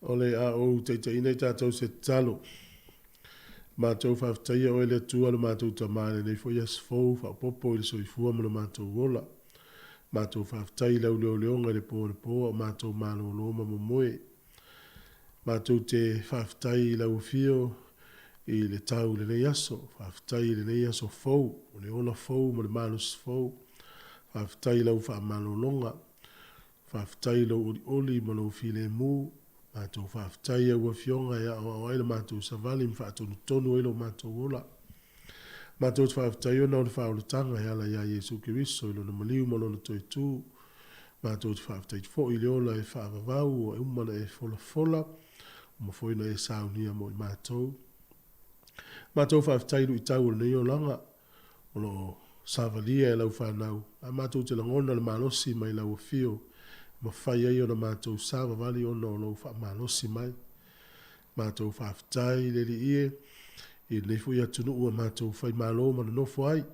Ole a o te ina tātou se talo. Mātou whaftaia o ele tua le mātou tamane nei fo yas fou whapopo i le soifua mo le mātou wola. Mātou whaftai lau leo leonga le pō o mātou mālo loma mo moe. Mātou te whaftai lau fio i le tau le nei aso. Whaftai le nei aso fou, o le ola fou mo le mālos fou. Whaftai lau wha mālo longa. Whaftai lau oli mo lau file mū. Mātou whaftai au a fionga ia o aile mātou savali mwhaatonu tonu ilo mātou wola. Mātou whaftai o nao le whaolutanga ia la ia Jesu Kiriso ilo na maliu malo na toi tū. Mātou whaftai fo i leola e whaavavau o e umana e fola fola. O mafoina e saunia mo i mātou. Mātou whaftai lu i tau o nei o langa. O lo savalia e lau whanau. A mātou te langona le malosi mai lau o fio. Ma fai ai o na mātou sāwa wali o na o wha malosi mai. Mātou whaftai le li ie. I lefu ia tunu ua mātou whai malo mana nofo ai.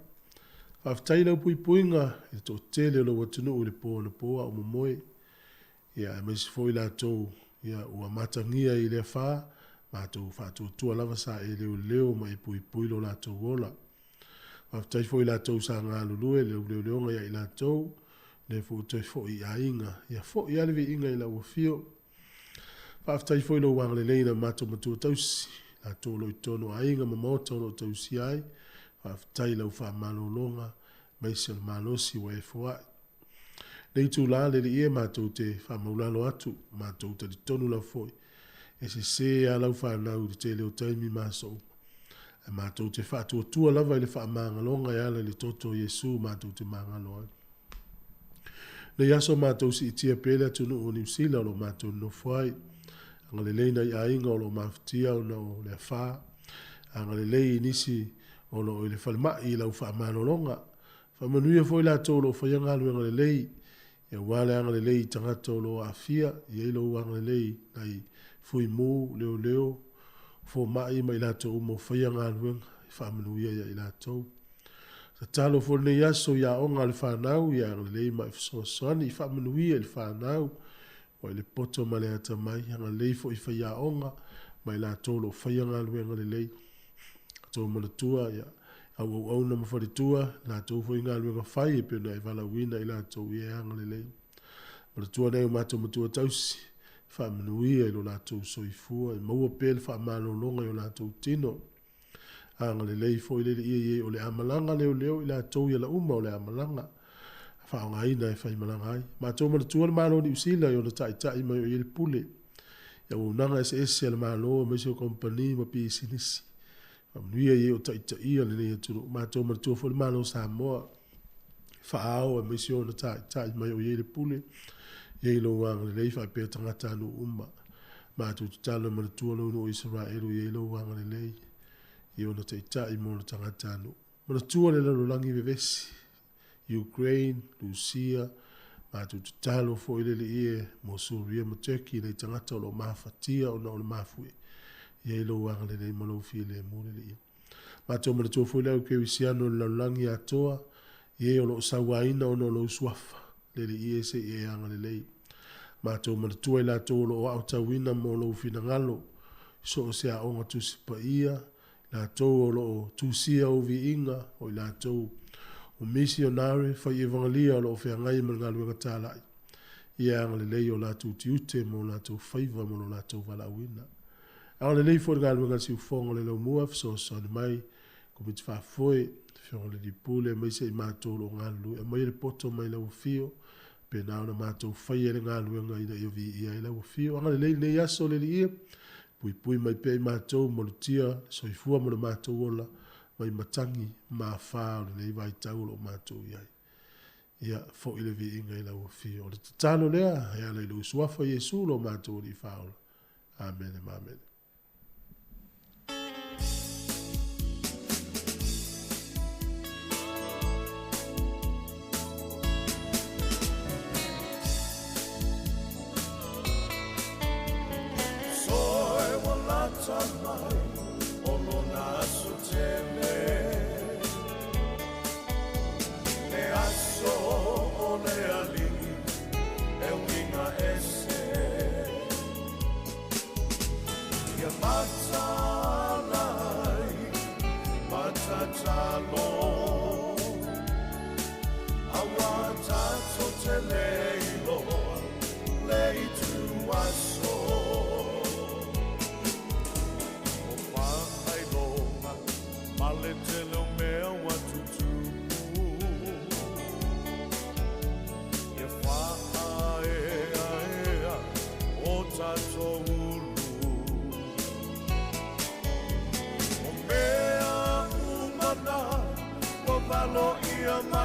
Whaftai lau pui puinga. I tō tele o lau tunu ua le pō na pōa o mamoe. Ia e maisi fōi la tō. Ia ua matangia i le whā. Mātou whātou tua lava sa e leo leo ma i pui lo la tō wola. Whaftai fōi la tō sa ngā lulue leo leonga ia i la tō. Le fo te fo I ainga ia fo I alve inga I la o fio whaftai fo I lo wang le leina mato matua tausi la tolo I tono ainga ma mauta no tausi ai whaftai lau wha malolonga maisi al malosi wa e foa nei tu la le ie mato te wha maulalo atu mato te tonu la foi e se a lau wha nau te leo taimi maso e mato te wha tua lava I le wha mangalonga e ala le toto Yesu mato te mangaloa Le yaso mātou si itia pele tunu o New Zealand o mātou no whai. Anga le leina I ainga o lo mawhtia o na o le wha. Anga le lei nisi o lo o le whalimai I lau wha manolonga. Whamanuia fo I la tō lo whaianga alu anga le lei. Ia wale anga le lei tangata o lo a fia. Ia ilo anga le lei nai fui mū leo leo. Fo mai mai la tō mo whaianga alu anga. Whamanuia ia I la tō. Sa talo fo ne yaso ya onga le whanau ya le mai soani I whamanuia le whanau o le poto ma le ata mai hanga le fo I whaia onga mai la tolo whaianga luenga le lei tō mana tua ya au na mawhari tua la tō fo inga luenga whai e pena I wala wina I la tō ia hanga le lei mana tua nei o mato matua tausi whamanuia ilo la tō soifua I maua pēle whamalo longa I la tō tino anga le lei fo I le ie o le amalanga leo leo I la tau ia la uma o le amalanga. Whaonga ina e whai malanga ai. Ma tau mana tua le malo ni usila I o na tai mai o I le pule. Ia unanga ese le malo o mesi o kompani ma pi sinisi. Whamnuia ie o tai ia le nei aturu. Ma tau mana tua fo le malo Samoa. Whaao e mesi o na tai mai o I le pule. Ia I lo wanga le lei whai pēr tangata anu uma. Ma tau tutalo mana tua lo no Israelu ia I lo wanga le lei. I ona te itai mo na tangata anu. Mana tua le lalo langi vevesi. Ukraine, Lucia, mātou te talo fo I le ie, mo Suria, mo Turkey, nei tangata o lo mawhatia o na o le mawhue. Ia I lo wanga le nei malo fie le mo le ie. Mātou mana tua fo I leo ke wisiano le lalo langi atoa, ia o lo sawaina o na lo suafa, le ie se ie anga le lei. Mātou mana tua I la tō lo au tawina mo lo fina ngalo, so o se a onga tusipa ia, la tau o lo tusia o vi inga o la tau o misionare fai evangelia o lo whea ngai man ngā luenga tālai. Ia anga le lei o la tau tiute mo la tau whaiva mo la tau wala wina. Anga le lei fo ngā luenga si ufonga le lau mua so sani mai ko miti whafoe whionga le dipule mai se I mātou lo ngā lu e mai le poto mai lau fio pe nao na mātou whai ele ngā luenga ina I vi ia lau fio. Anga le lei nei aso le li ia pui mai pe mātou molutia, soifua mo le mātou ola, mai matangi, mā whāo le nei vai tau lo mātou iai. Ia, fo I le vi inga I lau fio. O le tatalo lea, hea le lu suafa Jesu lo mātou li whāo. Amen, amen.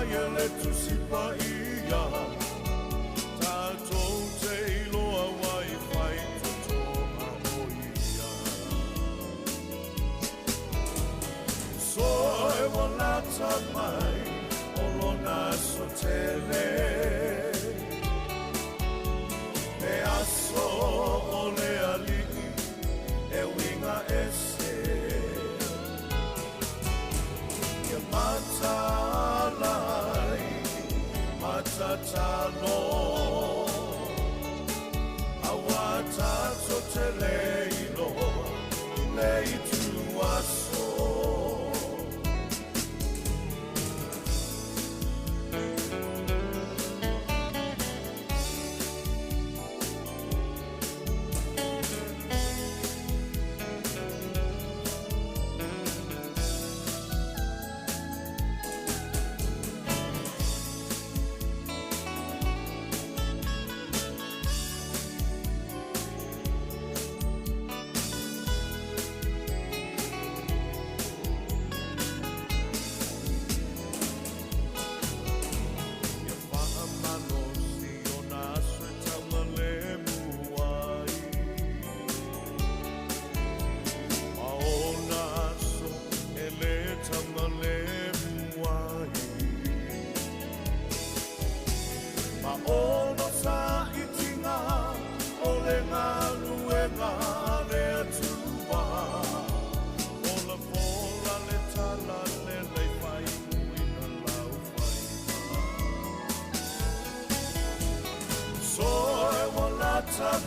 ia le tusipa ia Tātou te iloa wai whai tutoa o ia Soe walata mai o lona sotele Me aso o le alii e winga ese Ia matalai matatalo Awa tato te leilo leitu aso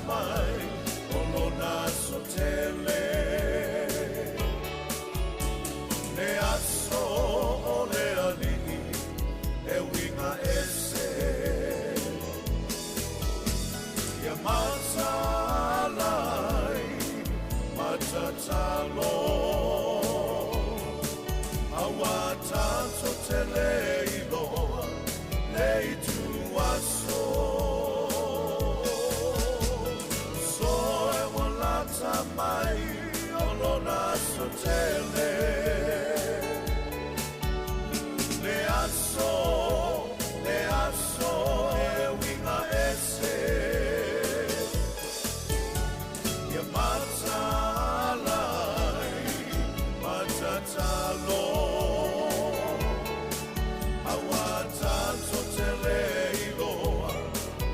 Mai, olona sotele Ne aso o le alii e winga ese Ia matalai matatalo Awa tato te leiloa leitu aso Mai olona sotele Le aso e winga ese Ia matalai matatalo Awa tato te leiloa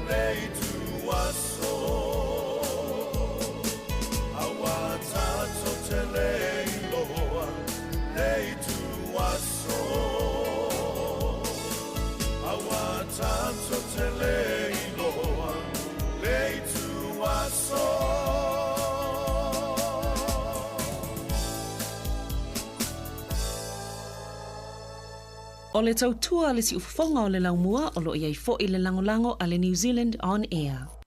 leitu aso Leiloa, leitu aso Awa tanto te leiloa, leitu aso O le tautua le si ufafonga o le laumua o lo iai fo i le langolango a le New Zealand On Air.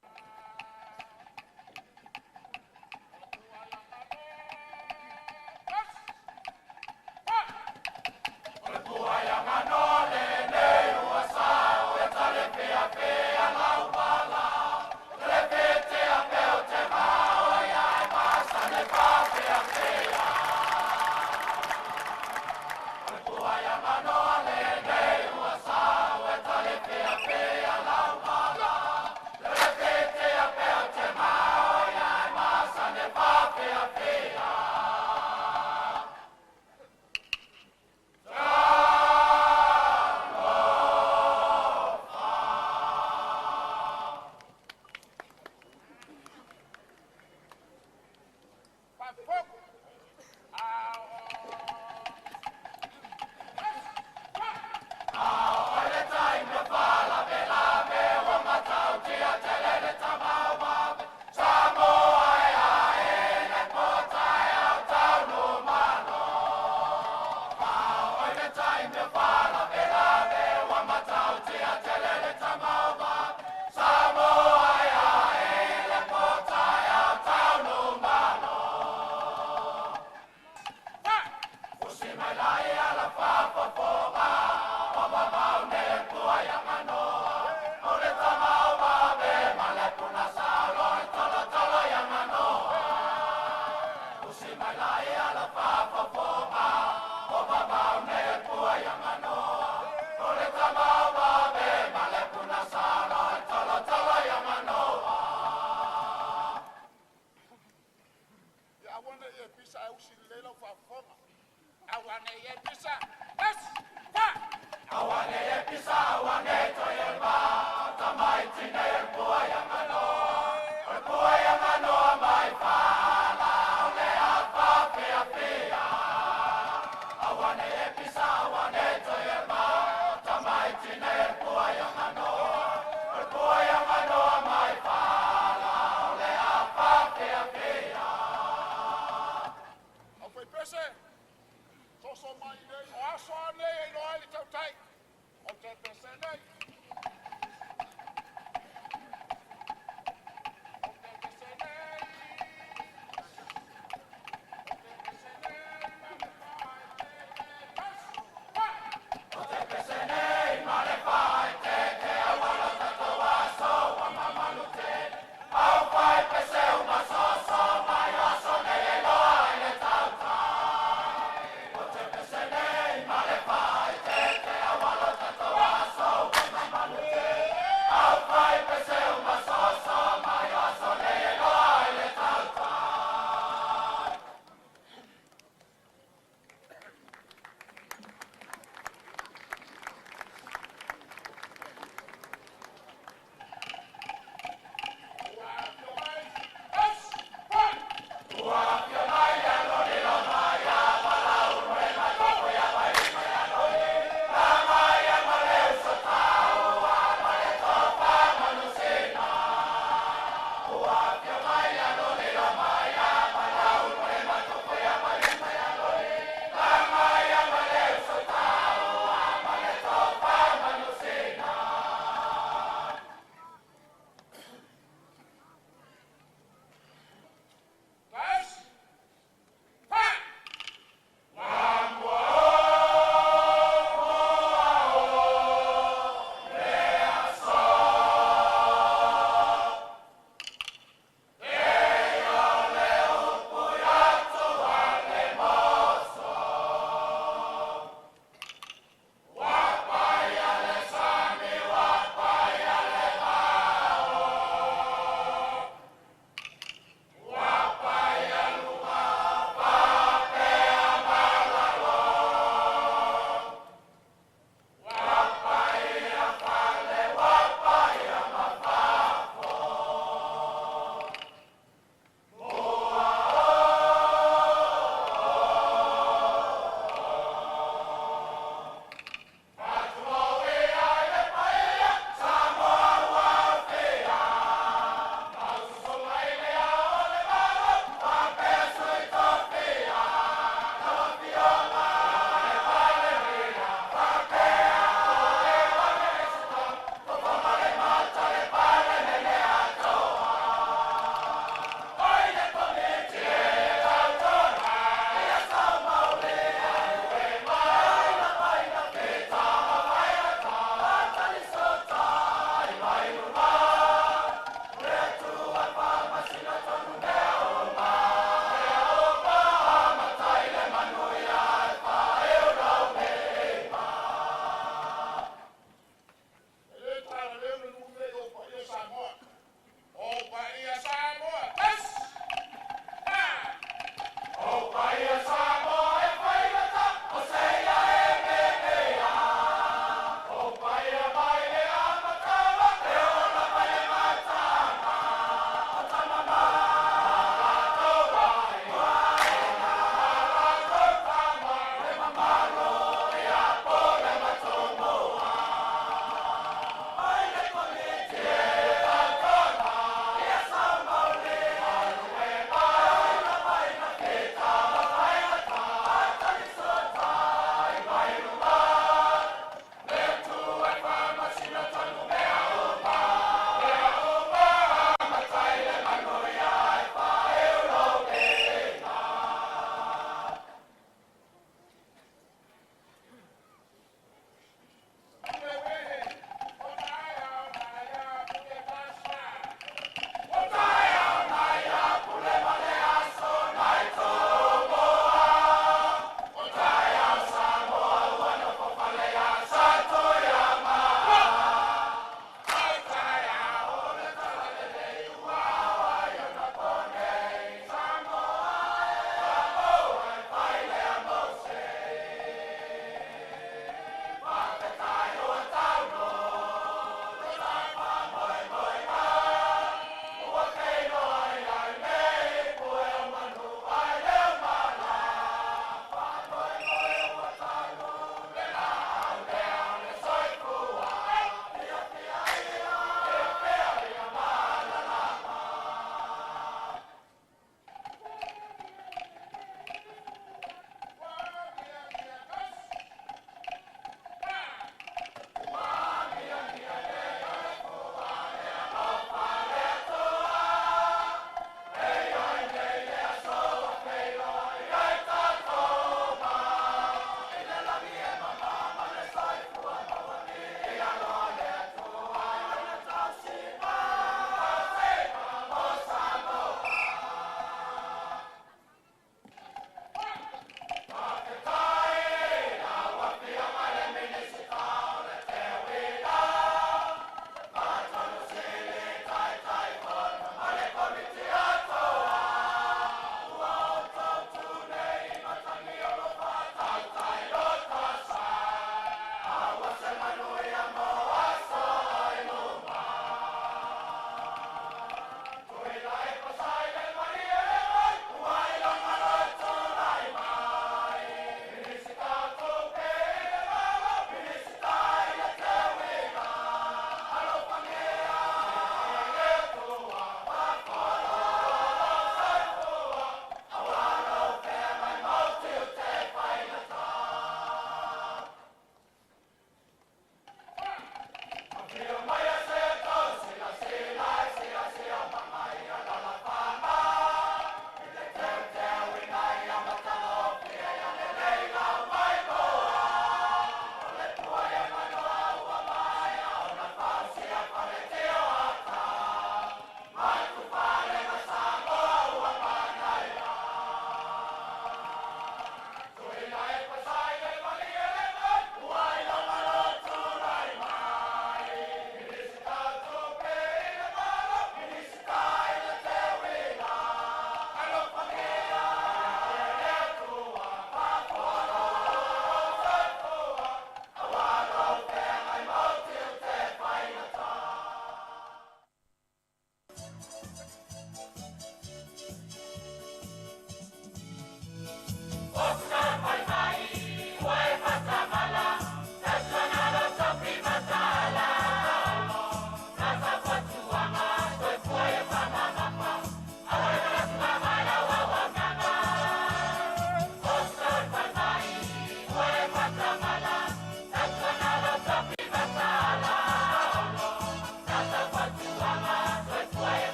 Lepe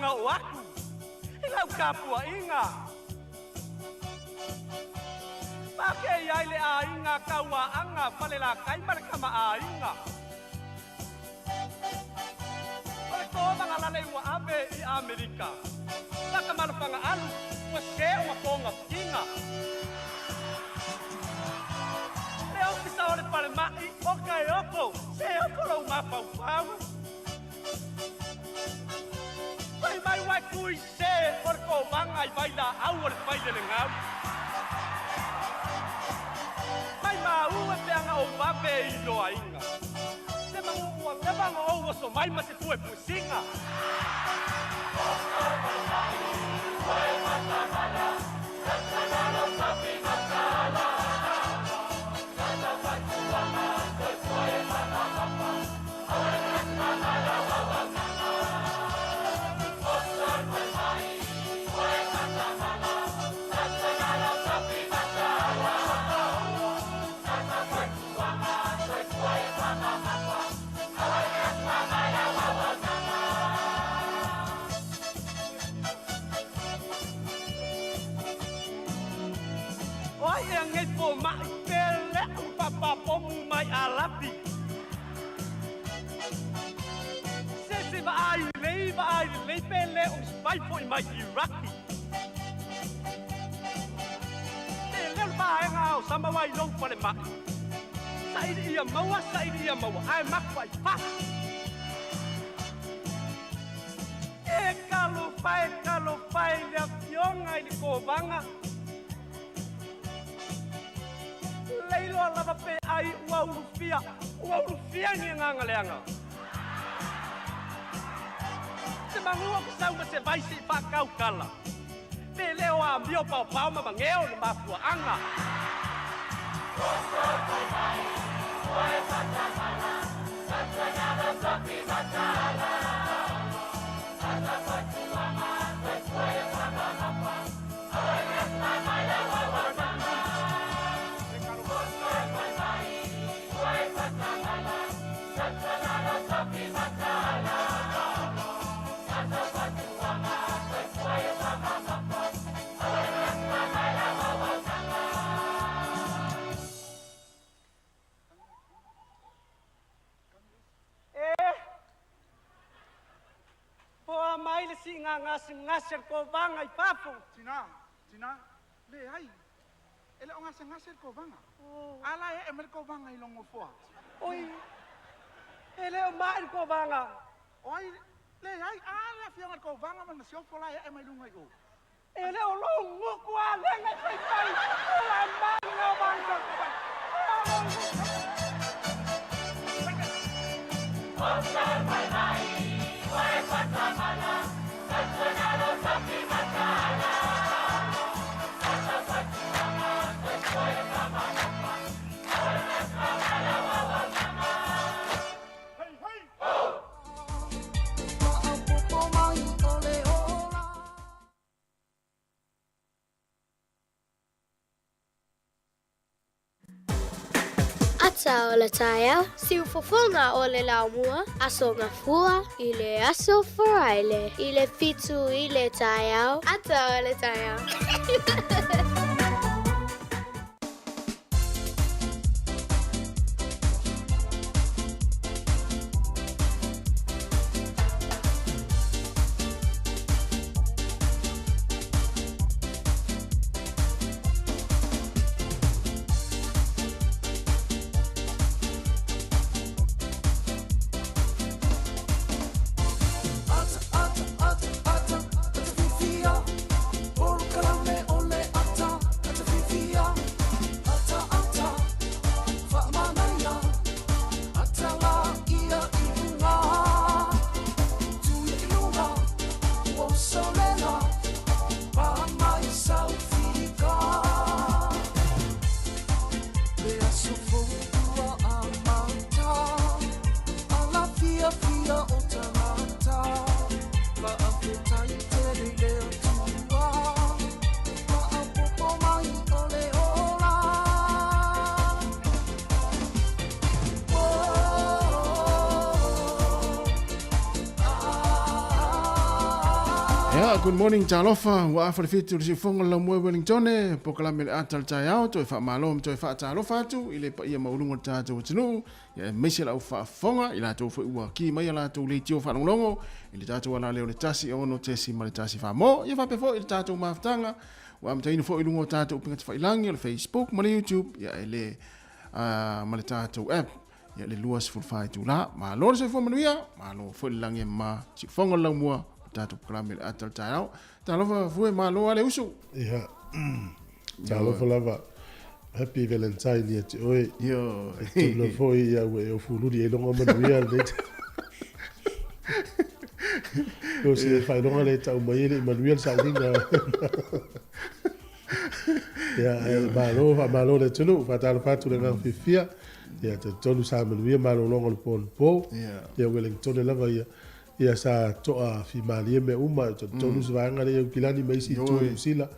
wanga o aku. Ilau kapua inga. Pake iai le a inga kaua anga palela kai marakama a inga. Pale kōwanga lale ua ave I Amerika. Laka marapanga alu, ua se ua konga inga. Leo pisa ole pale mai, oka e oko, se oko lau mapau pau. Pai mai wai kui se, ore kōwanga I baila au ore paile le ngau. Mai ua peanga o wape I loa inga. Se mangu ua lewanga o waso mai ma se pue pusinga. Mai pele papa pomu mai alapi. Se va ai lei pele o spai foi mai Iraqi. Pele ba nga o sama wai long pale ma. Sai ia maua ai makwai pa. E kalo pai le fionga I ko banga. Leilo lava pe ai ua urufia ni nganga leanga. Se mangua ko sau ma se vai se pa kau kala. Pe leo a mio pau ma mangeo ni mafua anga. Mai le si ngasir ko banga I papu. Tina, le ai. Ele o ngasir ko banga. Ala e emer ko banga I longo foa. Oi. Ele o mai ko banga. Oi, le ai ala fianga ko banga man sio fola e emer lunga I o. Ele o longo ko ala ngai pai. Ala manga banga. Ata o le Taeao, si ufofonga o le laumua, aso ngafua, I le aso foraile, I le fitu I le Taeao. Ata o le Taeao. Ata, ata, ata, ata, ata, fifia, por calame ole ata. Yeah, good morning Talofa. Wa fa fitu si fonga la mo Wellington, pokala me atal Taeao to fa malom to fa Talofa tu ile pa ia maulungo tatu tunu. Ya mesela u fa fonga ila to fa ua ki mai la to le tio fa longo. Ile tatu wala le tasi ono tesi mal tasi fa mo. Ia fa pe fo ile tatu maftanga. Wa mtaini fo ilungo tatu pinga fa ilangi le Facebook, mal YouTube, ya ile mal tatu app. Ya le luas fu fa tu la. Ma lo se fo manuia, ma lo fo ilangi ma si fonga la mo. Tatu klamel atal Taeao. Talofa fue malo ale usu. Ja. Talofa lava. Happy Valentine ya te oe. Yo. Tula foi ya we o fuluri e longa manuia net. Yo se fai longa le tau mai ele manuia sa linga. Ya malo le tulu fa talofa tu le ngafifia. Ya te tolu sa manuia malo longa le po. Ya Wellington lava ya. Ia sa toa fi malie me uma tonu svanga le kilani mai si tu sila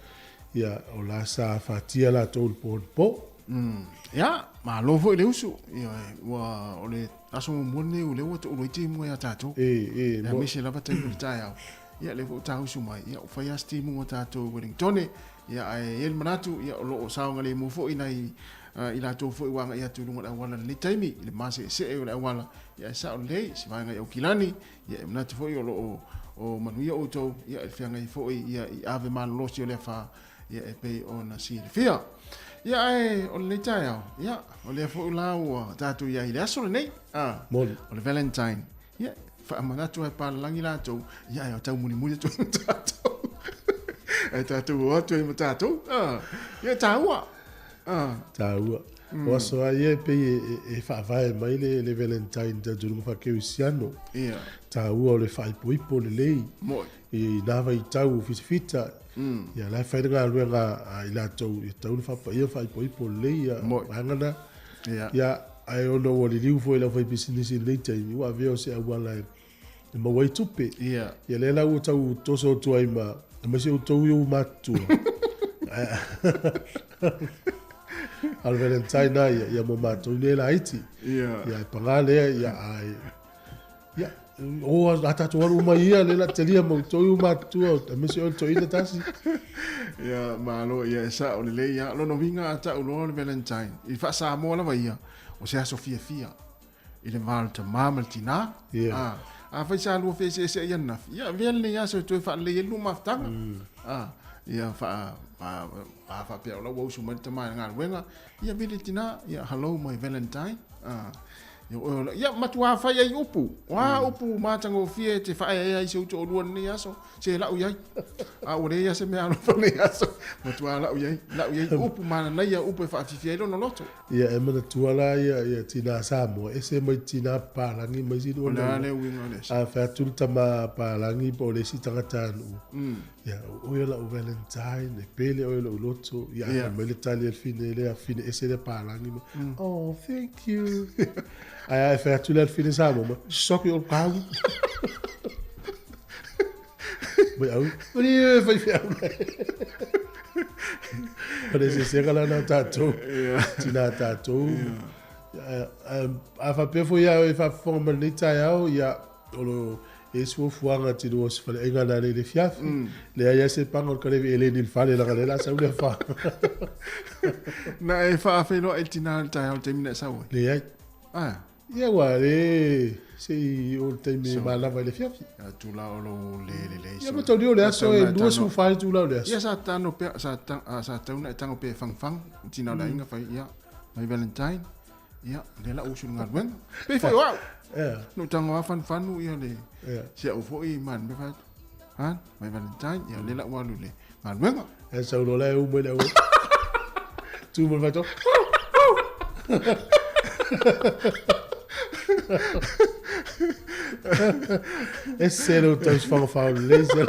ia o la sa fatia la tol po ya ma lo fo le usu ia wa ole aso mo ne o le o to ti mo ya tato ya mi se la pa tempo Taeao ia le fo ta usu mai ia fa ya sti mo tato Wellington ia ai el manatu ia lo sa ngale mo fo inai ila to fo wanga ia tu lunga wala le taimi le mase se e wala ya sa le si vanga o kilani ya na te fo o manuia o to ya e fianga i fo ia i ave man lo si le fa ya e pe ona si fia ya e o le Taeao ya o le fo la o tatu ya i le aso nei o le Valentine ya fa manatu e pa langi la to ya o tau muni to tatu e tatu o to e tatu ya taua taua o so ai pe e fa vai mai le Valentine da dulu fa ke usiano taua o le fai poipo le lei e nava i tau fita ya la fai nga luenga i la tau i tau fa pa ia fai poipo le lei angana ya ai ono o le liu foi la fai business le tai wa veo se awala e ma wai tupe ya le la u tau toso tu ai ma se u tau u matu al Valentine ya mo mato le la iti ya pangale ya ai ya o ata to ru mai ya le la telia mo to u matu o me se o to ina tasi ya malo ya sa o le ya lo no vinga ata o lo Valentine i fa Samoa la vai o se Sofia ile malta mamaltina a fa sa lu fe se ya na ya vien le ya so to fa le lu maftanga ya fa fa pe o lo su mata mai nga wenga ya bilitina ya hello my Valentine ya matua fa ya upu upu matango fie te fa ya so to lu ni aso se la uyai o le ya se me alo fa ni aso matua la uyai upu mana na ya upu fa fie lo no loto ya e mana tuala ya tina Samoa ese mai tina pa langi mai si do na le winga le a fa tulta ma pa langi po le si tangatan ya o ya la Valentine e pele o lo loto ya me le tali al fine ese le pa langi oh thank you ai fa tulta al fine Samoa so que o carro Mas eu vai ver. Parece ser que ela não tatou. Tina tatou. A FEB foi a forma de Taeao e a isso foi anga tiro os fale engana le fiaf. Le aí se pango que ele ele fale la galera sa ule fa. Na e fa fe no el tina Taeao termina sa o. Le aí. Ya wale se o time mala vai le fiaf. Tu la o le. Ya mo todio le aso e duas su fai tu la le. Ya sa tano pe sa una tango pe fang tina la inga fai ya. My Valentine. Ya, le la usul ngal wen. Pe foi wow. No tango fan nu ya le. Se o foi man be fa. My Valentine ya le la walu le. Ngal wen. E sa lo la u mo le. Tu mo fa to. Esse era o teu fanfare laser.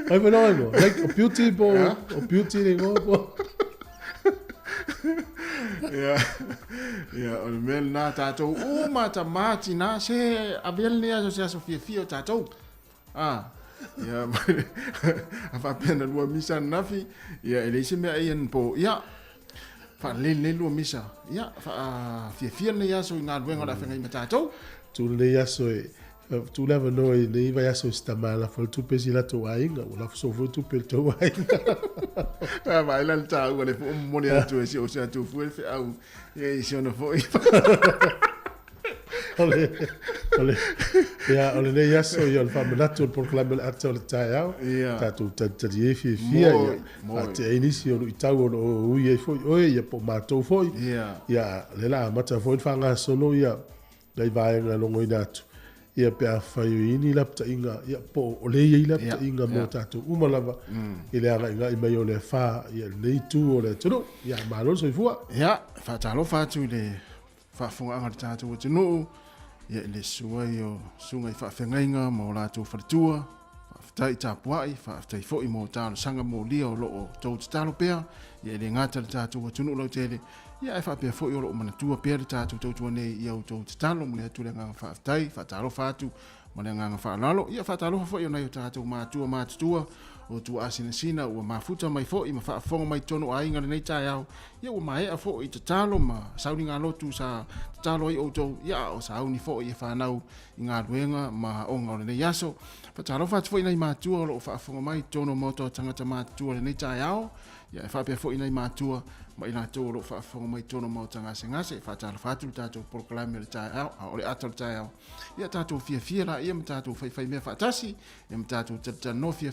Mas não, like o beauty nego. Ya, o mel na tato o mata na se abel ne aso se Sofia tato. Ya, afa pena lua misa nafi, ya ele se me ayen po. Ya. Fa le lua misa. Ya, fa fia ne aso nga luenga da fenga matato. Tu le aso tu lava no e nei vai aso stamala fo tu pesi la to ainga o la so fo tu pe to ainga vai la ta o le fo mo le tu e si o se tu fu e fe au e si ona fo ole nei aso yo al famelato por clame ata le Taeao ta tu ta ye fia ya te inicio no itau no u ye fo o ye po mato fo ya le la mata fo fanga sono ya dai vai na longo inatu ia pe a whaiuini lapta inga, ia po o le iei lapta inga mo tātou umalava, i le ara inga i mai o le whā, ia nei tū o le tunu, ia mālo so i fua. Ia, whātalo whātu i le whaafunga anga le tātou o tunu, ia le sua i o sunga i whaafengainga mo lātou wharitua, whaafitai tāpuai, whaafitai fo i mo tālo sanga mo lia o loo tau te tālo pēr, ia le ngāta le tātou o tunu lau tele, ia e whaapea fo i o loo manatua pēr le tātou tautua nei i au tau te tālo, mo le atu le nganga whaafitai, whaatalo whātu, mo le nganga whaalalo, ia whaatalo fo i o nei o tātou mātua mātutua, o tu asina sina ua mafuta mai fo i ma whaafonga mai tono a inga nei Taeao, ia ua mai a fo i te talo ma sauni ngā lotu sa talo i o tau, ia o sauni fo i e whanau i ngā ruenga ma o ngā nei aso, whaatalo whātu fo i nei mātua o lo whaafonga mai tono moto tangata mātua nei Taeao, ia e whaapea fo i nei mātua ma ina tō lo whaafonga mai tono mauta ngase ngase, whaatalo whātu tātou proklame le Taeao, o le ato le Taeao. Ia tātou fia la, ia ma tātou whai mea whaatasi, ia ma tātou tata no fia,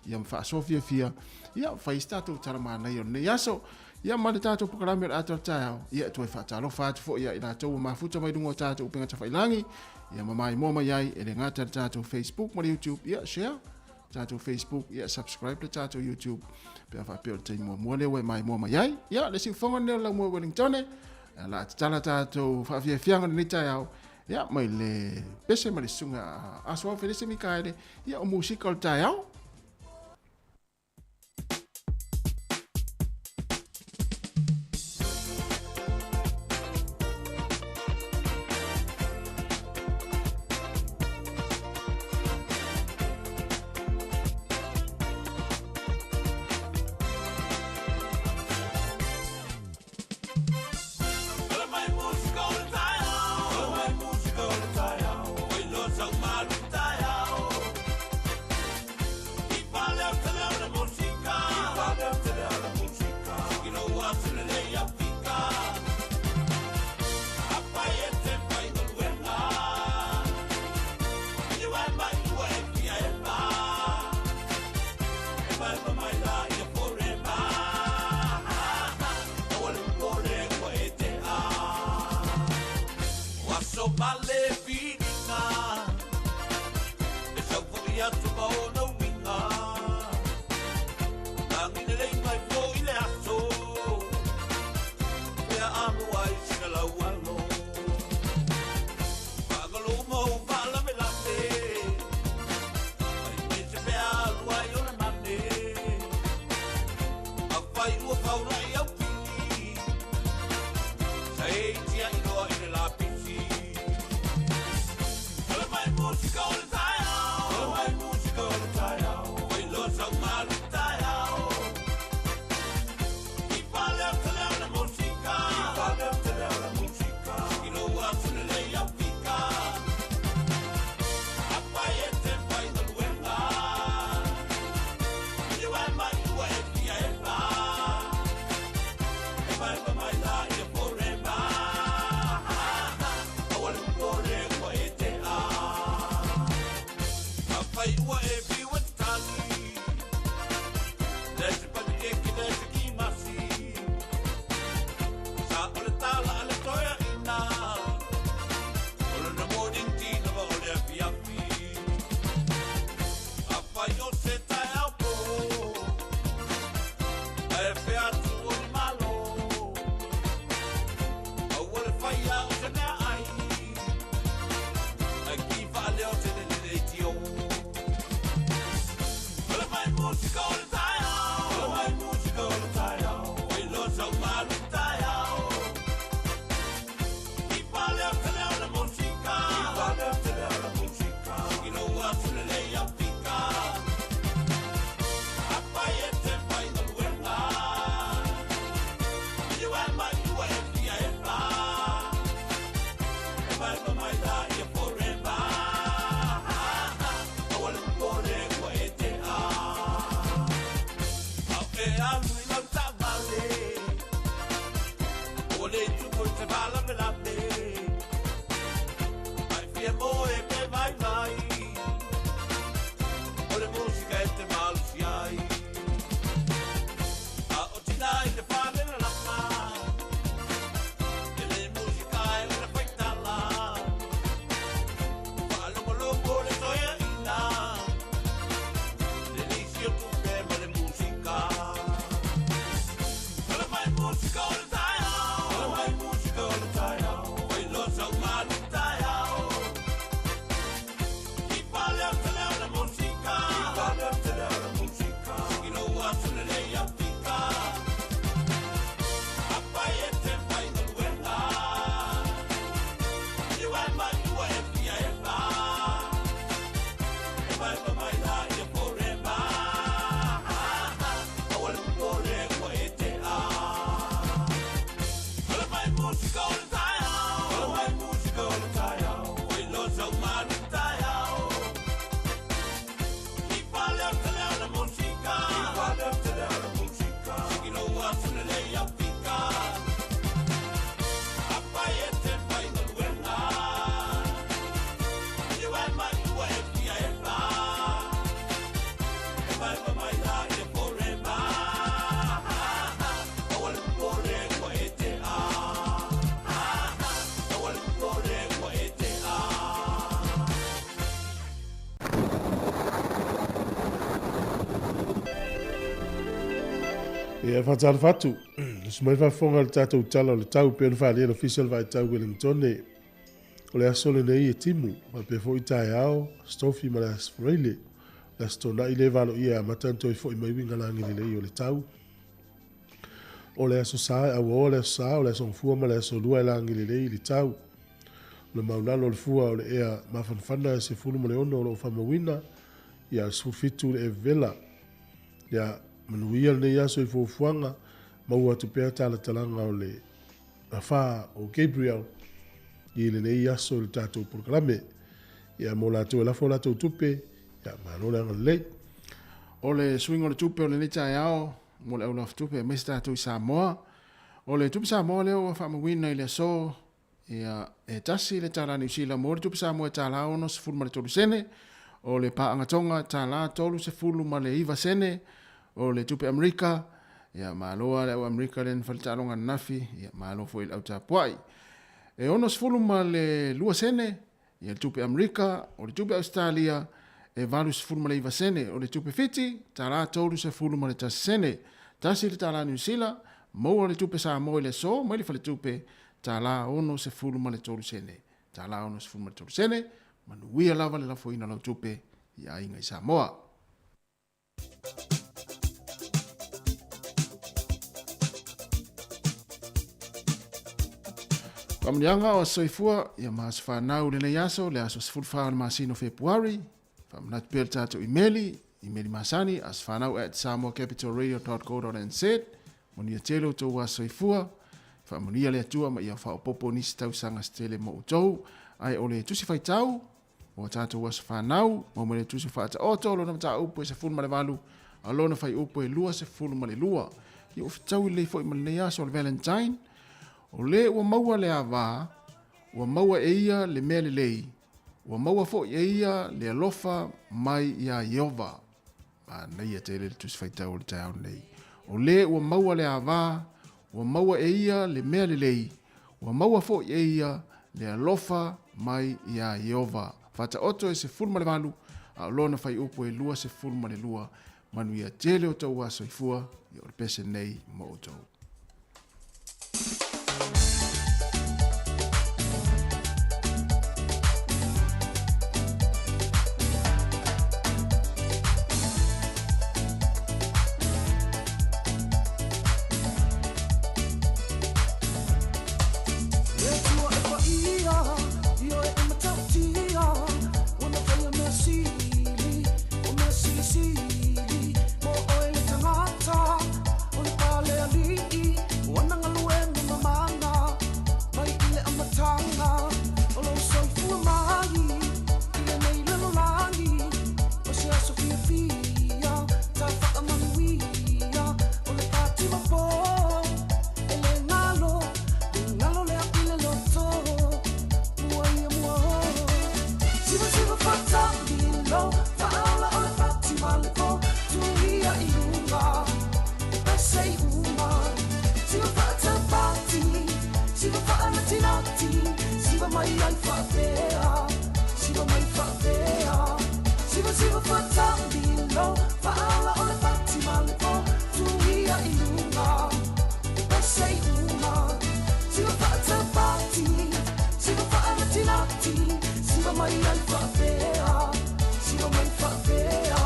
ia ma whaaso fia, ia whai tātou tarama nei o nei aso, ia ma le tātou proklame le ato le Taeao, ia toi whaatalo whātu fo ia ina tō mafuta mai rungo tātou upenga ta whailangi, ia ma mai mō mai ai, e le ngata le tātou Facebook ma le YouTube, ia share, tātou Facebook, ia subscribe le tātou YouTube, pea whapeo le teimo mua lewe mai mua mai ai. Ia, le si whonga neo lau mua Wellington, la tala tātou whawhia whianga ni Taeao, ia, mai le pese ma le sunga aswa whenese mi kaere, ia o musika o le Taeao. alu I lau ta vale O le tuko te vala me la me Ai fia mo e pe vai vai O le musica e te malu si ai A o tina I te whane na lama E le musica e le whaitala Whaalongo loko le toia ina Le nisi o tupe ma le musica Kala mai musica o le Taeao Kala mai musica o le Taeao Wai lo sau manu Taeao Ki pale au te leo la musica Ki pale au te leo la musica Ki no atu le lei au tika Apai e te whai no luenga Ni wai mai ua e pia e pa E wai pa mai la i e porema Awale mpore ua e te a Kala mai musica o le Taeao Kala mai musica o le Taeao Wai lo sau manu Taeao Ki pale au te leo la musica Ki pale au te leo la musica Ki no atu le lei au tika Apai e te whai no luenga Ni wai mai ua e pia e pa E wai pa mai la i e porema Awale mpore ua e te a Awale mpore ua e te a Ia whaatara whatu. Sumai whawhonga le tātou tala o le tau pēna whaalian official vai tau Wellington e. O le asole nei e timu, ma pe fo i Taeao, Stofi ma le asfreile. Le astona i le valo ia matanto i fo i mai winga langi le lei o le tau. O le aso sae, au o le aso sae, o le aso mfua ma le aso lua i langi le lei le tau. Le maunalo o le fua o le ea mawhanwhana e se fulu ma le ono o lo whamawina. Ia le sufitu le e vela. Ia manuia le nei aso i fuafuanga. Maua tu pea tala talanga o le awha o Gabriel. I le nei aso i le tātou proklame. Ia mo lātou e lafo lātou tupe. Ia manole anga lei. O le swing o le tupe o le ni Taeao, mo le aulaf tupe, mes tātou i Samoa. O le tupe Samoa leo wa whamawina i le so, ia e tasi le tāla New Zealand, mo le tupe Samoa e tāla ono se fulu ma le tolu sene, o le paangatonga tāla tolu se fulu ma le iwa sene, o le tupe Amerika, ia maloa le au Amerika le nfalitalonga nafi, ia malo fo il au tapuai. E ono se fulu ma le lua sene, ia le tupe Amerika, o le tupe Australia, e valu se fulu ma le iwa sene, o le tupe Fiti, tāla tolu se fulu ma le tasi sene, tasi le tāla New Zealand, mo le tupe Samoa le so, mo le fale tupe, tāla ono se fulu ma le tolu sene, tāla ono se fulu ma le tolu sene, manuia lava le lafo ina lau tupe, ia inga i Samoa. Kamnianga o soifua, ia maas whanau le nei aso, le aso sifuru whao le masino Februari, whamanat pēr tātou imeli masani, as whanau at samoacapitalradio.co.nz, monia telo tō wa soifua, whamonia le atua ma ia whao popo nisi tau sanga stele mo utou, ai o le tusi whaitau, o tātou was whanau, mo le tusi whaata oto, lona mta upo e se fulu ma le walu, a lona whai upo e lua se fulu ma le lua, i o fitau i le fo i ma le nei aso le Valentine, o le ua maua le awa, ua maua e ia le mea le lei, ua maua fo e ia le alofa mai ia Yehova. Nei a te le tusi whaitau le Taeao nei. O le ua maua le awa, ua maua e ia le mea le lei, ua maua fo e ia le alofa mai ia Yehova. Fata oto e se fulu ma le walu, a lona whai upo e lua se fulu ma le lua, manu ia tele o tau wa soifua, i o le pese nei mo o tau. Mo oile tangata, o le pale ali whapea, siwa mai whapea. Siwa whatamilo, whaala o le pati malepo, tuia I lunga, pese I uma. Siwa whatapati, siwa whaalatinati, siwa mai ai whapea, siwa mai whapea.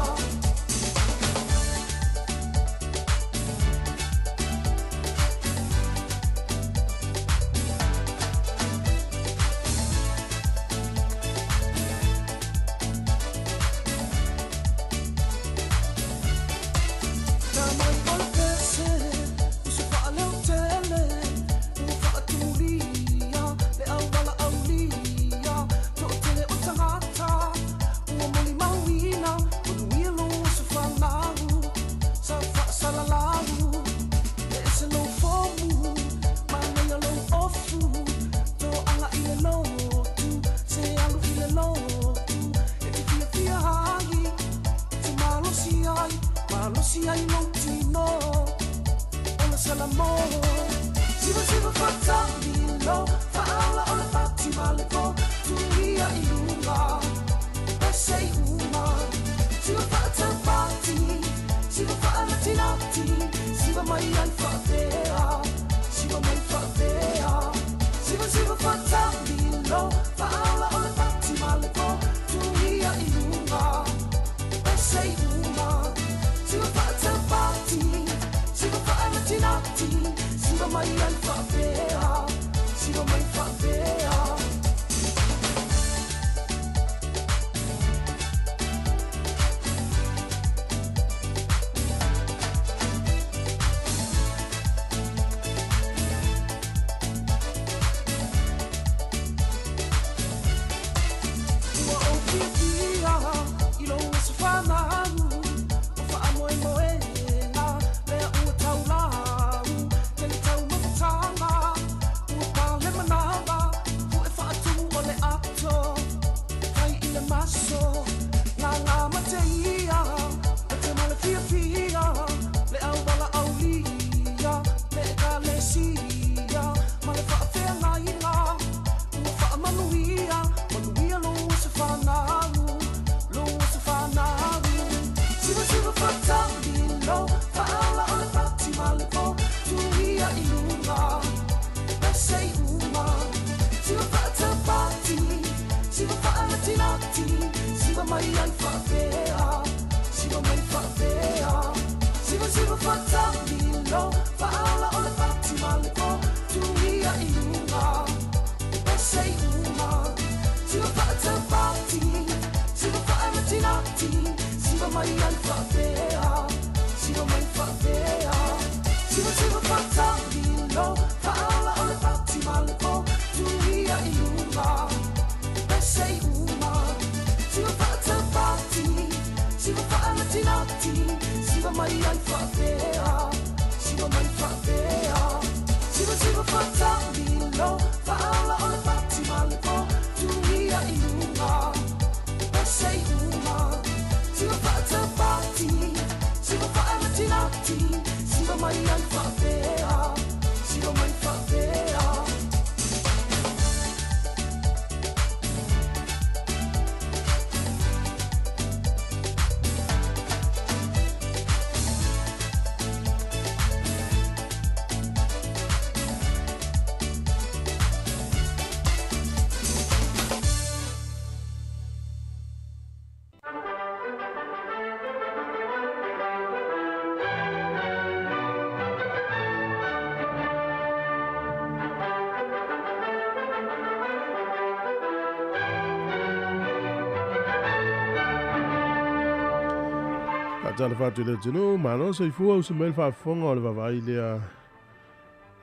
Tala fatu le tino mano se fua usi mel fa fonga o le vavai lea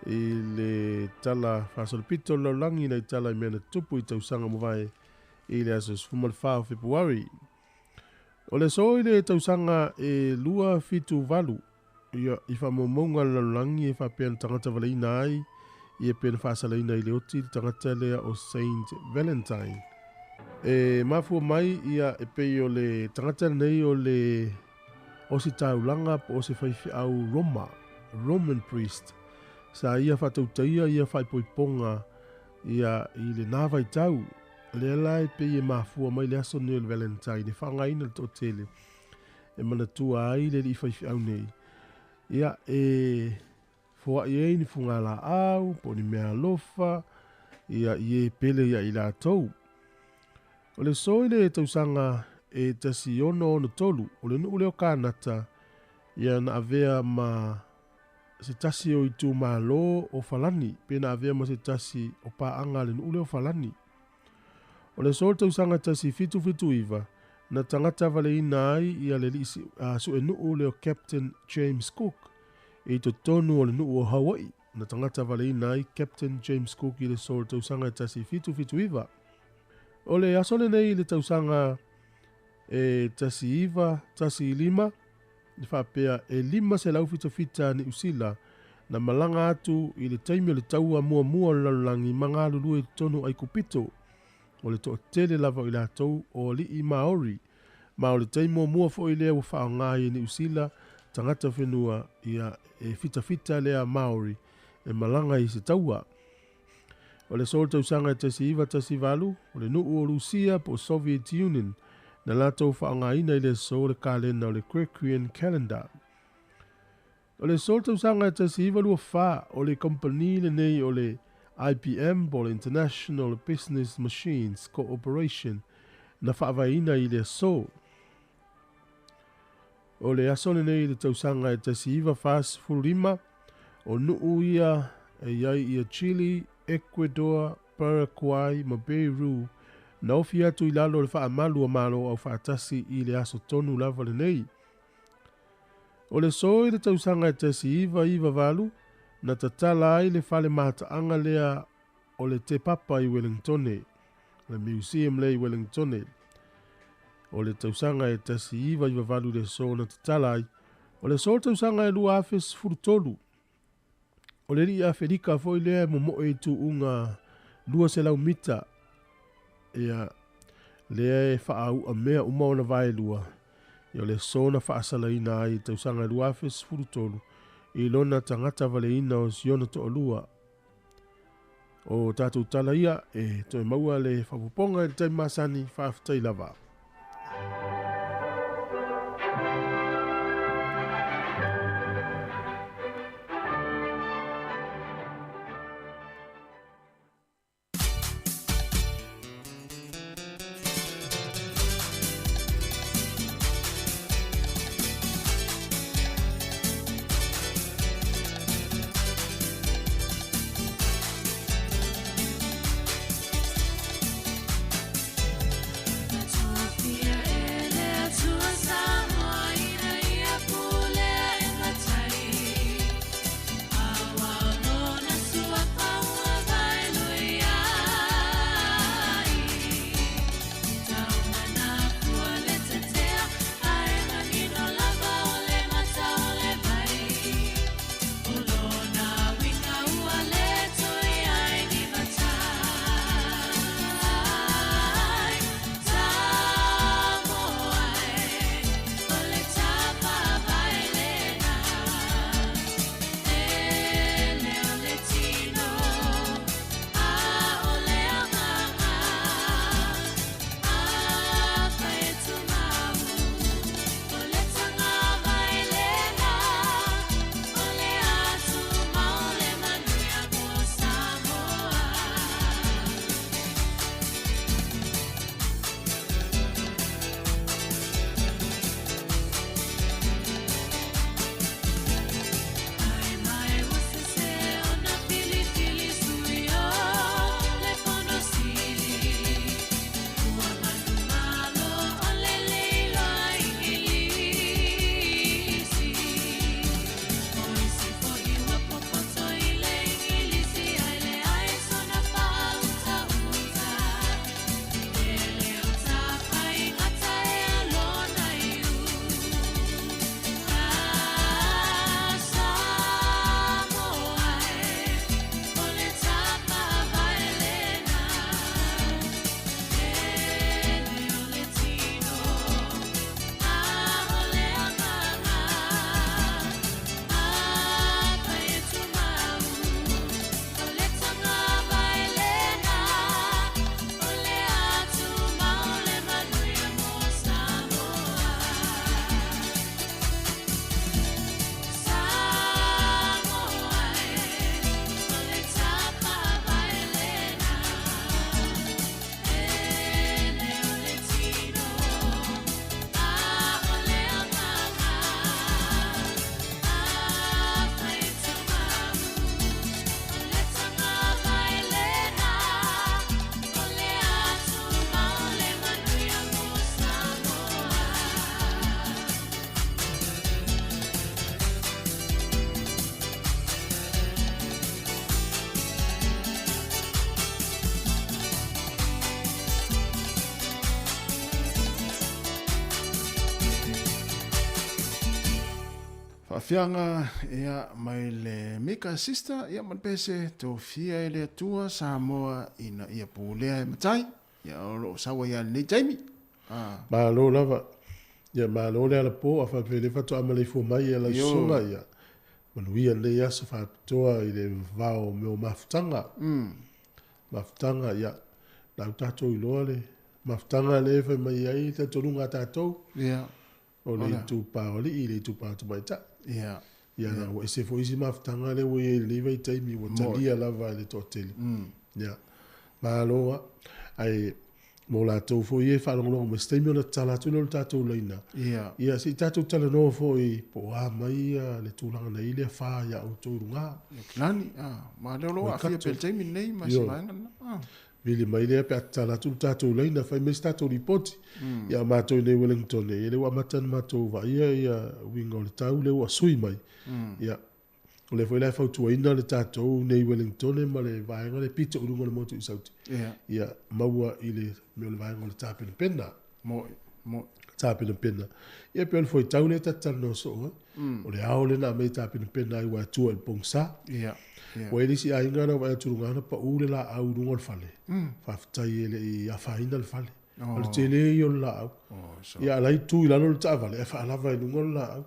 I le tala fasol pito lo langi le tala I mena tupu I tausanga mwai I le asos fumal fa o Februari. O le so I le tausanga e lua fitu valu I fa momonga lo langi e fa pēn tangata waleina ai I e pēn fasalaina I le oti tangata lea o Saint Valentine. E mafua mai ia e pei o le tangata nei o le o si taulanga po o se whaifi au Roman priest. Sa ia whatautaia ia whaipoiponga ia I le nawai tau le lai pe e mafua mai le aso ni o le Valentine, e whangaina le tōtele, e mana tua ai le li whaifi au nei. Ia e fua i e ni funga la au, po ni mea lofa, ia i e pele ia i la tau. O le soile e tausanga e tasi ono ono tolu, o le nuu leo kānata, ia na avea ma se tasi o i tū malo o falani, pe na avea ma se tasi o paanga le nuu leo falani. O le soile tausanga tasi fitu fitu iwa, na tangata vale ina ai ia le lisi su e nuu leo Captain James Cook, e to tonu o le nuu o Hawaii, na tangata vale ina ai Captain James Cook i le soile tausanga tasi fitu fitu iwa. O le asole nei le tausanga e tasi iwa, tasi lima, ni whapea e lima se lau fita ni usila, na malanga atu i le taimi o le taua mua mua lalulangi mga lulu e tonu ai kupito, o le to tele lava i la tau o li i Maori, ma o le taimo mua fo i lea wa whao ngai ni usila, tangata whenua ia e fita lea Maori, e malanga i se taua. O le sol tausanga tasi iwa tasi valu, o le nuu o Rusia po Soviet Union, na latou whaangaina i le sol kalenda o le Gregorian calendar. O le sol tausanga tasi iwa lua wha o le company le nei o le IBM po le International Business Machines Corporation, na whaavaina i le sol. O le asole nei le tausanga tasi iwa fas fulurima, o nuu ia e iai ia Chile, Ecuador, Paraguay, ma Peru, na ofi atu i lalo le wha amalu a malo au wha atasi i le aso tonu lava le nei. O le soi le tausanga e tasi iwa valu, na tatala ai le whale mataanga lea o le te papa i Wellingtone, le museum le i Wellingtone. O le tausanga e tasi iwa valu le so na tatala ai, o le so tausanga e lua afes furutolu. O le ria Fedika fo i lea mo e tu unga lua se lau mita. Ea lea e whaau a mea uma ona vai lua. Ia le sona whaasala ina ai tausanga lua afes furutolu. I lona tangata vale ina o siona to lua. O tātou tala ia e toi maua le whapuponga e tai masani whaafitai lava. That's all. fianga ia mai le Mika sister ia man pese to fia le tua Samoa ina ia pulea matai ia lo sawa ia ni Jamie. Ma lo lava. Ia ma lo le ala po a fa pele fa to amale fo mai ala songa ia. Manuia le ia se fa toa i le vao me o maftanga. Maftanga ia. La tato i lo le. Maftanga le fa mai ai te tolunga tato. Ia. O le tu pa o le tu pa tu mai ta. Ia. Ia na o se fo isi maftanga le we le vai taimi o talia lava le toteli. Ia. Ma lo ai mo la tau fo ie fa longo mo stemi ona tala tu lo tatou leina. Ia si tatou tala no fo i po a mai le tulanga na ile fa ya o turunga. Lani ma le lo afia pel Jamie nei ma se vanga. Vili mai le pe tala tu tatou leina fa me tatou ripoti. Ia ma to ne Wellington le wa matan ma to va ia wingo le tau le wa sui mai. Ia o le foi la fa tu ina le tatou nei Wellington ma le vaenga le pito o lungo le moto i sauti. Ia maua i le me le vaenga le tapina pena. Mo tapina pena. Ia pe foi tau le tatal no so. O le ao le na me tapina pena i wa tu el pongsa. Ia. Wa ele si ainga na wa tu ngana pa u le la au lungo le fale. Fa tai ele i afaina le fale. O tele yo la au. Ia lai tu i la no tavale fa la va lungo la au.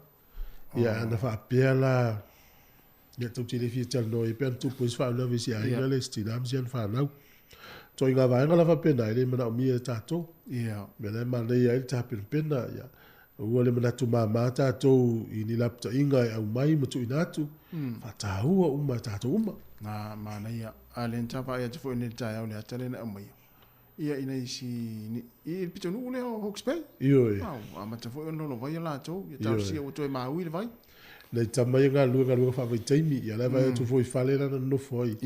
Ia na fa pela ia tau tele fia tal no i pen tu pois fa na visi ainga le stinam sian fa nau. To inga vaenga la fa pena ele mana o mia tato. Ia. Me le mana ia il tapina pena ia. Ua le mana tu mama tato i ni lapta inga au mai matu inatu. Fa tahua uma tato uma. Na mana ia alen tapa ia tfo ni Taeao le atale na mai. Ia ina isi ni i pito nu le Hawke's Bay. Iyo e. Wow, ama tfo no lo vai la to, ia tau sia o toi maui le vai. Nei tamai ngā lua fa vai taimi ia le vai tu foi fale na no foi.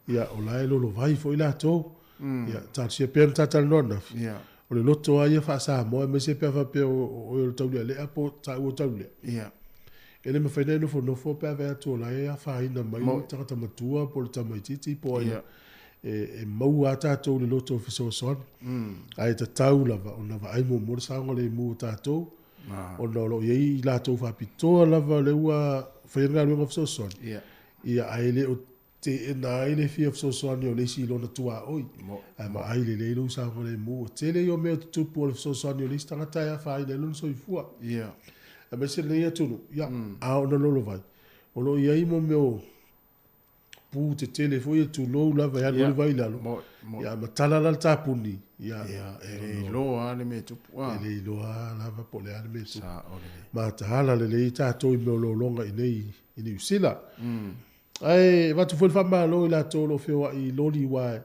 Ia o lai lo vai foi la to. Ia tau sia pen tatal nona. Ia. O le loto ai fa sa mo me se pe fa pe o tau le apo tau tau le. Ia. Ele me fai no fo pe va to lai a fa ina mai tata matua por tamai titi po ia. E mau ata to le loto fiso son. Ai ta tau lava ona va ai mo sa ngole mu tato. O no lo ye la to fa pito lava le ua fa nga lo fiso son. Ia ai le o te na ile fi of so so ni le si lo na tua oi ma ai le lo sa ngole mu te le yo me tu por so so ni le sta ta ya fa ile lo so i fu a me se le ya tu ya a no lo vai o lo ia i mo me o pu te tele fo ye tu lo la va ya lo vai la lo ya ma tala la ta puni ya e lo ale me tu le lo la va po le ale me tu ma ta la le ta to i me lo longa i nei usila ai va tu foi fama lo la to lo feo i loli wa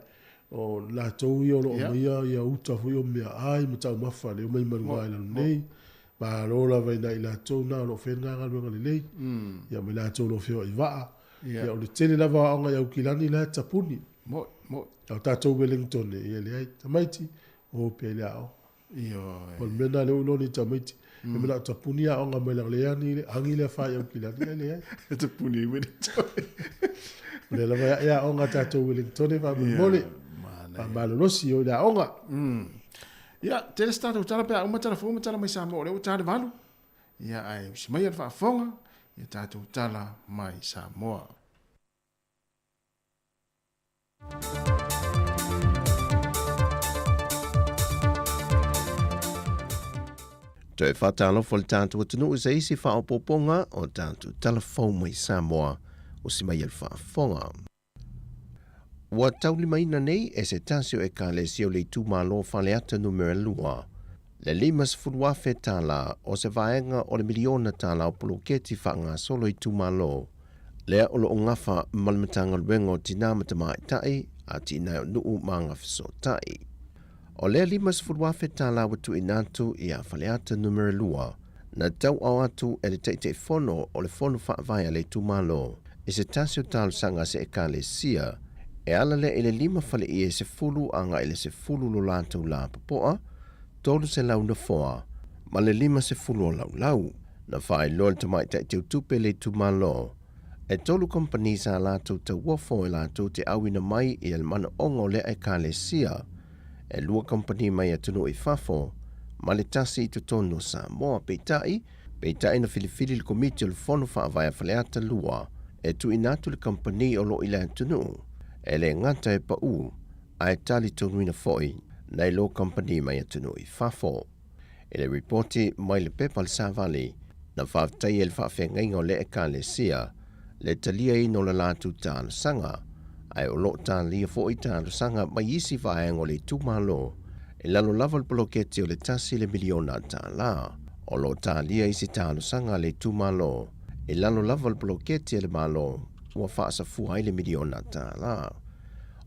o la to yo lo ia uta fo yo me ai mo ta mafa le mai mai la nei ba lo la vai na to na lo fe nga lo le nei ia me la to lo feo i va ia o le tele la va nga ya kilani la tapuni mo ta to Wellington ia le ai tamaiti o pe le ao io o mena le lo ni tamaiti e me la tapuni a nga me la le ani angi le fa ya kilani le ai tapuni Wellington le la va ya onga tato Wellington va mole ma lo si o da onga ia te stato tala pe uma tala fu tala mai Samoa le tala valu ia ai si mai fa fonga ia tato tala mai Samoa Te whatalo fo le tātou atunu u se isi wha o poponga o tātou telefon mai Samoa o si mai el whaafonga. Wa tauli maina nei e se tasio e ka le sio le tūmalo whale ata numera lua. Le limas furuafe tāla o se vaenga o le miliona tāla o poloketi wha ngā solo i tūmalo. Lea o lo o ngafa malamatanga luengo tina matamai tai a tina o nuu maanga fiso tai. O lea limas furuafe tāla watu inatu i a whale ata numera lua. Na tau au atu e le teite fono o le fono whaavaya le tūmalo. E se tasio tālu sanga se e ka le sia. E ala le ele lima whale i e se fulu anga ele se fulu lo lātou la papoa. Tolu se lau na foa. Ma le lima se fulu o lau lau. Na whae lol tamai te te utupe le tūmalo. E tolu kompani sa lātou te wafo e lātou te awina mai i el mana ongo le e ka le sia. E lua kompani mai atunu i fafo. Ma le tasi i tutono Samoa peitai. Peitai na filifili le komiti o le fono whaavaya whaleata lua e tu inatu le company o lo ila tunu e le ngata e pa u ai tali tonuina foi nei lo company mai atunu i fafo. E le reporti mai le pepa le Savali na whaaftai e le whaafengainga o le e ka le sia le talia ino la latu tāna sanga ai o lo tālia foi tāna sanga mai isi whaengo le tūmalo e lalo lava le poloketi o le tasi le miliona tāla o lo tālia isi tāna sanga le tūmalo e lalo lava le poloketi le malo ua whaasa fuai le miliona tāla.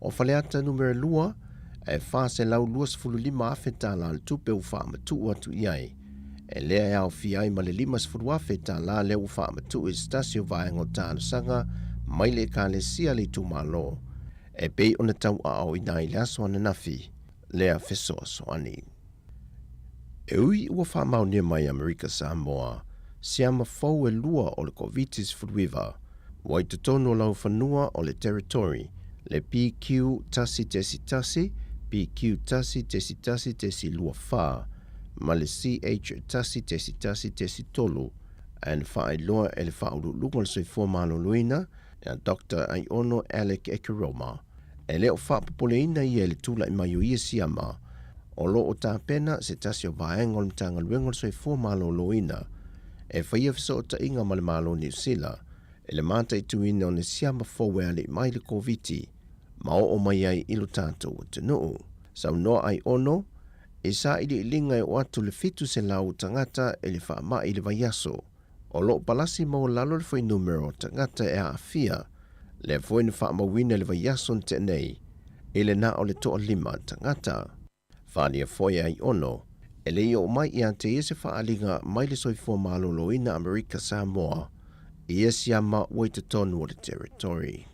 O whaleata numero lua e whaase lau luas fululima afe tāla le tupe u whaamatu atu iai e lea e au fiai ma le limas furuafe tāla le u whaamatu e stasio vaengo tāna sanga mai le ka le sia le tūmalo e pei ona tau a au ina i le aso ana nafi lea fesoa soani. E ui ua whaamau nia mai Amerika Samoa siama fau e lua o le Covitis furuiva wai tutono lau whanua o le territory le PQ tasi tesi tasi, PQ tasi tesi tasi tesi lua wha, ma le CH tasi tesi tasi tesi tolu, and whae loa e le whauru lunga le soifua malo luina, e Dr. Aiono Alec Ekeroma, e leo whapapoleina i e le tula i maio ia siama, o lo o tāpena se tasi o vaenga o le tanga luenga le soifua malo luina, e whaia fiso o ta inga ma le malo New Zealand, e le mata i tuina o le siama fowe ale mai le COVID-19, ma o mai ai ilo tātou o te nuu. Sau noa ai ono, e sa ili ilinga e o atu le fitu se lau tangata e le whaama i le vaiaso. O lo palasi mau lalo le whai numero tangata e a afia, le fwoi na whaama wina le vaiaso n te nei, e le na o le toa lima tangata. Whania fwoi ai ono, e le o mai i ante e se whaalinga mai le soifua malo loina Amerika Samoa, i e siama wai te tonu o le territory.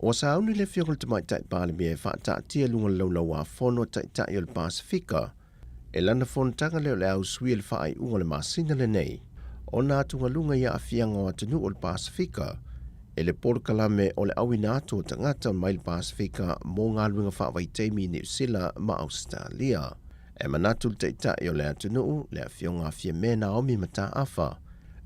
O sa auni le fiongol te mai tai pāle mea e whaata tia lunga laula wā whono tai tai o le Pasifika, e lana whontanga leo le au sui le whaai unga le masina le nei, o nā tunga lunga ia a fianga o atunu o le Pasifika, e le porkalame o le awina atu o tangata mai le Pasifika mō ngā luinga whaawai teimi New Zealand ma Australia. E manatu le tai tai o le atunu le a fionga a fia mena omi mata afa,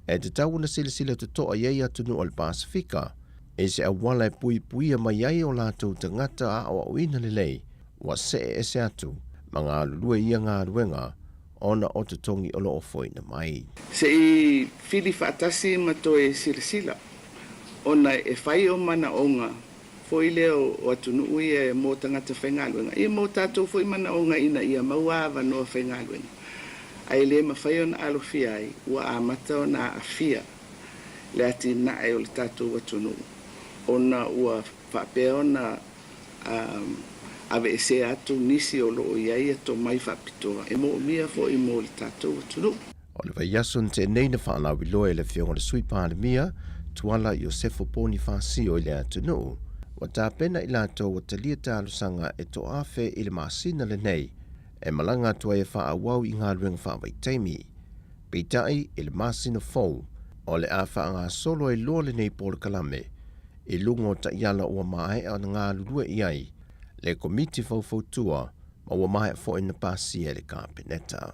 e te tau na sila te toa iei atunu o le Pasifika, e se awala e pui mai ai o lātou tangata a o awina lelei, wa se e se atu, ma ngā lulua ia ngā ruenga, ona o te tongi o loo foina mai. Se i fili whaatasi mato e sila, ona e whai o mana onga, foi leo o atunu ui e mō tangata whaingaluenga. I mō tātou foi mana onga ina ia mauawa no whaingaluenga. Ai le ma whai o na alofi ai, ua a mata o na afia, le ati na e o le tātou atunu. Ona ua whapea ona ave e se atu nisi o loo iai ato mai whapitoa. E mō mia fo i mō le tātou atunu. O le vaiasun te nei na whaalawi loa e le fionga le sui pāle mia, tuala Iosefo Poni Fasio i le atunu, wa tāpena i lātou wa talia tālusanga e to afe i le masina le nei, e malanga tua e wha awau i ngā ruenga whaawai teimi. Peitai i le masina fau, o le a wha ngā solo e loa le nei pōle kalame, e lungo ta iala ua mahe a ngā lulua iai, le komiti fau tua, ma ua mahe fo ina pasi e le kāpeneta.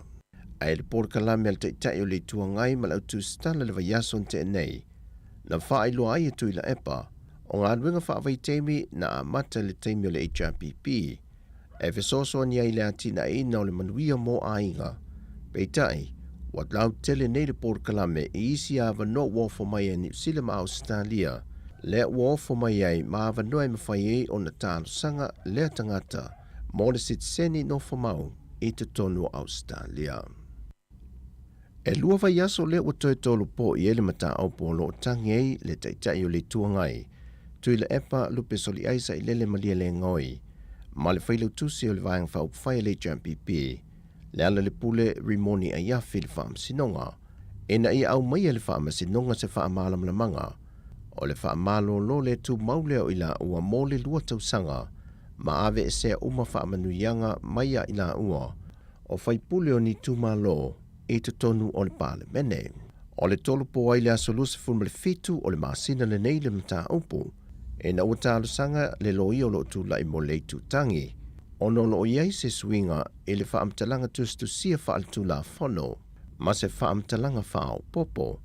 Ai le pōle kalame al teitai o le tua ngai ma lau tu stala le vaiason te nei, na wha ilo ai e tui la epa, o ngā ruenga whaawai teimi na a mata le teimi o le HRPP, e fesoso ni ai le atina e ina o le manuia mō ainga, peitai, wa lau tele nei le pōle kalame e isi a vano wofo mai e New Zealand ma Australia, le wofo mai ai ma vano e mawhai e o na tāno sanga le tangata, mō le sitseni no whamau i te tonu Australia. E lua vai aso le o toi tolu po i ele mata au po lo tangi ei le taitai o le tuangai, tui le epa lupe soli aisa i lele malia le ngoi, ma le whailau tusi o le vaeng whau whai le JMPP, le ala le pule rimoni a iafi le whaam sinonga, e na i au mai le whaam sinonga se whaam malam la manga, o le whaamalo lo le tu mauleo ila ua mole lua tausanga, ma ave e sea uma whaamanuianga maia ila ua, o whaipule o ni tu malo e te tonu o le pale mene. O le tolu po ai le asolusi fulma le fitu o le masina le nei le mta upu, e na ua tālusanga le loi o lo tu lai mo le tu tangi, o no lo iai se swinga e le whaamtalanga tustu sia whaaltu la whono, ma se whaamtalanga whao popo,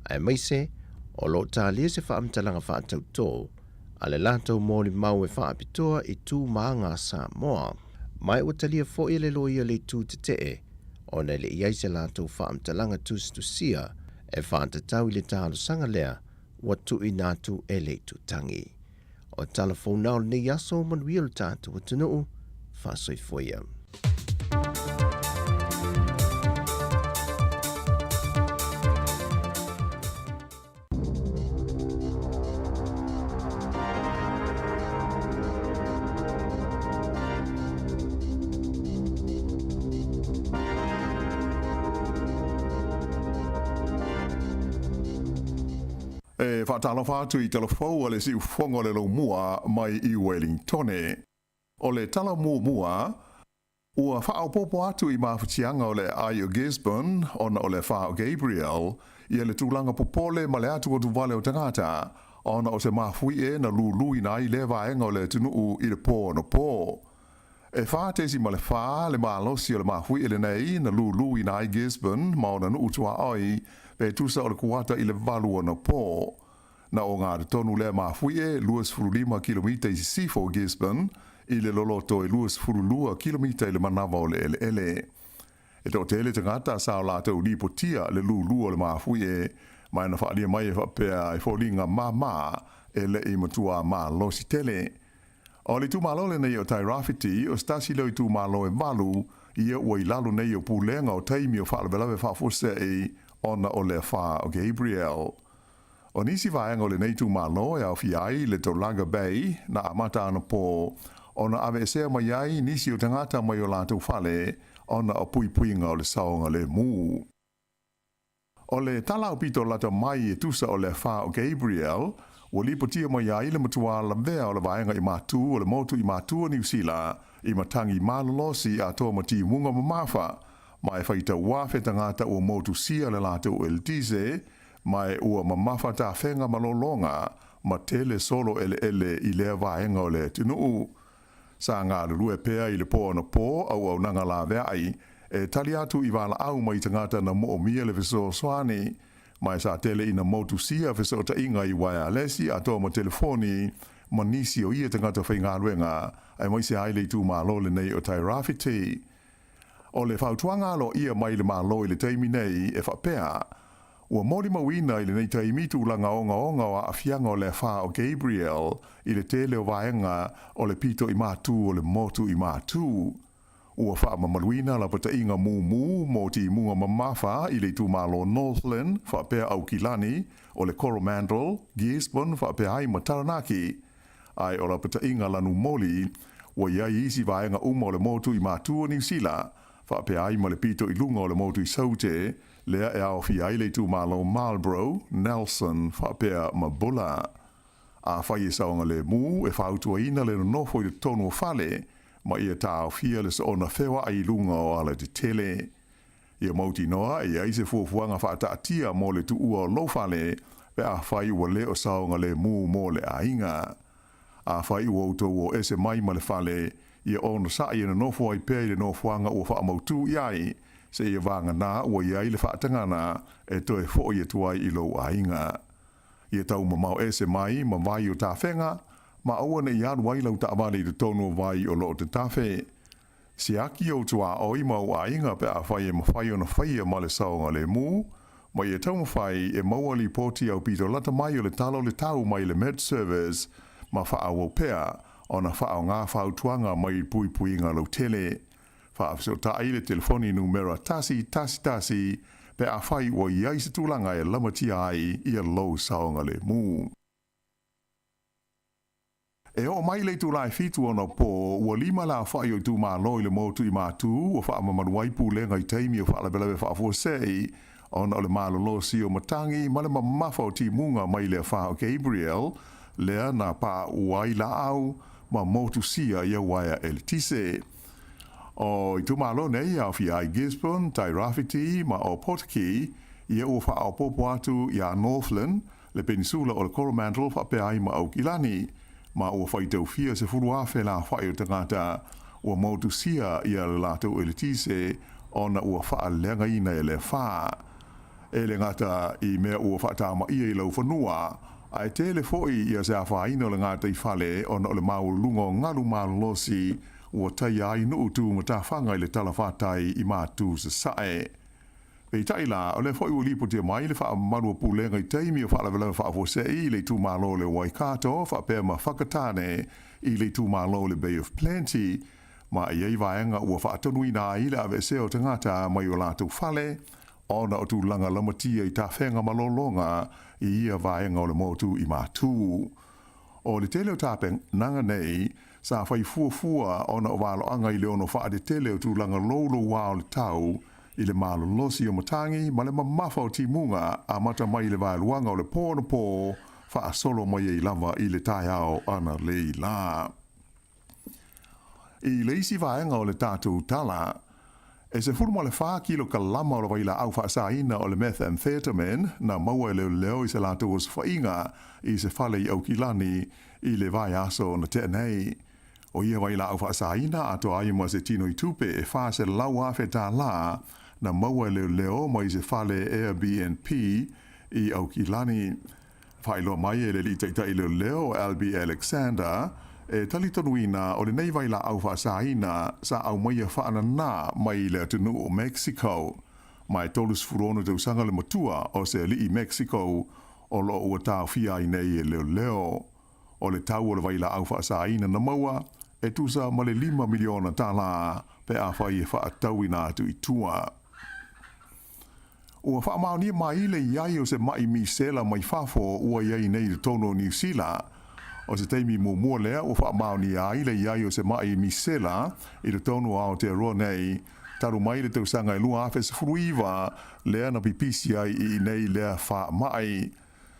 ai maise o lo tālia se whaamtalanga whaatauto, a le lātou mōli mau e whaapitoa i tū maanga Samoa. Mai o talia fo i le loia le tū te te, o nei le iai se lātou whaamtalanga tusia e whaatatau i le tālo sanga lea, watu i nātu e le tutangi. O telefona o nei aso manuia le tātou atunuu, whasoi foia. E whaatalo whātu I telefou le si ufongo le lo mua mai I Wellington. O le tala mua, ua whaopopo atu I mawhitianga o le ai o Gisborne, ona o le wha o Gabriel, I le tūlanga popole ma le atu o tu vale o tangata, ona o se mawhui e na lului na I le vaenga o le tunuu I le pō no pō. E whātesi ma le wha le malosi o le mawhui e le nei na lului na I Gisborne, ma ona nuu tua ai, pe tusa o le kuata I le valu o na pō. Na o ngā tonu le mawhui e 25 kilomita I sifo Gisborne, I le loloto e 22 kilomita I le manawa o le ele. E tō tele tangata sao lātou li potia le lulu o le mawhui e, mai na whaalia mai e whapea e wholinga e le I matua losi tele. O le tūmalo le nei o tai rafiti, o stasi leo I tūmalo e malu, ia ua I lalo nei o pūlenga o taimi o whaalabelawe whaafose e ona o le wha o Gabriel. O nisi vaenga o le nei tūmalo e au fiai le Tolaga Bay na amata ana pō, ona ave esea mai ai nisi o tangata mai o lātou whale, ona o puipuinga o le saonga le mū. O le tala o pito lata mai e tusa o le wha o Gabriel, o li potia mai ai le matua lamvea o le vaenga I mātū o le motu I mātua New Zealand, I matangi malolosi a tō mati munga mamafa, mai whaita wafe tangata o motu sia le lātou eltize, mai ua mamafa ta whenga malolonga, ma tele solo ele I lea vaenga o le tunuu. Sa ngā lulu e pēa I le pō na pō au nanga la vea ai, e tali atu I wala au mai tangata na mo o mia le viso swani, mai sa tele I na motu sia viso ta inga I wirelessi a tō ma telefoni, ma nisi o ia tangata whainga ruenga, ai mai se aile I tū malo le nei o tai rafiti. O le whautuanga lo ia mai le malo I le teimi nei e whapea, ua mori mawina I le nei taimi tūlanga onga o a fianga o le wha o Gabriel I le tele o vaenga o le pito I mātū o le motu I mātū. Ua wha mamaluina la pata inga mū mo ti munga mamafa I le tūmalo Northland whapea au Kilani o le Coromandel, Gisborne whapea ai Mataranaki. Ai o la pata inga lanu moli, ua iai isi vaenga o le motu I mātū o New Zealand, whapea ai ma le pito I lunga o le motu I Saute, lea e au fi ai le tūmalo Marlborough, Nelson, whapea ma Bulla. A whai e saonga le mū e whautua ina le nofo I le tono o whale, ma ia tāo fia le sa ona whewa ai lunga o ala te tele. Ia mauti noa e ai se fuafuanga whaataatia mo le tuua o lo whale, pe a whai ua le o saonga le mū mo le ainga. A whai ua utou o ese mai ma le whale, ia ona sa ia na nofo ai pēi le nofuanga o wha mautu iai, se ia vanga nā ua iai le whaatangana e toe fo ia tuai I lo ainga. Ia tau mamau ese mai ma vai o tāwhenga, ma aua ne iadu ai lau taawale I te tono vai o loo te tawhe. Si aki o tua oi ma o ainga pe a whai e mawhai o na whaia ma le saonga le mū, ma ia tau mawhai e maua li poti au pito lata mai o le talo le tau mai le med service, ma wha au pea, o na wha au ngā whautuanga mai pui ngā lau tele. Wha afso ta ai le telefoni numera tasi, pe a whai o iai se tūlanga e lamati ai I a lau saonga le mū. E o mai le tūlai fitu ona pō, ua lima la whai o tū mā loi le motu I mātū, o wha amamanu waipu lenga I teimi o wha alabelawe wha afuasei, ona o le mālolosi o matangi, ma le mamafa o ti munga mai le wha o Gabriel, lea na pā uai la au, ma motu sia ia waia ele tise. O I tumalo nei au fi ai Gisborne, tai rafiti, ma o Potki, ia ua wha au popo atu ia Northland, le peninsula o le Coromandel wha pe ai ma au Kilani, ma ua whaitau fia se furu awhe la whai o tangata, ua motu sia ia le lātou ele tise, ona ua whaalenga ina e le wha. E le ngata i mea ua whaatama ia i lau whanua, ai tele foi ia se awhaina o le ngata i whale ona o le maulunga o ngaru malolosi ua tai ai nuu tu matawhanga i le tala whatai i mātu sa sae. Pei taila, o le foi ua lipo tia mai le wha marua pulenga i teimi o wha lawelawa wha afose i le tu malo le Waikato, wha pēr ma whakatane i le tu malo le Bay of Plenty, ma i ei vaenga ua wha atonui nā i le avese o tangata mai o lātou whale, ona o tu langa lamatia i ta whenga malolonga i ia vaenga o le motu i mātū. O le tele o tāpeng nanga nei, sa whai fuafua ona o walo anga i le ono wha de tele o tu langa lolo wao le tau, i le malo losi o matangi, ma le mamafa o timunga a mata mai le vailuanga o le pōna pō, wha solo mai e lava i le Taeao ana lei la. I le isi vaenga o le tātou tala, e se furuma le 4 kilo kalama o le waila au whaasaina o le methamphetamine na maua e leo i se lātou o se whainga i se whale i au kilani i le vai aso na tenei. O ia waila au whaasaina ato ai mo se tino i tupe e wha se lau awhe tā la na maua e leo mai se whale Airbnb i au kilani. Whailoa mai e le li taita i leo Albi Alexander e talitonuina o le nei waila au whaasaina sa au mai a whaana nā mai le atunu o Mexico. Mai tolus furono te usanga le matua o se li i Mexico o lo ua tāu fia i nei e leo. O le tau o le waila au whaasaina na maua e tusa ma le 5 miliona tala pe a whai e whaatauina atu i tua. Ua whaamaonia mai le iai o se mai mi sela mai whafo ua iai nei le tono New Zealand. O se teimi mua lea o whaamaonia ai le iai o se mai mi sela i le tono Aotearoa nei. Taru mai le tausanga i lua awhes fruiva lea na pipisi ai i nei lea wha mai.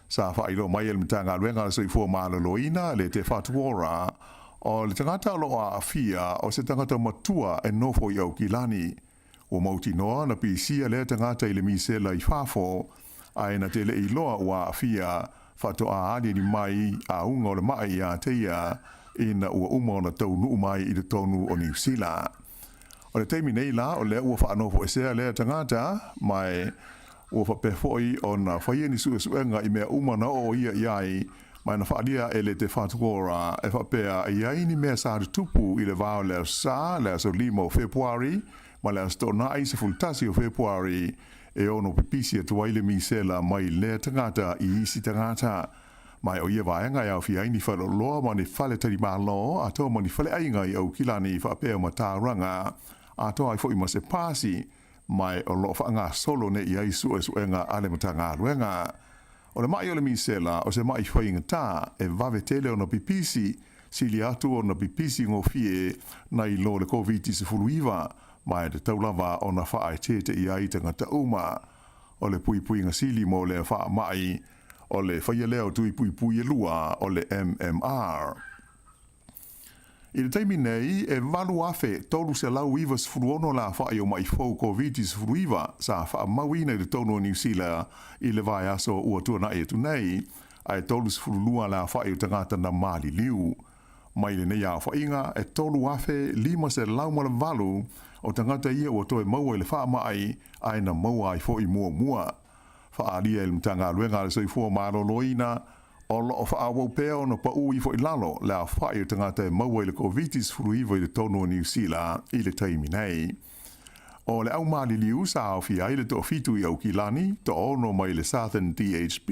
Sa whairo mai el mitanga luenga le soifua maalaloina le te whatuora. O le tangata loa a fia o se tangata matua e nofo i au kilani. O mauti noa na pisia le tangata i le misela i whafo, ai na te le i loa ua a fia, whato a adi ni mai a unga o le mai a teia, ina ua uma o na taunu mai i le tonu o New Zealand. O le teimi nei la o le ua whaanofo e sea le tangata, mai ua whapefoi o na whaia ni suenga i mea uma na o ia iai, mai na whaadia e le te whatukora e whapea iai ni mea sa tupu i le vao leo sa, leo so 5 Februari, ma le astona ai se fultasi o Februari e ono pipisi e tuaile mi sela mai le tangata i isi tangata. Mai o ia vaenga au fi aini whalo loa ma ni whale tari malo a toa ma ni whale ainga i au kilani whapea ma tā a toa ai fo i ma se pasi mai o loo whaanga solo ne i ai suenga ale ma tā ngā luenga. O le mai o le mi sela o se mai whainga tā e vave tele o na pipisi sili atu o na pipisi ngō fie na i lo le COVID-19 mai te taulava o na wha ai tete i ai tangata uma. O le pui nga sili mo le wha mai o le whaia leo tui pui e lua o le MMR. I le taimi nei e walu afe tolu se lau iwa sfuruono la wha o mai fau COVID-19 sa wha mawina i le tono New Zealand i le vai aso ua tuana e tu nei ai tolu sfurulua la wha o tangata na mali liu. Mai le nei a whainga e tolu afe 5 se lau mala walu o tangata ia ua toe maua i le wha mai ai na maua ai fo i mua. Wha alia il mtanga luenga le soifua maroloina o loo wha awau pēa o na pa ui fo i lalo le a wha i o tangata e maua i le COVID-19 i le tono New Zealand i le taimi nei. O le au mali liu sa au fi ai le to fitu i au kilani to ono mai le Southern DHB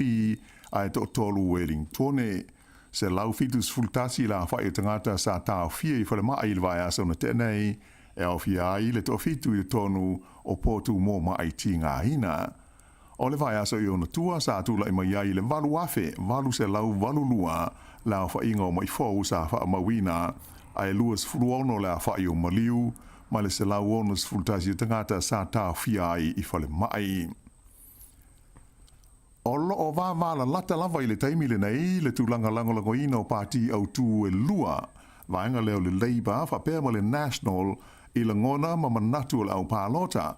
ai to tolu Wellingtone. Se lau fitus fultasi la wha i o tangata sa tau fia i whale mai il vai asa na tenei e au fi ai le to fitu i le tonu o potu mō mai ti ngā hina. O le vai aso i ona tua sa tula i mai ai le walu afe, walu se lau walu lua la wha inga o mai fau sa wha mawina ai luas fruono la wha i o maliu ma le se lau onas fultasi i tangata sa tau fia ai i whale mai. O loo wāwāla lata lava i le taimi le nei le tūlanga langolangoina o pāti au tū e lua. Vaenga leo le Labour whapea ma le National i la ngona ma manatu o au pālota.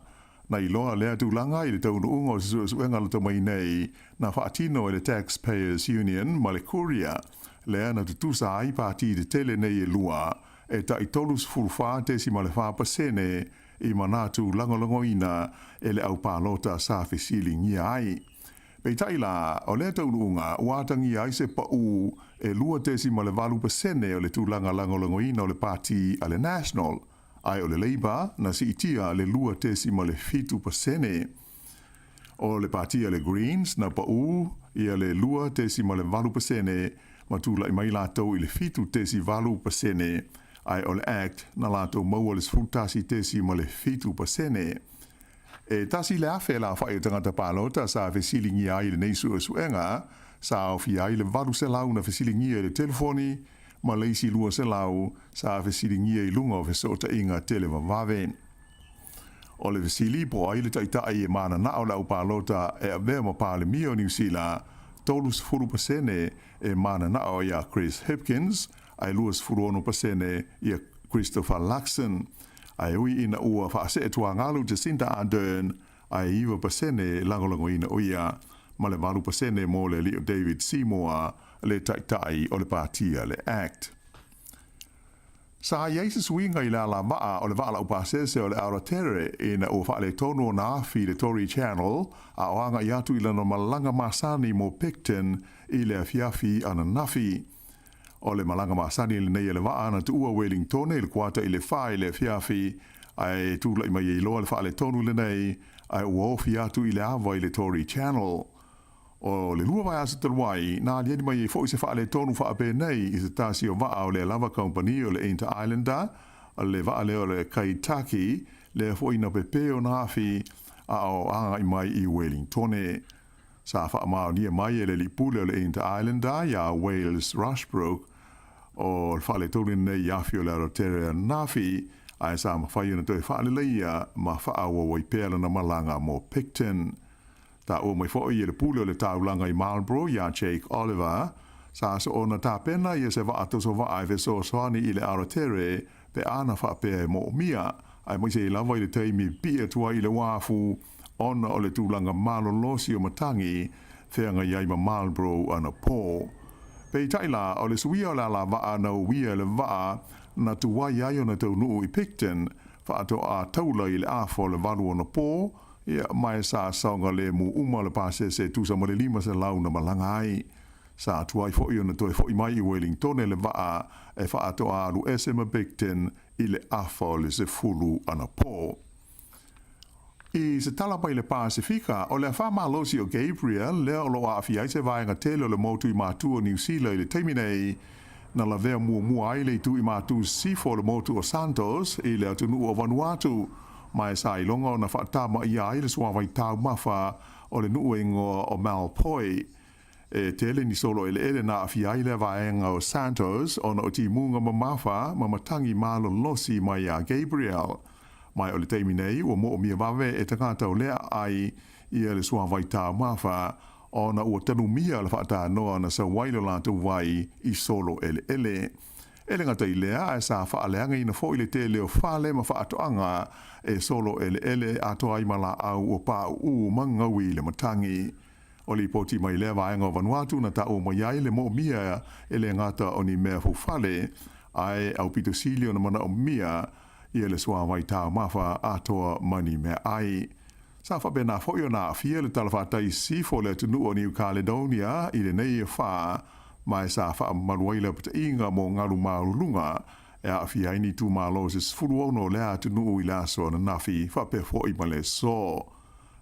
Na i loa lea tūlanga i le taunu ungo suenga la tamai nei na whaatino i le Taxpayers Union ma le Courier. Lea na tutusa ai pāti de tele nei e lua e ta i tolus fulwha te si ma le whapasene i manatu langolongoina ele au palota sa fesili ngia ai. Pei taila, o le taununga, watangi ai se pa u e lua tesi ma le valu pasene o le tūlanga langolongoina o le parti a le National, ai o le Labour na si itia le lua tesi ma le fitu pasene. O le parti a le Greens na pa u ia le lua tesi ma le valu pasene ma tūla i mai lātou i le fitu tesi valu pasene, ai o le Act na lātou maua le sfutasi tesi ma le fitu pasene. E tasi le afe la whae tangata pālota sa fesilingi ai le neisu o suenga, sa awhi ai le valu se lau na fesilingi ai le telefoni, ma leisi lua se lau sa fesilingi ai lunga o fesota inga televa vaven. O le fesili po ai le taitai e mana na o lau pālota e avea ma pāle mio New Zealand, tolus furu pasene e mana na o ia Chris Hipkins, ai luas furu ono pasene ia Christopher Luxon, ai ui ina ua whaase e tua ngalu Jacinta Ardern, ai iwa pasene langolango ina uia, ma le valu pasene mo le Leo David Seymour, le taitai o le partia le Act. Sa Ieisus winga i la waa o le wala upasese o le Aotearoa ina ua whaale tonu o na fi le Tory Channel, a oanga i atu i lana malanga masani mo Picton i le afiafi ana nafi. O le malanga masani le nei le waa na tu ua Wellington le kuata i le whae le fiafi ai tūla i mai i loa le wha le tonu le nei ai ua ofi atu i le awa i le Tory Channel. O le lua vai asa taluai, nā lieni mai i fo i se wha le tonu wha ape nei i se tasi o waa o le lava company o le Inter Islander, le waa le o le Kaitaki, le fo i na pepe o nafi a o anga i mai i Wellington. Sa wha mao nia mai e le lipule o le Inter Islander ia Wales Rushbrook, o le whale tōne nei iafi o le Aotearoa nafi, ai sa ma whai ana toi whale leia ma wha awa wai pēla na malanga mo Picton. Ta o mai whoi e le pule o le taulanga i Marlborough ia Jake Oliver, sa so o na tā pena ia se wha atoso wha ai veso soani i le Aotearoa pe ana wha pēa mo mia, ai mai se i lava i le teimi pia tua i le wafu ona o le tūlanga malolosi o matangi whenga iai ma Marlborough ana pō. Pei taila o le suia o la waa na uia le waa na tuwai ai o na tau nuu i Picton wha ato a taula i le afo le valu o na pō ia mai sa saunga le mu uma le pase se tusa mo le lima se lau na malanga ai. Sa tuai fo i o na toi fo i mai i Wellington le waa e wha ato a alu esema Picton i le afo le se fulu ana pō. I se talapa i le Pasifika, o le wha losi o Gabriel, lea o loa awhi ai se vaenga tele o le motu i mātua New Zealand i le teiminei, na la vea mua ai le tu i mātu sifo le motu o Santos, i le atunu o Vanuatu, mai sa i longa o na whaatama i ai le suawai tau mawha o le nuengo o Malpoi. E tele ni solo ele na awhi ai le vaenga o Santos, o na o ti munga mawha, matangi malo losi mai a Gabriel. Mai o le teimi nei, ua mo o mia wawe e tangata o lea ai i le sua vai tā mawha o na ua tanu mia le whaata noa na sa wailo lātou vai i solo ele. Ele ngata i lea e sa whaaleanga i na fo i le te leo whale ma whaatoanga e solo ele ato ai mala au o pā u mangawi le matangi. O li poti mai lea vaenga o Vanuatu na ta o mai ai le mo mia ele ngata o ni mea fufale ai au pito silio na mana o mia ia le sua vai tā mawha atoa mani mea ai. Sa whapena whoio nā fia le talawhatai sifo le tunu o New Caledonia i le nei e wha, mai sa wha maruaila pata inga mo ngaru maurulunga, e a fia ini tu malo se sfuru ono lea tunu i laso na nafi whape fhoi ma le so.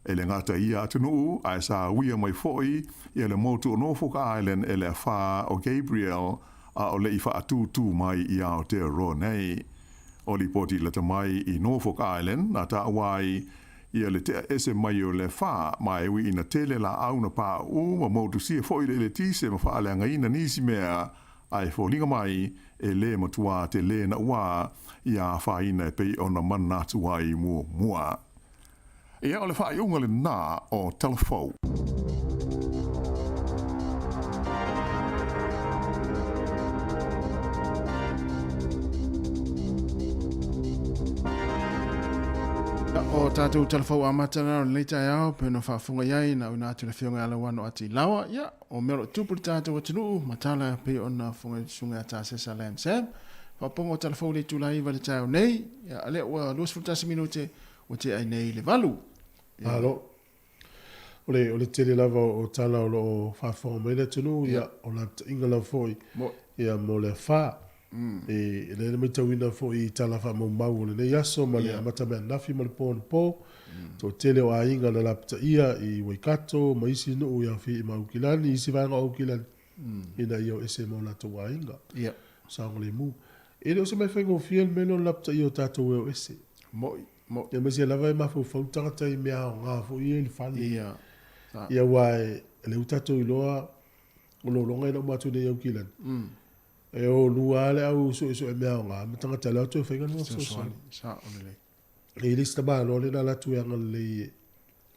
E le ngata ia tunu, ai sa wia mai fhoi, ia le motu o Norfolk Island e le wha o Gabriel, a o le i wha atu mai i Aotearoa nei. O li poti la tamai i Norfolk Island, na ta awai ia le te ese mai o le wha, mai wi ina tele la au na pā u, ma mautu sia fo i le tise ma wha alea ngaina nisi mea, ai fo linga mai e le matua te le na ua, ia wha ina e pei o na mana tuai mua. Ia o le wha i unga le nā o telefou. O tātou telefou a matana o nei Taeao, pēno whaafunga iai na una atu le whionga ala wano ati lawa. Ia, o mero tupuri tātou atinu, matala pe ona funga sunga a tā sesa lam sam. Whapongo telefone le tulai wale tau nei. Ia ale ua 20 minute o te ai nei le valu. Alo. Ole tele lava o tala o lo whawhonga mai le tunu, ia o la inga la foi, ia mo le wha. E le mai tauina foi i tala wha mau le nei aso, ma le amata mea nafi ma le pōna pō. To tele o a inga na lapta ia i Waikato, ma isi nuu ia fi i maukilani, isi vanga o kilani. Ina ia o ese mo la to a inga. Saonga le mu. E le o se mai whaingo fiel meno lapta ia o tato e o ese. Ia mesi lava e mafu whautanga tai mea o ngā fo i e le whani. Ia wae, le utato i loa, o lo longa ina umatu nei au kilani. E o lua le au so e mea o ngā, matanga tala o tō whainga nua so. Sa o le. E ili sta maa lo le na latu e angal le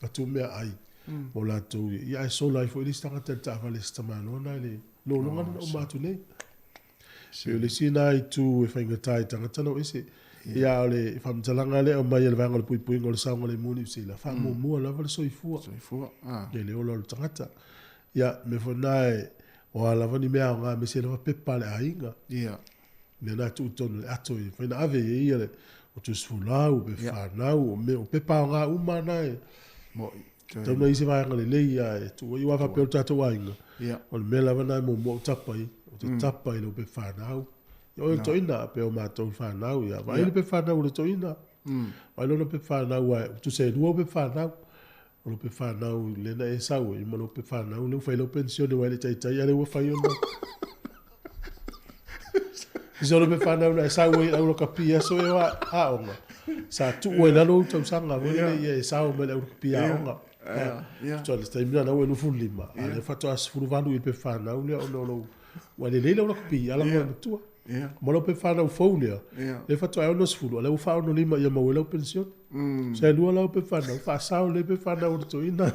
atu mea ai. O latu, ia e so lai fo ili sta ngata ta avale sta maa lo na le lo longa na umatu nei. E le sina i tu e whainga tai tangata no ese. Ia o le whamtalanga le o mai e le vanga le pui ngol saunga le muni usi la. Wha mua lava le soifua. E le ola le tangata. Ia me whanai o a lava ni mea o ngā me se lava pepa le ainga. Le na tu tonu le ato i whaina ave e ia le o tu sfulau, pe whanau, o me o pepa o ngā umana e. Tauna isi vanga le leia e tu i wafa peo tato ainga. O le mea lava nai mo tapa i. O te tapa i le pe whanau. O le toina pe o mātou whanau ia. Vai le pe whanau le toina. Vai lona pe whanau ai. Tu se rua pe whanau. O le pe whanau lena e sau i malo pe whanau. Le whai lo pensione wai le taitai ale ua whai ona. Iso le pe whanau na e sau i au lo kapia so e wa aonga. Sa tu ue nalo tau sanga. Wene ia e sau me le au lo kapia aonga. So le staimina na ue lufu lima. Ale whato as furuvalu i pe whanau lea ono lo. Wale leila o lo kapia ala mo tua. Malo pe whanau faunia. Le whato ai ono sfuru. Ale ufa ono lima ia maue lau pension. Se lua lau pe whanau. Whasau le pe whanau o toina.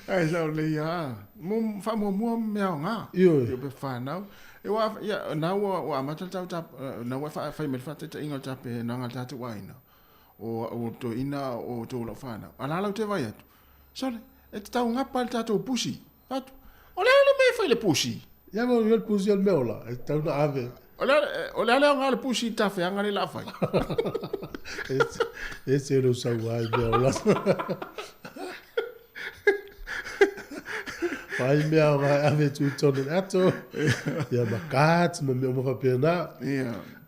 Ai sao le ia. Wha mua mea o ngā. Io pe whanau. E wa ia na wa amata tau tap na wa fa me fa te inga tap e na nga tatu waina. O to ina o to la whanau. Ala lau te vai atu. Sole, e te tau ngapa le tatu pusi. Atu. Ole me fa le pusi. Ia mo il pusi al meola, e tau na ave. Ole ale nga le pusi tafe anga le la fai. Ese lo sa wai meola. Fai mea nga ave tu tonu ato. Ia makat, ma mea mafa pena.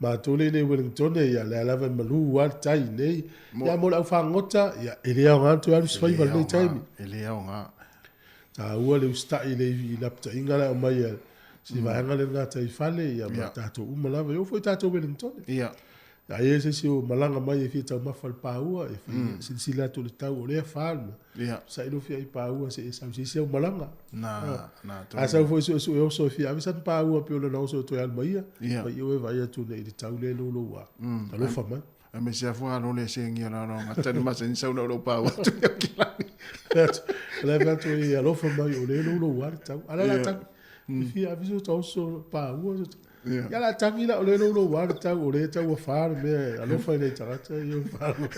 Ma tole ne Wellington ia le alava malu war tai nei. Ia mo la whangota, ia ele au ngantu alu sfai wal nei taimi. Ele au nga. Ta ua le usta i le i lapta ingala o mai ia. Si vahanga le ngata i fale, ia ma tato umalava. Ia foi tato Wellington. Ia. Ia e se si o malanga mai e fia tau mawhal pāua, e fai sinsila tu le tau o lea whāna. Sa ilo fia i pāua se e sau si o malanga. A sau foi su e oso e fia, avisan pāua pe ola na oso toi alma ia. Ia i oe vai atu nei le tau le lo wa. Alofa mai. A me se a fua no le se ngia na ronga, tani masa ni sau na lo pāua tu ia kilani. Le vato e alofa mai o le lo wa tau. Ala la tau. Fia aviso tau so pāua. Ia la tangi la o le lo wa tau o le tau a whāra me alofa i le tarata i o whāra.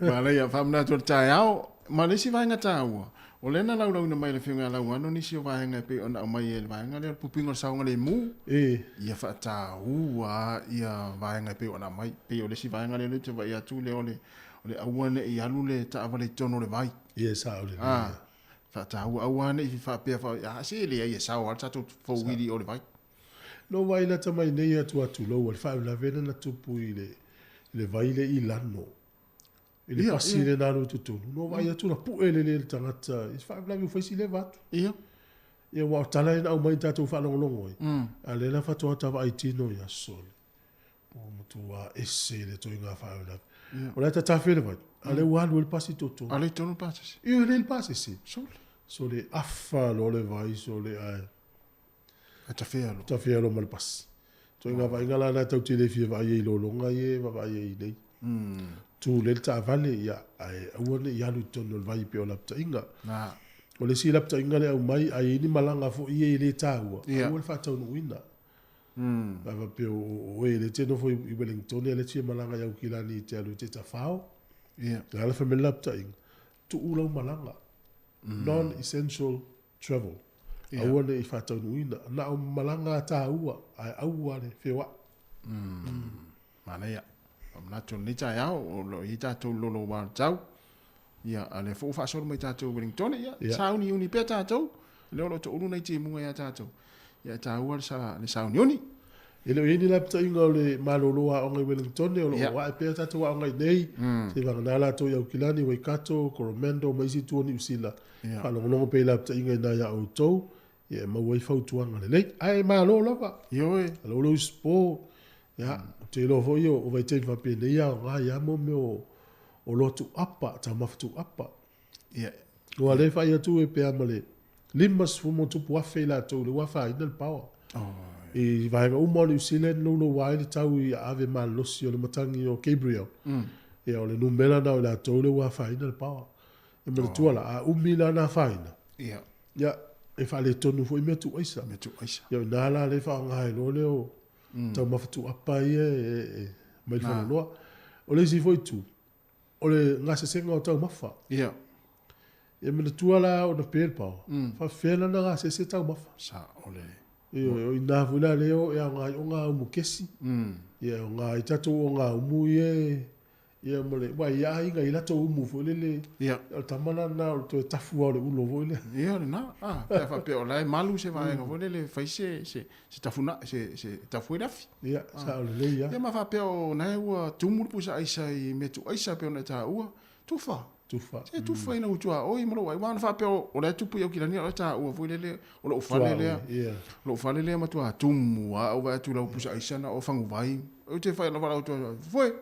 Ma le ia whamna tu Taeao, ma le si vaenga tāua. O le na lau na mai le whiunga lau ano nisi o vaenga pe ona o mai e le vaenga le pupingo saunga le mu. Ia wha tāua ia vaenga pe ona mai. Pe o le si vaenga le le te vai atu le o le awane i alu le taava le tono le vai. Ia sa o le Wha tāua awane i whapea wha ia se le ia sao al tatu fauiri o le vai. No vai na tamai nei atu lau al whae la vena na tupu i le vai le i lano. I le pasi le nanu tutunu. No vai atu na pue le tangata. I whae la viu whaisi le vatu. Ia. Ia wau tala ina au mai tatu whanongolongo i. A le na whatoa tawa aitino ia sole. O mutu wa ese le toi ngā whae la. O le tatafe le vai. A le walu le pasi tutunu. A le tonu pasi. Ia le pasi si. Sole. So le afa lo le vai so le ai. Tafealo. Tafealo mal pas. To inga va ingala na tau tele fie va ye lo longa ye va ye nei. Tu le ta vale ya ai awone ya lu ton no vai pe o lapta inga. Na. O le si lapta inga le au mai ai ni malanga fo ye le taua. O le fa tau no ina. Va pe o le te no fo i Wellington le ti malanga ya ukilani te alu te ta fao. La la family lapta inga. Tu ulo malanga. Non essential travel. Aua ne I whātaunuina. Na o malanga tā ua. Ai aua ne whiwa. Mana ia. Nato ni Taeao o lo I tātou lolo wā tau. Ia, ale fo whaasoro mai tātou Wellington. Ia, sauni uni pia tātou. Leo lo to ulu nei te munga ia tātou. Ia tāua le sauni uni. Ele ini la pta inga o le maloloa o ngai Wellington o lo wa pia tātou o ngai nei. Se whanganala to iau kilani wai kato, Coromando, maisi tuoni usila. Whanongonongo pe la pta inga ina ia o tau. Ia mawai whautuanga le leit. Ai malo lava. Ioe. Alolo uspo. Ia, te lofo io o vai te whapene ia o ngā ia mo me o lotu apa, ta maftu apa. Ia. Noa le whai atu e pia male. Limas fumo tupu wafe la tau le wafa ina le pawa. I vahenga uma o New Zealand lolo wai le tau I ave malosi o le matangi o Gabriel. Ia o le numela na o le tau le wafa ina le pawa. E mele tuala, a umila na whaina. Ia. Ia, e wha le tonu fo I mea tu aisa. Mea tu aisa. Ia nala le wha ngai lo leo. Tau mawhatu apa ia e mai whana loa. O le si fo I tu. O le ngase senga o tau mawha. Ia. Ia mele tuala o na pēr pao. Wha whena na ngase se tau mawha. Sa ole. Ia o I nā wuna leo e a ngai o ngā umu kesi. Ia o ngā I tato o ngā umu ie. Ia mole, wai ia inga I lato umu fo lele. Ia. O tamana na o to tafu o le ulo fo lele. Ia le na. Pea wha peo lai malu se vaenga fo lele whai se tafuna, se tafue rafi. Ia, sa o lele ia. Ia ma wha peo nai ua tumuru sa aisa I me tu aisa peo na tā ua. Tufa. Tufa. Se tufa ina utua. Oi maro wai wana wha peo o lai tupu iau kirani o tā ua fo lele. O la ufale lea. Ia. O la ufale lea matua tumu a o vai tu lau pusa aisa na o fangu vai. O te whai la wala utua. Foi.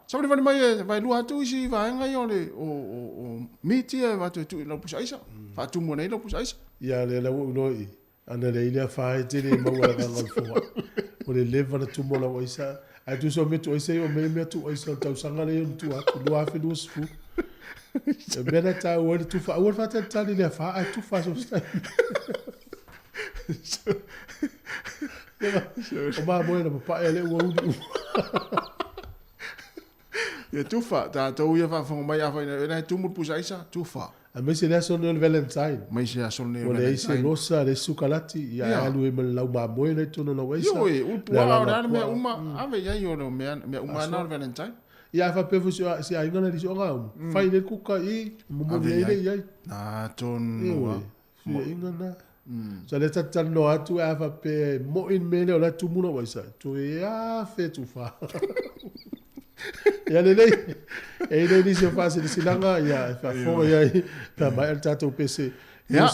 Sabre vani mai e vai lua tu isi vai ngai ole o miti e va tu la pusa isa. Fa tu mo nei la pusa isa. Ia le la wo I. Ana le ile fa te le mo la ngal fo. O le leva na tu mo la isa. Ai tu so me tu isa o me tu isa tau sanga le tu a tu lua fe dos fu. E bena ta o tu fa o fa ta le fa ai tu fa so sta. O ma mo na pa ele o Ia tufa, tātou ia whawhonga mai awhai na tumur pusa isa, tufa. A me se le aso le Valentine. Mai se aso le Valentine. O le ise losa, le sukalati, ia alu e me lau mamoe nei tono na waisa. Io e, upu ala o mea uma, ave ia i o mea uma ana o Valentine. Ia whapefu si a ingana li si o ngā umu. Whai le kuka I, mumoni e le iai. Nā tonua. Si a ingana. Sa le tatano atu a whape mo in mele o la tumuna waisa. Tu e a whetu wha. Ia lelei, e nei nisi o whase ni silanga, ia whafonga ia pa mai al tātou pese. Ia,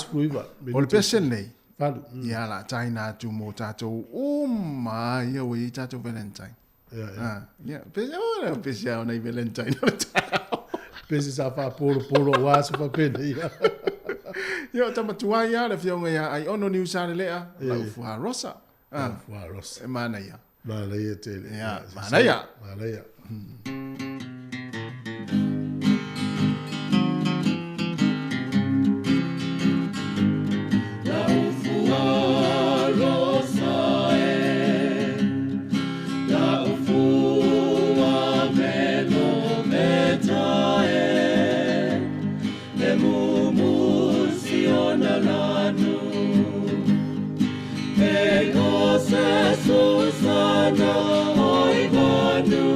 o le pese nei. Whalu. Ia la, tai nā tu mō tātou, o mai ia o I tātou Valentine. Ia, pese au nei Valentine o tātou. Pese sa whaporo wāsa whapene, ia. Ia, tamatua ia, le whionga ia, ai ono ni usane lea, lau fuha rosa. Fuha rosa. E mana ia. Mana ia tele. Ia, mana ia. Mana ia. Susana, oi, Manu.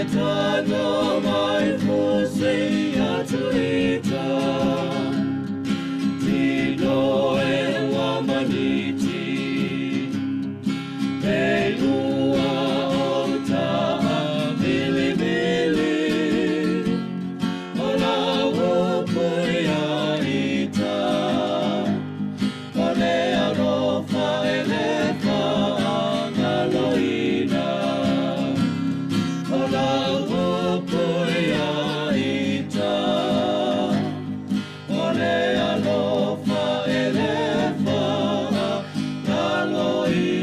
tano mai fusi atuita Tino e wamaniti Ei ua o taha mili mili O la upui a ita O le arofa e le whaangaloina O la upui a ita O le alofa e le whaangaloina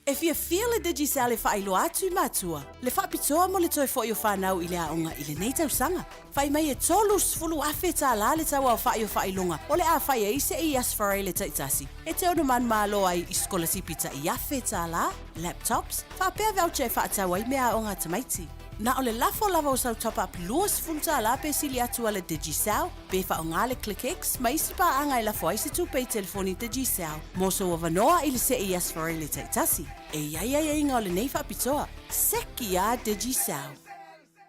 If you feel le digicel e whailo atu I matua, le whapitoa mo le toi fo i o whanau I le aonga I le nei tausanga. Whai mai e tolu sfulu awhi tā la le tau au whai o whailonga, o le a whai e ise I asfarai le taitasi. E te onu man malo ai I scholarship ta I awhi tā la, laptops, whapea voucher whaatau ai mea aonga tamaiti. Na o le lafo lava o sau top up luas fulta la pe sili atu ale digicel, pe fa o ngale ClickX, ma isi pa anga I lafo aise tu pe telefoni digicel. Moso o vanoa I le se I asfarai le taitasi. E ia inga o le nei whapitoa, seki a digicel.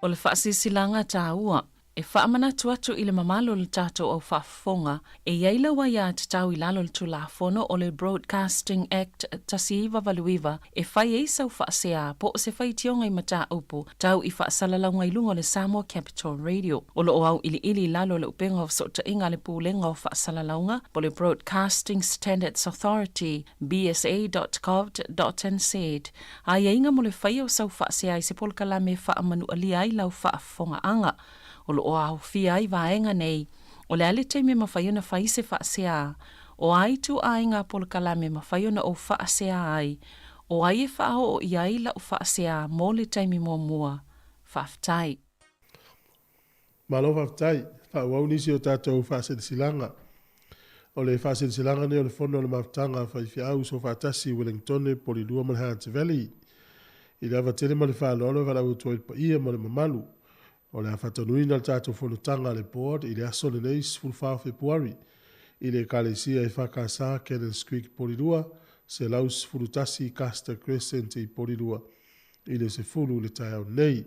O le whaasisilanga tāua, e whaamana tuatu I le mamalo le tātou au whaafonga, e iaila wa ia te tau I lalo le tulafono o le Broadcasting Act tasiiwa valuiva, e whai e sau whaasea po o se whai tionga I mata upo, tau I whaasalalau ngai lunga le Samoa Capital Radio. O lo o au ili lalo le upenga o sota inga le pūlenga o whaasalalaunga, po le Broadcasting Standards Authority, bsa.gov.nz. A inga mo le whai o sau whaasea I se polkala me whaamanu alia I lau whaafonga anga. O lo o au fia I vaenga nei, o le ale te me mawhaiona whaise whaasea, o ai tu ainga polkala me mawhaiona o whaasea ai, o ai e whao o iai la o whaasea mō le taimi mua, whaftai. Malo whaftai, whao nisi o tātou whaasetilanga. O le whaasetilanga ne o le whono o le mawtanga whaifi au so whaatasi Wellington Polilua Manhattan Valley. I le awa tele ma le whaalono wala utoa I pa ia ma le mamalu. O le whatanuina le tātou whanutanga le board I le aso le neis fulwhao Februari. I le kalesia I whakasa Cannon Creek Polilua, se laus fulutasi Castor Crescent I Polilua. I le se fulu le Taeao nei,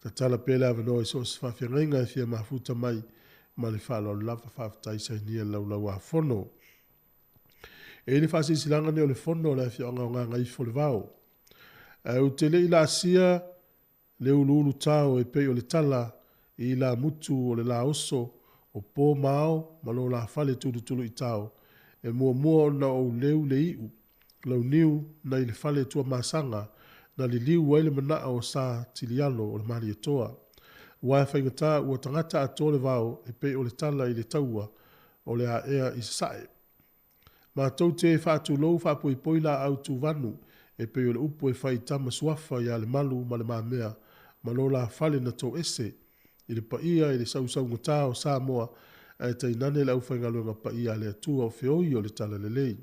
ta tala pele avanoa I so se whawhiangainga I fia mafuta mai, ma le whaalo lava whaftai sa nia lau a whono. E le whasisilanga ne o le whono le whionga o ngā ngai wholewao. Au te le ila asia, le ulu tau e pei o le tala I la mutu o le la oso o pō mao ma lo la fale tulu I tau e mua na o leu le iu lau niu na I le fale tua masanga na li liu waile mana o sa tilialo o le mari e toa. Wai whaingata ua tangata a tole vau e pei o le tala I le taua o le a ea I sae. Ma tau te whaatu lou whapui poila au tu vanu e pei o le upo e whai tama suafa I le malu ma le mamea ma lo la fale na tau ese I le paia I le sau ngata o Samoa e te inane lau whaingalunga paia le atua o whioi o le tala le lei.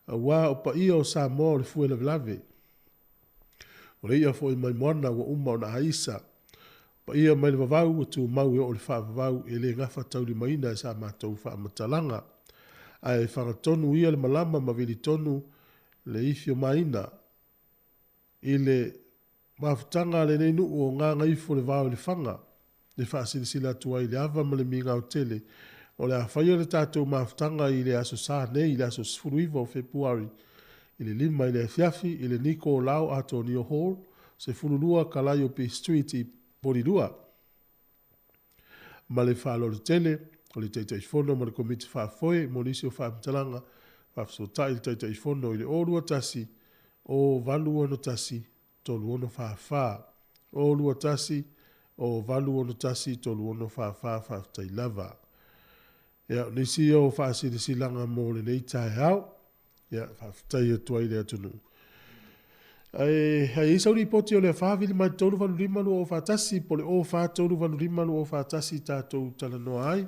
A wā o paia o Samoa o le fuela velave. O le ia fo I mai moana wa uma o na haisa. Paia mai le vavau o tu mau o le wha vavau e le ngafa tauri maina e sa mātou wha matalanga. A e whangatonu ia le malama ma vili tonu le ifio maina I le mafutanga le nei nuu o ngā ngaifo le vāo le whanga. Le whaasilisila atua I le ava ma le minga o tele. O le awhaia le tātou mafutanga I le aso sā nei I le aso sfuruiva o Februari. I le lima I le afiafi I le niko o lau ato Neo Hall. Se fululua Kalaio P Street I Polilua. Ma le whaalo le tele. O le teitai whono ma le komiti whaafoe. Monisi o whaamtalanga. Whaafisotai le teitai whono I le orua tasi. O valu ono tasi. Tolu ono whaafaa. O lua tasi, o valu ono tasi, tolu ono whaafaa whaaftai lava. Ia, nisi o whaasirisi langa mō le nei Taeao. Ia, whaaftai atua I le atunu. Ai isauri poti o le whaavili mai tolu valu rimalu o whaatasi, po le o whaatolu valu rimalu o whaatasi tātou talanoa ai.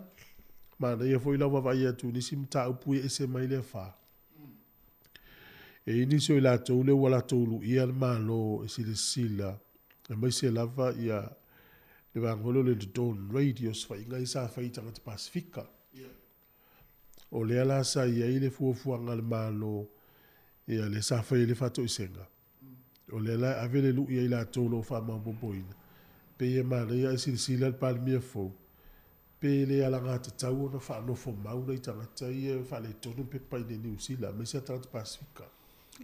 Ma na ia fo ila wawai atu nisi mta upui ese mai le whaa. E ini so ila tau le wala tolu ia le malo e sile sila. E mai se lava ia le wangolo le Dawn Radios fa inga isa fa itanga te Pasifika. O le ala sa ia ile fuafuanga le malo Ia le sa fai le fato isenga. O le la avele lu ia ila tolo fa ma boboina. Pe ia ma le ia sila pal mia fo. Pe le ala ngata tau na fa no fo mau nei tangata ia fa le tonu pe pai le New Zealand me se Trans-Pacifica.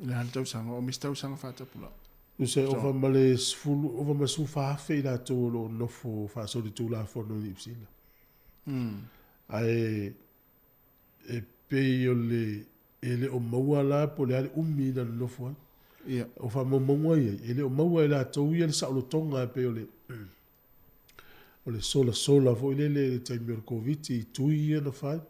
Le han tau sanga o mistau sanga fata pula. Use ova male sfulu ova masu fa fe ila tolo no fo fa so di tula fo no New Zealand. Ai e pe o le ele o maua la po le ale umi na no fo. Ia. O fa mo mo ia ele o maua ila to ia le sa o tonga pe o le sola fo le tai me covid i tui na fa.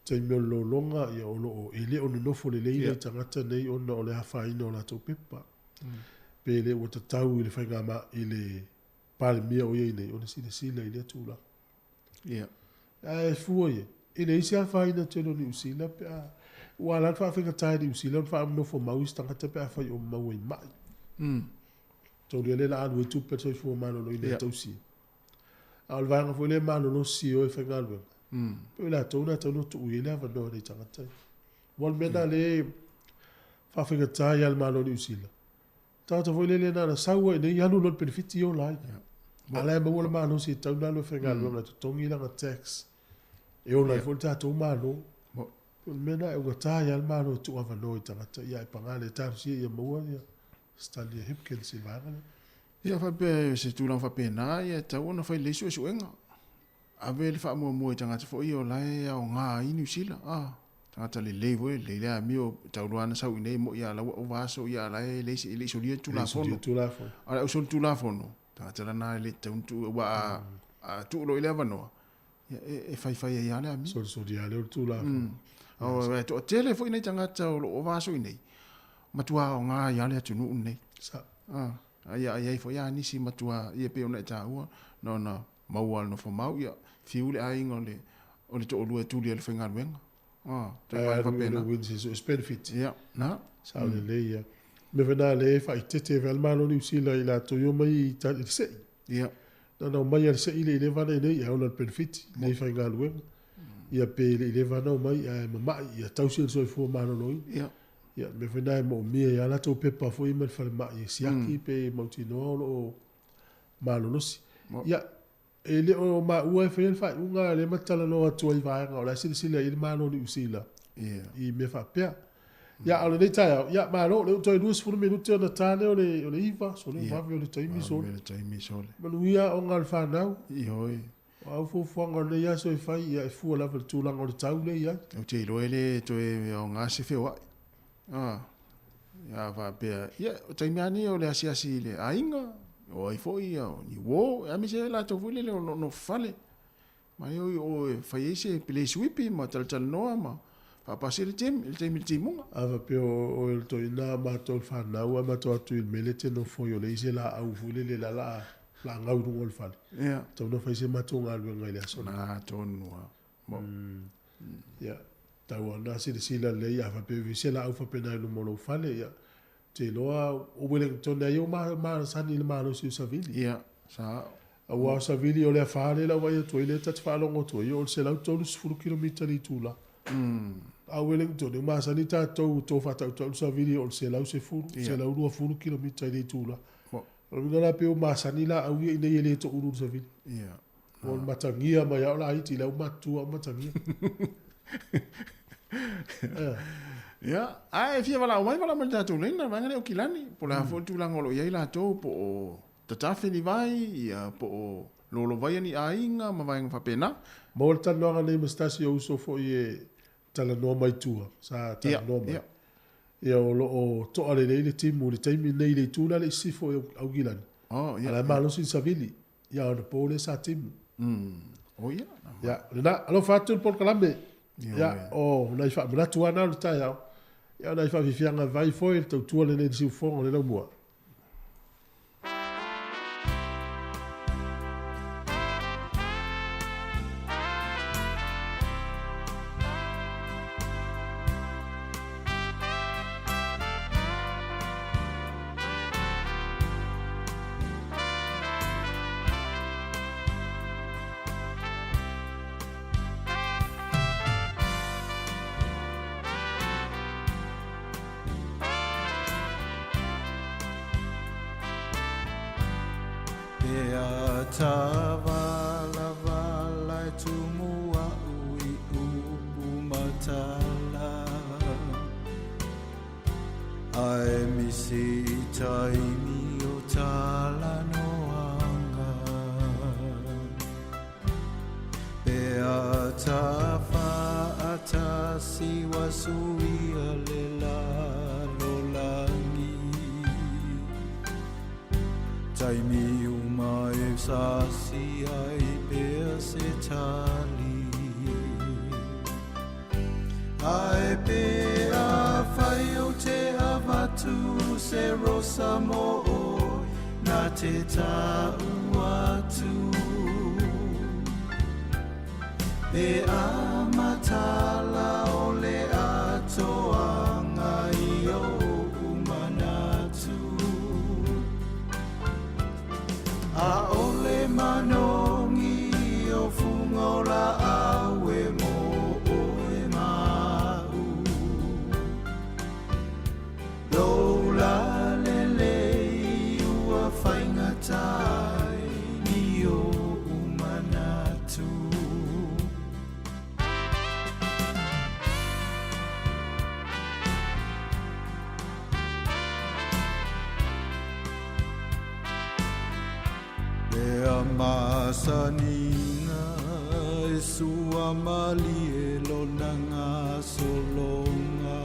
Tai me lo longa ia o lo ele o no fo le le tangata nei ona o le hafa ina o la to pepa. Pe le o tatau i le whaingama i le pale mia o iei nei o le sila i le tūla. Ia. E fua ie. I le isi a whaina tēno ni usila pe a ua lan whawhinga tai ni usila on wha mnofo mau stangata pe a whai o mau i mai. Tau lia le la anu e tupe toi fua mano no i le tausi. A o le vanga fo le mano no si o e whaingalwe. Pe la tauna tau no tu ui le awa no nei tangata. Wal mena le whawhinga tai al mano ni usila. Tau ta foi le na saua nei alu lo benefiti o lai. Ala ma wala ma no si tau na lo fenga lo na tongi la tax. E o na foi ta to ma no. Mena e o ta ya ma no tu ava no ta ta ya pangale ta si ya mo ya. Stali hipken si va. Ia fa pe se tu la fa pe na ya ta ona fa le su enga. Ave le fa mo tanga fo i o lai o nga i New Zealand. Tangata le lewe le le mi o tauruana sau nei mo ia la o vaso ia la le so lia tu la fono ala o sol tu la fono tangata na le tu wa tu lo ile vano e fai ia le mi so dia le tu la fono o to telefone nei tangata o vaso nei matua o nga ia le tu nu nei sa ia fo ia ni si matua ia pe ona ta ua no mau no fo mau ia fiule ai ngole o le to lu tu le fenga wenga Winsis benefit. Ja, na. Sao le ia. Me vena le fa tete vel malo ni usila ila to yo mai ta se. Ja. No mai se ile vana nei ya ona benefit. Nei fa ngalwe. Ia pe ile vana mai ma ia tausi so fo malo no. Ja. Ja, me vena mo mi ya la to pepa fo i me fa ma ia siaki pe montino o malo no si. Ja. Ele o ma ua fe fa unga le matala no atu i vai nga la sila i mano ni usila i me fa pea ya ale le tai ya ma no le toi 2 minuti na tane o le iva so le va o le tai mi so manu ia o ngal fa nau i hoi au fo nga le ya so fa ya fu la tu la ngol tau le ya o te lo ele toi o nga se fe wa ya va pea ya o tai mani o le asi le ainga o ai foi ni wo a mi se la to vule no fale ma o fai se pele swipi ma tal no ma fa passer il tim ava pe o el to ina ma to fa na wa ma to tu il melete no fo yo le se la au vule le la ngau no gol fale ya to no fai se ma to ngal ben ngai so na to no mo ya ta wa na se la le ya fa pe se la au fa pe na no mo lo fale ya te loa o Wellington na yo ma sani le malo si Savili ia sa a wa Savili o le fale la wa to ile tat fa longo to yo se la to 10 km li tula a Wellington ma sani ta to fa ta to Savili o se la se furu se la 10 km li tula o mi la pe o ma sani la au ine ile to uru Savili ia o matangia ma ya la iti la matu o matangia ya ai fia wala mai wala mai tatu lena vanga o kilani po la fo tu langolo ia la to po tatafe ni vai ia po lolo vai ni ainga ma vai fa pena mo ta no nga nei mastasi o so fo ye tala no mai tua sa ta no mai ia o to ale le timu le taimi nei le tula le sifo au kilani ia ala malo sin Savili ia o po le sa timu o ia ya na alo fatu por kalambe ya o na fa mala tua na le Taeao ya na fa fianga vai foi to tua le si fo le mo Pea tavala vala tumua ui upu matala Ai misi taimi o tala noanga Pea tafa ata siwa suia lela lolangi Taimi uma e sasi ai pea se tali Ai pea fai o te avatu se rosa mo oi Na te tau atu Pea matala o le atoanga I o umanatu A ole manongi o fungola awe mo oe mau Lola lele ua whaingatai ni o umanatu Lea masanina e sua mali e lonanga solonga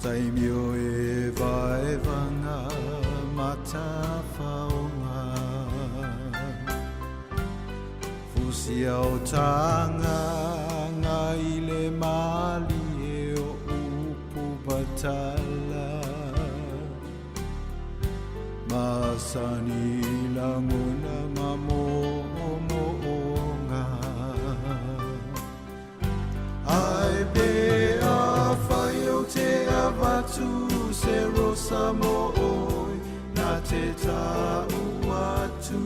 Taimio e vaevanga mata faonga Fusia o tanga ngai le mali e o upu batala Masani languna mamo moonga Ai be a fai o te avatu se rosa mo oi Na te tau atu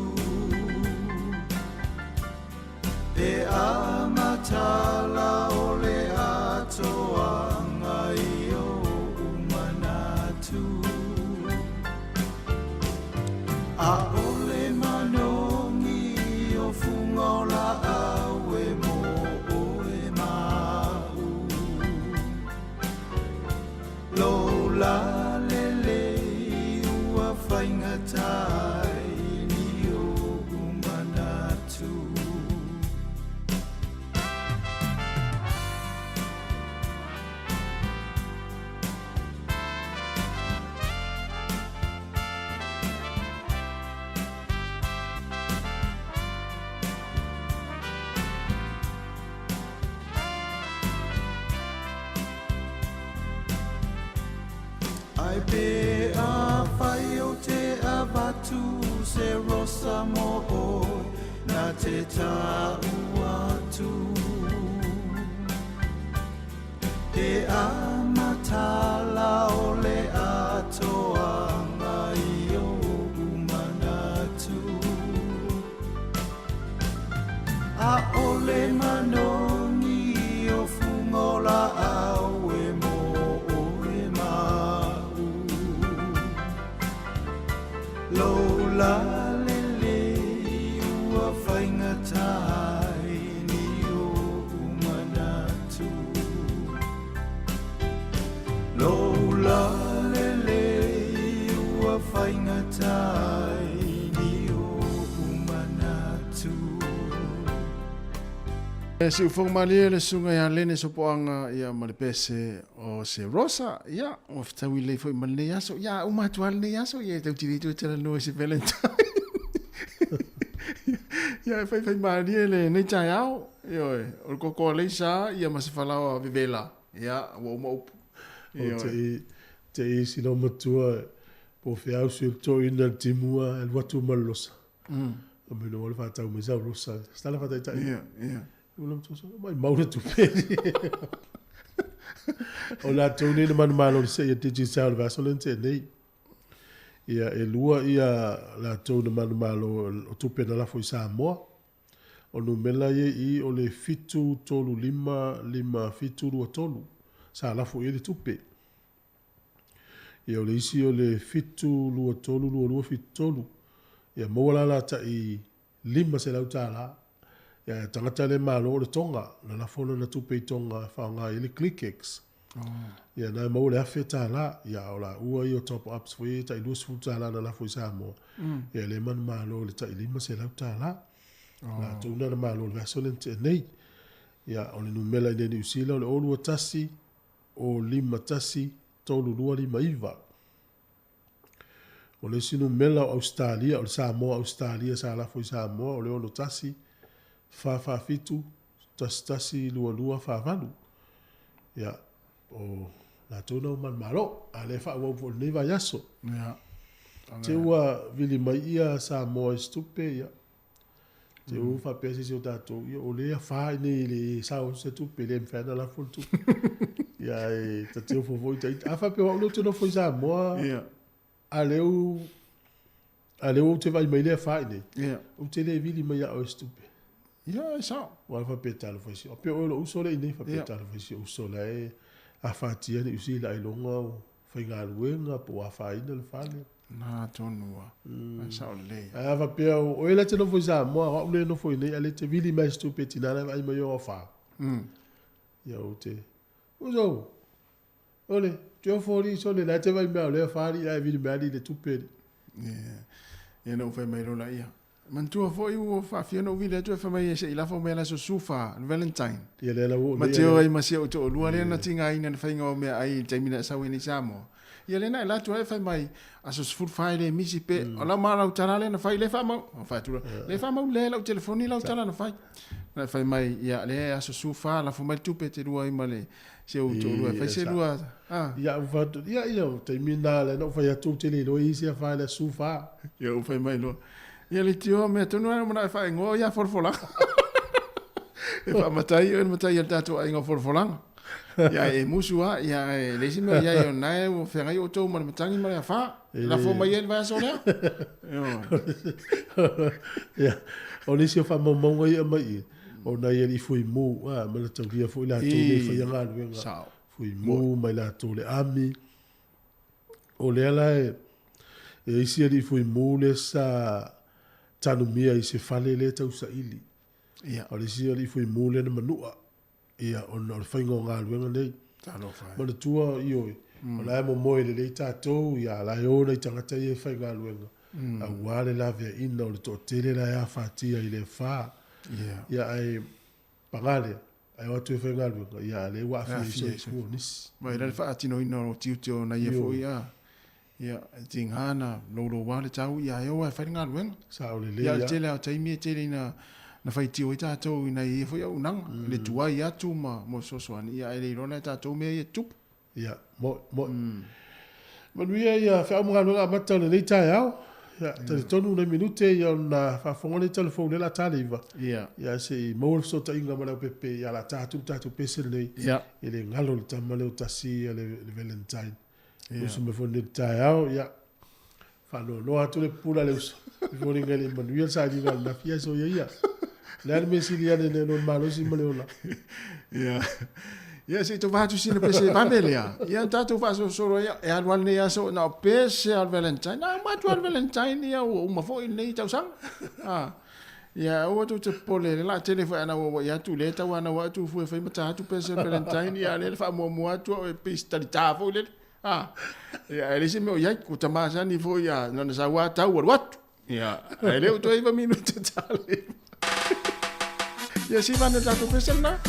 Pe a matala o le atoanga I o umanatu A ole manongi o fungola awe mo oe mau Lola lele ua whaingatai ni o umanatu Ai pe a fai o te avatu se rosa mo oi Na te tau atu Pe a matala o le atoanga I o umanatu A ole manongi o fungola awe mo oe mau Lola lele ua whaingatai ni o umanatu Lola lele ua whaingatai ni o umanatu Si ufong malia le sunga ya lene sopoanga ia malipese o se rosa ia o ftawi le foi malle yaso ia umatual ne yaso ia tau tiri tu tera no se valentine ia fai malia le ne Taeao ia o ko le sa ia masfala vivela ia o mo te isi no matua po fiau su to ina timua el watu malosa o me no le fa tau me sa rosa sta la fa tai ia Ulam tosa mai maura tu pedi. O la tone na manu malo se ia tiji sal vasolente nei. Ia e lua ia la tone manu malo o tu pena la foi Samoa. O no mela ye I o le fitu tolu lima fitu rua tolu. Sa la foi ele tupe. Ia o le isi o le fitu lua tolu fitu tolu. Ia moala la ta i 5 se lau tāla. Ia tangata le malo o le tonga. Na la fono na tupe i tonga whaonga i le ClickX. Ia nai mau le awhi tāla. Ia o la ua i o top ups fui ta i lua sifu tāla na la fui Samoa. Ia le manu malo le ta i 5 se lau tāla. La tūna na malo le vasolen te nei. Ia o le numela i neni usila o le olua tasi o 5 tasi tolu lua 5 iwa. O le sinu mela o Australia, o le Samoa Australia sa la foi Samoa, o le ono tasi fa fitu tasi lua fa ya o la tona o man malo a le fa o le va yaso ya te ua vili mai ia Samoa stupe ya te u fa pesi se tato o le fa ni le sa o se tu pe le mfana la fo tu ya te te fo foi a fa pe o lo tona foi Samoa ya Aleu te vai mai le fai ne. Yeah. O te le vili mai o stupe. Yeah, so. Wa fa petalo fa si. O pe o lo uso le ne fa petalo fa si uso le a fatia ni usi la longa o Faigalotu po a fai ne le fale. Na tonua. Sa le. A fa pe o ele te no foi sa mo o le no foi ne ale te vili mai stupe tinana vai mai o fa. Ya o te. Uso. Ole, tu fori so le la te vai mai le fari a vili mai le tupe. Ia no fai mai rola ia. Man tua foi o fa fia no vile tu fa mai se ila fa mai la so sufa Valentine. Ia le la o. Ma te ai ma se o to lua le na tinga ina na fai ngo me ai te mina sa weni Samoa. Ia le na la tu fa mai aso full file misi pe ala mara utara le na fai le fa mau. Fa tu le fa mau le la telefoni la utara na fai. Na fai mai ia le aso sufa la fa mai tu pe te lua i male. Se o to lua fai se lua. Ia va ia te mina le no fai atu te le lo isi a fai le sufa. Ia fai mai lo. Ia le tio me tonu ana mana fai ngo ia forfola. E fa matai ia tatu ai ngo forfola. Ia e musua ia le sima ia yo nai o fe ngai o to mana matangi mana fa. La fo mai ele vai so le. Ia o le si fa mo ia mai. O na ia li fui mu ma le tau foi la tu le fai nga luenga. Fui mu mai la tu le ami. O le ala e isi li fui mu le sa tanu mia i se fale le tau sa ili. Ia. O le si li fui mu le na manua. Ia o na fai nga luenga nei. Talo fai. Ma le tua i oi. O la mo moi le tatou ia la o na tangata i fai nga luenga. A wale la vea ina o le to tele la ia fatia i le fa. Ia ai pangale. Ai watu e fai nga luenga. Ia le wa fi so nis. Ma le fa atino ina o tiutio na ia fo ia. Ia tingana lo wale tau ia yo fai nga luenga. Sa o le ia tele o taimi tele na fai tio i tatou ina ia fo ia unanga. Le tua ia tu ma mo sosoani ia ele rona tatou me ia tup. Ia mo. Ma nuia ia fa mo nga mata le Taeao. Ya, te tonu na minute ia na fa fongole telefone la taliva. Ya se mo so ta inga mala pepe ya la tatu pese le. Ele ngalo le tamale utasi le Valentine. Uso me fo le Taeao ya. Fa no atu le pula le uso. Fo le ngale manuel sa di na fia so ya. Le me silia le no malo si male ola. Ia se to vatu sina pese familia. Ia tatu fa so ia e alwal ne ia so na pese al Valentine. Na ma tu al Valentine ia o ma fo nei tau sang. Ia o tu te pole la telefone ana o ia tu le tau ana wa tu fu fe mata tu pese Valentine ia le fa mo tu e pista di tafo le. Ia ele se me o ia ku tamasa ni fo ia na sa wa tau wat. Ia ele o to iba minuto tale. Ia si va na tatu pese na.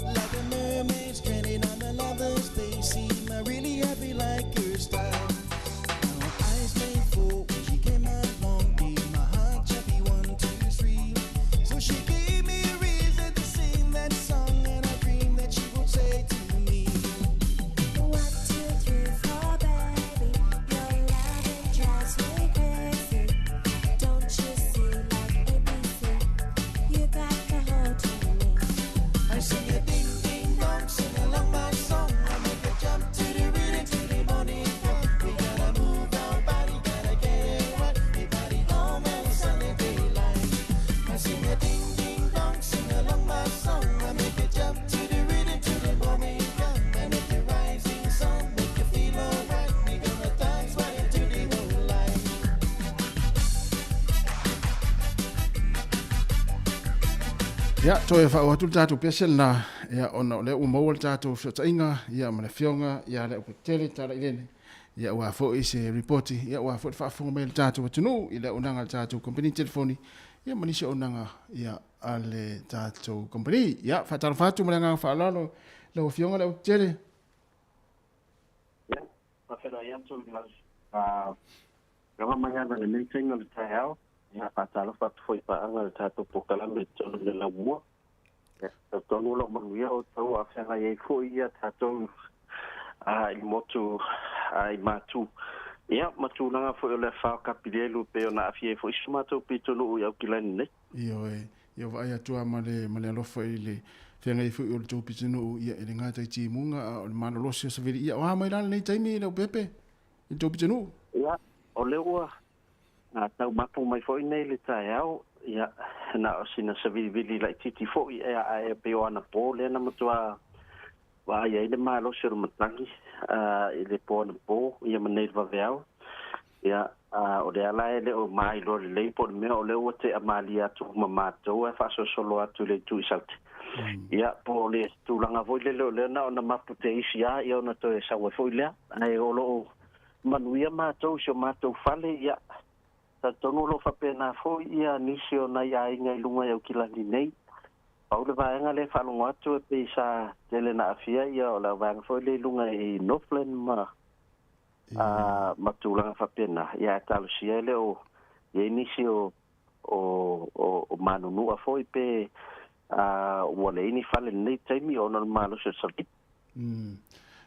Like a mermaid stranded on another space. Ya, toi fa o tu tatu pesen na ya ona le u mo tatu so tainga ya ma le fionga ya le tele tala ile ya wa fo ise report ya wa fo fa fo mail tatu tunu ile unanga tatu company telefoni ya manisha unanga ya ale tatu company ya fa tal fatu manga fa lalo le fionga le tele ya fa fa ya tu kama manga na le tenga le Taeao ya fa tal fatu foi pa anga tatu pokala me le la mo tonu lo manuia o tau a whenga ei fo ia tātou i motu i matu. Ia, matu nanga fo o le whao kapirelu pe o na awhie fo isu mātou pitonu o iau kilani nei. Ia vai atua ma le alofa i le whenga ei fo o le tau pitonu ia e le ngāta i timunga o le mana losi o saviri. Ia, o ha mai lana nei taimi i leo pepe i tau pitonu. Ia, o leua tau mapu mai fo i nei le Taeao. Ia, na o sina saviri lai titi fo i e pe o ana po le na matua wa ia i le malo se ro matangi i le po ana po ia manei va veao ia o le ala ele o mai lo le po me o le o te amali atu mamato e fa so solo atu le tu salti ia po le tu langa vo le na ona mapu te isia ia ona to e sa fo le ai o lo manuia mato so mato fale ia ta tono lo fa pena fo ia nisio na ia inga lunga ia kilani nei au le vaenga le fa longa tu pe sa tele na afia ia o la vaenga fo le lunga i Northland ma matulanga fa pena ia talo sia le o ia nisio o manunu a fo pe o le ini fale nei taimi o na malo se sabi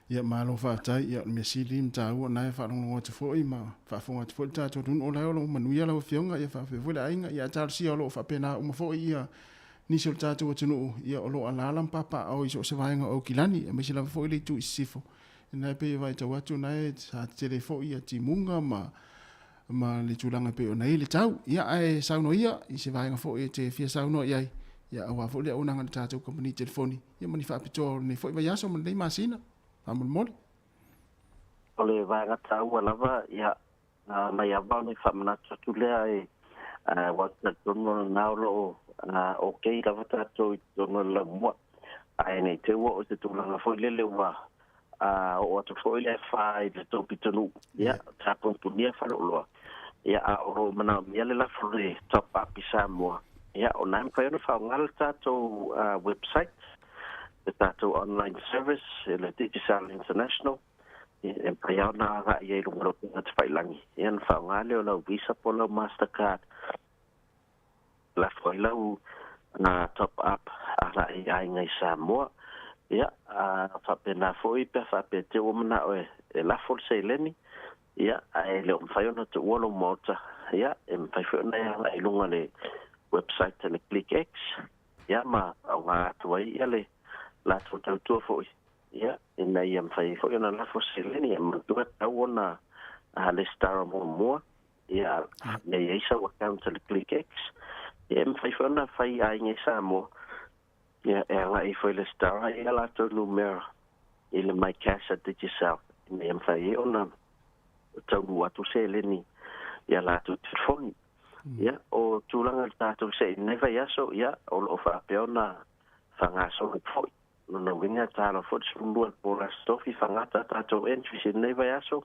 ia malo fa tai ia me silim ta u na fa no te foi ma fa fo te foi ta to dun o la o manu ia la fionga ia fa fe la inga ia ta si o lo fa pena o mo fo ia ni se ta to tunu ia o lo ala lam papa o iso se vainga o kilani me se la fo le tu sifo na pe vai ta watu na e sa te fo ia ti munga ma le tulanga pe o na ile tau ia ai sa no ia i se vainga fo e te fia sa no ia ia wa fo le o na ta to company telefoni ia mani fa pito ne fo vai aso mo le masina amul mol ole va gata u lava ya mai ava ni famna tu le ai wa tono na lo okay lava to tono la mo ai nei te wo te tu langa foi le wa o to foi le fa le to pitonu ya ta pon punia fa lo ya o mana ya le la foi top up Samoa ya o nan fa no fa ngalta to website the Taeao online service le Digital International e Taeao na ga ye lo mo te failangi en fa ngale o lo Visa po lo Mastercard la foila na top up ala ai ngai Samoa ya fa pena foi pe fa pe te o mna o e la for se leni ya ai le on fa yo no to wolo mota ya em fa fo na ya ai lunga le website le ClickX ya ma wa to ya le la tu foi ya en ai am fai foi na la fosileni am tu ta wona le star mo ya ne isa wa account le ClickX em fai foi na fai ai ngai Samoa ya ai foi le star ya la tu numero ile my cash at digital ne am fai ona tau wa tu seleni ya la tu telefoni ya o tulanga ta tu se ne vai aso ya o lo fa peona fanga so foi no vinga talo fot sumbu por la stofi fangata tato entry sin neva yaso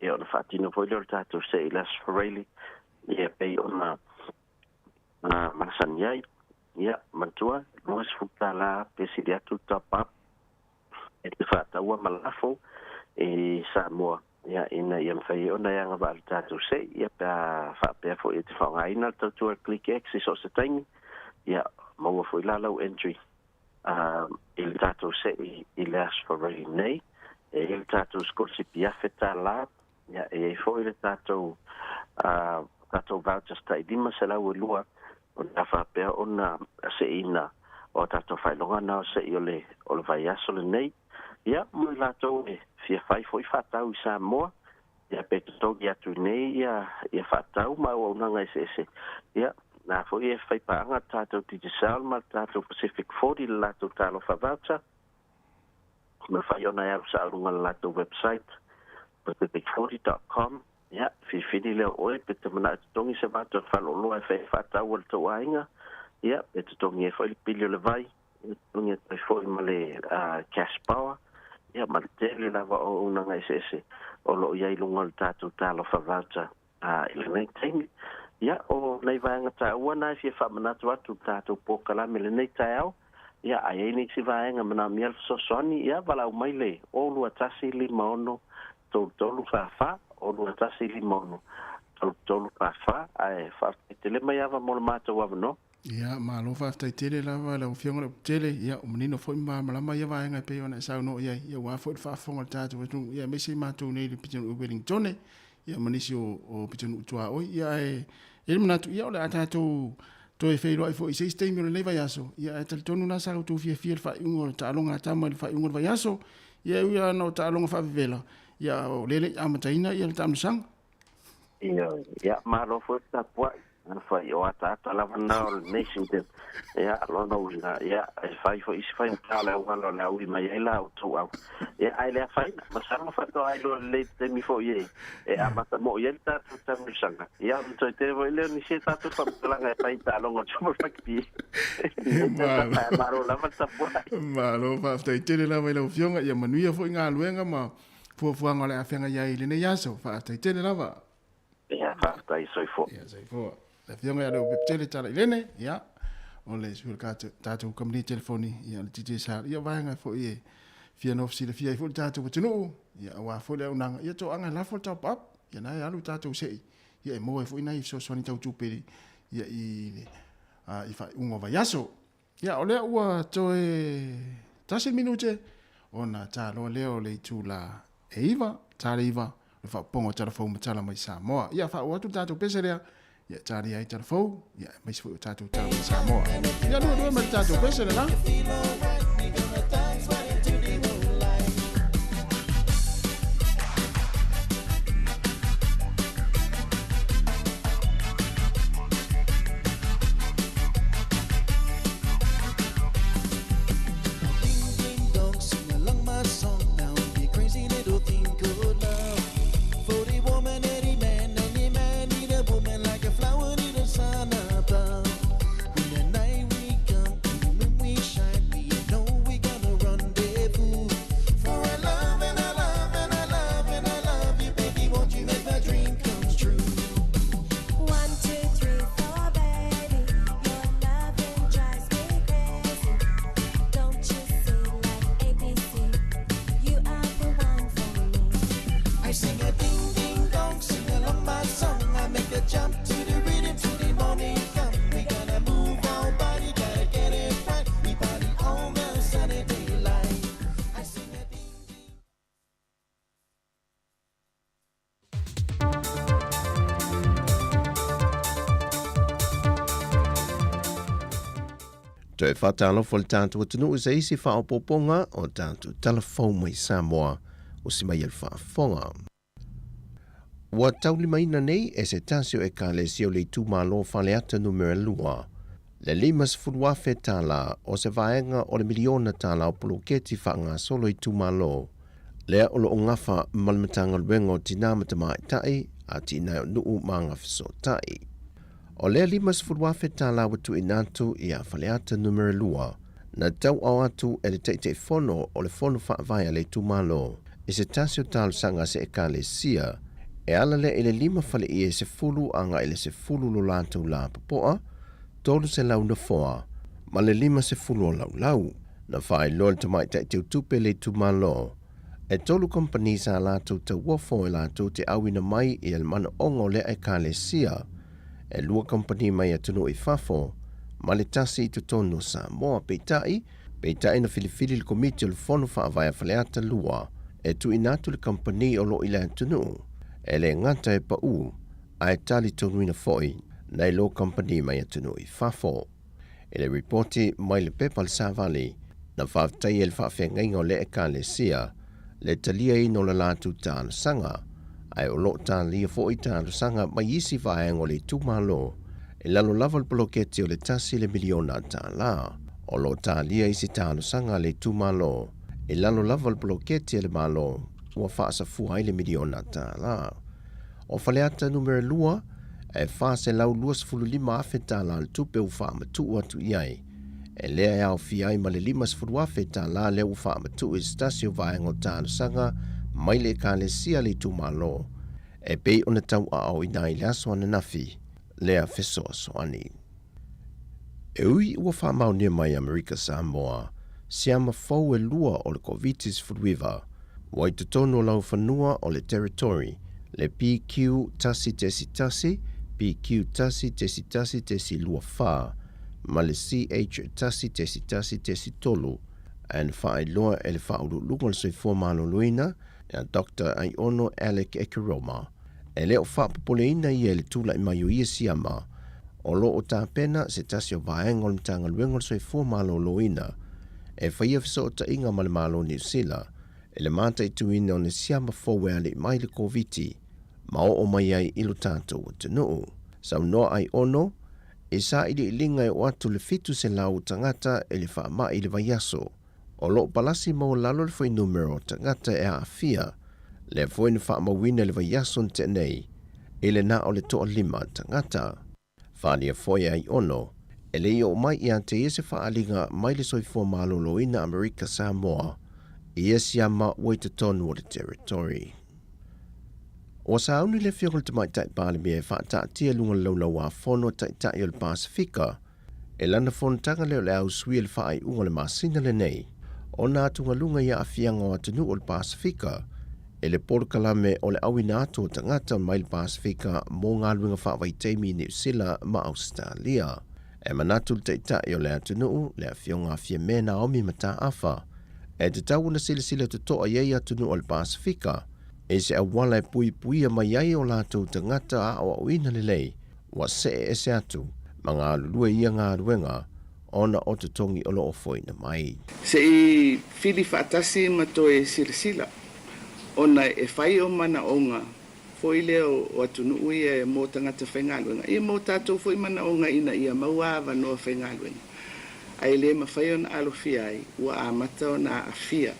e on fatino foi lo tato sei las really e pe ona masanyai ya mantua nos futala pesidia tu top up e fata wa malafo e Samoa ya ina yam fai ona yang ba tato sei ya pa fa pe fo e fanga ina tato click x so se tang ya mo foi la low entry il tato se il as for really nei il tato scorsi piafeta la ya e foi il tato voucher sta di ma se la lua on fa pe on se ina o tato fai longa na se io le o vai asole nei ya mo la to e fia fai foi fata u Samoa ya pe to ya tu nei ya fata u ma o na ngai se ya na foi e fai pa anga tato digital ma tato Pacific 40 la to talo fa voucher me fai ona ya sa runga la to website pacific40.com ya fi le o e pe te mana tongi se vato fa lo e fai fata u to ainga ia e tutongi e foi pilio le vai tungi e foi male cash power ia ma tele lava o una ngai sese o lo ia ilunga le tatu talo favata ile nei tingi ia o nei vaenga Taeao na fie whamanatu atu tatu pokala me le nei Taeao ia ai ni si vaenga mana miel sosoni ia vala umaile o lua tasi lima ono tolu fafa o lua tasi lima ono tolu fafa ai fa tele mai ava mo mata wa no ia ma lo fa tele lava la fionga le tele ia o menino foi ma malama ia vaenga pe ona sa no ia wa foi fa fonga tatu ia me si matu nei le pitonu Wellington ia manisi o pitonu tua o ia ele manatu ia ole atatu to e feiro fo i sei me le vai aso ia tal tonu na sa tu fie fa un ta longa ta ma fa un vai aso ia no ta longa fa vela ia o lele amataina ia ta msang ia ma lo fo ta po fa yo ata la na nation ia lo no ia fa fo is fa tala wa lo la wi mai ela to au ia ai le fa ma sa ma fa to ai lo le te mi fo ye ama ta mo ye ta msang ia to te vo le ni se ta to fa la ga fa ta lo ngo chumo fa ki ma lo la fa po ma lo fa tele la vai lo fionga ia manuia fo nga luenga ma fo ngale afenga ia ile ne yaso fa tele la va ia fa tai soi fo ia sai fo la fionga ia lo tele tala ile ia o le sur tatu kamni telefoni ia le titi sa ia vaenga fo ie fia no fsi le fia fo tatu tunu ia wa fo le unanga ia to anga la fo top up ia na ia lu tatu sei ia mo fo ina so so ni tau peli ia i fa ungo va yaso ia ole ua to tasi minute ona ta lo leo le tula eiva ta leiva le fa pongo telefon tala mai Samoa ia fa o tu tatu peserea ia tari ai telefon ia mai fo tatu tala mai Samoa ia no mai tatu peserea Toe whatalofo le tātou atunu u se isi whaopoponga o tātou telefon mai Samoa o si mai el whaafonga. Wa tauli maina nei e se tasio e ka le sio le tūmalo whale ata numero lua. Le limas furuafe tala o se vaenga o le miliona tala o poloketi whaanga solo i tūmalo. Lea o lo o ngafa malmatanga luengo tina matamai tai a tina o nuu maanga fiso tai. O lea limas furuafe tala watu inatu i a whaleata numero lua, na tau au atu e le teite fono o le fono whaavaya le tūmalo, i se tasio talu sanga se e ka le sia, e ala le ele lima whale i e se fulu anga ele se fulu lo lātou la papoa, tolu se lau na foa, ma le lima se fulu o lau lau, na whae lor tamai te utupe le tūmalo, e tolu kompani sa lātou te wafo e lātou te awina mai i el mana ongo le e ka le sia, e lua company mai atunu i fafo, ma le tasi i tutonu Samoa peitai na filifili le komiti o le fono whaavaya whaleata lua, e tu inatu le company o lo ila atunu, e le ngata e pa u, a e tali tonuina foi, na i lo company mai atunu i fafo. E le reporti mai le pepa le Savali, na whaaftai e le whaafengainga o le e ka le sia, le talia ino le lātu tāna sanga, ai o lo talia fo i tāna sanga mai isi vaengo le tūmalo, e lalo lava le poloketi o le tasi le miliona tāla, o lo talia isi tāna sanga le tūmalo, e lalo lava le poloketi le malo, ua whaasa fuai le miliona tāla. O whaleata numero lua, e whase lau 25 afe tāla le tupe u whaamatu atu iai. E lea e au fiai ma le 5 afe tāla le u whaamatu e stasio vaengo tāna sanga mai le ka le sia le tūmalo. E pei ona tau a au ina i le aso ana nafi, lea fesoa soani. E ui ua whaamau nia mai Amerika Samoa, siama fau e lua o le Covitis Furuiva, wai tutono lau whanua o le territory, le PQ tasi tesi tasi, PQ tasi tesi tasi tesi lua wha, ma le CH tasi tesi tasi tesi tolu, and whae loa e le whauru lunga le soifua malo luina, na Dr. Aiono Alec Ekeroma, e leo whapapoleina i e le tula i mai o ia siama, o lo o tā pena se tasi o vaenga o le tanga luenga le soifua malo luina, e whaia fiso o ta inga ma le malo New Zealand, e le mata i tuina o le siama fowe ale mai le COVID-19, ma o mai ai ilo tātou o te nuu. Sau noa ai ono, e sa ili ilinga e o atu le fitu se lau tangata e le wha mai le vaiaso, o lo palasi mo lalo le fwoi numero tangata e a afia, le fwoi ni wha mawina le vaiaso n te nei, e le na o le toa 5 tangata. Whania fwoi ai ono, e le o mai i ante e se wha alinga mai le soifua malolo ina Amerika Samoa, ia siama wai te tonu o le territory. O sa auni le whiongol te mai tai pāle mea e whaatātia lunga laula wā whono tai tai o le Pasifika, e lana whonotanga leo le au sui le whaai unga le masina le nei, o nā tunga lunga ia awhianga o atunu o le Pasifika, e le porokalame o le awina atu o tangata mai le Pasifika mō ngā luinga whaawai teimi New Zealand ma Australia. E manatu le tai tai o le atunu le awhionga awhia me Naomi mata awha, e te tau na sila te toa iei atunu o le Pasifika, e se awala e pui puia mai ai o lātou tangata a o awina le lei, wa se e se atu, ma ngā lulua ia ngā ruenga, ona o te tongi o lo o foina mai. Se i whiri whaatasi mato e sirisila, ona e whai o mana onga, foi leo o atunu ui e mō tangata whaingaluenga. I mō tātou foi mana onga ina ia mauawa no whaingaluenga. Ai le ma whai o na alofia ai, ua a mata o na afia,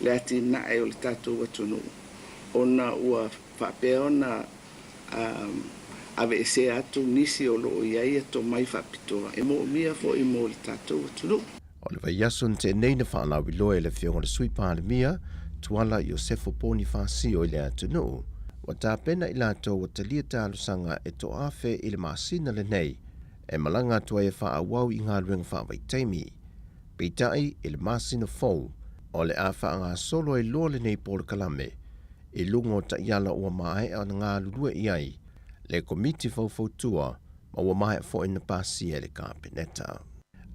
le ati na e o le tātou atunu. Ona ua whapea ona ave e se atu nisi o loo iai ato mai whapitoa. E mō mia fo i mō le tātou atunu. O le vaiasun te nei na whanau i loe le whionga le sui pāle mia, tuala Iosefo Poni Whasio i le atunu, wa tā pena i lātou o te lia tālusanga e to awhe i le masina le nei, e malanga tua e wha awau i ngā ruenga whaawai teimi. Peitai i le masina fau, o le a wha ngā solo e loa le nei pōle kalame, i lungo ta iala ua mahe a ngā lulua iai, le komiti fau tua, ma ua mahe fo ina pasi e le kāpeneta.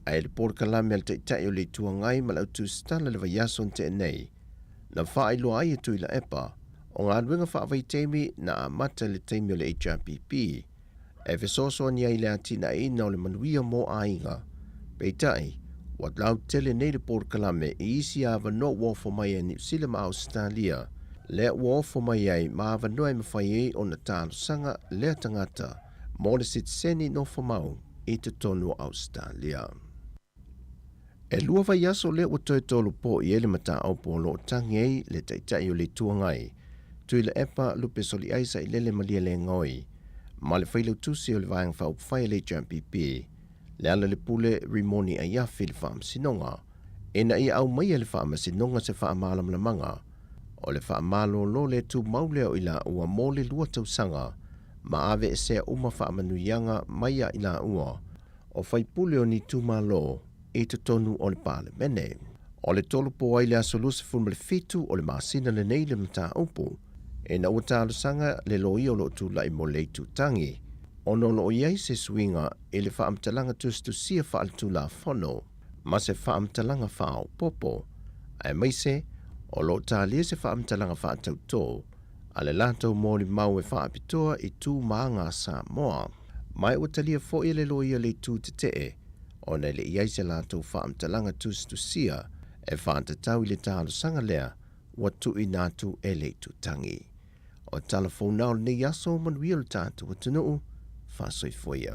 Ai le pōle kalame al teitai o le tua ngai ma lau tu stala le vaiason te nei, na wha ilo ai e tui la epa, o ngā ruenga whaawai teimi na a mata le teimi o le HRPP, e fesoso ni ai le atina ina o le manuia mō ainga, peitai, wa lau tele nei le pōle kalame i isi a wano wofo mai e New Zealand ma Australia, le wofo mai ai ma wanoe mawhai e o na tāno sanga lea tangata, mō le sitseni no whamau i te tonu Australia. E lua vai aso le o toi tolu po i ele mata au po lo tangi ei le taitai o le tuangai, tui le epa lupe soli aisa i lele malia le ngoi, ma le whailau tusi o le vaeng whau whai le JMPP, le ala le pule rimoni a iafi le whaam sinonga, e na i au mai le whaam sinonga se whaam malam la manga, o le whaamalo lo le tu mauleo i la ua mole lua tausanga, ma ave e sea uma whaamanuianga maia i la ua, o whaipuleo ni tu malo i te tonu o le pāle mene. O le tolu po ai le asoluse fulma le fitu o le masina le nei le mta upu, e na ua tālu sanga le loi o lo tu lai mo le tu tangi, o no lo iai se swinga e le whaamtalanga tustu sia whaaltu la whono, ma se whaamtalanga whao popo, ai maise, o lo tālia se whaamtalanga whaatau tō, a le lātou mōli mau e whaapitoa i tū maanga Samoa. Mai o talia fo i le loia le tū te tee, o nei le iai se lātou whaamtalanga tustu sia, e whaantatau i le tālu sanga lea, wa tu i nātu e le tu tangi. O telefona o nei aso manuia le tātou o tunuu, whasoi foia.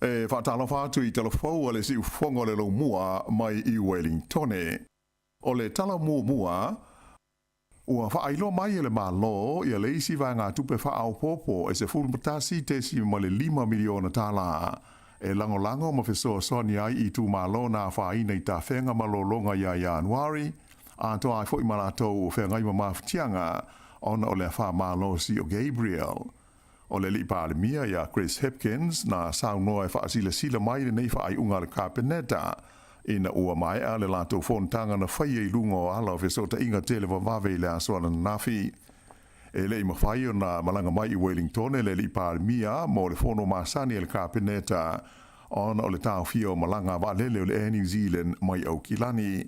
E whaatalofa atu I telefou le si ufongo le lo mua mai I Wellington. O le tala mua ua whaailo mai le malo ia le isi vai ngā tupe whaau popo se fulu matasi te si ma le 5 miliona tala. E lango ma fesoa soni ai I tu malo na whaina I ta whenga malolonga ia Januari. A toa ai fwoi malatou whengai ma mawhitianga ona o le wha malo si o Gabriel. O le lipa le mia ia Chris Hopkins na saunoa e whaasila sila mai le nei whaai unga le kapeneta. Ina ua mai a le lato fontanga na whaia I lungo ala o fesota inga tele wawawe le asoana nafi. E le ima whaia na malanga mai I Wellington e le li mia mo le fono masani e le kapeneta ona o le tau fia o malanga walele o le Air New Zealand mai au kilani.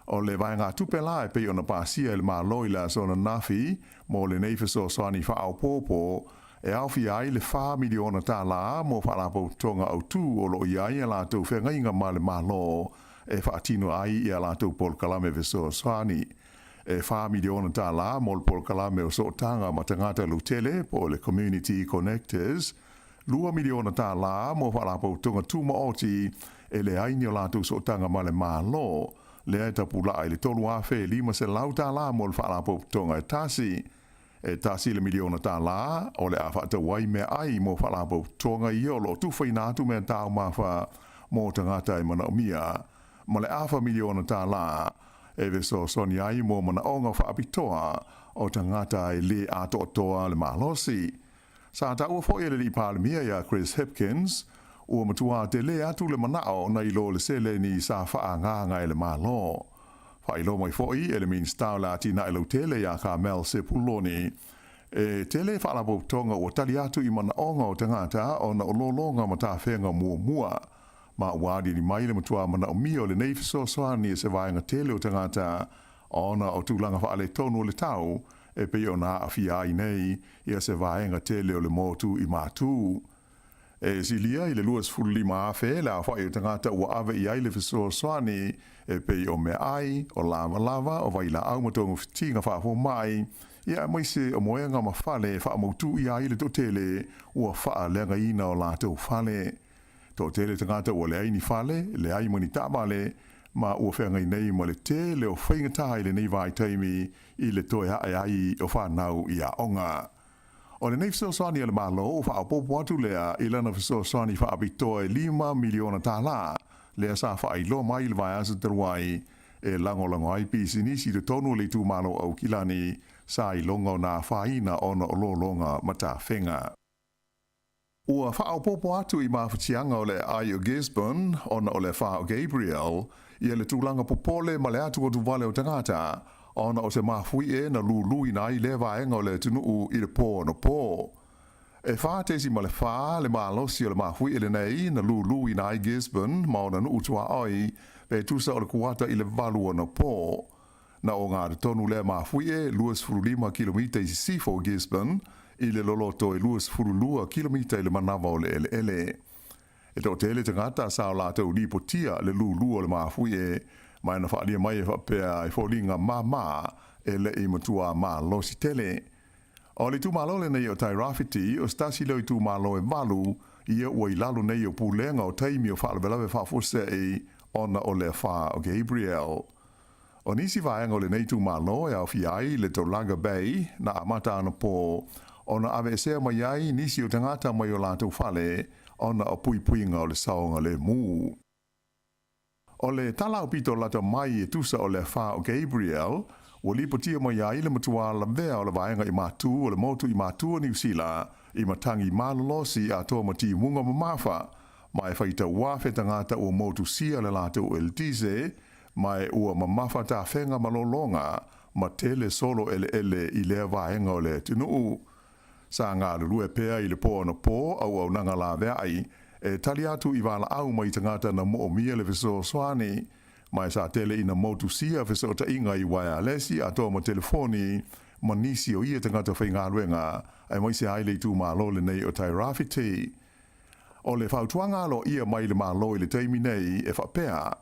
O le vai ngā tupela e pei ona pasia le maloi le asoana nafi mo le neifeso soani whaau popo e awhi ai le 4 miliona tala mo whalapo tonga au tū o lo iai e lātou whengainga ma le malo e whaatino ai I a lātou Pol Kalame veso soani. E 4 miliona tala mo le Pol Kalame o sootanga ma tangata lutele po le Community Connectors. 2 miliona tala mo whalapo tonga tūma oti e le aini o lātou sootanga ma le malo. Le aita pula ai le tolu afe 5 se lau tala mo le whalapo tonga e tasi. E tasi le miliona tala o le awhata wai mea ai mo whalapo tonga I olo tu whainatu mea tau mawha mo tangata I mana o mia. Ma le awha miliona tala e veso soni ai mo mana onga whaapitoa o tangata I le ato toa le mahalosi. Sa ta ua fo ele li palemia ia Chris Hopkins ua matua te le atu le manao na ilo le sele ni sa wha nganga le malo. Whailo mai foi ele min stau la tina ilo tele ia ka Mel Sepuloni. E tele whalabo tonga o tali atu I mana onga o tangata o na ololonga ma ta whenga mua. Ma wadi ni mai le matua mana o mio le neifiso soani e se vaenga tele o tangata o na o tūlanga whaale tonu o le tau e pe o na awhia ai nei ia se vaenga tele o le motu I mātū. E silia I le luas fulli maafe la whae o tangata ua ave I ai le fiso soani e pe o me ai o lava o vai la au matongo fitinga whaafo mai ia mai se o moenga ma whale wha mautu I ai le totele ua wha lenga ina o lātou whale. Totele tangata ua le ai ni whale, le ai mani tamale ma ua whengai nei ma le tele o whaingatai le nei vai taimi I le toe hae ai o whanau I a onga. O le nei fisosoani le malo o wha apopo atu lea I lana fisosoani wha abitoa 5 miliona tala lea sa wha ilo mai le vai asa teruai e lango ai pisi nisi le tonu le tu malo au kilani sa I longa na whaina ona o lolonga mata whenga. Ua wha apopo atu I mawhatianga o le ai o Gisborne ona o le wha o Gabriel ia le tūlanga popole ma le atu o tu vale o tangata ona o se mafui e na lului na I le vaenga o le tunuu I le pō no pō. E wha tesi ma le wha le malosi o le mafui e le nei na lului na I Gisborne ma o na nuu tua oi pe tusa o le kuata I le valu o no pō. Na o ngā tonu le mafui e 25 kilomita I sifo Gisborne I le loloto e 22 kilomita I le manawa o le ele. E tō tele tangata sa o lātou li potia le lulu o le mafui e mai na whaalia mai e whapea e wholinga mā e le I matua mā losi tele. O le tu malo le nei o tai rafiti o stasi leo I tu malo e malu ia ua I lalo nei o pūlenga o taimi o whaalabelawe whaafose e ona o le wha o Gabriel. O nisi vaenga o le nei tu malo e au fiai le Tolaga Bay na amata ana po ona ave esea mai ai nisi o tangata mai o lātou whale ona o puipuinga o le saonga le mū. O le tala o pito lata mai e tusa o le wha o Gabriel, o li potia mai ai le matua la vea o le vaenga I mātū o le motu I mātua New Zealand I matangi malolosi a toa mati munga mamafa, mai whaita wafe tangata o motu sia le lata o Eldize, mai ua mamafa ta whenga malolonga, ma tele solo ele I lea vaenga o le tunuu. Sa ngā lulu e pēa I le pō na pō au nanga la vea ai, e tali atu I wala au mai tangata na mo o mia le viso soani, mai sa tele ina motu sia viso ta inga I wirelessi a toa ma telefoni, ma nisi o ia tangata whainga ruenga, ai mai se ai le tu malo le nei o tai rafiti. O le whautuanga lo ia mai le malo I le teimi nei e whapea,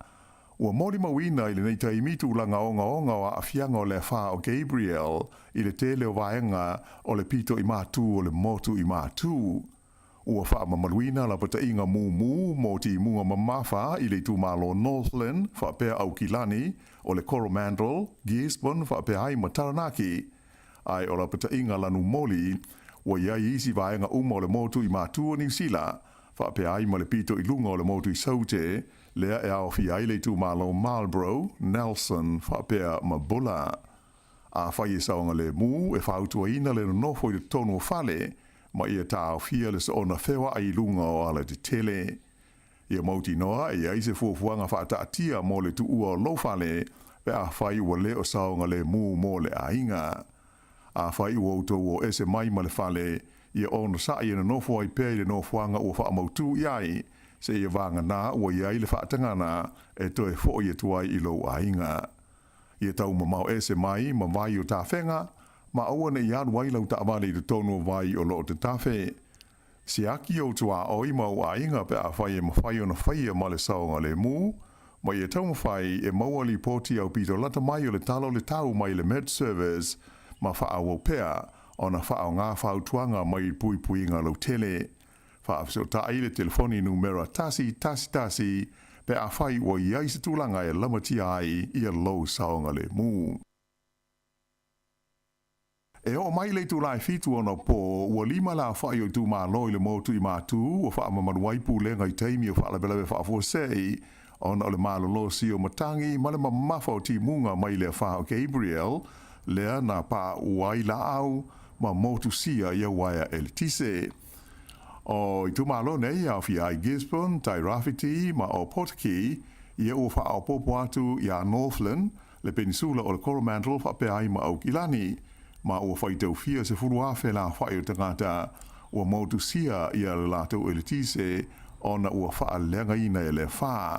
ua mori mawina I le nei taimi tu langa onga o a fianga o le wha o Gabriel I le tele o vaenga o le pito I mātū o le motu I mātū. ua whaamamaluina la pata inga mū mo ti munga mamafa i le tūmalo Northland whaapea au Kilani o le Coromandel, Gisborne whaapea ai Mataranaki. Ai o la pata inga lanu moli ua iai isi vaenga uma o le motu i mātua New Zealand whaapea ai ma le pito i lunga o le motu i saute lea e au fi ai le tūmalo Marlborough, Nelson whaapea Mabula. A whai e saonga le mū e whautua ina le nofo i le tonu o whale ma ia tāo fia le sa ona whewa ai lunga o ala te tele. Ia mauti noa e ai se fuafuanga whaataatia mo le tu ua o lofale pe a whai ua le o saonga le mū mo le ainga. A whai ua utou o ese mai ma le whale ia ona sa ia na nofo ai pēi le nofuanga ua wha mautu iai se ia vanga nā ua iai le whaatangana e toe fo ia tuai i lo ainga. Ia tau mamau ese mai ma vai o tāwhenga ma aua na ianu ai lau taamane i te tono vai o loo te tafe. Si aki o tua oi mau ainga pe a whai e mawhai o na whaia ma le saonga le mū, ma ia tau mawhai e maua li poti au pito lata mai o le talo le tau mai le med service ma wha au pea o na wha au ngā whautuanga mai pui pui ngā lau tele. Wha afso ta ai le telefoni numera tasi pe a whai o iai se tūlanga e lamati ai i a lau saonga le mū. E o mai le tu lai fitu ona po ua lima la whai o tu mā loi le motu i mātu o wha amamanu waipu le ngai teimi o wha la belewe wha fuasei ona o le mālolosi o matangi ma le mamafa o ti munga mai le wha o Gabriel lea na pā uai la au ma motu sia ia waia el tise. O i tu malo nei au fi ai Gisborne, Tairafiti ma o Potaki ia ua wha au popo atu i a Northland le peninsula o le Coromandel wha pe ai ma au Kilani ma ua whaitau fia se furu awhe la whai o tangata ua motu sia ia le lātou elitise ona ua wha lenga ina e le wha.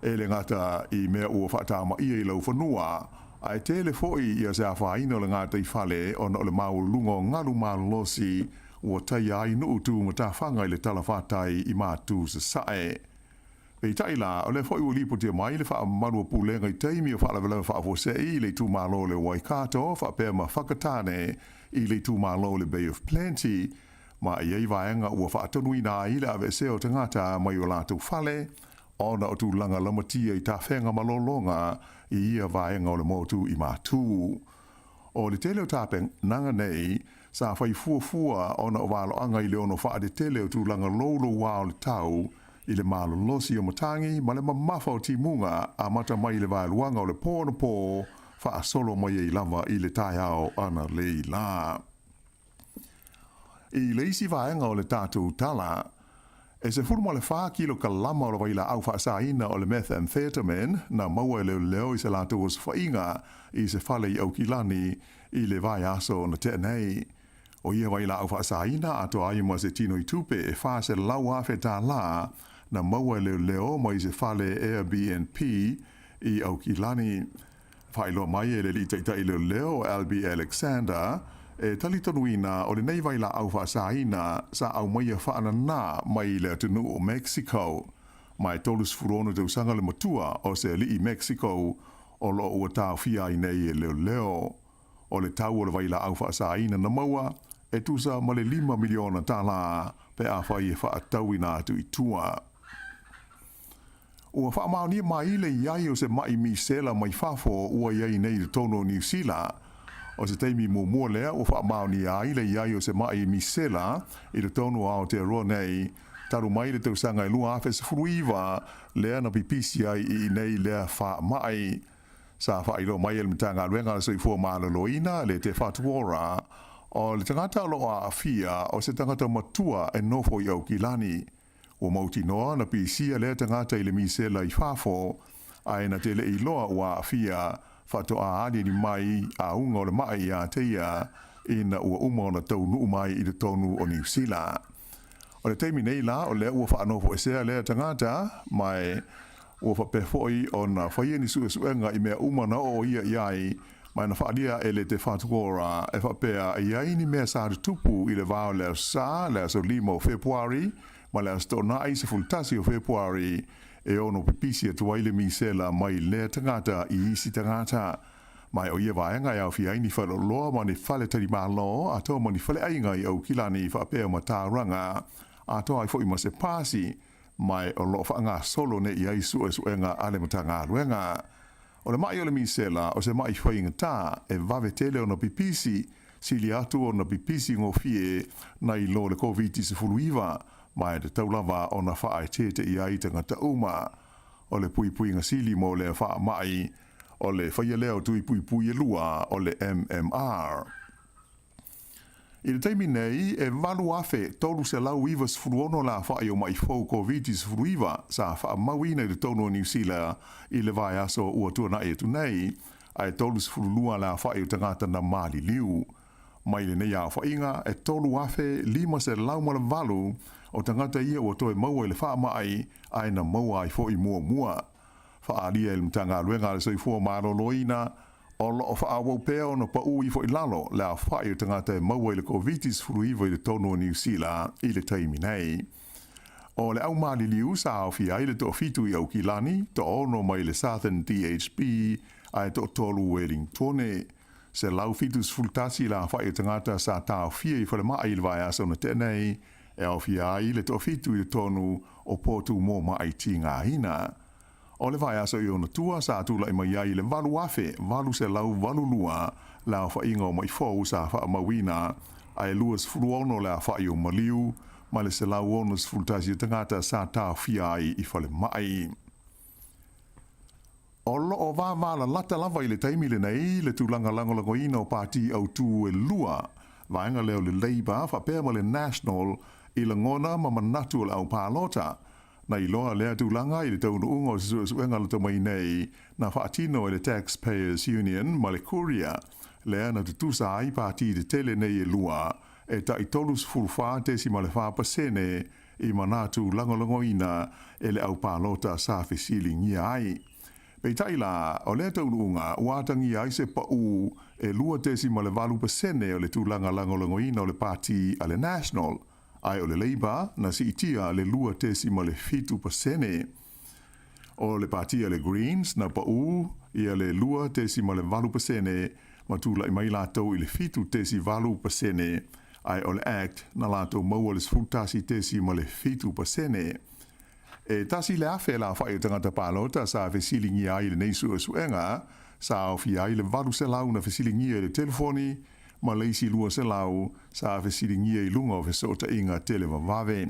E le ngata i mea ua whaatama ia i lau whanua ai tele foi ia se a whaina o le ngata i whale ona o le maulunga o ngaru mālosi ua tai ai nuu tu matawhanga i le talawhatai i mātu se sae. Pei taila, o le whai ua lipo tia mai le wha marua pūlenga i teimi o wha la wha afosei le tū mālo le Waikato, wha pēr ma whakatane i le tū mālo le Bay of Plenty, ma i ei vaenga ua wha atanui nā i le avese o tangata mai o lātou whale, ona o tū langa lamatia i tā whenga malolonga i ia vaenga o le motu i mātū. O le tele o tāpeng nanga nei, sa whai fuafua ona o wālo anga i le ono wha de tele o tū langa lolo wā o le tau, i le malolosi o matangi ma le mamafa o timunga a mata mai le vailuanga o le pōna pō wha solo mai e lava i le Taeao ana lei la. I le isi vaenga o le tātou tala, e se furu mo le 4 kilo kalama o le waila au wha saina o le methamphetamine na maua e leo i se lātou o se whainga i se whale i au Kilani i le vai aso na tenei. O ia waila au wha saina ato ai mo se tino i tupe e wha se lau awhe tā la na maua leo mai se whale Airbnb i au Kilani. Whailoa mai e le li taitai leo Albi Alexander e talitonuina o le nei waila au wha saina sa au mai a whaana nā mai le tunu o Mexico. Mai tolus furono te usanga le matua o se li i Mexico o lo ua tāo fia i nei e leo. O le tau o le waila au wha saina na maua e tusa ma le 5 miliona tala pe a whai e wha tau ina atu i tua. Ua wha maoni mai le iai o se mai mi sela mai whafo ua iai nei le tono New Zealand. O se teimi mua lea o wha maoni ai le iai o se mai mi sela i le tono ao te roa nei. Taru mai le tau sanga i lua awhe se furuiva lea na pipisi ai i nei lea wha mai. Sa wha ilo mai el mitanga luenga le soifua maalaloina le te whatuora. O le tangata loa a fia o se tangata matua e nofo i au Kilani. O mauti noa na pisia le tangata i le misela i whafo, a na te le i loa ua a fia, whato a adi ni mai a unga o le mai a teia, ina ua uma o na tau nuu mai i le tonu o New Zealand. O le teimi nei la o le ua whaanofo e sea le tangata, mai ua whapefoi o na whaia ni suenga i mea uma na o ia iai, mai na whaadia e le te whatuora e whapea iai ni mea sa tupu i le vāo leo sa, leo so 5 o Februari, ma leo stona ai se fultasi o Februari e ono pipisi a tuaile mi sela mai le tangata i isi tangata. Mai o ia vaenga au fi aini whalo loa ma ni whale tari malo a tō ma ni whale ainga i au Kilani whapea ma tā ranga a toa i fo i ma se pasi mai o lo fa nga solo ne ia i su nga ale matanga luenga. O le mai o le misela o se mai whainga tā e vavetele o na pipisi si li atu o na pipisi ngō fie na i lo le COVID-19 mai te taulava o na wha ai tete i ai tangata uma o le pui nga sili mo le wha mai o le whaia leo tui pui e lua o le MMR. I le taimi nei, e walu afe tolu se lau iwa sfuruono la whae o mai fau COVID-19 sa wha mawina i le tono New Zealand i le vai aso ua tuana e tu nei, ai tolu sfurulua la whae o tangata na mali liu. Mai le nei a whainga e tolu afe lima se lau mala walu o tangata ia ua toe maua i le wha mai ai na maua i fo i mua. Wha alia il mtanga luenga le soifua maro loina, o lo fa awo peo no pa ui fo ilalo la fa i tangata maua i le COVID-19 i le tono New Zealand i le taimi nei. O le au mali liu sa au fi ai le to fitu i au kilani, to ono mai le Southern DHB ai to tolu Wellingtone. Se lau fitus fultasi la fa i tangata sa tau fia i fale maa i le vai asa na tenei, e au fi ai le to fitu i le tonu o potu mo mai ti ngā hina. O le vai aso i ona tua sa tula i mai ai le walu afe, walu se lau walu lua, la wha inga o mai fau sa wha mawina, ai luas furuono la wha i o maliu, ma le se lau onas fultasi tangata sa tau fia ai i fale mai. O lo o wāwāla lata lava i le taimi le nei, le tūlanga langolango ina o pāti au tū e lua, vaenga leo le Labour, wha pēr ma le National, i la ngona ma manatu o au pālota, na i loa lea tūlanga i le taunu ungo suenga la tamai nei na whaatino i le Taxpayers Union ma le Kuria lea na tutusa ai pāti te tele nei e lua e ta i tolus fulwha te si ma le whapasene i manatu langolongoina e le au pālota sa fesili ngia ai. Pei taila o lea taunu unga uatangi ai se pa u e lua te si ma le valu pasene o le tūlanga langolongoina o le pāti a le National ai o le Labour na si itia le lua tesi ma le fitu pasene. O le partia le Greens na pa u ia le lua tesi ma le valu pasene ma tula i mai latou i le fitu tesi valu pasene ai o le Act na latou maua le sfultasi tesi ma le fitu pasene. E tasi le afe la whae tangata pālota sa fesilingi ai le neisu o suenga sa au fi ai le valu se lau na fesilingi ai le telefoni ma leisi lua se lau sa fesilingia i lunga o fesota inga tele wawawe.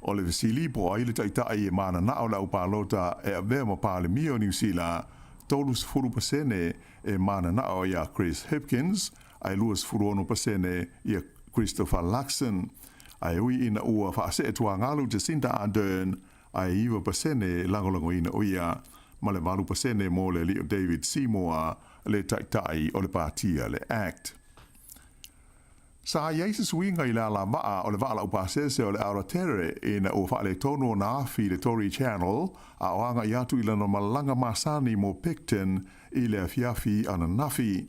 O le fesili po ai le taitai e mana na o lau pālota e avea ma pāle mio New Zealand, tolus furu pasene e mana na o ia Chris Hipkins, ai luas furu ono pasene ia Christopher Luxon, ai ui ina ua whaase e tua ngalu Jacinta Ardern, ai iwa pasene langolango ina uia, ma le valu pasene mo le Leo David Seymour, le taitai o le pātia le Act. Sa Jesus winga i la maa o le wala upasese o le Aotearoa ina o wha le tono na afi le Tory Channel a oanga i atu i lana malanga masani mo Picton i le afiafi ana nafi.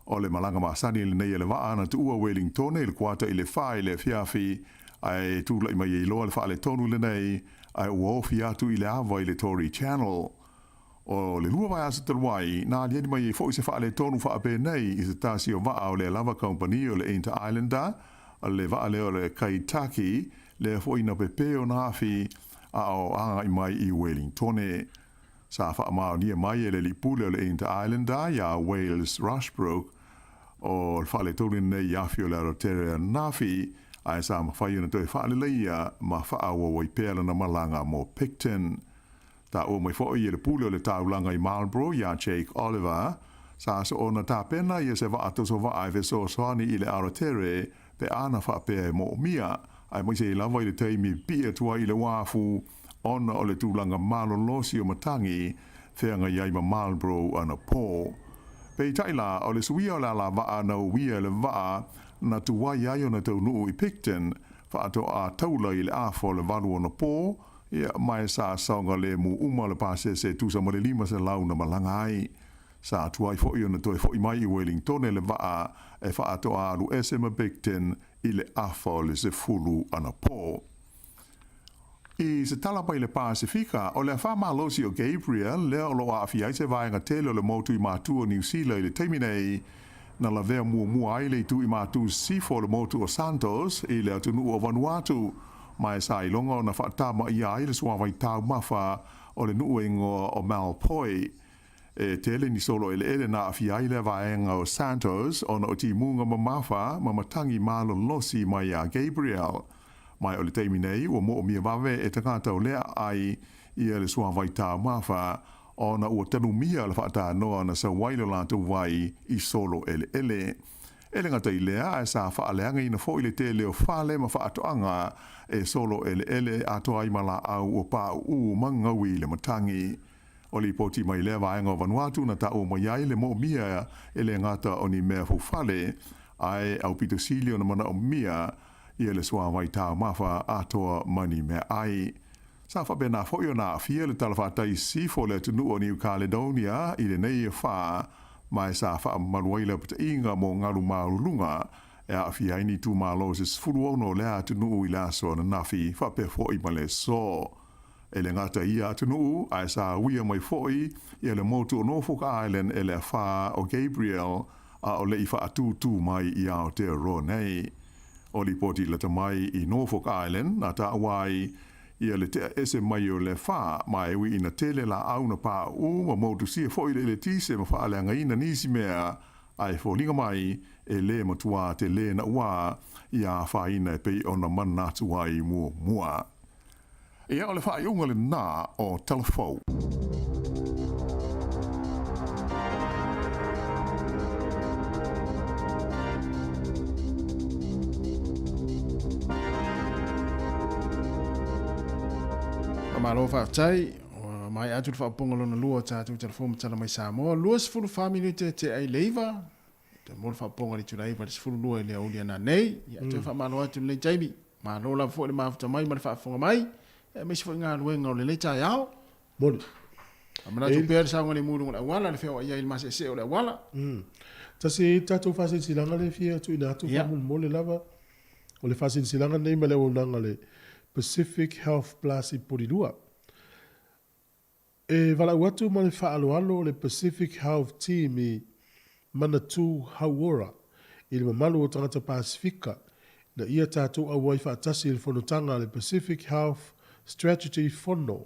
O le malanga masani le nei le waa na tu ua Wellington i le kuata i le wha i le afiafi ai tūla i mai i loa le wha le tonu le nei ai ua ofi atu i le awa i le Tory Channel. O le lua vai asa taruai, nā lieni mai e fo i se wha le tonu wha ape nei i se tasi o waa o le lava company o le Inter Islander, le waa le o le Kaitaki, le fo i na pepe o nafi a o anga i mai i Wellington. Sa wha mao nia mai e le lipule o le Inter Islander, ia Wales Rushbrook, o le wha le tonu nei iafi o le Aotearoa nafi, ai sa ma whai una toi wha le leia ma wha awa wai pēla na malanga mo Picton. Ta o mai fo i le pule o le taulanga i Marlborough ia Jake Oliver sa so ona ta pena ia se va atoso va ai so soani i le Aotearoa pe ana fa pe mo mia ai mo se lava i le taimi pia tua i le wafu ona o le tulanga malolosi o matangi feanga ia i Marlborough ana po pe taila o le suia o la va ana wia le va na tuwa ia i ona taunu i Picton fa ato a taula i le afo le valu ona po ia mai sa saunga le mu uma le pase se tu sa mole lima se lau na malanga ai sa tuai fo i ona toi fo i mai i Wellington le va e fa ato a lu SM Picton i le afo le se fulu ana po. I se tala pai le Pasifika o le fa malosi o Gabriel le o lo a fi ai se vai nga tele le motu i matu o New Zealand le teminei na la vea mua ai le tu i mātu sifo le motu o Santos i le atunu o Vanuatu mai sa i longa o na whaatama i ai le suawai tau mawha o le nuengo o Malpoi. E tele ni solo ele na afiai le vaenga o Santos o na o ti munga mamafa mamatangi malo losi mai a Gabriel. Mai o le teimi nei ua mo o mia wawe e tangata o lea ai i le suawai tau mawha o na ua tanu mia le whaata noa na sa wailo lātou wai i solo ele. Ele ngata i lea e sa whaaleanga ina fo i le te leo whale ma whaatoanga e solo ele ato ai mala au o pa u mangawi le matangi. O li poti mai lea vaenga o Vanuatu na ta o mai ai le mo mia ele ngata o ni mea fufale ai au pito silio na mana o mia i le sua vai tā mawha atoa mani mea ai. Sa whape nā fo na fia le talawhatai sifo le tunu o New Caledonia i le nei e wha mai sa wha manuaila pata inga mo ngaru maurulunga e a fia ini tu malo se sfuru ono lea tunu i laso na nafi whape fo i male so. E le ngata ia tunu ai sa wia mai foi i le motu o Norfolk Island e le wha o Gabriel a o le i wha atu mai i Aotearoa nei. O li poti le tamai i Norfolk Island na ta awai ia le te ese mai o le wha mai wi ina tele la au na pa u ma motu sia foi le tise ma wha le ngaina nisi mea ai fo linga mai e le matua te le na ua ia wha ina e pei o na mana tuai mua. Ia o le wha iunga le nā o telefou. Malo whaatai, mai atu le whaaponga lona lua tātou telefon tala mai Samoa. Lua sifuru whaminute te ai leiva. Te mo le whaaponga li tu leiva le sifuru lua le aulia na nei. Ia te whaamalo atu le Jamie. Malo la fo le mafuta mai, ma le whaafonga mai. E me sifo ngā luenga o le Taeao. Moni. Amana tu pēr sa ngani mūrunga la wala, le whea ia il mase se o le wala. Tasi tātou whasin silanga le fia tu ina atu whamun mole lava. O le whasin silanga nei ma le unanga le Pacific Health Plus i Porirua. E wala watu ma le whaaloalo le Pacific Health Team i Manatu Hauora i le mamalu o tangata Pasifika na ia tātou a wai whaatasi le whanotanga le Pacific Health Strategy Fono.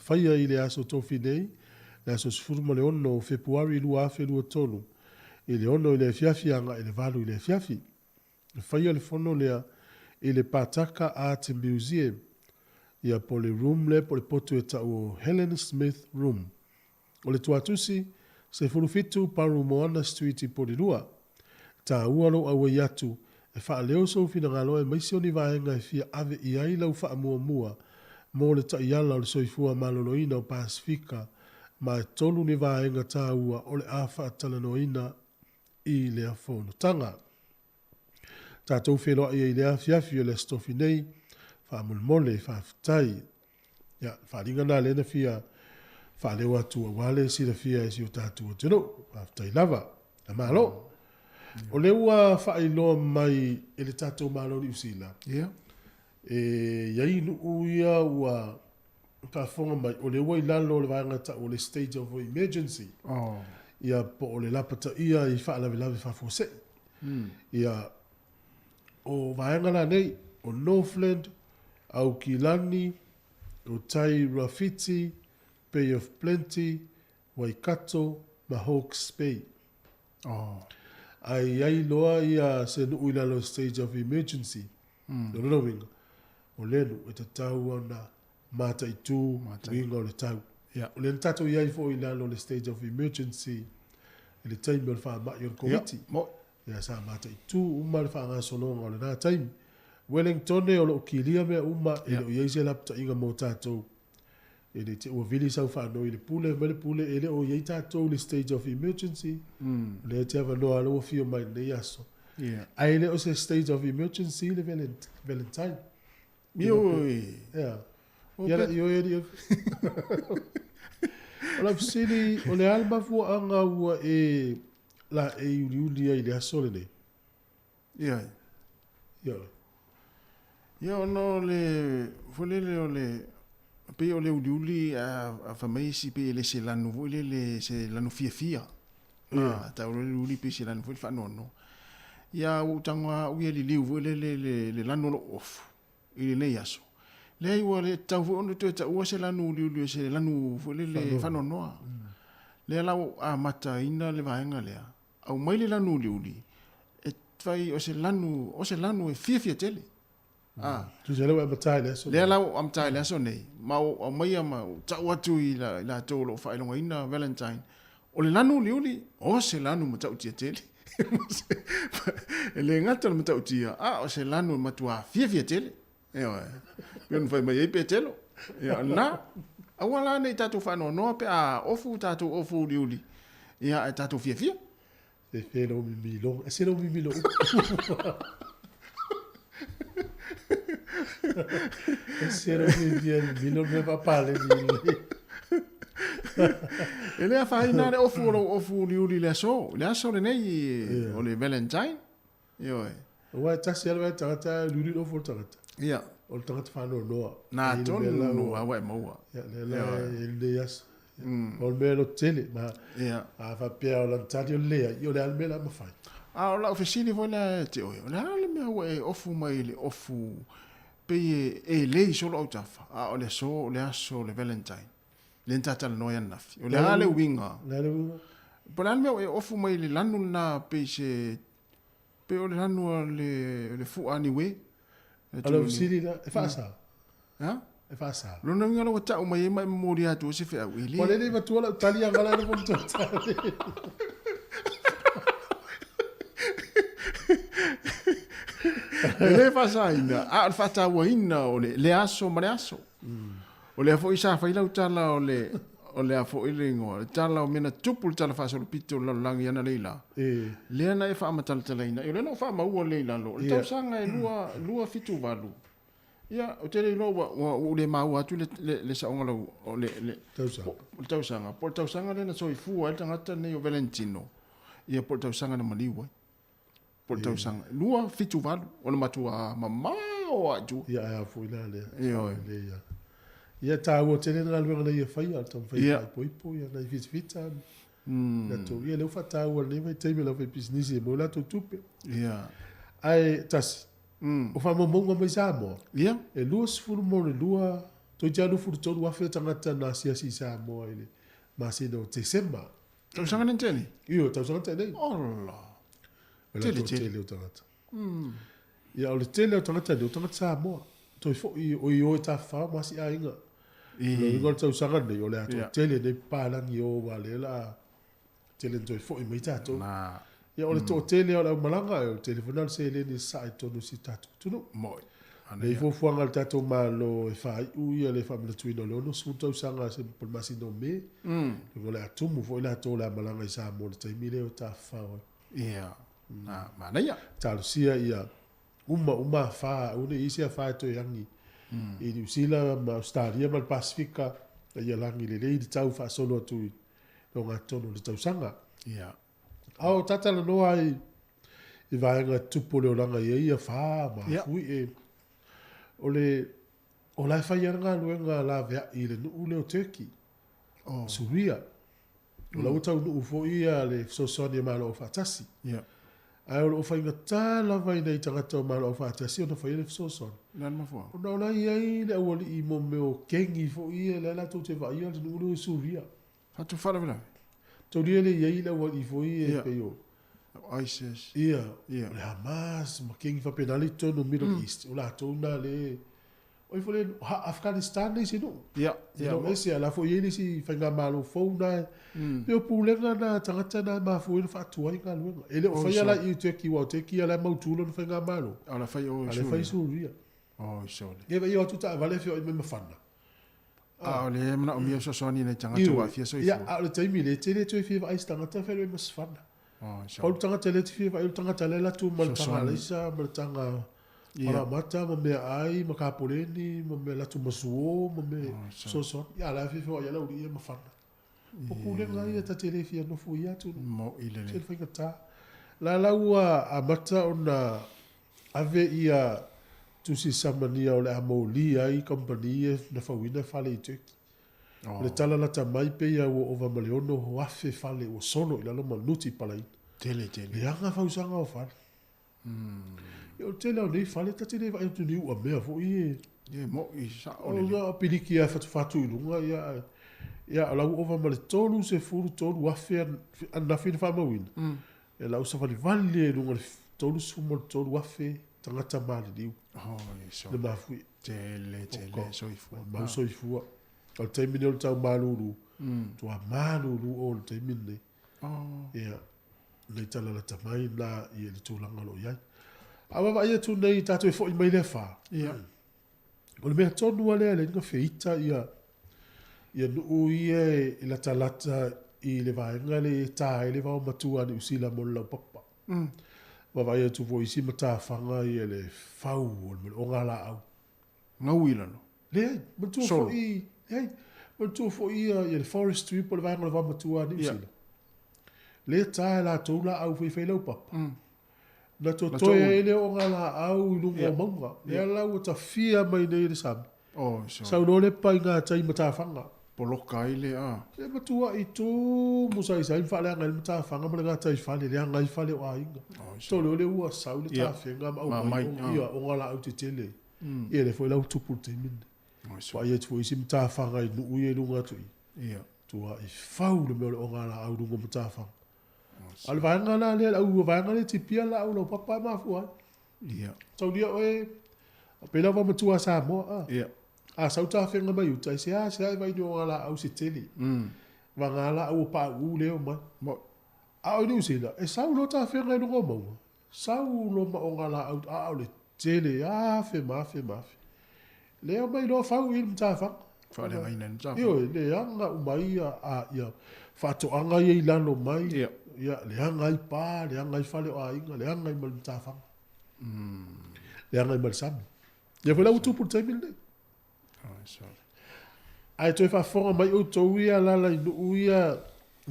Whaia i le aso tofi nei, le aso sifuruma le ono Februari lua afe lua tonu. I le ono i le fiafi anga i le valu i le fiafi. Whaia le fono lea i le Pataka Art Museum ia po le room le po le potu e tau o Helen Smith Room. O le tuatusi se furufitu paru Moana Street i Porirua. Ta ualo awe yatu e wha leo so fina ngalo e maisi oni vaenga e fia ave i aila u wha mua mo le ta iala o le soifua maloloina o Pasifika ma e tolu ni vaenga ta ua o le a wha talanoina i le afono tanga. Tātou wheloa ia i lea fiafi o le stofi nei, whaamulmole, whaafitai. Ia, whaaringa nā lena fia, whaaleo atu a wale sira fia e si o tātou o tino, whaafitai lava, a malo. O leua whaailoa mai e le tātou malo ni usila. Ia. E iai nu uia ua whaafonga mai, o leua i lalo le vaenga ta o le state of emergency. Ia po o le lapata ia i whaalawe whaafose. Ia, o vaenga la nei, o Northland, au Kilani, o Tai Rafiti, Bay of Plenty, Waikato, ma Hawke's Bay. Ai loa ia se nuu ilalo stage of emergency. No winga. O lenu, e te tau ana mata i tū, winga o le tau. O lenu tato iai fo ilalo le stage of emergency, e le taimi o le wha mai o le komiti. Ia sa mata i tū, uma le wha ngā sononga o le nā taimi. Wellington e o lo kilia mea uma, e lo iei se lapta inga mō tātou. E le te ua vili sau wha no i le pule, me le pule, e le o iei tātou le stage of emergency. Le te awa noa loa fio mai nei aso. Ai le o se stage of emergency le Valentine. Ioi. Ia. Ioi e o la fusini, o le alma fua anga ua e la e uli ai le aso le nei. Ia. Ia. Ia ono le folele o le pe o le uli a famaisi pe le se lanu le se lanu fia. ta uli pisi lan fu fa no ya u tanga u ye li u le lanu lo ofu ile le yaso le i wale tau fu onu te ta ua se lanu li se lanu fu le fa no le la a mata ina le vaenga le au mai le lanu li e fai o se lanu e fia tele tu se le wa matai le so le la am tai le so nei ma o mai ma ta watu i la tolo fa ilonga ina valentine o le lanu li o se lanu mata u tele le ngata le mata u tia o se lanu matua fia tele Yon fai mai pe telo. Ya na. Awala nei tatu fa no pe ofu tatu ofu liuli. Ya tatu fia. Se felo mi milo. Se lo mi milo. Se lo mi bien milo me va pale ni. Ele a fai na ofu liuli le so. Le so le nei o le Valentine. Yo. Wa tasi alwa tata liuli ofu tata. Ya. O le tangata whanau noa. Nā tonu noa wai maua. Le yas. O le mea lo tele. A whapea o lantari o lea. I o le alme la mawhai. O la ofisini voi la te oi. O le ale mea ua ofu mai le ofu. Pe e lei solo au tafa. O le so, o le aso, le Valentine. Le ntatala noa nafi. O le ale winga. Le ale winga. Po le ale mea ofu mai le lanu na pe se. Pe o le lanu le fuani we. Alo siri la e fasa. Ha? E fasa. Lo na ngalo ta o mai mai mori atu se fe awili. Pole ni matua la talia ngala no ponto. Le fasa ina. Al fata wa ina o le aso mare aso. O le fo isa fa ila utala o le afo ilingo. Tala o mena tupul tala fasa lo pito lo langi ana leila. Le ana e fa amatal tala ina. Yo le no fa ma ua leila lo. Le tau sanga e lua fitu valu. Ya, o tele lo o le mau atu le saonga lo o le tau sanga. Por tau sanga le na soi fu al tangata nei o Valentino. Ia por tau sanga na maliwa. Por tau sanga. Lua fitu valu. O le matua mamao atu. Ia ia fu ila le. Ia. Ia tāua tene ngā luenga nei e whai al tam whai poipo ia nei fita. Na tō ia leu wha tāua nei mai teime lau whai pisnisi e mo la tō tupe. Ia. Ai tasi. O wha mamonga mai Samoa. Ia. E lua sifuru mo le lua. Toi janu furu tonu wawhia tangata nā siasi Samoa ele. Masina o Desemba. Tau sanga nei tene? Io, tau sanga tene. Ola. Tele o tangata. Ia o le tele o tangata le o tangata Samoa. Toi fo i o ta fa masi a inga. Lo ngol tau sanga nei o le ato tele nei palangi o wale la tele toi fo i mai tato. Ia o le to tele o la malanga o telefonal se le ni sa tonu si tato. Tuno moi. Nei fo fuanga tato malo e fai u ia le famile tuino lo no su tau sanga se por masi no me. Ngo le ato mu fo la to la malanga sa mo le tai mile o ta fa. Ia. Na mana ia. Talo sia ia uma fa une isi a fa to yangi e New Zealand ma Australia ma Pasifika ia langi le le tau fa solo tu lo ngatono le tau sanga ia au tata la no ai i vai nga tupo le langa ia fa ma fui e o la fa yanga luenga la vea i le nu le o Turkey suria o la uta nu fo ia le so sonia ma lo fa tasi ia ai o fa inga tala vai nei tangata o malo fa tasi o fa ile so son nan ma fo o na ia le o i mo me o kengi fo ia le la to te vai ia nu le suria fa tu fala vela to dia le ia le o i fo ia pe yo ISIS ia le Hamas ma kengi fa penali to no Middle East o la to na le o fo le Afghanistan ni sino ia no ese la fo ia si fa nga malo fo na pe o pulenga na tangata na ma fo ile fa tua inga luenga ele o fa ia la i te ki wa te ki ala mautulo no fa nga malo ala fa yo ala fa suria so e va io tuta vale fio me me fanna le mna o mia so soni ne tangata wa fia so ia a le taimi le tele tu fi va sta ngata fa le me fanna so o tangata le fi va il tangata le la tu mal tanga le sa mal tanga Ora mata mo me ai ma kapoleni mo me la tu masuo mo me so ya la fi fo ya la uri ma fanna o kule ngai ta tele fi no fu ya tu mo ile le fi ta la ua a mata ona ave ia tu si samania o le amoli ai company na fa wina fa le tek Le tala la tamai pe ia o va maleono o afe fale o solo ila lo manuti palai. Tele. Le anga fausanga o fale. O tele o nei fale ta tele vai tu ni o mea fo i. Ye mo i sa o le piliki a fatu ilunga ia la o va male tolu se furu tolu afe ana fina fa mawin. E la usa fale vale lunga tolu sumo tolu afe tangata mali diu. Oh, so. Le mafui. Tele soifua. Mau soifua. Al taimine o le tau malulu. Tua malulu o le taimine. Ia. Nei tala la tamai na i le tūlanga lo iai. Awa wa ia tu nei tātou e fo i mai le wha. Ia. O le mea tonu a lea le nga feita ia. Ia nuu ia i la talata i le vaenga le tae le vau matua ni usila mo lau papa. Wa ia tu vo isi mata whanga i le fau o ngā la au. Ngau ilano. Lea, matua fo i... Hei, matua fo i le forestry po le vaenga le vau matua ni usila. Le tae la tau la au fai lau papa. Na to toe ele o ngā la au lunga maunga. Lea lau ta fia mai nei le sami. Oh, so. Sau no le pai ngā tai mata whanga. Poloka ile Le matua i tō musai sai whale a ngai mata whanga ma le ngā tai whale le a ngai whale o a inga. Tō leo le ua sau le tā whenga ma mai ia o ngā la au te tele. Ia le fwoi lau tupu te mine. Wa ia tu isi mata whanga i nuu i lunga tui. Tua i whau le meo le o ngā la au lunga mata whanga. Al vaenga la le au vaenga le tipia la au lo papa ma fuai. Tau dia oe pela va matua Samoa. A sauta whenga mai utai se a se ai vai no ala au se tele. Va ngala au pa u leo mai. A o ni usila e sau lo ta whenga no mo. Sau lo ma o ngala au a au le tele a fe ma. Leo mai lo fau il mta fa. Fa le ngai nan ta. Yo le anga u mai a ia. Fa to anga ye lano mai. Ia le anga i pa, le anga i fale o a inga, le anga i mal mta fa. Le anga i mal sami. Ia foi la utu por taimil nei. Ai toi fa fonga mai o tau ia lala i nuu ia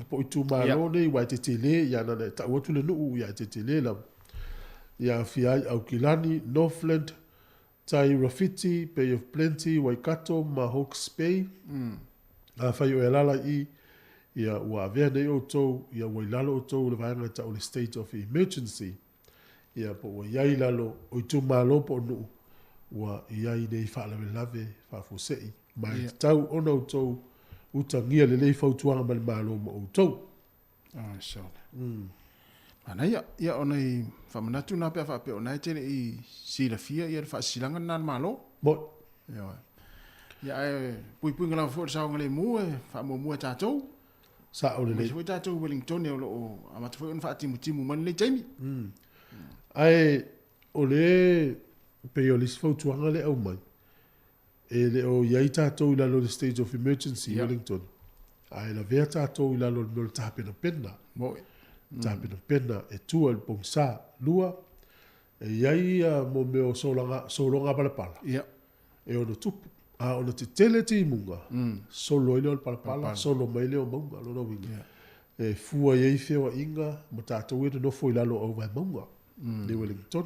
po i tu malo nei wai te tele ia nana ta watu le nuu ia te tele la ia fiai au kilani Northland tai Rafiti Bay of Plenty Waikato ma Hawke's Bay a fai o lala i ia ua avea nei o tau ia wai lalo o tau le vaenga ta o le state of emergency ia po wa iai lalo o i tu malo po nuu ua iai nei whaalawe lave whafusei mai tau ona o tau utangia le lei fautuanga ma le malo ma o tau. Ana ia ona i whamanatu nā pia whape ona i tene i sila fia ia le whaasilanga nā malo. Moi. Ia e pui ngala fo sa ngale mu e whaamua tātou. Sa o le lei. Mai tātou Wellington e o lo amata foi on whaatimu man le taimi. Ai o le pe o lis fautuanga le au mai. E le o iai tātou ila lo le state of emergency Wellington. Ai la vea tātou ila lo le tāpena pena. Tāpena pena e tua le pongsa lua. E iai mo meo solonga palapala. E ono tupu. A ono te tele ti munga. Solo ile o palapala. Solo mai le o maunga. Lona winga. E fua iai feo inga. Ma tātou e no fo ila lo au vai maunga. Ne Wellington.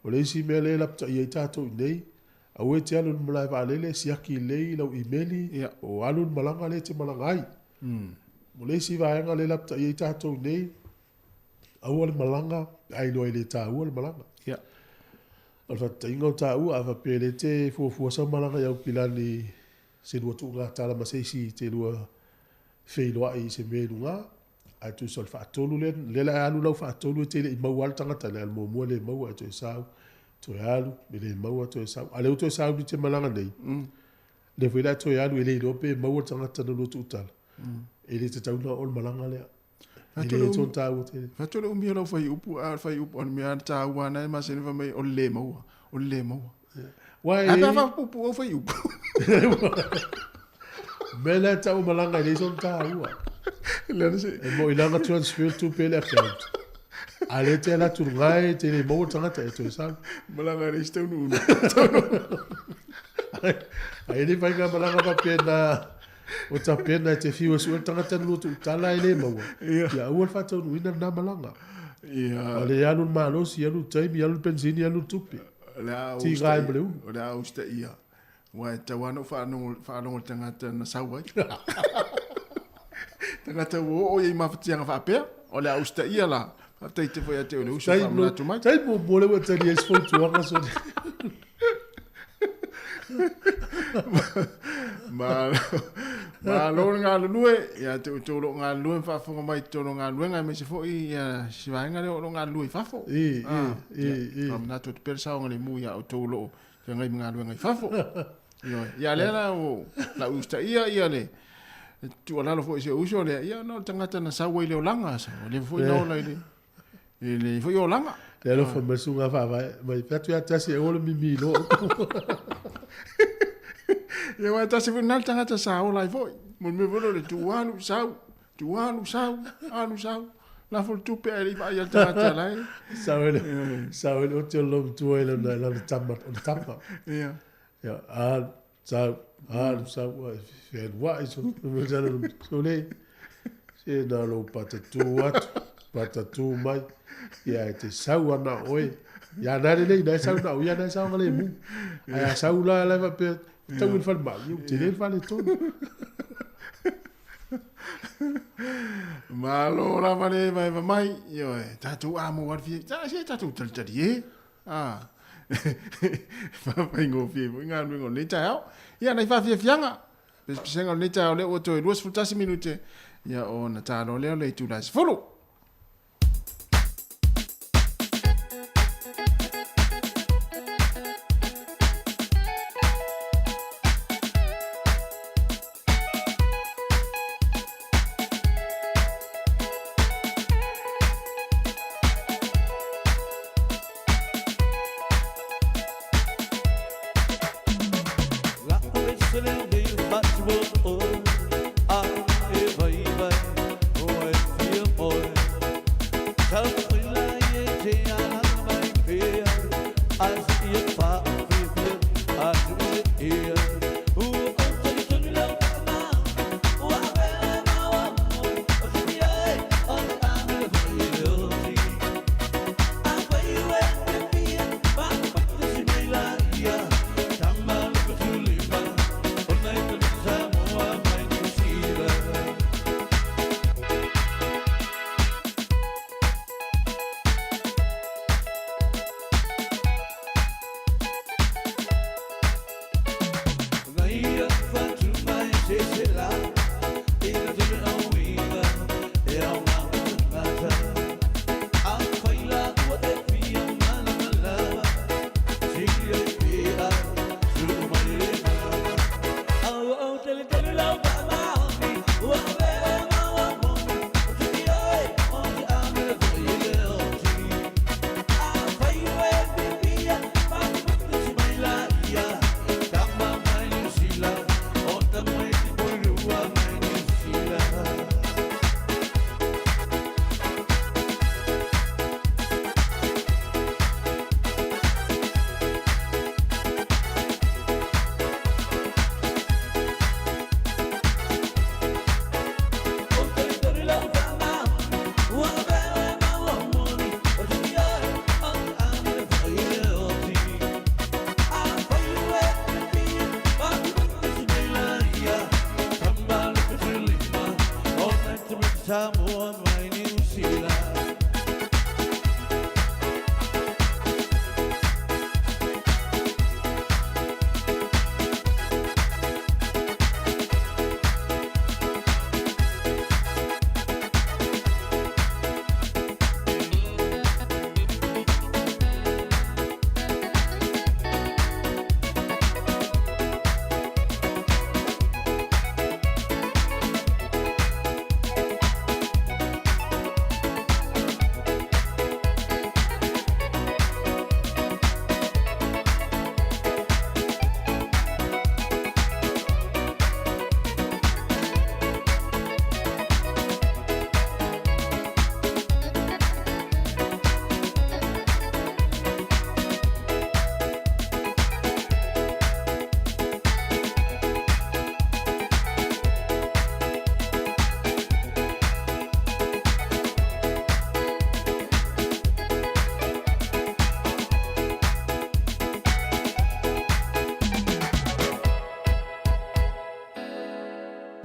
O le isi mea le lapta iai tātou nei. Au e te alun malai wa alele siaki lei lau imeli o alun malanga le te malanga ai. Mo le si vaenga le lapta iai tātou nei. Au ale malanga, ai loa le tā ua le malanga. Alfa tainga o tā ua, awa pele te fuafua sa malanga iau pilani se lua tu ngā tāla maseisi te lua wheiloa i se menu ngā. Ai tu sol whaatolu le, lela alu lau whaatolu e te le i mau altangata le almo mua le mau ai tu e sau. Toi alu, me le maua toi sau. Ale o toi sau ni te malanga nei. Le whela toi alu, ele i lope maua tangata na lotu utala. Ele te tauna o malanga lea. Ele ton tau te. Fatole umia lau fai upu, on mea tau ana e masene fa mai o le maua. O le maua. Wai. Apa fa upu o fai upu. Mela tau malanga ele ton tau. E mo ilanga transfer to pele account. Ale te la turgai te le mo tangata e toi sau. Malanga re stau nu. Ai ni vai ga malanga pa pena o ta pena te fiwa su tangata no tu tala ele mo. Ya o fa to nu ina na malanga. Ale ya lu malo si ya lu time ya lu benzini ya lu tupi. La ti gai bleu. La usta ia. Wa tawano whanongo tangata na sauai. Tangata o i mawhatianga whapea, o le austa ia la. Tei te whai ate o le uso whamanatu mai. Tai mo mole wa tari es fo tuanga so. Ma lo ngā lue, ia te utoro ngā lue whafonga mai toro ngā lue ngai me se fo i siwainga leo lo ngā lue whafo. Whamanatu te pere saonga le mu ia o tolo ngai ngā lue ngai whafo. Ia lera o la usta ia le. Tu ala lo fo se uso le ia no tangata na sawa i leo langa sa. Le fo i no la ile. Ile fo i o langa. Le lo fo mesunga fa mai patu ya tasi e ole mimi lo. Ia wa tasi fo nal tangata sa o lai fo. Mo me volo le tu anu sau. La fo tu pe ali va ia tangata lai. Sawe o te lo tu ele na tapa. Ia. Ja, sau fe wa iso me jana so le se na lo patatu mai ya te sau ana oi ya na le na sau na ya na sau le mu ya sau la va pe tau fa ma yo te le fa le to malo la vale mai yo tatu amo war fi tatu tali Faingo fivo, inga nungo ni Taeao. Ia nei fianga. Pesenga ni Taeao le o toi 2 minute. Ia o na talo leo le tu las fulu.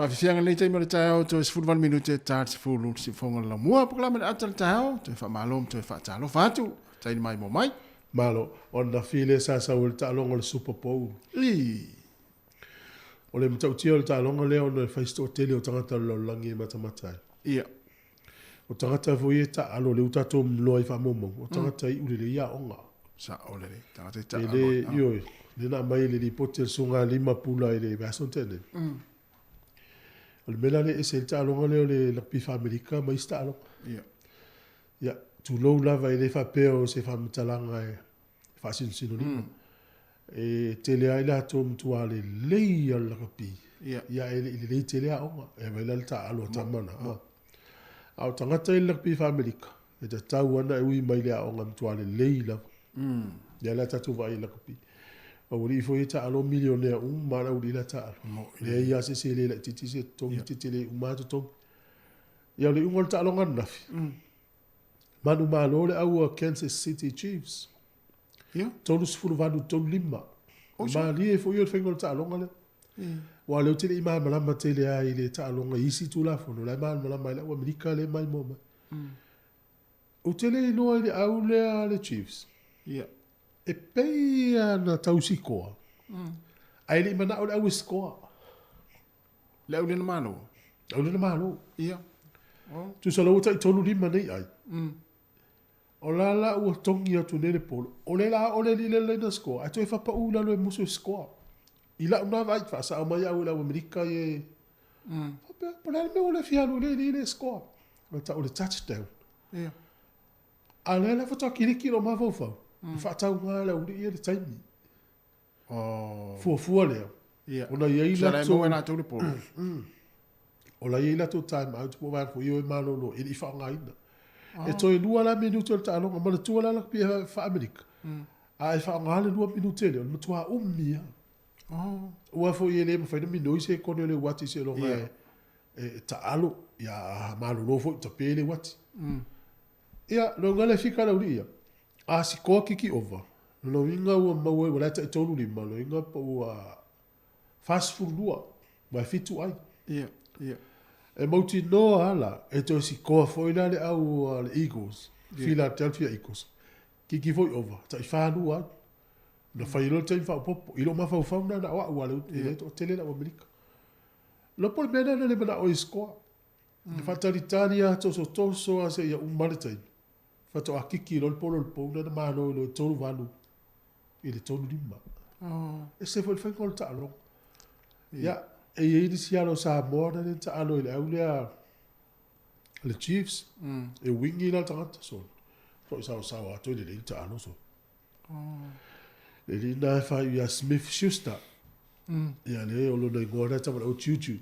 Pa fianga nei taimare Taeao to 15 minute charge full si fonga la mua proklama le ata Taeao to fa malom to fa talo fatu tai mai mo mai malo on da file sa ul talonga le Super Bowl o le mtau tia o talonga le on fa sto tele o tangata lo langi matamatai ia o tangata foi ta alo le utato mloi fa momo o tangata i ule le ia onga sa ole le tangata ta ele yo le na mai le potel sunga lima pula ile version tele o le mela le ese talonga le la pifa amerika mai sta alo ia tu lo lava ile fa peo se fa mtalanga fa sin sinonimo e tele ai la tom tu ale le la kapi ia ele le tele a onga e vai la ta alo tamana au tangata ile pi familika e te tau ana e ui mai le a onga tu ale le la ia la tatu vai la kapi o ri fo ita alo millionaire mara uri la ta le ia se le titi se tom titi le umatu tom ia le ungol ta alo ngana manu malo le au Kansas City Chiefs tolu sfulu vadu tolu lima ma li e fo yo fengol ta alo ngale wa le tele ima malama tele a ile ta alo nga isi tu la fo la mal malama le wa amerika le mai mo o tele no ile au le Chiefs e pe na tausiko ai le mana o score le au le malo tu solo ta tolu lima nei ai o la ua tongi atu nele polo. O le la o le le na score. Ato e whapa ula lo e musu score. I la una vai fa sa mai au la Amerika e. Po le me o le fialu le score. Ma ta o le touchdown. A le la foto kiriki lo ma fo fo. Fa ta nga la o le taimi. Fu le. Ona ye ila to na to le polo. O la ye ila to time out po va fo yo e malo lo e fa nga ina. E toi lua la minuto le talo, ma le tua la pia fa Amerika. A e fa ngale 2 minuto le, ma tua umia. Ua fo ye le ma fa no mino se kono le wati se lo ngai. E talo ya malu lo fo ta pele wati. Ia lo ngale fika la ulia. A si ko kiki over. Lo inga ua mawe wala ta tolu li malo inga po fast food lua. Ma fitu ai. Ia. E mauti no ala, e to si koa foi le au le Eagles, Philadelphia Eagles. Kiki foi over, ta i whanua. Na whailo te i whaopopo, ilo ma whau na wa wale, e to tele na Amerika. Lopo mena na le mana o i skoa. Ne whataritania toso a se ia umaritai. Whato a kiki lo polo na mano lo tolu vanu. I le tolu lima. E se foi whaingol ta along. Ia. E i sialo Samoa na le ta alo ile au le Chiefs e wingi na tangata so sa ato le ta alo so le na fa ia Smith Schuster ia le o lo na ngora ta o chuchu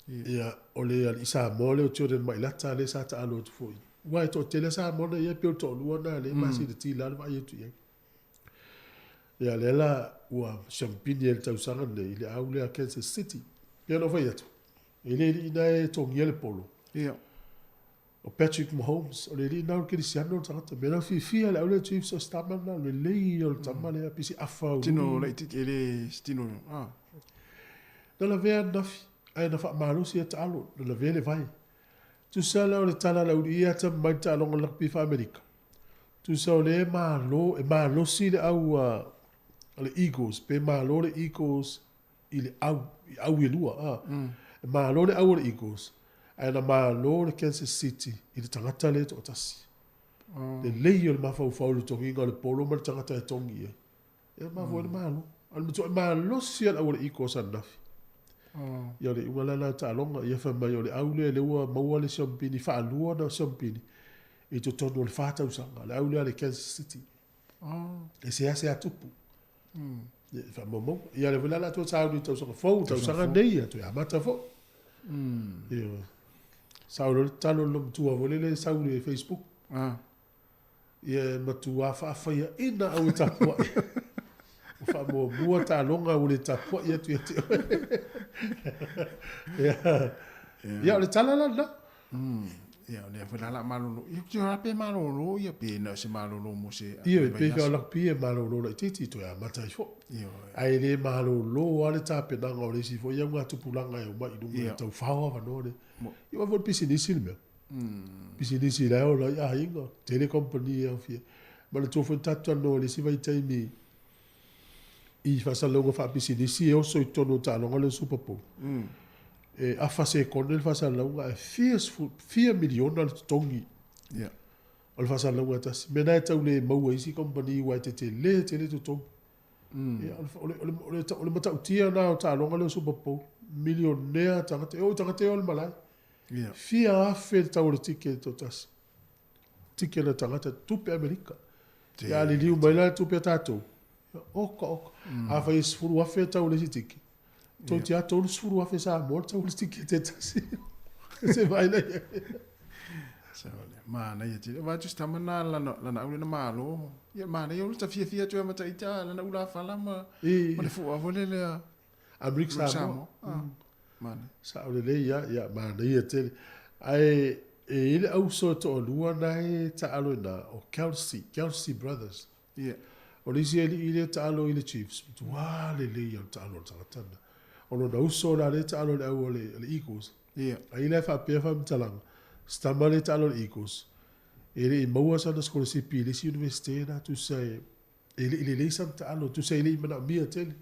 ia o le al Samoa le o tore mai la ta le sa ta alo tu foi wa to tele Samoa na ia pe to lu na le ma si de ti la va ia tu ia le la ua champagne el tausanga le ile au le Kansas City. Ia no vai atu. Ele ina e tongi ele polo. Ia. O Patrick Mahomes, o le ina o Cristiano tangata. Mena fia le aule Chiefs o stamana, le lei o tamale a pisi afa. Tino, le tiki ele stino. Na la vea nafi. Ai na wha marusi e ta alo. Na la vea le vai. Tu sa la o le tala la uri ia ta mai ta alonga lakpi fa Amerika. Tu sa o le malo si le au le Eagles. Pe malo le Eagles ile au e lua ma lo le au le Eagles ana ma lo le Kansas City ile tangata le to tasi le lei o ma fa le tongi le polo ma tangata e tongi e ma vo le malo al to ma lo si au le Eagles anafi ia le wala la ta longa ia fa mai o le au le ua ma le champini fa lua na champini e to tono le fata usanga le au le Kansas City e se atupu fa momo ia le vela la to sa ni to so fo to sa nei to ya mata fo io sa lo talo lo tu avole le sa ni Facebook ia matu fa ia ina au ta po fa mo bua ta longa o le ta po ia tu ia le tala la Ia le fa la malolo. Ia ki ora pe malolo ia pe na se malolo mo se. Ia pe ka la pe malolo la titi to ya mata fo. Ia. Ai le malolo ale ta pe na ngore si fo ia nga tu pulanga e mai du tau fawa va no le. Ia va pisi ni silme. Pisi ni sila o la ia inga telecompany ia fia. Ma le tofo tatu no le si vai tai mi. I fa sa longa fa pisi ni si o so tono ta longa le super po. A fa se konel fa sa longa 4 miliona le tongi. Ia. O le fa sa longa tas. Me na tau le mau isi company wa te le to tong. Ia o le mata utia na o ta longa le super po. Millionaire tangate o le malai. Ia. Fia fe tau le tike to tas. Tike le tangata tupe Amerika. Ia li liu mai la tupe tatou. Oka. A fa is furu afe tau le tike. Tau tia tau le furu afe sa mo tau le tike te tasi. Se vai na. Se vale. Ma na ia tira. Va tu sta mana la ule na malo. Ia ma na ia ule ta fia tu mata ita la na ula fala ma. Ma le fu avole le Amerika Samoa. Mana. Sa ule le ia ma na ia tele. Ai ele au so to lua na e ta alo na o Kelsey Brothers. Ia. O le si ele ta alo ile Chiefs. Wa le ia ta alo tana. O lo na uso na le ta alo le au le Eagles. Ia. Ai le fa pe fa mtalang. Stamba le ta alo le Eagles. Ele i maua sa na skola si pi le si universite na tu sai ele le sam ta alo tu sai le mana mia tele.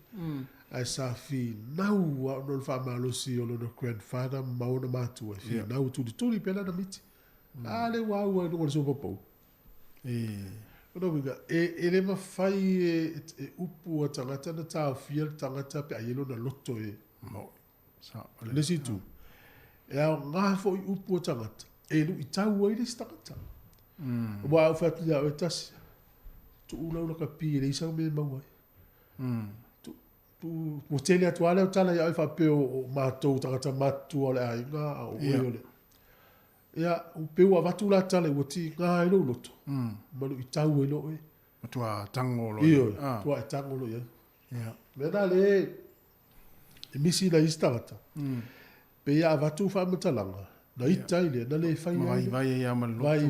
Ai sa fi nau wa no fa malo si o lo no grandfather mauna matu fi nau tu pela na miti. Ale wa no so popo. No vinga ele ma fai upu tangata na ta fiel tangata pe ayelo na loto mo. Sa le si tu. E a nga fo upu tangata. E lu itau ai le tangata. Wa fa tu ya tas tu ula ka pi le sa me mawai. Tu tele atuale o tala ia fa pe o matou tangata matu ole ainga o ole. Ia o pe o vatu la tala o ti nga ilo loto. Malu itau ilo e. Tua tangolo. Io, tua tangolo ia. Ia. Mena le misi la istata. Pe ia vatu fa matalanga. Na itaile na le fai. Vai ia malu. Vai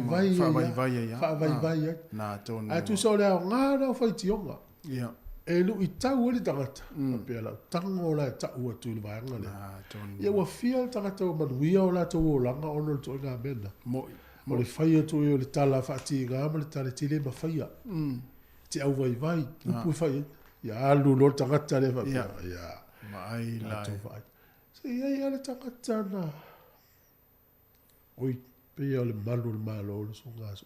ia. Fa vai. Na ton. Ai tu so le nga na fai tionga. Ia. E lu i tau ele tangata. Pe ala tango la ta ua tu le vaanga le. Ia ua fia tangata o manuia o la tau o langa ono le toi ngā mena. Mo le whaia tu e o le tala whaati ngā ma le tale tile ma whaia. Te au vai. Upu whaia. Ia alu lo tangata le whaia. Ia. Mai lai. Se ia le tangata na. Oi, pe ia le malu le malo le so ngaso.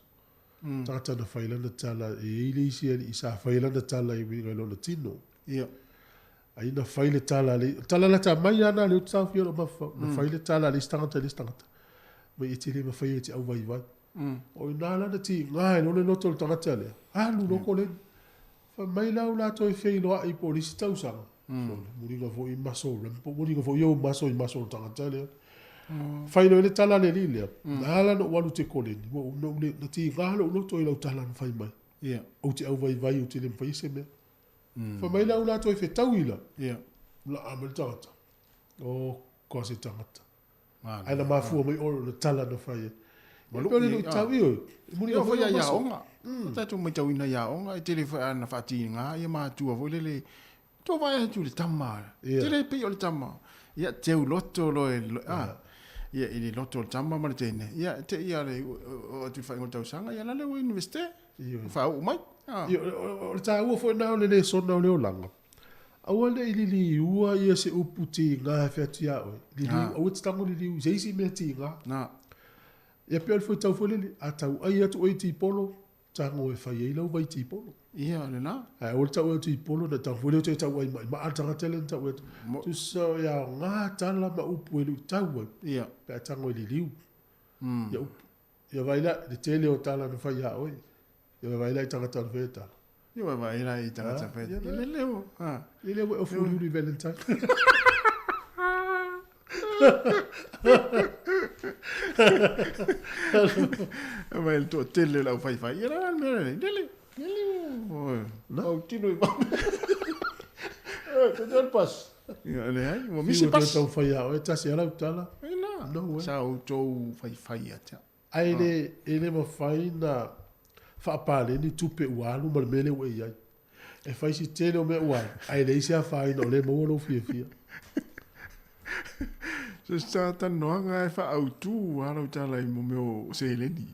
Tata na whailana tala e ili isi i sa whailana tala i winga lo na tino. Ia. Ai na whaile tala le. Tala la ta mai ana le utau fio lo mafa. Na whaile tala le stangata. Mai iti le ma whaia ti au vai. O i nāla na ti ngai lo le loto le tangata le. Alu loko le. Fa mai lau la toi whailo a i polisi tausanga. Muringa fo i maso. Muringa fo i au maso i maso le tangata le. Whaino ele tala le lilea. Nāla no walu te koleni. Na ti ngālo uno toi lau tala na whai mai. Ia. O te au vai o te le mwhai se mea. Wha mai lau la toi whe tau ila. Ia. La amel tangata. O koa se tangata. Aina mafua mai oro na tala na whai. Peo le no tau i oi. Muni o whai a iaonga. Tatu mai tau ina iaonga. I tele whai ana whati ngā. Ia mātua vo lele. Tō vai atu le tama. Tele pe o le tama. Ia teu loto lo e. Ia ili loto tama ma tene. Ia te ia le o tu fai ngota usanga ia le universite. Fa o mai. Ia o ta u fo na le sona o le olanga. Au le ili ua ia se uputi nga fatia o. Li o tstango li se isi meti nga. Na. Ia pe fo tau fo le atau ai atu o ti polo. Tango e fai ai lau vai ti polo. Ia le na. Ai o tau o ti polo na tau fo le tau ai mai. Ma atanga tele tau e. Tu so ia nga tala ma upu e lu tau. Ia. Pe tango li liu. Ia vai la de tele o tala no fai a oi. Ia vai la tanga tala feta. Ia vai la tanga feta. Ia leo. Ia leo o fu lu Valentine. Ma il tuo tele la fai. Ia la dele. No, tino i va. Te dal pas. Ia le ai, mo mi se pas. Tau fai a oi tasi ala utala. No, sa o tou fai ata. Ai le mawhaina whaapale ni tupe ualu ma le mele ua iai. E whai si tele o mea ualu. Ai le isi a whaina o le mawalo fia. Se sa tanoanga e whaautu alo tala I mo meo se eleni.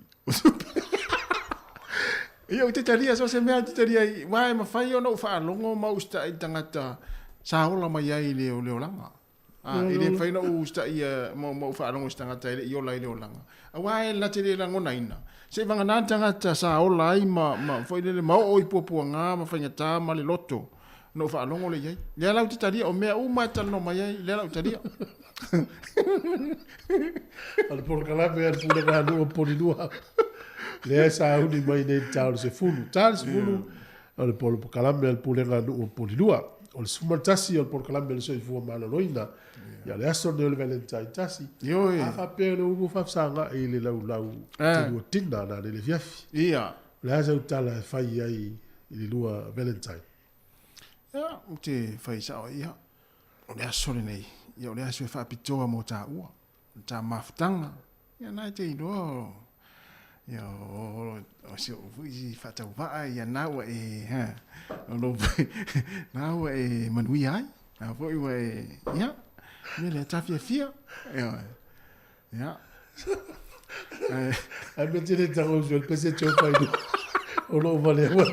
Ia te taria so se mea te taria wae mawhai o no whaalongo mausta I tangata saola mai ai leo langa. I le whaina usta I mau whaalongo tangata I ola I leo langa. A wae la te le lango naina. Se vanga nā tangata saola ai ma whaile le mau oi pupua ngā ma whainga tā ma le loto. No whaalongo le iai. Lea lau te taria o mea umata no mai ai. Lea lau taria. Al porkalame al pule ngā nua porinua. Lea sa uni mai nei tāle se fulu. Tāle se fulu. Al porkalame al pule ngā nua porinua. O le sumatasi al porkalame le soi fua malaloina. Ia le aso ne o le Valentine tasi. Ioi. A whapea le uru whafsanga I le lau te lua tina na le fiafi. Ia. Le asa utala e whai ai I le lua Valentine. Ia, te whai sao ia. O le aso le nei. Ia o le aso e whapitoa mo tā ua. Tā mafutanga. Ia nai te ino. Ia o se o vui whatau waa ia naua e o lo naua e manui ai. A voi wa e ia. Ia le tafia fia. Ia. Ai me tine tango usu el pese chau whaidu. O lo vale ua.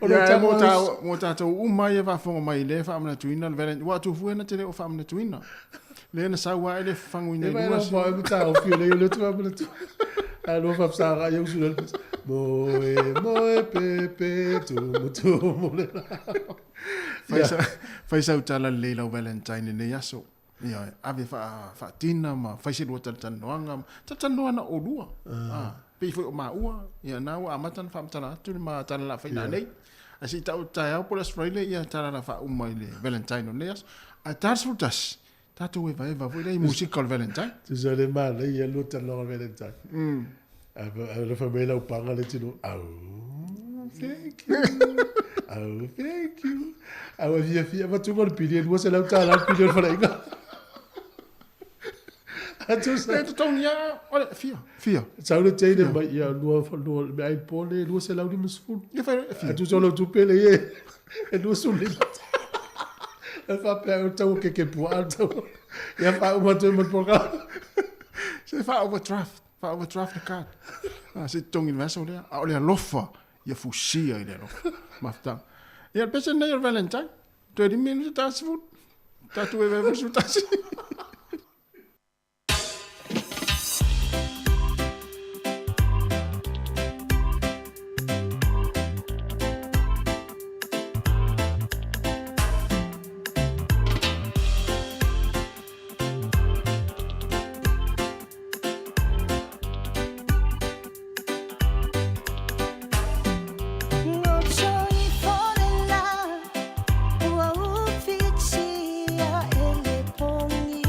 Ia mo tātou umai e whafonga mai le whaamana tuina. Wa tu fuena te le o whaamana tuina. Le na sawa e le whanguina i lua. E mai na whae muta o fio le le tu whaamana tuina. A lo whapsanga i usu el pese. Moe pepe tu mutu mo le la. Whaisa utala le lau Valentine ne yaso. Ia ave whaatina ma whaise lua tatanoanga. Tatanoana o lua. Pei foi o maua. Ia nau a matan whaamtana atu ma tana la whaina nei. A si tau Taeao po Australia ia tana la wha umai le Valentine o neas. A tars futas. Tātou e vai vai le musical Valentine. Tu sa le male ia lua tanoanga Valentine. A le whamela upanga le tino. Thank you. Oh, thank you. A wa fia matunga le pili. Lua se lau tala le pili o whalainga. Tu tau nia, ole, fia. Sau le teine mai ia lua me ai pole, lua se lau ni masfulu. Fia. Tu sau lau tupele ie, e lua suli. E whapea o tau ke pua tau. Ia wha umatu man poka. Se wha overdraft the card. Se tongi vaso lea, a ole a lofa, ia fusia I lea lofa. Maftang. Ia pesa nei o Valentine, 20 minutos tasi fut. Tatu e vevo su tasi. Pongi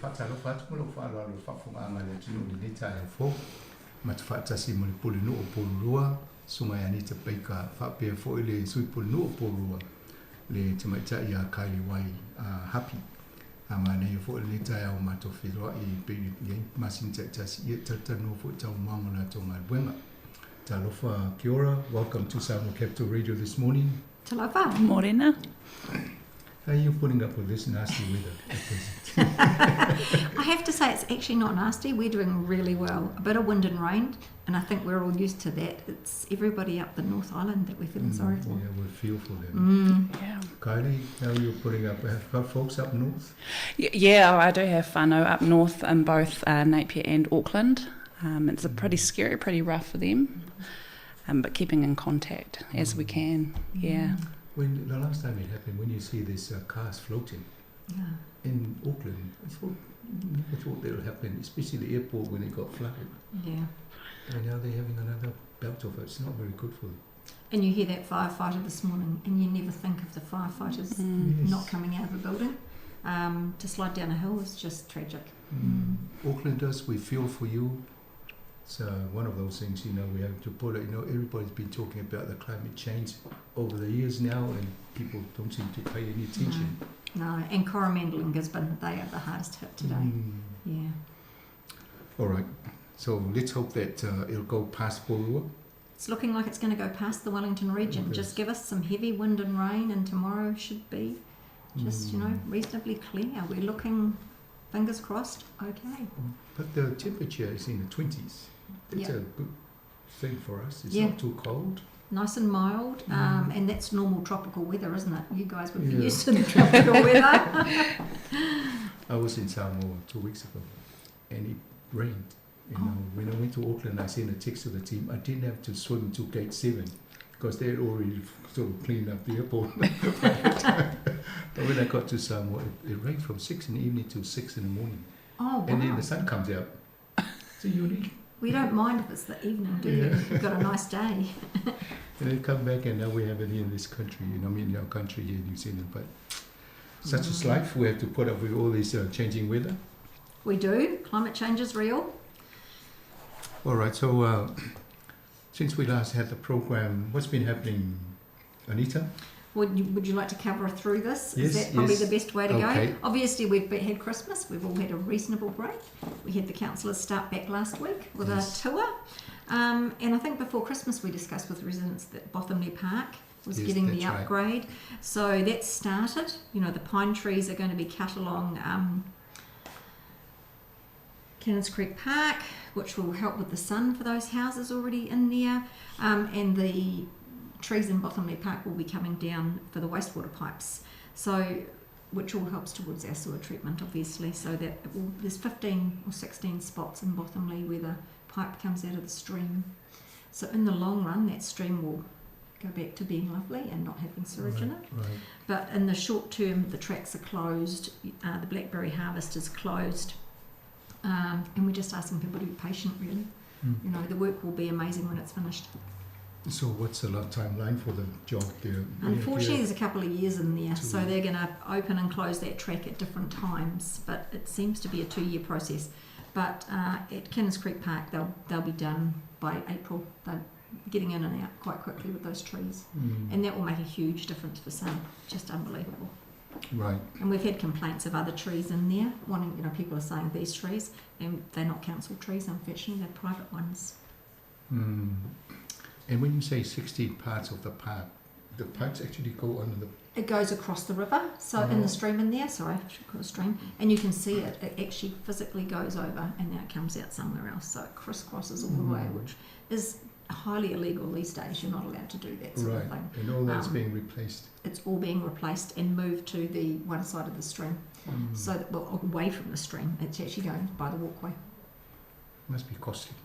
Fatalo fatu mo fa lo fa funga ngale tino ni Taeao fo ma fa tasi mo le polino o polua sunga ya ni te peika fa pe fo ile sui polino o polua le te mai ta ya kai wai happy ama ne fo le Taeao ma to filo I pe ye masin te tasi ye tata no fo ta manga na to ma buenga talofa kia ora, welcome to Samoa Capital Radio this morning. Talofa morena. How are you putting up with this nasty weather? I have to say it's actually not nasty. We're doing really well. A bit of wind and rain, and I think we're all used to that. It's everybody up the North Island that we're feeling sorry for. Yeah, we feel for them. Yeah. Kylie, how are you putting up? Have got folks up north? Yeah, I do have whānau up north in both Napier and Auckland. It's a pretty scary, pretty rough for them, but keeping in contact as we can. Yeah. When the last time it happened, when you see these cars floating in Auckland, I thought that would happen, especially the airport when it got flooded. Yeah. And now they're having another bout of it. It's not very good for them. And you hear that firefighter this morning, and you never think of the firefighters not coming out of a building. To slide down a hill is just tragic. Aucklanders, we feel for you. So one of those things, we have to put it, everybody's been talking about the climate change over the years now, and people don't seem to pay any attention. No, and Coromandel and Gisborne, they are the hardest hit today. Yeah. All right, so let's hope that it'll go past Polua. It's looking like it's going to go past the Wellington region. Okay. Just give us some heavy wind and rain, and tomorrow should be just, reasonably clear. We're looking, fingers crossed, okay. But the temperature is in the 20s. That's a good thing for us. It's not too cold. Nice and mild, and that's normal tropical weather, isn't it? You guys would be used to the tropical weather. I was in Samoa 2 weeks ago, and it rained. When I went to Auckland, I sent a text to the team. I didn't have to swim to gate 7 because they had already sort of cleaned up the airport. But when I got to Samoa, it rained from 6 in the evening to 6 in the morning. Oh, wow. And then the sun comes out. It's unique. We don't mind if it's the evening, do you? You've got a nice day. And then come back, and now we have it here in this country, in our country here in New Zealand. But such is life. We have to put up with all this changing weather. We do. Climate change is real. All right, so since we last had the program, what's been happening, Anita? Would you like to cover through this? Yes, Is that probably yes. the best way to Okay. go? Obviously, we've had Christmas. We've all had a reasonable break. We had the councillors start back last week with a tour. And I think before Christmas we discussed with residents that Bothamley Park was getting the upgrade. So that's started. The pine trees are going to be cut along Cannons Creek Park, which will help with the sun for those houses already in there. And the trees in Bothamley Park will be coming down for the wastewater pipes, which all helps towards our sewer treatment, obviously. So that there's 15 or 16 spots in Bothamley where the pipe comes out of the stream. So in the long run, that stream will go back to being lovely and not having sewage in it. Right. But in the short term, the tracks are closed, the blackberry harvest is closed, and we're just asking people to be patient, really. The work will be amazing when it's finished. So what's the timeline for the job there? Unfortunately, there's a couple of years in there, so they're going to open and close that track at different times, but it seems to be a 2-year process. But at Cannons Creek Park, they'll be done by April. They're getting in and out quite quickly with those trees, and that will make a huge difference for some. Just unbelievable. Right. And we've had complaints of other trees in there. People are saying these trees, and they're not council trees, unfortunately, they're private ones. And when you say 16 parts of the park, the pipes actually go under the... It goes across the river, so in the stream in there, sorry, I should call it a stream, and you can see it actually physically goes over and then it comes out somewhere else, so it crisscrosses all the way, which is highly illegal these days. You're not allowed to do that sort of thing. And all that's being replaced? It's all being replaced and moved to the one side of the stream, so that, away from the stream. It's actually going by the walkway. Must be costly.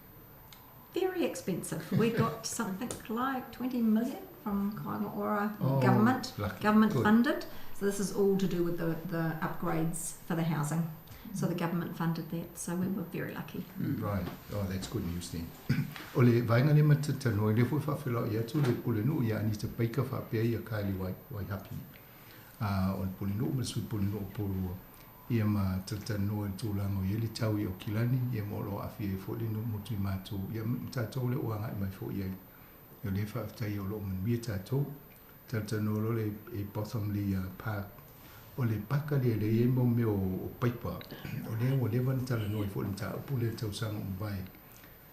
Very expensive. We got something like 20 million from Kaingaora government funded. So this is all to do with the upgrades for the housing. So the government funded that. So we were very lucky. Right. Oh, that's good news then. Ole vainga ne matatano le fu fa filo ia tu le pulenu ia ni te paika fa pe ia kaili wai happy. On pulenu ma su pulenu pulu. Ia ma tatano en tulango ia li tau o kilani ia mo lo afi fo le no mutu matu ia tatou le wanga mai fo ia. Ia le fa tai o lo man wi tatou tatano lo le e Bothamley Park. O le paka le e mo me o paipa. O le van tala no fo le ta pule tau sang vai.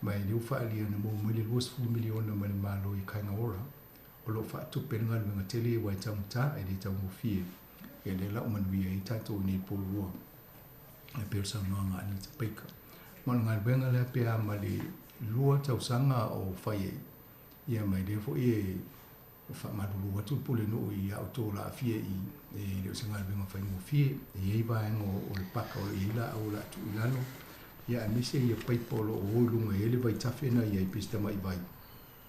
Mai le fa ali na mo mo le 2 miliona ma le malo I Kaingaora. O lo fa tu penga le ngatele wai tau ta e le tau mo fie. E le la man wi ai tatou ni polua. E persa no nga ni te paika. Mon ngal benga le pe a ma le lua tau sanga o fai. Ia mai le fo e fa madulu watu pule no I auto la fie I le singa benga fai mo fie e va ngo o le paka o ila o la tu ilalo ia mi se ia pai polo o lunga ele vai tafena ia I pista mai vai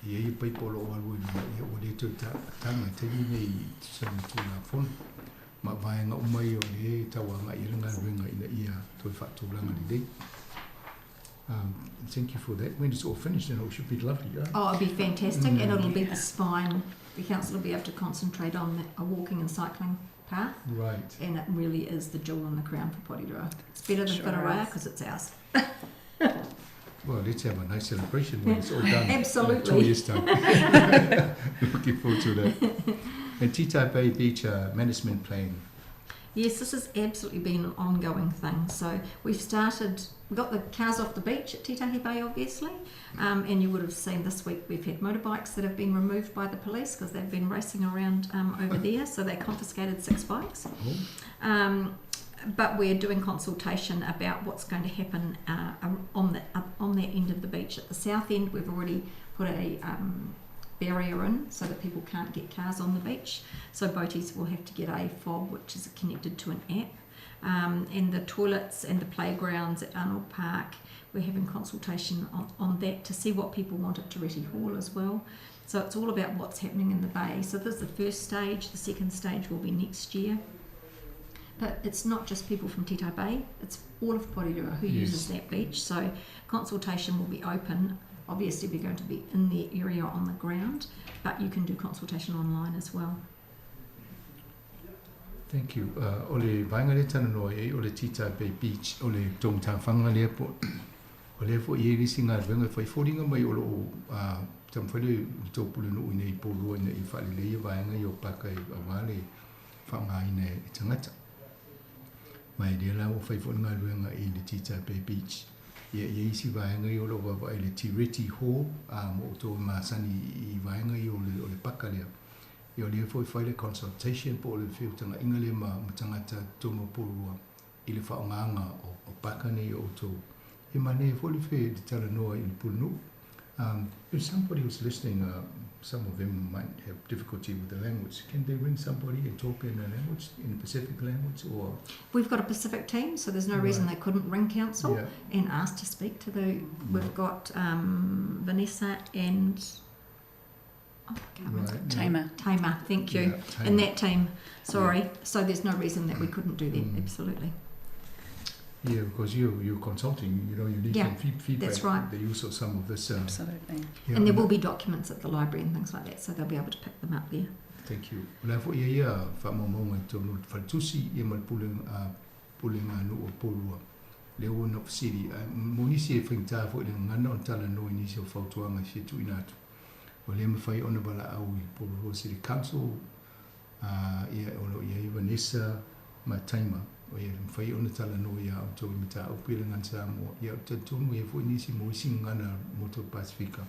ia pai polo o alu ia o le tu ta tanga te ni sa tu la fon ma vai nga o mai o le tawanga I lunga benga ina ia to fa tu langa ni dei. Thank you for that. When it's all finished, then it should be lovely. Yeah? Oh, it'll be fantastic, and it'll be the spine. The council will be able to concentrate on a walking and cycling path. Right. And it really is the jewel in the crown for Porirua. It's better than Whanarea because it's ours. Well, let's have a nice celebration when it's all done. Absolutely. 2 years' time. Looking forward to that. And Tita Bay Beach management plan. Yes, this has absolutely been an ongoing thing. So we got the cars off the beach at Titahi Bay, obviously, and you would have seen this week we've had motorbikes that have been removed by the police because they've been racing around over there, so they confiscated 6 bikes. But we're doing consultation about what's going to happen on that end of the beach. At the south end, we've already put a barrier in so that people can't get cars on the beach. So boaties will have to get a FEB, which is connected to an app. And the toilets and the playgrounds at Arnold Park, we're having consultation on that to see what people want at Toreti Hall as well. So it's all about what's happening in the bay. So this is the first stage. The second stage will be next year. But it's not just people from Tita Bay, it's all of Porirua who uses that beach. So consultation will be open. Obviously we're going to be in the area on the ground, but you can do consultation online as well. Thank you. Ole vainga le tana noi ole Tita Bay Beach, ole tong ta whanga le po. Ole fo i risi ngā venga whai whoringa mai ole o tam whare tōpulu no i nei pōrua ina I whale le ia vainga I o paka I awale whanga ina I tangata. Mai rea la o whai whoringa ruenga I le Tita Bay Beach. Ia isi vaenga I o lo wawa I le Toreti Hall, mo o tō māsani I vaenga I o le paka lea. I o lea whai le consultation po o le whiutanga inga lea ma tangata tono pōrua I le whaonganga o paka nei o tō. E mane whai le whai le tala noa I le punu. If somebody who's listening, some of them might have difficulty with the language. Can they ring somebody and talk in a language, in a Pacific language, or? We've got a Pacific team, so there's no reason they couldn't ring council and ask to speak to the. We've got Vanessa and Taima. Taima, thank you. And that team, sorry. So there's no reason that we couldn't do that. Absolutely. Yeah, because you're consulting, you need some feedback. That's right. The use of some of this. Absolutely. And there will be documents at the library and things like that, so they'll be able to pick them up there. Thank you. Well, for ia whamamonga tonu whaltusi ia mal pulinga no o pōrua. Leo no city. Monisi e whainta fo I ngana on tala no inisi o whautuanga whetu inatu. O lea me whai ona bala au I Pōrua City Council. Ia olo ia Vanessa ma Taima. O ia whai ona tala no ia o tō imita au pila ngan Samoa. Ia o tonu ia fo inisi mo isi ngana moto Pasifika.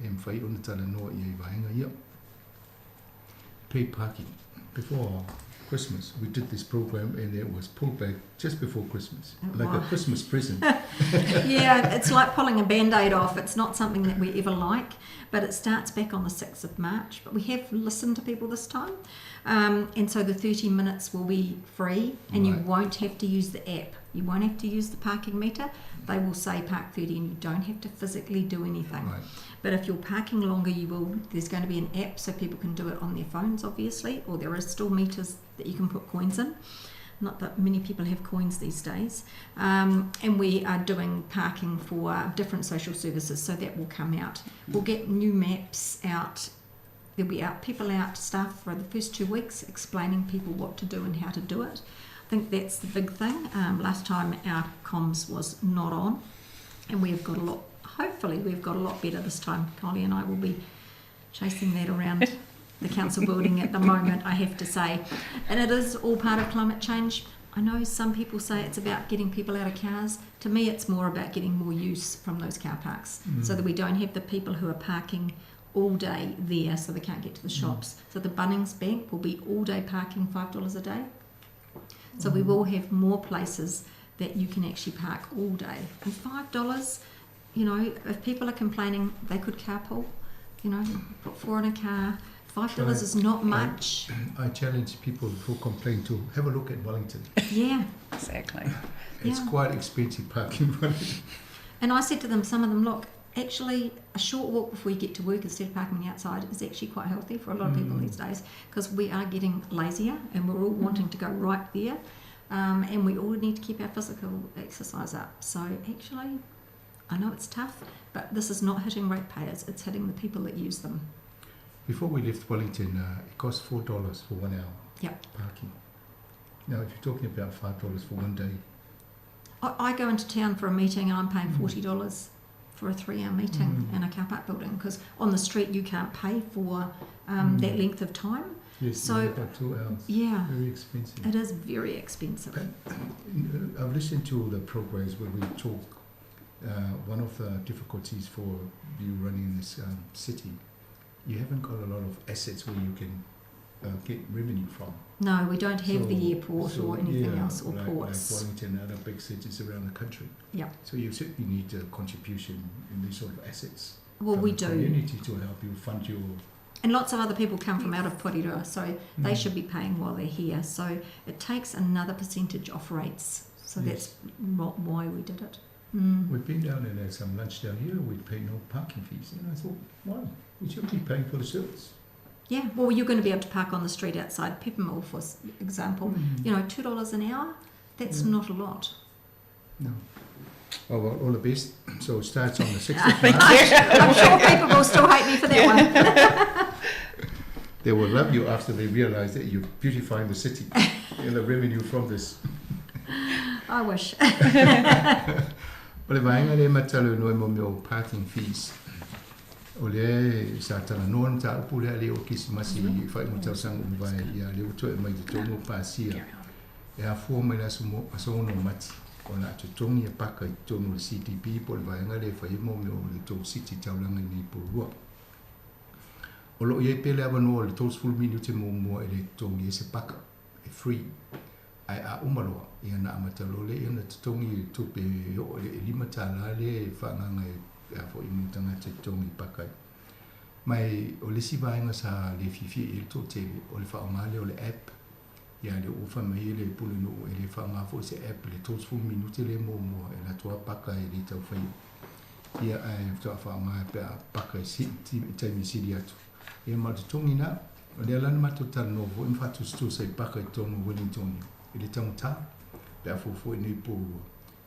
E whai ona tala no ia I vahenga ia. Paid parking. Before Christmas, we did this program and it was pulled back just before Christmas, like a Christmas present. Yeah, it's like pulling a Band-Aid off. It's not something that we ever like, but it starts back on the 6th of March. But we have listened to people this time. And so the 30 minutes will be free and you won't have to use the app. You won't have to use the parking meter. They will say park 30 and you don't have to physically do anything. Right. But if you're parking longer, there's going to be an app so people can do it on their phones, obviously, or there are still meters that you can put coins in. Not that many people have coins these days. And we are doing parking for different social services, so that will come out. We'll get new maps out. There'll be people out, staff for the first 2 weeks explaining people what to do and how to do it. I think that's the big thing. Last time our comms was not on, and hopefully we've got a lot better this time. Kylie and I will be chasing that around the council building at the moment, I have to say. And it is all part of climate change. I know some people say it's about getting people out of cars. To me, it's more about getting more use from those car parks so that we don't have the people who are parking all day there so they can't get to the shops. So the Bunnings Bank will be all day parking, $5 a day. So we will have more places that you can actually park all day. And $5, if people are complaining, they could carpool, put 4 in a car. $5 is not much. I challenge people who complain to have a look at Wellington. Yeah. Exactly. It's quite expensive parking. And I said to them, some of them, look, actually a short walk before you get to work instead of parking outside is actually quite healthy for a lot of people these days, because we are getting lazier and we're all wanting to go right there, and we all need to keep our physical exercise up. So actually, I know it's tough, but this is not hitting ratepayers, it's hitting the people that use them. Before we left Wellington, it cost $4 for 1 hour parking. Now if you're talking about $5 for 1 day. I go into town for a meeting and I'm paying $40. for a 3-hour meeting in a car park building, because on the street you can't pay for that length of time. Yes, so about 2 hours. Yeah, very expensive. It is very expensive. I've listened to the programs where we talk. One of the difficulties for you running this city, you haven't got a lot of assets where you can get revenue from. No, we don't have the airport or anything else, or like ports. Wellington and other big cities around the country. Yeah. So you certainly need a contribution in these sort of assets. Well, from we the do. Community to help you fund your. And lots of other people come from out of Porirua, so they should be paying while they're here. So it takes another percentage off rates. So that's why we did it. We've been down and had some lunch down here. We'd pay no parking fees, and I thought, why? We should be paying for the service. Yeah, well, you're going to be able to park on the street outside Peppermill, for example. You know, $2 an hour. That's not a lot. No. Oh, well, all the best. So it starts on the 6th of Thank March. you. I'm sure people will still hate me for that one. They will love you after they realise that you're beautifying the city and the revenue from this. I wish. O le vaenga le matalu no mo meu parking fees. O le sa tala no ta upu le o kisimasi fai mo tau sang vai ia le uto e mai te tongo pasia. E a fu mai la sumo aso no mati. O na te tongi e paka I tongo CTP po le vaenga le fai mo meu le to city taulanga ni Purua. O lo ye pele avano le tos full minute mo e le tongi se paka e free. Ai a umaloa ia na amatalole ia na tongi tupe o le lima tala le whanganga e a fo I mutanga te tongi pakai. Mai o le si vaenga sa le fifi il to tele o le whaongale o le app ia le ufa mai le pulino e le whaonga fo se app le tos full minute le mo e la toa pakai le tau whai. Ia ai toa whaonga pe a pakai si taimi siri atu. Ia ma te tongi na o le alana matutala no vo imfatu stu sai pakai tongo Wellington. I le tangata, pe a fofo I nei pōrua.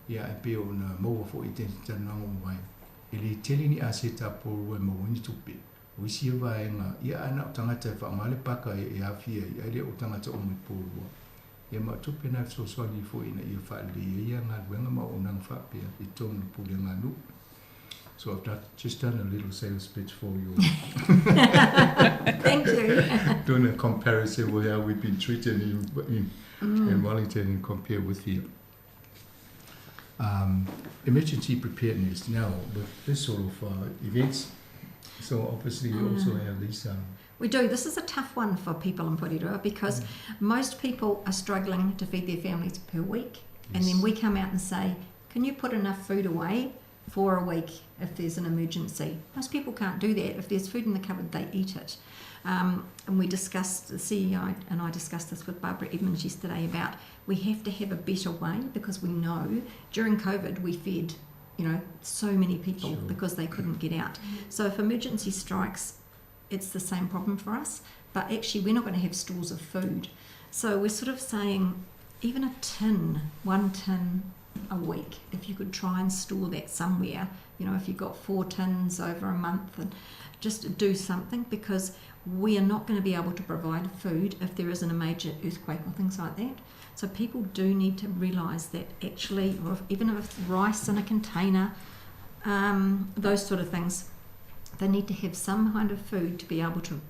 Ia e pe o na maua fo I te tanango mai. I le tele ni a se ta pōrua e maua ni tupe. O isi e vaenga, ia ana o tangata e whaamale paka e hawhia I le o tangata o mai pōrua. Ia ma tupe na so swali fo ina ia whaale ia ngā luenga ma o nang whapea I tonu pule ngā nu. So I've just done a little sales pitch for you. Thank you. Doing a comparison with how we've been treated in Wellington and compare with here. Emergency preparedness now with this sort of events. So obviously you also have these. We do. This is a tough one for people in Porirua because most people are struggling to feed their families per week. And then we come out and say, can you put enough food away for a week if there's an emergency? Most people can't do that. If there's food in the cupboard, they eat it. And we discussed, the CEO and I discussed this with Barbara Edmonds yesterday about we have to have a better way because we know during COVID we fed, so many people because they couldn't get out. So if emergency strikes, it's the same problem for us, but actually we're not going to have stores of food. So we're sort of saying even one tin a week, if you could try and store that somewhere, if you've got 4 tins over a month, and just do something because we are not going to be able to provide food if there isn't a major earthquake or things like that. So people do need to realise that actually, or even if rice in a container, those sort of things, they need to have some kind of food to be able to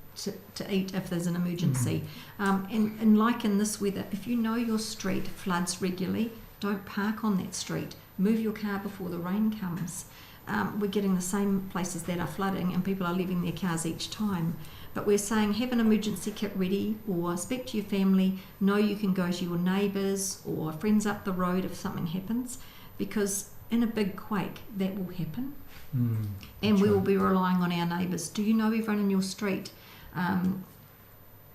eat if there's an emergency. And like in this weather, if you know your street floods regularly, don't park on that street. Move your car before the rain comes. We're getting the same places that are flooding and people are leaving their cars each time. But we're saying have an emergency kit ready or speak to your family, know you can go to your neighbours or friends up the road if something happens, because in a big quake that will happen. And we will be relying on our neighbours. Do you know everyone in your street? I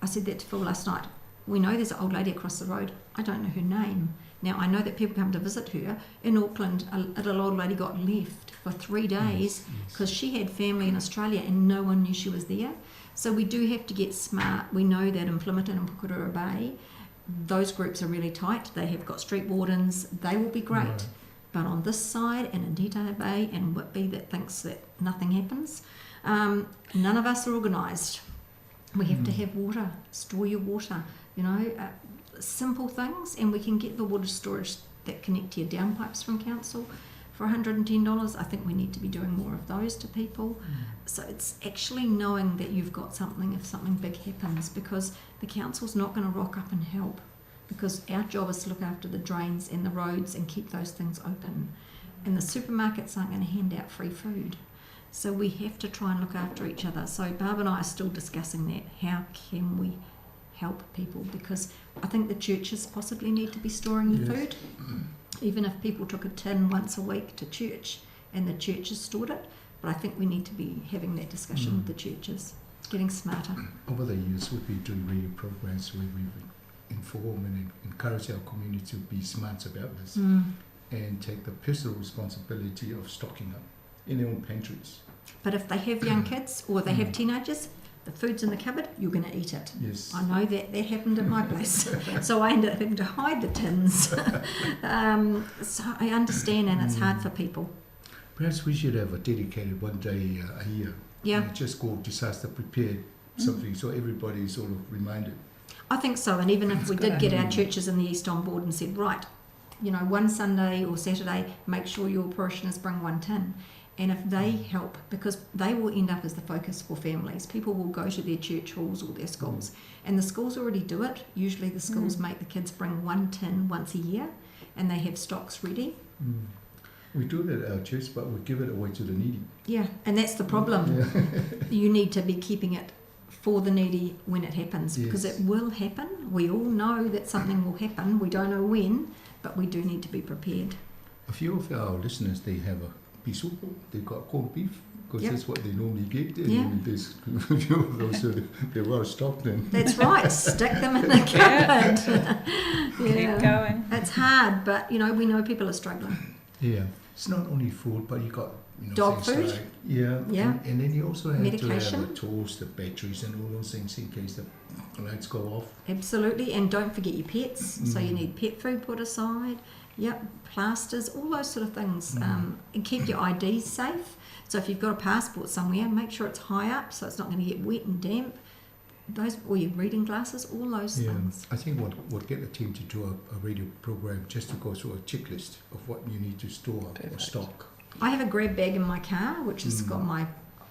said that to Phil last night. We know there's an old lady across the road. I don't know her name. Now, I know that people come to visit her. In Auckland, a little old lady got left for 3 days because she had family in Australia and no one knew she was there. So we do have to get smart. We know that in Flemington and Pukerua Bay, those groups are really tight. They have got street wardens. They will be great. Right. But on this side, and in Taeao Bay and Whitby that thinks that nothing happens, none of us are organised. We have to have water, store your water, simple things, and we can get the water storage that connect to your downpipes from council. for $110. I think we need to be doing more of those to people. So it's actually knowing that you've got something if something big happens, because the council's not going to rock up and help, because our job is to look after the drains and the roads and keep those things open. And the supermarkets aren't going to hand out free food. So we have to try and look after each other. So Barb and I are still discussing that. How can we help people? Because I think the churches possibly need to be storing the food. Even if people took a tin once a week to church and the churches stored it. But I think we need to be having that discussion with the churches, getting smarter. Over the years, we've been doing radio programs where we inform and encourage our community to be smart about this and take the personal responsibility of stocking up in their own pantries. But if they have young kids or they have teenagers, the food's in the cupboard, you're going to eat it. Yes. I know that happened at my place. So I ended up having to hide the tins. So I understand, and it's hard for people. Perhaps we should have a dedicated one day a year. Yeah. Just called disaster prepared something so everybody is sort of reminded. I think so. And even if we did get our churches in the East on board and said, right, one Sunday or Saturday, make sure your parishioners bring one tin. And if they help, because they will end up as the focus for families, people will go to their church halls or their schools. And the schools already do it. Usually the schools make the kids bring one tin once a year, and they have stocks ready. We do that at our church, but we give it away to the needy. Yeah, and that's the problem. You need to be keeping it for the needy when it happens, because it will happen. We all know that something will happen. We don't know when, but we do need to be prepared. A few of our listeners, they have a pisupo, they got corned beef, because that's what they normally get. And there's a few of those, so they're well stocked in. That's right, stick them in the cupboard. Keep going. It's hard, but we know people are struggling. Yeah, it's not only food, but you got dog things food. Like, and then you also have medication. To have the tools, the batteries, and all those things in case the lights go off. Absolutely, and don't forget your pets. So you need pet food put aside. Yep, plasters, all those sort of things. And keep your IDs safe. So if you've got a passport somewhere, make sure it's high up so it's not going to get wet and damp. Those, or your reading glasses, all those things. I think what get the team to do a radio program just to go through a checklist of what you need to store or stock. I have a grab bag in my car which has got my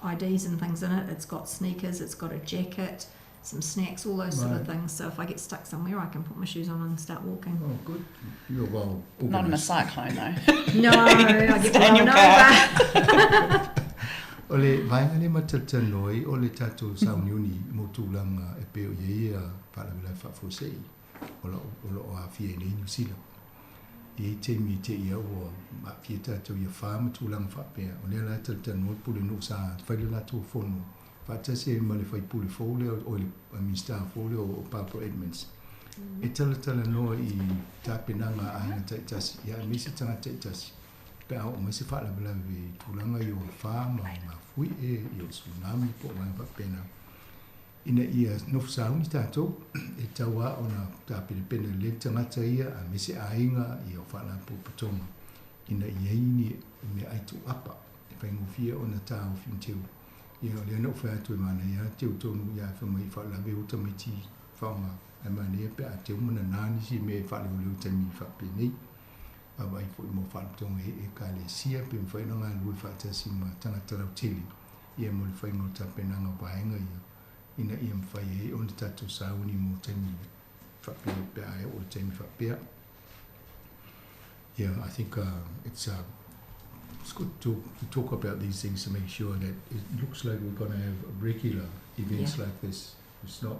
IDs and things in it. It's got sneakers, it's got a jacket, some snacks, all those sort of things. So if I get stuck somewhere, I can put my shoes on and start walking. Oh, good. You're well organised. Not in a cyclone, though. No, I get blown over. Ole vainga le matata noi ole tato sauniuni motulanga e peo ye para la fa fosei. Ola a fie ni New Zealand. E te mi te ia o ma fie tato ia fa motulanga fa pe. Ole la tata no pule no sa fa la tu fono. Fa ta se male fa pule folio o le minister folio o Papa Edmonds. E tala no I tapinanga a ta tasi ya misi tanga ta tasi. Pao o se fa la bla vi tulanga yo fa ma fui yo tsunami po mai pa pena ina ia no sauni tato e tawa ona ta pena le tanga ia a misi ainga yo fa la po potoma ina ia ni me ai tu apa e pa mo fia ona ta o fintiu ia le no fa tu mana ia te tonu ia fa mai fa la be o tamiti fa ma e mani pe a te mo na nani si me fa le o tami fa peni vai foi mo fa tonga e kale sia pe foi no ngal lu fa ta sima tanga tara tili ia mo foi mo ta pena nga baenga ia ina ia mfai e on tatu sauni mo tani fa pe pe ai o tani fa pe I think it's good to talk about these things to make sure that it looks like we're going to have regular events like this. It's not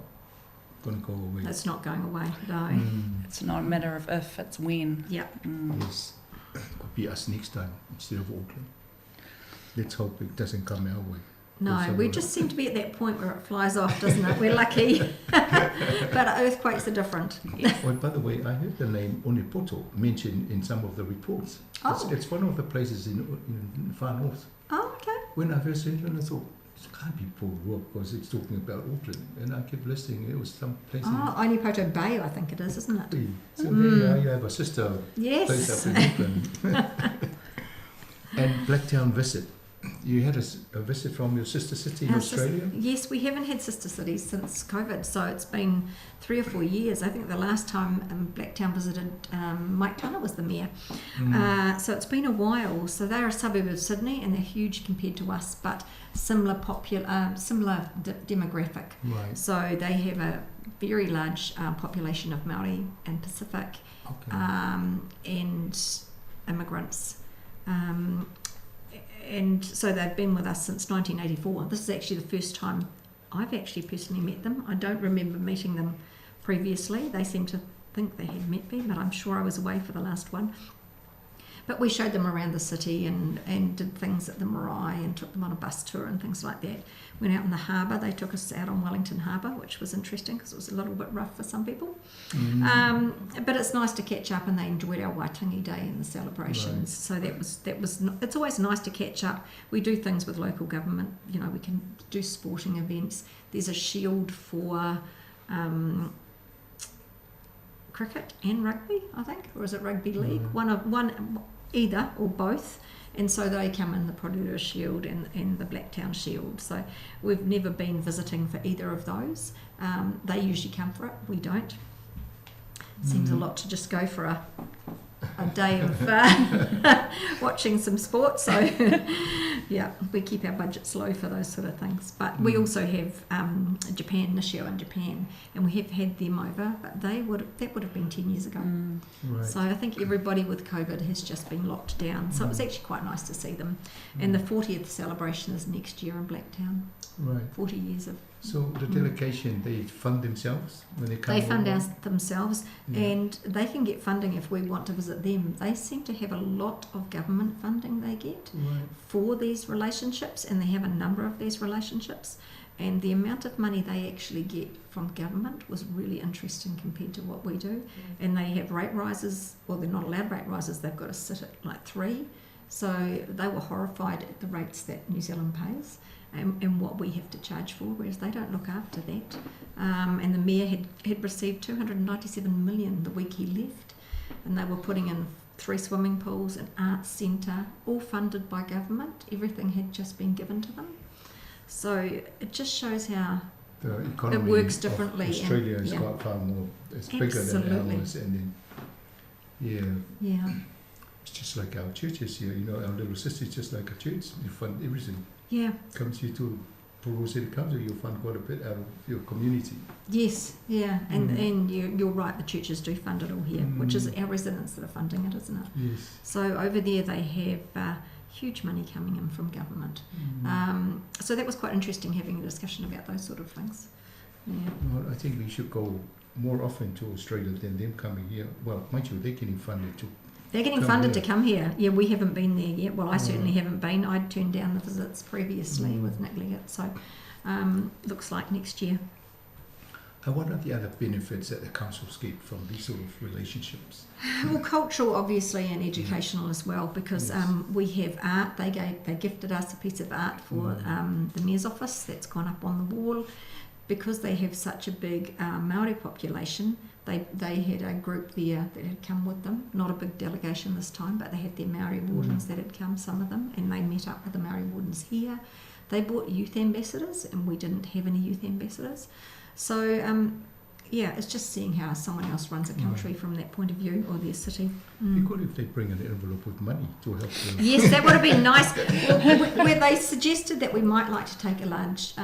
going to go away. It's not going away, no. It's not a matter of if, it's when. Yeah. Yes. Could be us next time instead of Auckland. Let's hope it doesn't come our way. No, we just seem to be at that point where it flies off, doesn't it? We're lucky. But earthquakes are different. Well, by the way, I heard the name Onipoto mentioned in some of the reports. Oh. It's one of the places in the far north. Oh, okay. When I first read it, I thought, it can't be Port because it's talking about Auckland. And I kept listening. It was some place in... Onipoto Bay, I think it is, isn't it? So there you have a sister place up in Auckland. And Blacktown Visit. You had a visit from your sister city in Australia? Yes, we haven't had sister cities since COVID, so it's been 3 or 4 years. I think the last time Blacktown visited, Mike Tunner was the mayor. So it's been a while. So they're a suburb of Sydney and they're huge compared to us, but similar demographic. Right. So they have a very large population of Maori and Pacific and immigrants. And so they've been with us since 1984. This is actually the first time I've actually personally met them. I don't remember meeting them previously. They seem to think they had met me, but I'm sure I was away for the last one. But we showed them around the city and did things at the marae and took them on a bus tour and things like that. Went out in the harbour. They took us out on Wellington Harbour, which was interesting because it was a little bit rough for some people. But it's nice to catch up, and they enjoyed our Waitangi Day and the celebrations. Right. So it's always nice to catch up. We do things with local government. You know, we can do sporting events. There's a shield for cricket and rugby, I think, or is it rugby league? Either or both. And so they come in the Porirua Shield and the Blacktown Shield. So we've never been visiting for either of those. They usually come for it. We don't. Seems a lot to just go for a day of watching some sport. So yeah, we keep our budgets low for those sort of things. But we also have Japan, Nishio in Japan, and we have had them over, but that would have been 10 years ago. Right. So I think everybody with COVID has just been locked down. So it was actually quite nice to see them. And the 40th celebration is next year in Blacktown. Right. 40 years of... So the delegation, they fund themselves when they come? They fund themselves, and they can get funding if we want to visit them. They seem to have a lot of government funding they get for these relationships, and they have a number of these relationships. And the amount of money they actually get from government was really interesting compared to what we do. And they have rate rises, well, they're not allowed rate rises, they've got to sit at like 3. So they were horrified at the rates that New Zealand pays. And what we have to charge for, whereas they don't look after that. And the mayor had received $297 million the week he left, and they were putting in 3 swimming pools, an arts centre, all funded by government. Everything had just been given to them. So it just shows how the economy it works differently. Australia is quite far more, it's bigger than ours, and then, it's just like our churches here. You know, our little sister is just like a church. You fund everything. Yeah. Comes here to Puru City Council, you'll fund quite a bit out of your community. Yes, yeah, and you're right, the churches do fund it all here, which is our residents that are funding it, isn't it? Yes. So over there they have huge money coming in from government. So that was quite interesting, having a discussion about those sort of things. Yeah. Well, I think we should go more often to Australia than them coming here. Well, mind you, they're getting funded too. They're getting funded to come here. Yeah, we haven't been there yet. Well, I certainly haven't been. I'd turned down the visits previously with Nick Leggett, so looks like next year. And what are the other benefits that the councils get from these sort of relationships? Well, cultural, obviously, and educational as well, because we have art. They gifted us a piece of art for the mayor's office that's gone up on the wall. Because they have such a big Maori population, they had a group there that had come with them. Not a big delegation this time, but they had their Maori wardens that had come, some of them, and they met up with the Maori wardens here. They brought youth ambassadors, and we didn't have any youth ambassadors. So, it's just seeing how someone else runs a country from that point of view, or their city. Be good if they bring an envelope with money to help them. Yes, that would have been nice. Where they suggested that we might like to take a large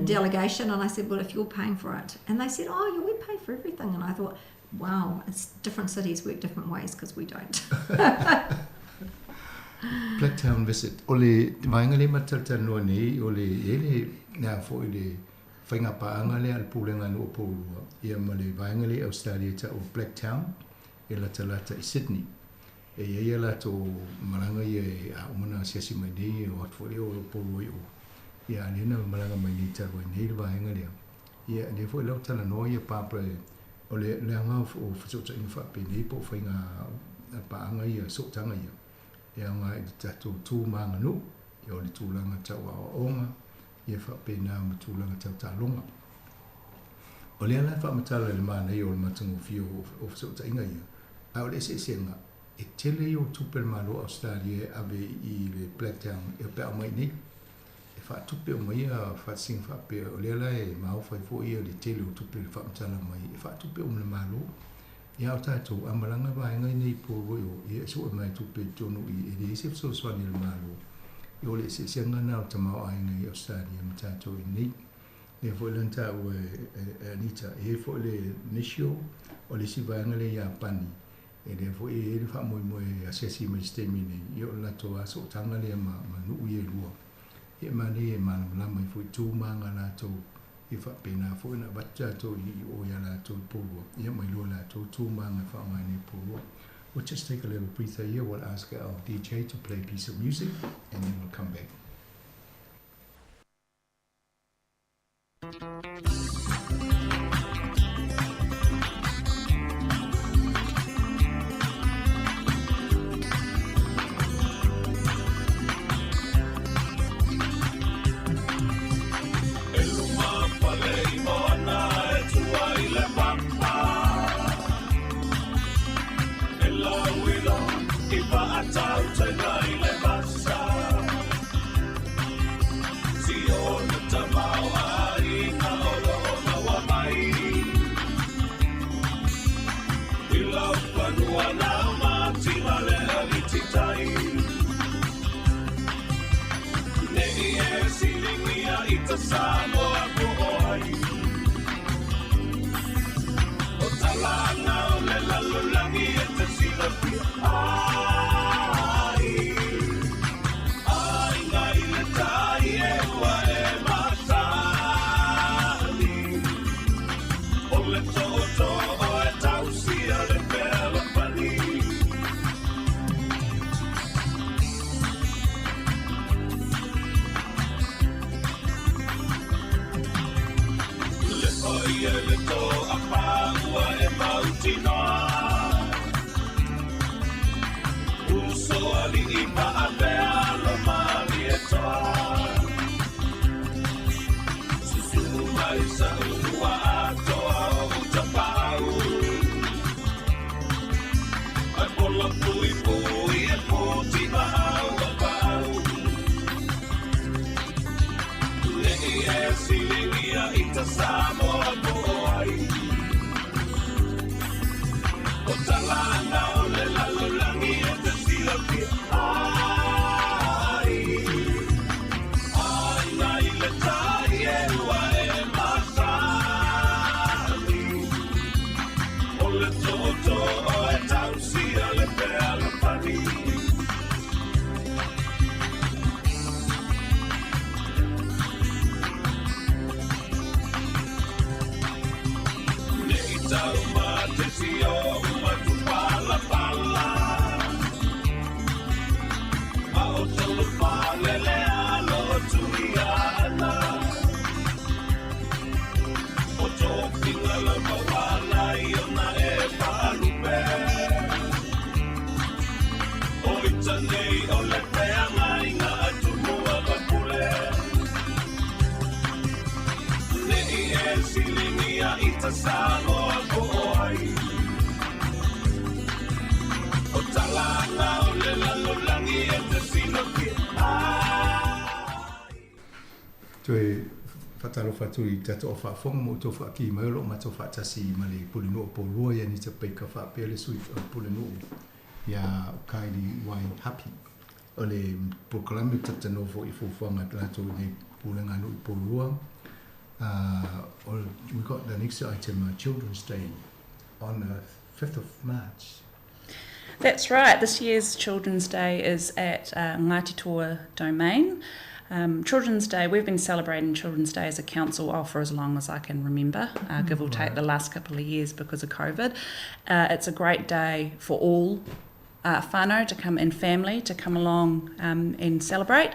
delegation, and I said, well, if you're paying for it. And they said, oh, yeah, we pay for everything. And I thought, wow, it's different cities work different ways because we don't. Blacktown visit. Ole vaingale matatano nei ole ele na fo ile whainga paanga le al pulenga no pōrua. Ia male vaingale Australia ta o Blacktown e la talata i Sydney. E ia la to malanga ia a umana siasi mai nei o atfole o pōrua i o. Ia alena malanga mai nei tarwa nei le vaingale. Ia le fo lau tala no ia papre o le leanga o whasota ina whape nei po whainga paanga ia sotanga ia. Ia ngā i tato tū maanga no, ia o le tūlanga tau a onga, ia whapena ma tūlanga tau tālonga. O lea lai whamatala le mana ia o le matango fio o whasota inga ia, a o le se senga, e tele o tupe malo Australia ave I le Blacktown e pe mai ni e fa tupe o mai a fa sing fa pe o le la e mau fa fo I le tele o tupe fa mtala mai e fa tupe o le malo ia o tātou amalanga vai ngai nei po o e so mai tupe tonu I le se so so ni le malo I o le se ngana o tamau ai ngai Australia mtatou I nei e fo le nta o Anita e fo le nisho o le si vai ngai ia pani e le fo e le fa moi asesi mai stemi nei o la to aso tanga le ma nu ye lua e ma le ma la mai fo tu manga la to I fa pena fo na bacha to I o ya la to po e mai lo la to tu manga fa mai ni po. We'll just take a little breather here. We'll ask our DJ to play a piece of music and then we'll come back. Samoa boy, o talana o le lalulangi e te silapia. Ai ngai le tai e ua e matali, o le toto o e tausia le pela pani. Ia le tō a pāua e mautinoa Uso ali I pa a pea lo mali e toa Susu mai sa ua atoa o utapau Ai pola pui pui e puti mahau a pau Le I e silingia I ta Samoa o talana o le lalulangi e te silapia. Ai ngai le tai e ua e matali, o le toto o e tausia le pea le pani. Nei tau ma te sio Samoa boy, o talana o le lalulangi e te silapia. Toi fatalo fatu I tato o whaafonga mo tō whaaki mai ro ma tō whaatasi ma le polino o polua ia ni te peika whaapea le sui o polino ia o kairi wai hapi o le proklame tatanovo I fufuanga plato nei pulenga no I polua. We got the next item, Children's Day, on the 5th of March. That's right. This year's Children's Day is at Ngāti Toa Domain. Children's Day, we've been celebrating Children's Day as a council for as long as I can remember, give or take the last couple of years because of COVID. It's a great day for all whānau to come in family, to come along and celebrate.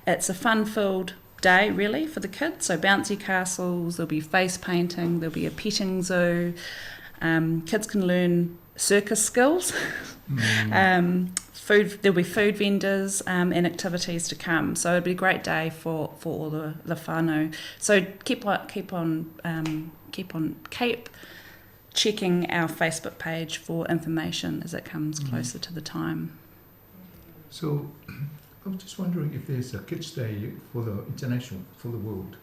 It's a fun-filled day really for the kids, so bouncy castles, there'll be face painting, there'll be a petting zoo, kids can learn circus skills, there'll be food vendors and activities to come, so it'll be a great day for all the whānau. So keep checking our Facebook page for information as it comes closer to the time. So I'm just wondering if there's a Kids Day for the international, for the world.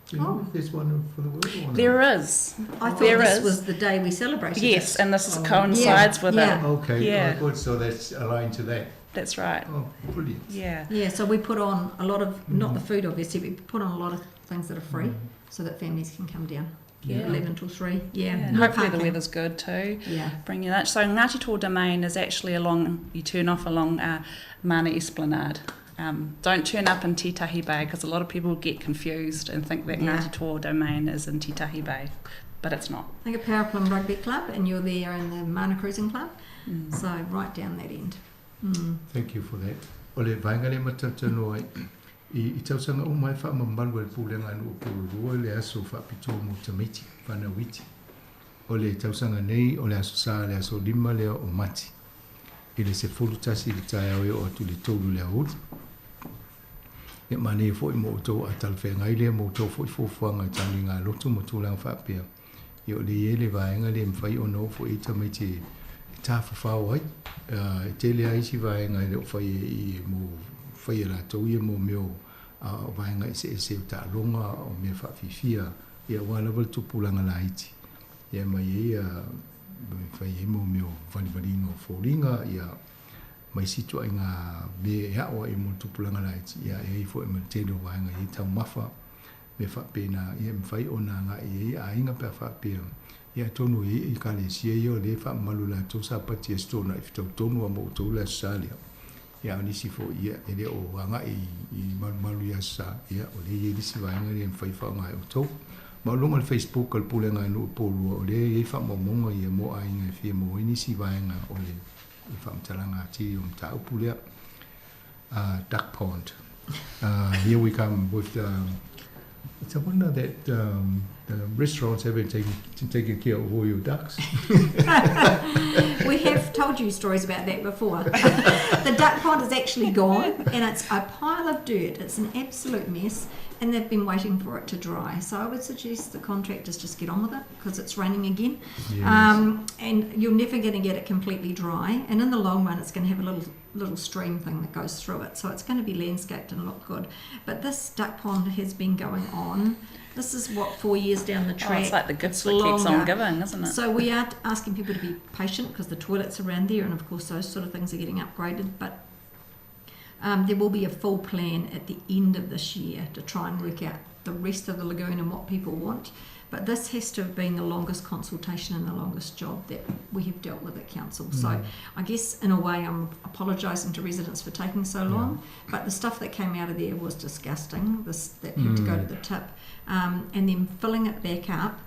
Do you know if there's one for the world or not? There is. I thought this was the day we celebrated. Yes, it. and this coincides with it. Okay, Yeah. good. So that's aligned to that. That's right. Oh, brilliant. Yeah. Yeah, so we put on a lot of, not the food obviously, we put on a lot of things that are free so that families can come down. Yeah. 11 till 3. Yeah. And No hopefully the parking. weather's good too. Yeah. Bring you lunch. So Ngāti Toa Domain is actually along, you turn off along Mana Esplanade. Don't turn up in Titahi Bay because a lot of people get confused and think that Ngāti Toa Domain is in Titahi Bay, but it's not. I think a Paraplum Rugby Club and you're there in the Mana Cruising Club. So right down that end. Thank you for that. O le vainga le matatano ai I tausanga o mai wha mambalu e pūlenga anu o pūrua le aso wha pito mo tamiti, whana witi. O le tausanga nei o le aso saa le aso lima lea o mati. I le se fulu tasi le Taeao e o atu le tolu le auri. E mane e fo i mo o tau a talwhenga i le mo o tau fo i fofuanga i tali ngā lotu mo tūlanga whapea. I o le ie le vaenga le mwhai o no fo i tamiti e tā whawhau ai. E te le aisi vaenga i le o whai i mo whai e la tau i mo meo o vaenga i se o tā longa o mea whawhiwhia i a wala wal tupulanga la iti. I a mai e whai e mo meo whaliwaringa o fōringa i a mai situa i ngā me e hawa i mo tupulanga la iti i a e fo e mo tēno vaenga i tau mawha me whapena i a mwhai o nā ngā i a inga pia whapea i a tonu i kale sia i o le wha malu la tau sa pati e stona i whitau tonu a mo tau la salia. Ia o nisi fo ia e le o wanga i malu ia sa ia o le ia nisi vaenga le mwhai whaonga o tau. Ma longa le Facebook al pulenga anu o pōrua o le ia wha mamonga i a mo a inga e whia mo i nisi vaenga o le wha mtalanga ati o mta upulea Duck Pond. Here we come with it's a wonder that the restaurants haven't taken care of all your ducks. We have told you stories about that before. The duck pond is actually gone and it's a pile of dirt. It's an absolute mess and they've been waiting for it to dry. So I would suggest the contractors just get on with it because it's raining again. Yes. And you're never going to get it completely dry. And in the long run, it's going to have a little stream thing that goes through it. So it's going to be landscaped and look good. But this duck pond has been going on. This is 4 years down the track. Oh, it's like the gift that keeps on giving, isn't it? So we are asking people to be patient because the toilets are around there and of course those sort of things are getting upgraded. But there will be a full plan at the end of this year to try and work out the rest of the lagoon and what people want. But this has to have been the longest consultation and the longest job that we have dealt with at council. So I guess in a way I'm apologising to residents for taking so long, but the stuff that came out of there was disgusting, that had to go to the tip. And then filling it back up,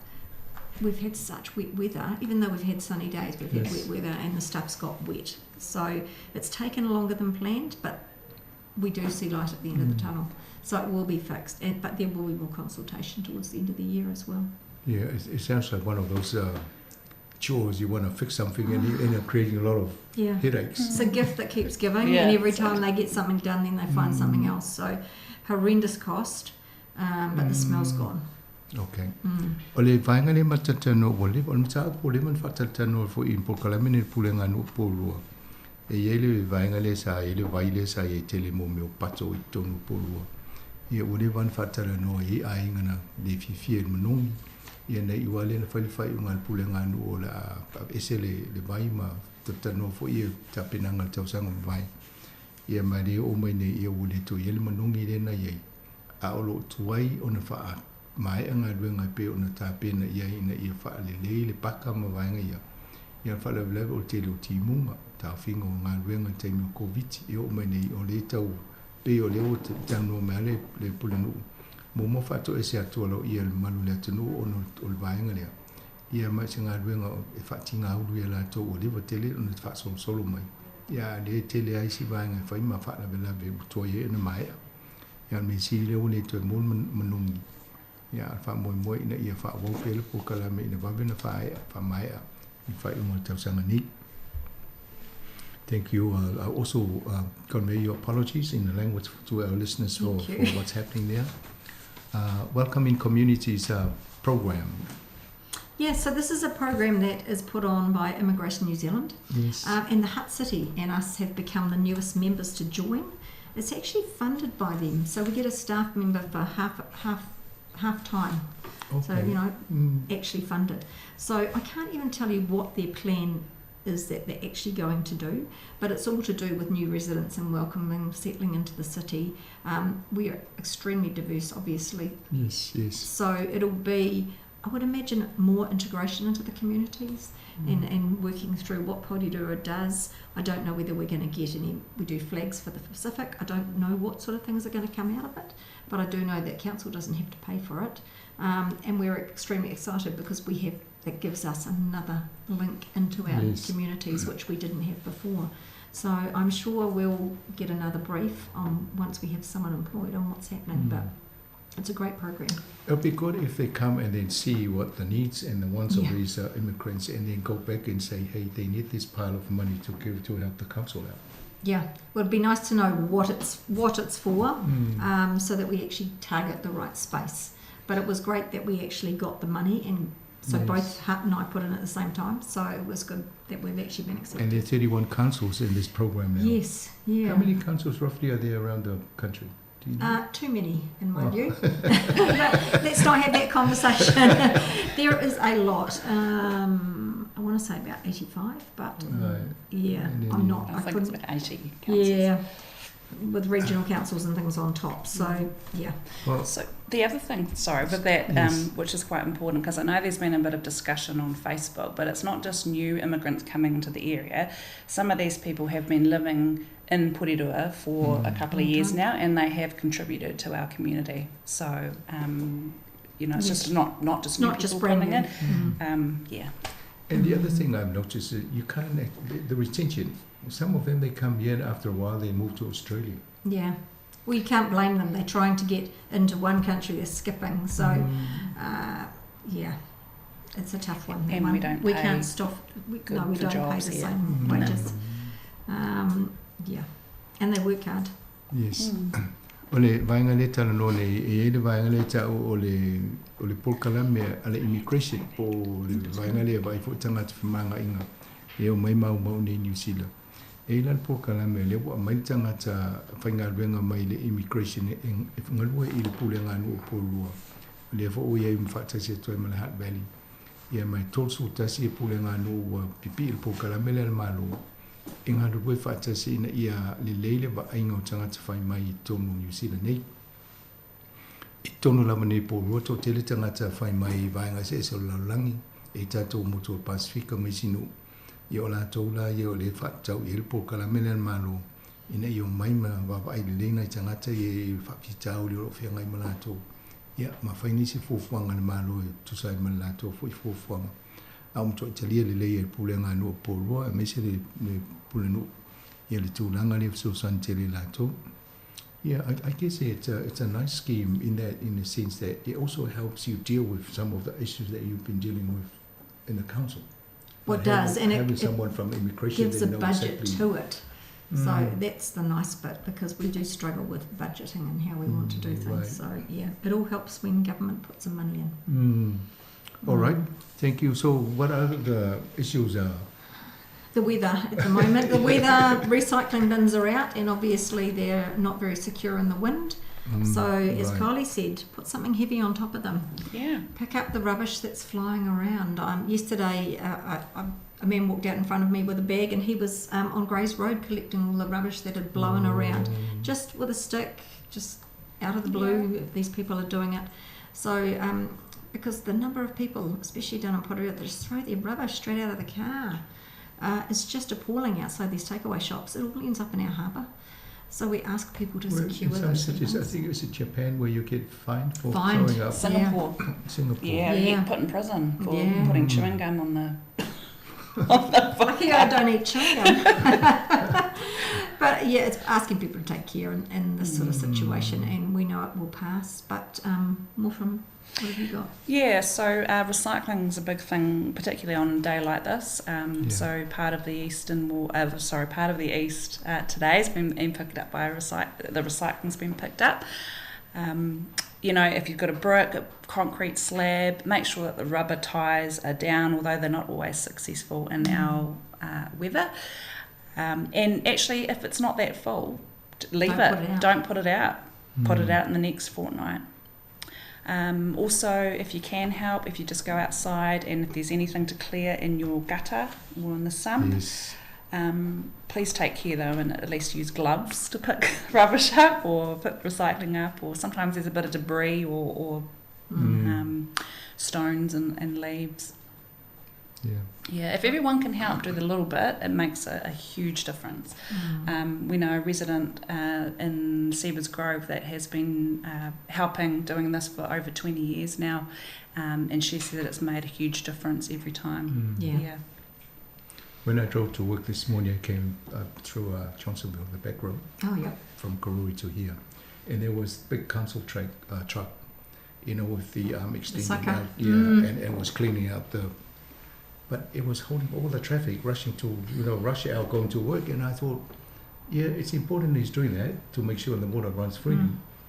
we've had such wet weather, even though we've had sunny days, we've had wet weather and the stuff's got wet. So it's taken longer than planned, but we do see light at the end of the tunnel. So it will be fixed, but there will be more consultation towards the end of the year as well. Yeah, it sounds like one of those chores. You want to fix something and you end up creating a lot of headaches. It's a gift that keeps giving, and every time they get something done, then they find something else. So horrendous cost, but the smell's gone. Okay. O le vaenga le matatano o le mata o le man fatatano fo in pokalamene pulenga no polua. E yele vaenga le sa ele vaile sa ye tele mo me o pato i tonu polua. Ia o le van fatara no i ainga na le fifie manongi. Ia nei iwale na whaliwhai unga le pulenga no o la ese le vai ma tatano fo ia tapinanga tausanga vai. Ia ma le o mai nei ia o le to yele manongi le na iei. A olo tuai o na wha mai anga luenga pe o na tāpena ia ina ia wha le paka ma vaenga ia. Ia wha le o te leo timunga. Tā whinga o ngā luenga teimi o COVID. Ia o mai nei o le tau pe o leo tano mea le pulenu. Mo whato e se atua lau ia le malu le atanu o le vaenga lea. Ia mai se ngā luenga e whati ngā uru ia la tau o lewa tele o na te wha solo mai. Ia le tele aisi vaenga e whaima wha lawe utoa ia na maea. Ia me si leo le toi mōn manungi. Ia wha moe ina ia wha wopele po kalame ina wawena wha maea. I wha iunga tausanga ni. Thank you. I also convey your apologies in the language to our listeners for what's happening there. Welcoming Communities program. Yeah, so this is a program that is put on by Immigration New Zealand. Yes. And the Hut City and us have become the newest members to join. It's actually funded by them, so we get a staff member for half time. Okay. So, actually funded. So I can't even tell you what their plan is that they're actually going to do, but it's all to do with new residents and welcoming, settling into the city. We are extremely diverse, obviously. Yes. So it'll be, I would imagine, more integration into the communities and working through what Porirua does. I don't know whether we're going to get any, we do flags for the Pacific. I don't know what sort of things are going to come out of it, but I do know that council doesn't have to pay for it. And we're extremely excited because that gives us another link into our communities, which we didn't have before. So I'm sure we'll get another brief on once we have someone employed on what's happening, but it's a great program. It'll be good if they come and then see what the needs and the wants of these immigrants, and then go back and say, hey, they need this pile of money to give to help the council out. Yeah, well, it'd be nice to know what it's for, so that we actually target the right space. But it was great that we actually got the money, and so both Hut and I put in at the same time. So it was good that we've actually been accepted. And there are 31 councils in this program now. Yes, yeah. How many councils roughly are there around the country? Do you know? Too many, in my view. But let's not have that conversation. There is a lot. I want to say about 85, but yeah, I'm not. I think it's about 80 councils. Yeah, with regional councils and things on top. So yeah. Well, so the other thing, with that, which is quite important, because I know there's been a bit of discussion on Facebook, but it's not just new immigrants coming into the area. Some of these people have been living in Porirua for a couple of years now, and they have contributed to our community. So, it's just not just new people coming in. And the other thing I've noticed is you can't, the retention. Some of them, they come here and after a while they move to Australia. Yeah. Well, you can't blame them. They're trying to get into one country, they're skipping. So, it's a tough one. And we can't stop. We don't pay the same wages. And they work hard. Yes. Ole vainga le tala no le e vainga le ta o le polkalame ale immigration po le vainga le vai fo tanga te manga inga e o mai mau ne New Zealand. E la polkalame le wa mai tanga ta fainga venga mai le immigration e ngalua I le pulenga no polua. Le fo o ye mfata se to mai Hat Valley. Ia mai tolsu tasi pulenga no pipi le polkalame le malo. Inga rupoi whaatasi ina ia le leile wa ainga o tangata whai mai I tonu New Zealand nei. I tonu lama nei pōrua tō tele tangata whai mai vaenga se o laulangi e tātou moto Pasifika mai sinu. I o la tōla i o le whaatau I le pōkala mele malo. Ina I o maima wa ai le leina I tangata I whaapitau le o whiangai malato. Ia ma whaini se fōfuanga le malo e tusai malato fōi fōfuanga. Am to Italia le le pulenga no polo e mese le pulenu ia le tulanga le so santele lato. Yeah, I guess it's a nice scheme in the sense that it also helps you deal with some of the issues that you've been dealing with in the council. Well, it does, and having someone from immigration gives a budget exactly. to it. So that's the nice bit, because we do struggle with budgeting and how we want to do things. Right. So yeah, it all helps when government puts some money in. All right, thank you. So what are the issues? The weather at the moment. The weather, recycling bins are out, and obviously they're not very secure in the wind. So as Kylie said, put something heavy on top of them. Yeah. Pick up the rubbish that's flying around. Yesterday, a man walked out in front of me with a bag, and he was on Grays Road collecting all the rubbish that had blown around, just with a stick, just out of the blue. These people are doing it. So because the number of people, especially down in Porirua, that just throw their rubbish straight out of the car is just appalling outside these takeaway shops. It all ends up in our harbour. So we ask people to secure those cities. I think it's in Japan where you get fined for fined. throwing up. Singapore. Singapore. Yeah, you get put in prison for putting chewing gum on the... Lucky I don't eat chewing gum. But yeah, it's asking people to take care in this sort of situation, and we know it will pass. But more from... What have you got? Yeah, so recycling is a big thing, particularly on a day like this. So part of the east today has been picked up by the recycling's been picked up. you know, if you've got a brick, a concrete slab, make sure that the rubber ties are down, although they're not always successful in our weather. And actually, if it's not that full, leave it. Don't put it out. Put it out in the next fortnight. Also, if you can help, if you just go outside and if there's anything to clear in your gutter or in the sump, please take care though and at least use gloves to pick rubbish up or pick recycling up, or sometimes there's a bit of debris or stones and leaves. Yeah, if everyone can help do the little bit, it makes a huge difference. We know a resident in Seaver's Grove that has been helping doing this for over 20 years now, and she said that it's made a huge difference every time. Yeah. When I drove to work this morning, I came through Johnsonville, the back road, from Karui to here, and there was big council truck, you know, with the extended out, and was cleaning out the. But it was holding all the traffic, rushing to, you know, rush hour going to work. And I thought, yeah, it's important he's doing that to make sure the motor runs freely.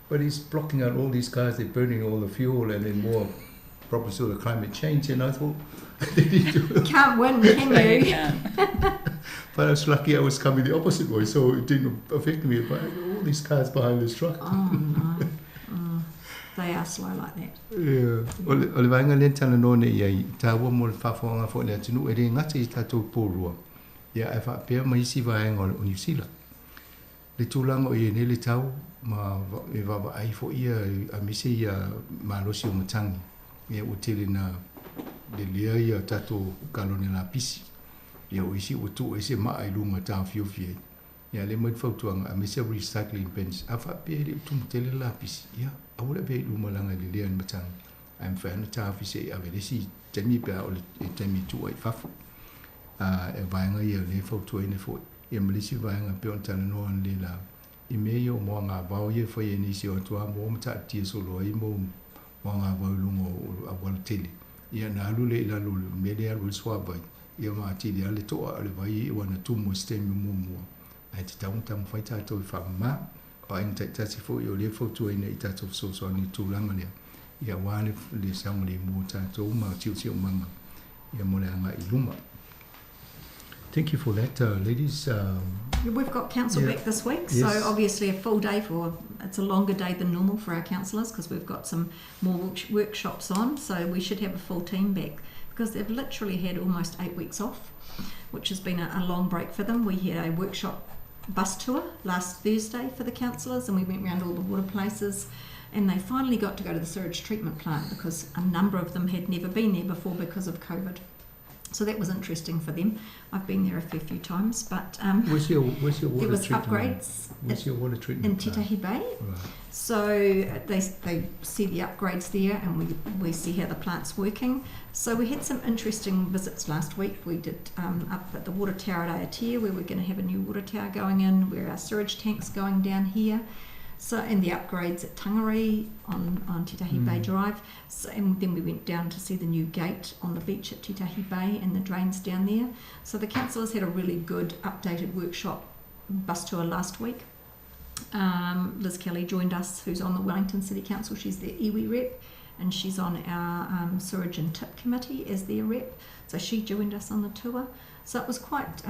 But he's blocking out all these cars, they're burning all the fuel and then more probably sort of climate change. And I thought, they need to... Can't win, can you? But I was lucky I was coming the opposite way, so it didn't affect me. But all these cars behind this truck. Oh, no. They are slow like that. Yeah. O le vaenga le tala no ne iai taua mo le whafonga fo le atinu e re ngata I tatou pōrua. Ia e whapea mai si vaenga o New Zealand. Le tūlanga o I ne le tau ma e wawa ai fo ia a mise ia malosi o matangi. Ia o tele na le lea ia tatou kalone la pisi. Ia o isi o tu e se maa I lunga tā fiofie. Ia le mai whautuanga a mise recycling bins. A whapea le utumu tele la pisi. Ia. Awala be lumalanga le lea matang. I'm fan tafi se avelesi temi pa o le temi tu ai fafu. E vaenga ia le foto ine fo. Ia malisi vaenga pe on tana no an le la. I me yo mo nga vao ye fo ye ni si o tua mo mta tia solo ai mo nga vao lungo o awala tele. Ia na alu le ila lulu me le alu swa vai. Ia ma ati le ale toa ale vai I wana tu mo stemi mo mo. Ai te tamu faita to I whamma. O ai tasi fo I o le foto ina I tatou so ni tūlanga lea. Ia wāne le saunga le mō tātou ma tiu manga. Ia mo le anga I luma. Thank you for that, ladies. We've got council back this week, so obviously a full day it's a longer day than normal for our councillors because we've got some more workshops on, so we should have a full team back because they've literally had almost 8 weeks off, which has been a long break for them. We had a workshop bus tour last Thursday for the councillors and we went around all the water places and they finally got to go to the sewage treatment plant because a number of them had never been there before because of COVID. So that was interesting for them. I've been there a fair few times, but where's your water treatment? There was upgrades. Where's your water treatment in Titahi Bay? Right. So they see the upgrades there, and we see how the plant's working. So we had some interesting visits last week. We did up at the water tower at Aotea, where we're going to have a new water tower going in, where our sewage tank's going down here. So, and the upgrades at Tangari on Titahi Bay Drive. So, and then we went down to see the new gate on the beach at Titahi Bay and the drains down there. So the councillors had a really good updated workshop bus tour last week. Liz Kelly joined us, who's on the Wellington City Council. She's their iwi rep, and she's on our sewage and tip committee as their rep. So she joined us on the tour. So it was quite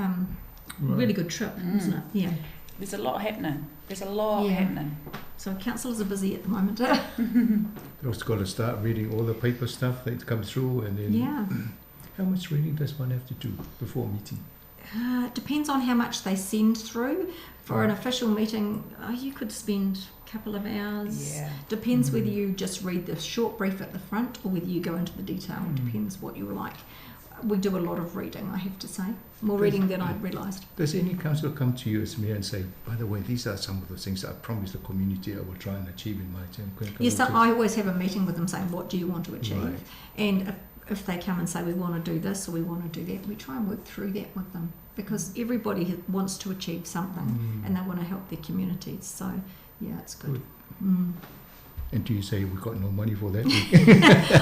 really good trip, wasn't it? Yeah. There's a lot happening. There's a lot happening. So councillors are busy at the moment. They've also got to start reading all the paper stuff that comes through, and then how much reading does one have to do before a meeting? It depends on how much they send through. For an official meeting, you could spend a couple of hours. Yeah. Depends whether you just read the short brief at the front or whether you go into the detail. Depends what you like. We do a lot of reading, I have to say. More reading than I'd realised. Does any councillor come to you as mayor and say, by the way, these are some of the things I promised the community I will try and achieve in my term? Yes, I always have a meeting with them saying, what do you want to achieve? Right. And if they come and say, we want to do this or we want to do that, we try and work through that with them. Because everybody wants to achieve something and they want to help their communities. So, yeah, it's good. And do you say we've got no money for that?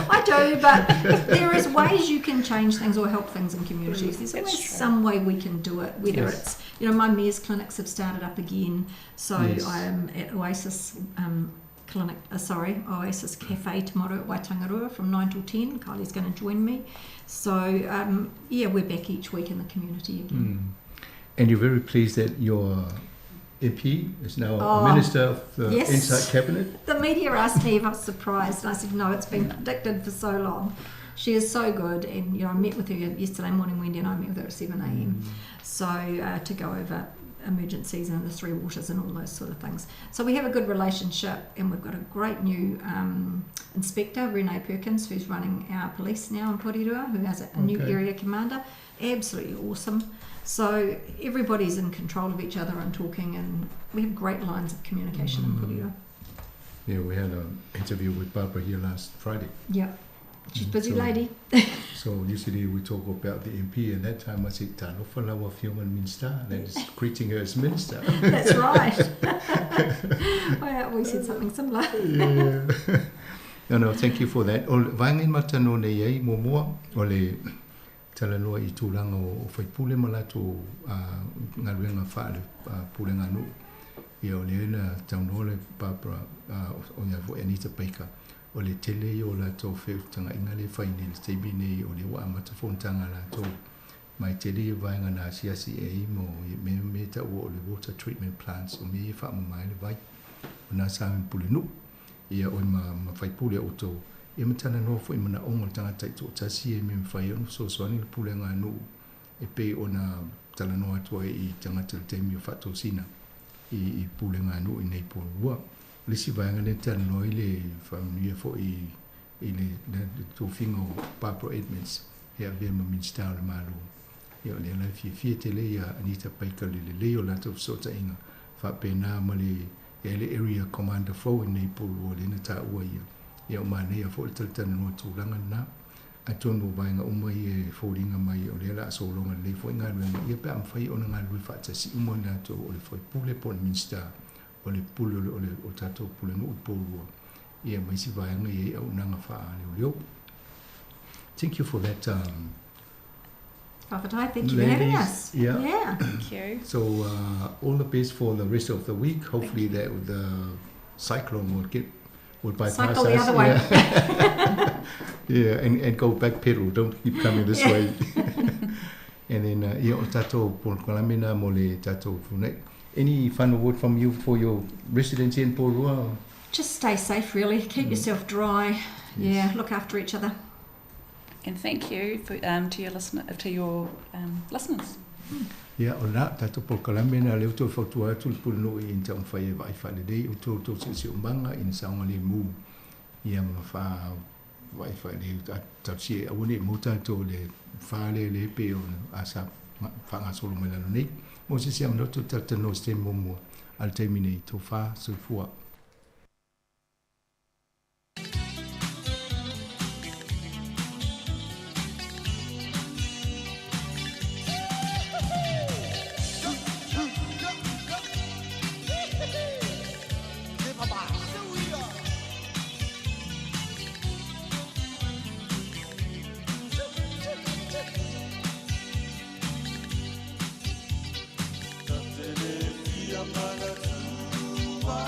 I do, but there is ways you can change things or help things in communities. There's always some way we can do it, whether it's, my mayor's clinics have started up again. So I am at Oasis clinic, Oasis Cafe tomorrow at Waitangarua from 9 till 10. Kylie's going to join me. So, we're back each week in the community again. And you're very pleased that your MP is now a Minister of the Inside Cabinet? The media asked me if I was surprised, and I said, no, it's been predicted for so long. She is so good, and I met with her yesterday morning, Wendy and I met with her at 7 a.m. So to go over emergencies and the three waters and all those sort of things. So we have a good relationship, and we've got a great new inspector, Renee Perkins, who's running our police now in Porirua, who has a new area commander. Absolutely awesome. So everybody's in control of each other and talking, and we have great lines of communication in Porirua. Yeah, we had an interview with Barbara here last Friday. Yeah. She's a busy lady. So usually we talk about the MP, and that time I said, "Tano falawa fiuman minister," and then just greeting her as minister. That's right. We said something similar. Yeah. No, thank you for that. O vangin matano nei ai momoa o le talanoa I tūranga o whaipule malatu ngaruenga whaare pule nganu. Ia o leena taunoa le Barbara o ia vo Anita Baker. O le tele o la tō whewtanga inga le whaine le teibi nei o le wa amatafontanga la tō mai tele vaenga na siasi e mo me ta o le water treatment plants o me wha mai le vai o nā sāmi pule nu ia o ma whaipule o tō ia matana no fo imana ongo tangata I tō tasi e me mwhai ono so soani le pule ngā nu e pe o nā tala noa tua I tangata le teimi o whato sina I pule ngā nu I nei pōrua Lisi vaenga le tana no I le whamuia fo I le tōwhinga o Barbara Edmonds hea vea ma minsta o le malo. Ia o le lai fia te le ia Anita Baker le leo lata sota inga whapena ma le area commander fo I nei pōrua le na tā ua ia. Ia o manea fo le talitana no tūranga na a tonu vaenga umai e fōringa mai o le la asolonga le fo inga luenga ia pe am whai ona ngā lui whaatasi umoi na tō o le whai pule po le minsta o le pule o tatou pule no pōrua ia mai si vaenga I au nanga wha leo. Thank you for that. Whawhatai, thank you for having us. Yeah. Thank you. So all the best for the rest of the week. Hopefully that the cyclone will bypass Cycle us. The other way. Yeah, and go back pedal. Don't keep coming this way. And then ia o tatou polkalamina mo le tatou funei. Any final word from you for your residents in Porua? Just stay safe, really. Keep yourself dry. Yeah, look after each other. And thank you for, to your listeners. Ia o nā tatou polkalamina leo tō whautua atu le pulino I inta whai e vai whale dei o tō se umbanga I saonga le mū. Ia ma wha vai whale tausia e awone mō tātou le whale le pe o asa whanga solo mai lano nei. Mo se siam noto tatano ste momo al terminei to fa so fua. Mana tua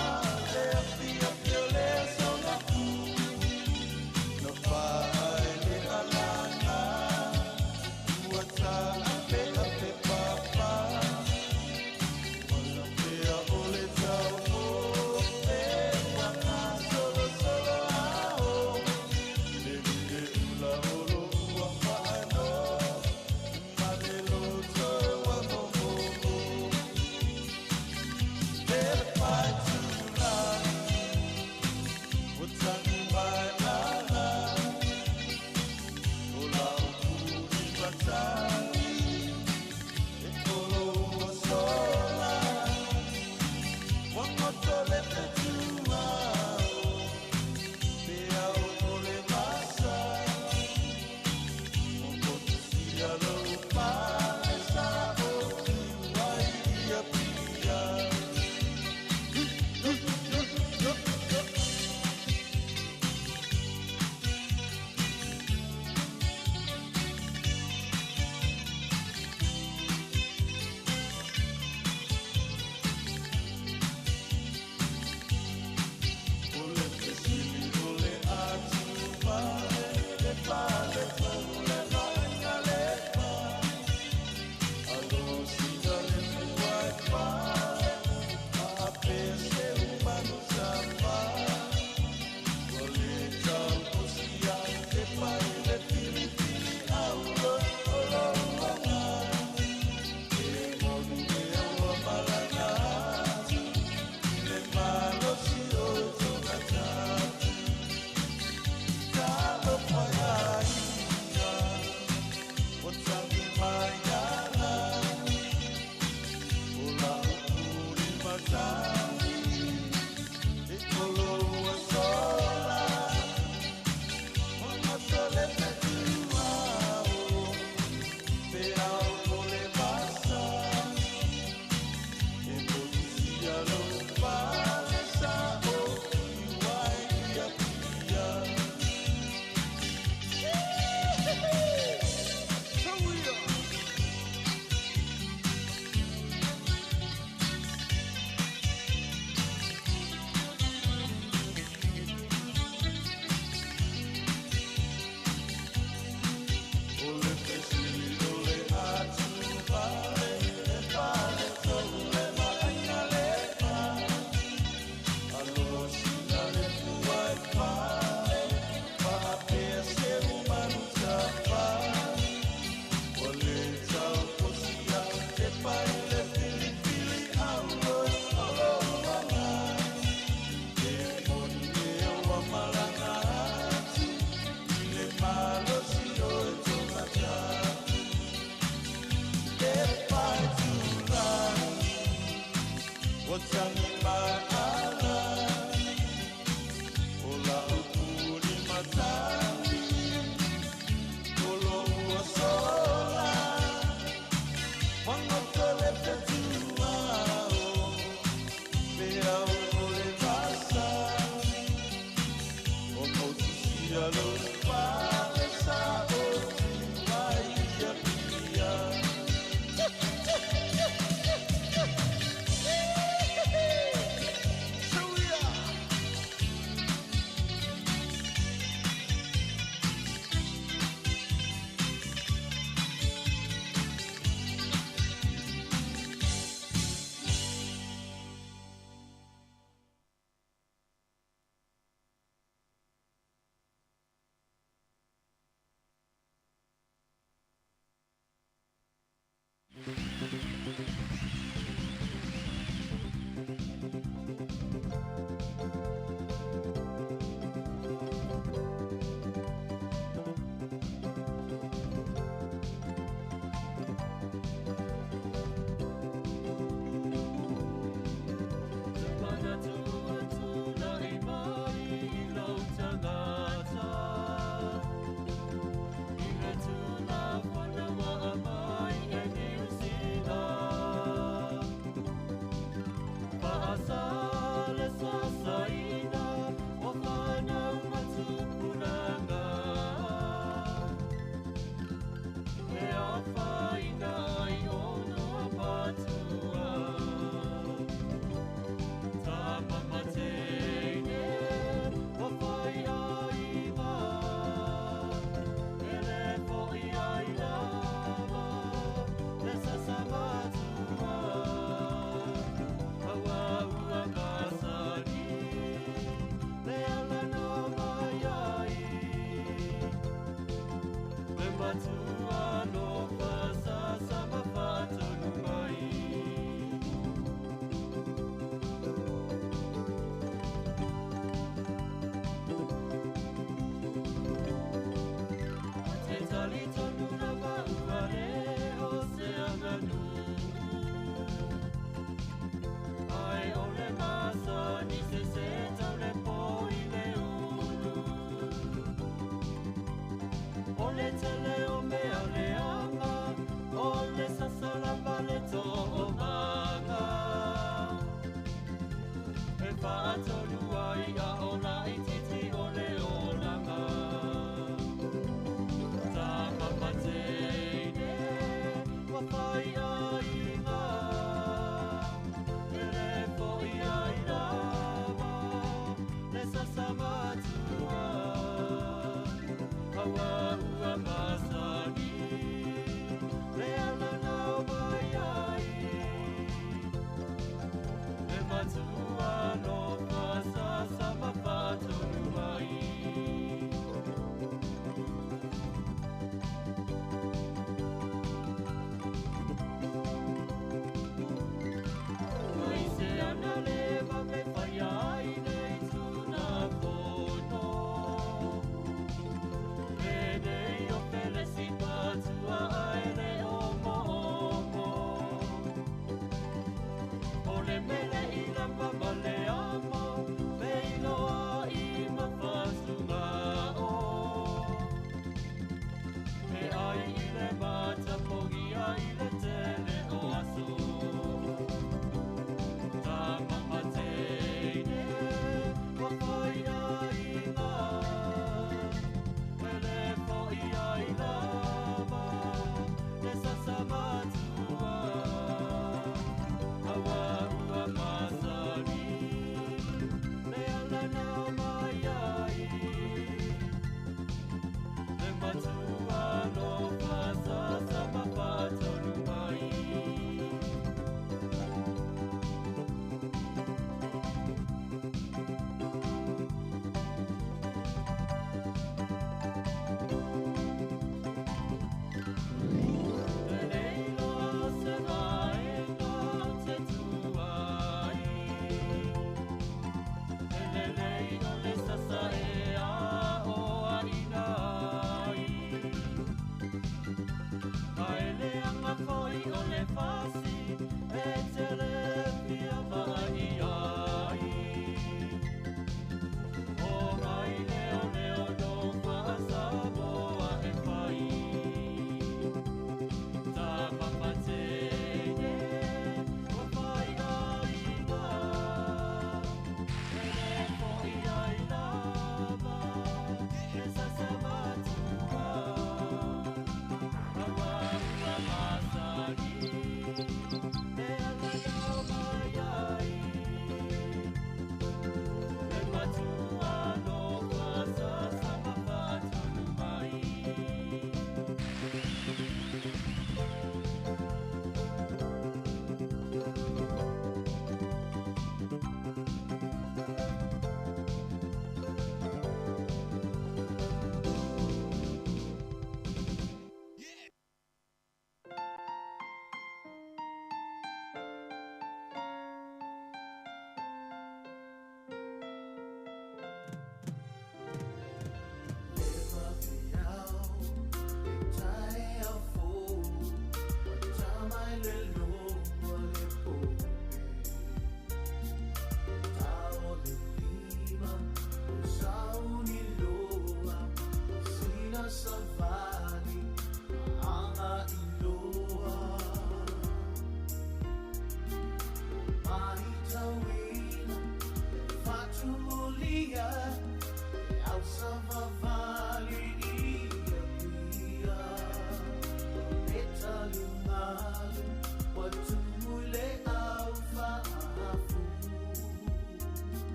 Ole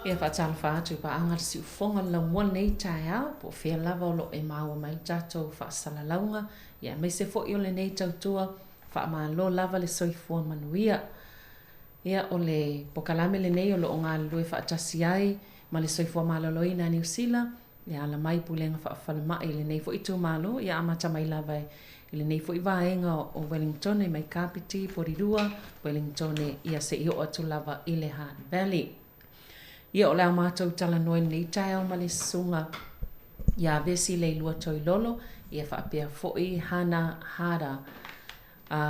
Ia whaatalafa atu pa anga si ufonga la mua nei Taeao po fia lava o lo e maua mai tatou whaasalaunga ia mai se fo i ole nei tautua wha lo lava le soifua manuia ia o le pokalame le nei o lo o ngā lue whaatasi ai ma le soifua maloloi na New Zealand ia ala mai pulenga whaafalama i le nei fo i tu malo ia amata mai lava i le nei fo i vaenga o Wellington mai Kapiti Porirua Wellington ia se i o atu lava i le Hutt Valley. Ia o leo mātou tala noe nei Taeao ma le sunga. Ia vesi le lua toi lolo, ia whaapea fo'i hana hara.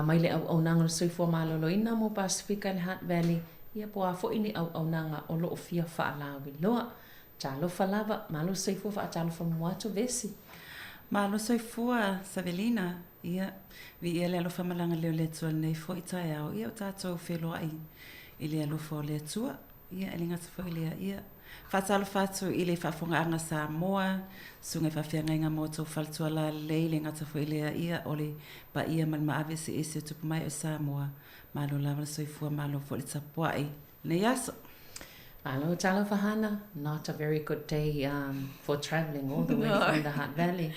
Mai le au nangol soifua malolo ina mo Pasifika le Hutt Valley, Ia poa fo ini au nanga o lo fia fa la wi loa. Talo fa lava, malo sei fu fa talo fa moato vesi. Malo sei fua Savelina. Ia vi ia le alo fa malanga leo le tua nei fo i Taeao. Ia o tātou whelo ai i le alo fo le tua. Ia e ngata fo i lea ia. Whatalo whatu i le whafonga anga Samoa. Sunga whawhianga inga mo tau whaltua la lei le ngata fo i lea ia. Ole pa ia man maawe se ese o tupu mai o Samoa. Malo lava sei fua malo fo le tapuai. Nei aso. Malo talo fahana, not a very good day for travelling all the way from the Hutt Valley.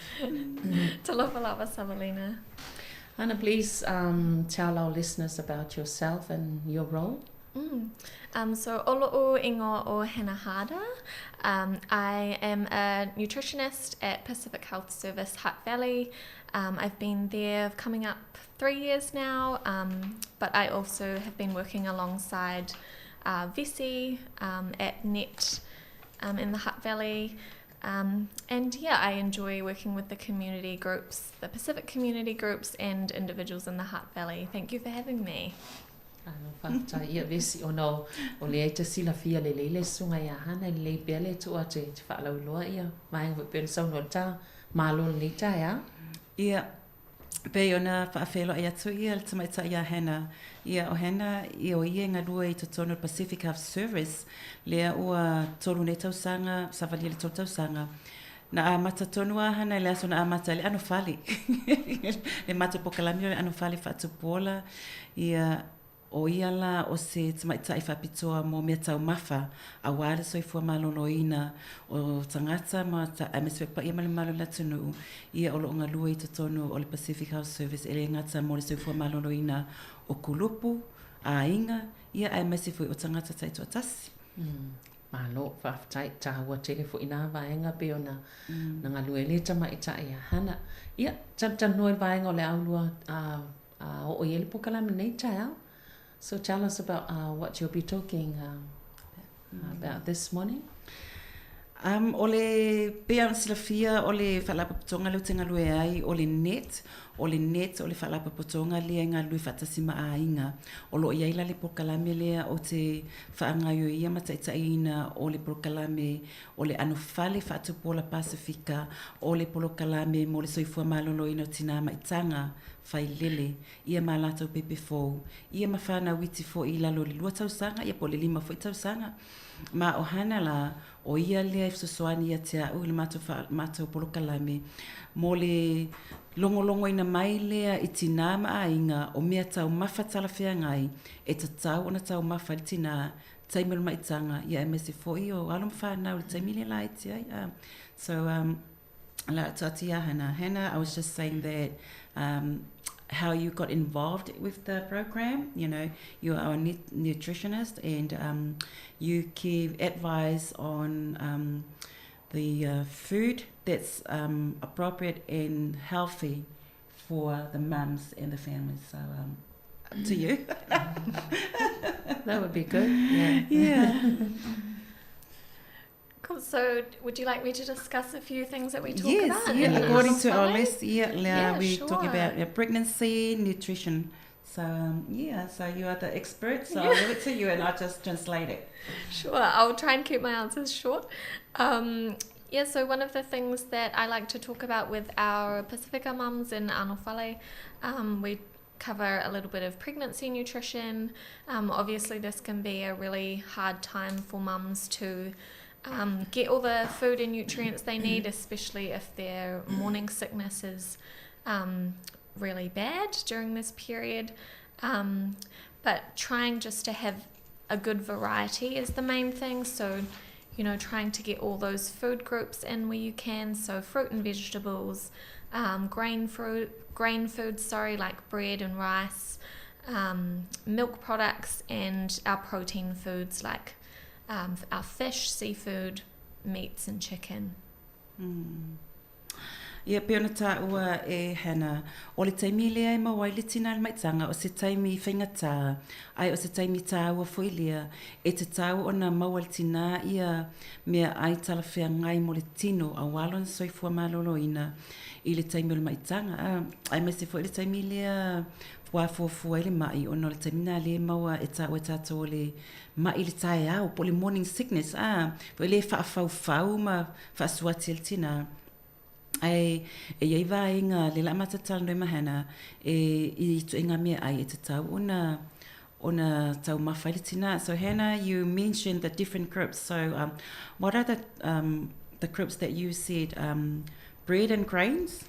Talo falava Samalina. Hannah, please tell our listeners about yourself and your role. So olo'u ingo o Henahada. I am a nutritionist at Pacific Health Service Hutt Valley. I've been there coming up 3 years now, but I also have been working alongside Visi at NET in the Hutt Valley. And yeah, I enjoy working with the community groups, the Pacific community groups and individuals in the Hutt Valley. Thank you for having me. Whakata ia vesi o no o le eita sila fia le leile sunga ia hana le pele tu ate te whaalau loa ia mai ngā pēr sau no ta malo ni Taeao. Ia pe ona whaafelo ia tu ia le tamaita ia hena. Ia o hena i o ia ngā lua i totono Pacific Health Service lea ua tolu ne tausanga, savalia le tolu tausanga. Na amata tonua hana le aso na amata le anofali. Le mata pokalami le anofali whaatupola ia o ia la o se tamaita i whapitoa mo mea tau mafa a wāre soifua malono ina o tangata ma ta MSW pa ia malo la tunu ia o lo ngā lua i tonu o le Pacific Health Service ele ngata mo le soifua malono ina o kulupu a inga ia a MSW o tangata taito atasi. Malo whaftai tāua tele fo ina vaenga pe ona na ngā lua le tamaita ia hana. Ia tanoi vaenga o le aulua o iele pokalami nei Taeao. So tell us about what you'll be talking about this morning. Ole pea silafia ole whalapaputonga leo tenga lue ai ole net ole whalapaputonga lea ngā lui whatasima a inga o lo iaila le pokalame lea o te whaangaio ia mataitai o le pokalame o le anofale whaatupola Pasifika o le pokalame mo le soifua malolo ina o tina maitanga whai lele ia malato pepe fōu ia mawhana witi fō i lalo le lua tausanga ia po le 5 fō i tausanga ma o hana la o ia lea ifsosoani ia te au le mātou polokalame mo le longolongo ina mai lea i tina maa inga o mea tau mawhatala whea ngai e ta tau ona tau mawha i tina taimelo maitanga ia MSF i o alum whanau le taimile la i te ai. So la tatia Hannah, I was just saying that how you got involved with the program. You know, you are a nutritionist and you give advice on the food that's appropriate and healthy for the mums and the families. So to you. That would be good. Yeah. Yeah. Cool. So, would you like me to discuss a few things that we talk about? Yes, according to our list, we sure. talk about pregnancy, nutrition. So, so you are the expert, so I'll leave it to you and I'll just translate it. Sure, I'll try and keep my answers short. So one of the things that I like to talk about with our Pacifica mums in Anofale, we cover a little bit of pregnancy nutrition. Obviously, this can be a really hard time for mums to get all the food and nutrients they need, especially if their morning sickness is really bad during this period. But trying just to have a good variety is the main thing. So, you know, trying to get all those food groups in where you can. So fruit and vegetables, grain foods, like bread and rice, milk products, and our protein foods like our fish, seafood, meats and chicken. Ia pe ona taua hana o le taimi lea e mawai le tina le maitanga o se taimi whaingata ai o se taimi taua foilia e te tau ona maua le tina ia mea ai tala whea ngai mo le tino a walo na soifua maloloina i le taimi o le maitanga ai mai se foi le taimi lea fuafua le mai ona le taimi na le maua e taua tatou le mai le Taeao po le morning sickness foi le whaafau ma whaasuati le tina ai e iai vainga le la matatala noi mahana i tu inga mea ai e te tau ona tau mawhai tina. So Hannah, you mentioned the different groups. So what are the groups that you said? Bread and grains?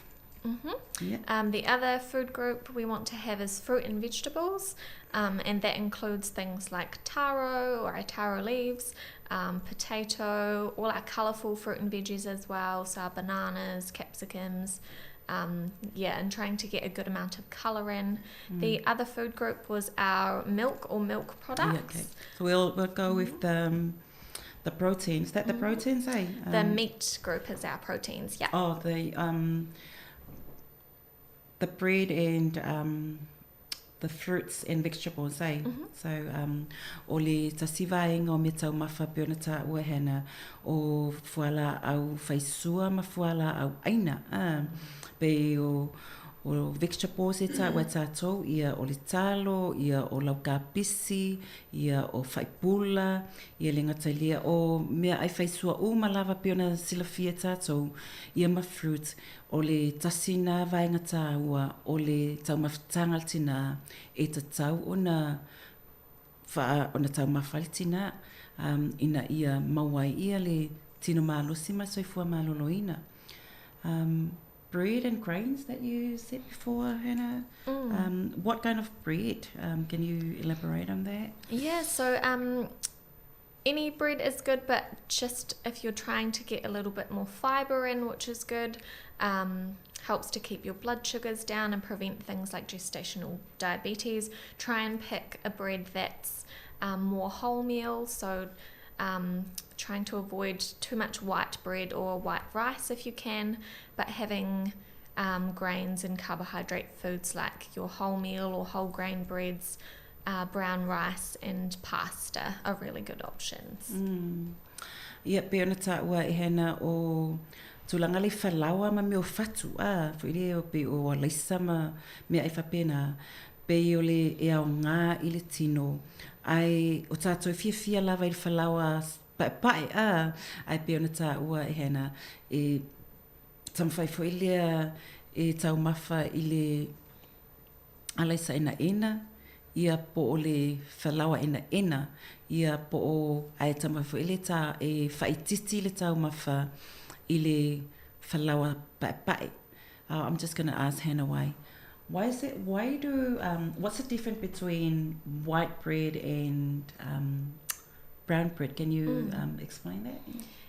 Yeah. The other food group we want to have is fruit and vegetables, and that includes things like taro or taro leaves, potato, all our colourful fruit and veggies as well, so our bananas, capsicums, and trying to get a good amount of colour in. The other food group was our milk or milk products. Yeah, okay. So we'll go with the proteins. Is that the proteins, eh? The meat group is our proteins, yeah. Oh, the bread and the fruits and vegetables, eh? So, o le tasivaenga o me tau mawha peona ta ua hana o fuala au faisua ma fuala au aina. Pe o vegetables e ta ua tātou ia o le talo, ia o lau kapisi, ia o faipula, ia le ngatailia o mea ai faisua ma lava peona silafia tātou, ia ma fruit o le tasina vaenga tā ua o le tau mawhitanga tina e ta tau ona tau mawhali tina ina ia mawai ia le tino malosi ma soifua maloloina. Bread and grains that you said before, Hannah. What kind of bread? Can you elaborate on that? Yeah, so any bread is good, but just if you're trying to get a little bit more fibre in, which is good, helps to keep your blood sugars down and prevent things like gestational diabetes. Try and pick a bread that's more wholemeal, so trying to avoid too much white bread or white rice if you can, but having grains and carbohydrate foods like your wholemeal or whole grain breads, brown rice and pasta are really good options. Ia pe ona taua e hana o tulanga le whalaua ma meo fatu while o pe o laisa ma mea ai whapena pe o le e ao ngā i le tino ai o tātou fia lava i le whalaua pai ai pe ona taua e hana e tamwhai fo ilea e tau mawha i le alaisa ena ia po o le whalaua ena ia po o ai tamwhai fo ile ta e whaititi le tau mawha i le whalaua pai. I'm just going to ask Hannah what's the difference between white bread and brown bread? Can you explain that?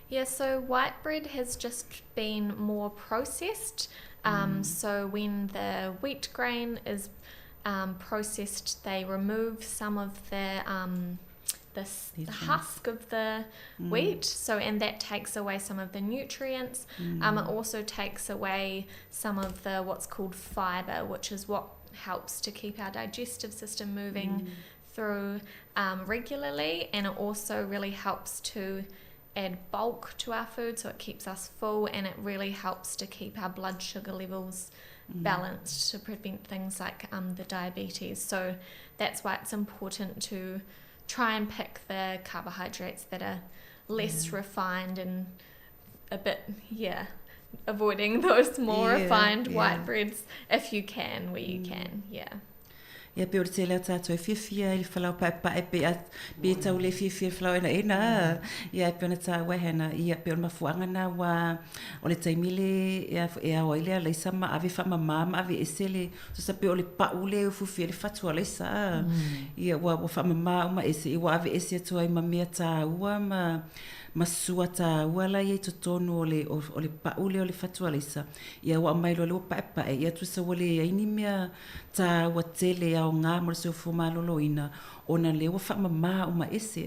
Yeah, so white bread has just been more processed. So when the wheat grain is processed, they remove some of the husk of the wheat, and that takes away some of the nutrients. It also takes away some of the what's called fibre, which is what helps to keep our digestive system moving through regularly, and it also really helps to add bulk to our food, so it keeps us full, and it really helps to keep our blood sugar levels balanced to prevent things like the diabetes. So that's why it's important to try and pick the carbohydrates that are less refined and a bit, avoiding those more refined white breads if you can, where you can, Ia pe o te leo tātou e whiawhia i le whalau pai pe tau le whiawhia whalau ena ia pe ona tāua hana ia pe ona mafuanga na wa o le taimile e awa ilea leisa ma ave whamamā ma ave ese le so sa pe o le pau le ufuwhia le whatua leisa ia wa whamamā uma ese i wa ave ese atua i ma mea tāua ma sua tāua la ia i totonu o le pau le o le whatua leisa ia wa mailo le o pai ia tu sa wale aini mea tāua tele au ngā mo le sofu maloloina ona le wa whamama o ma ese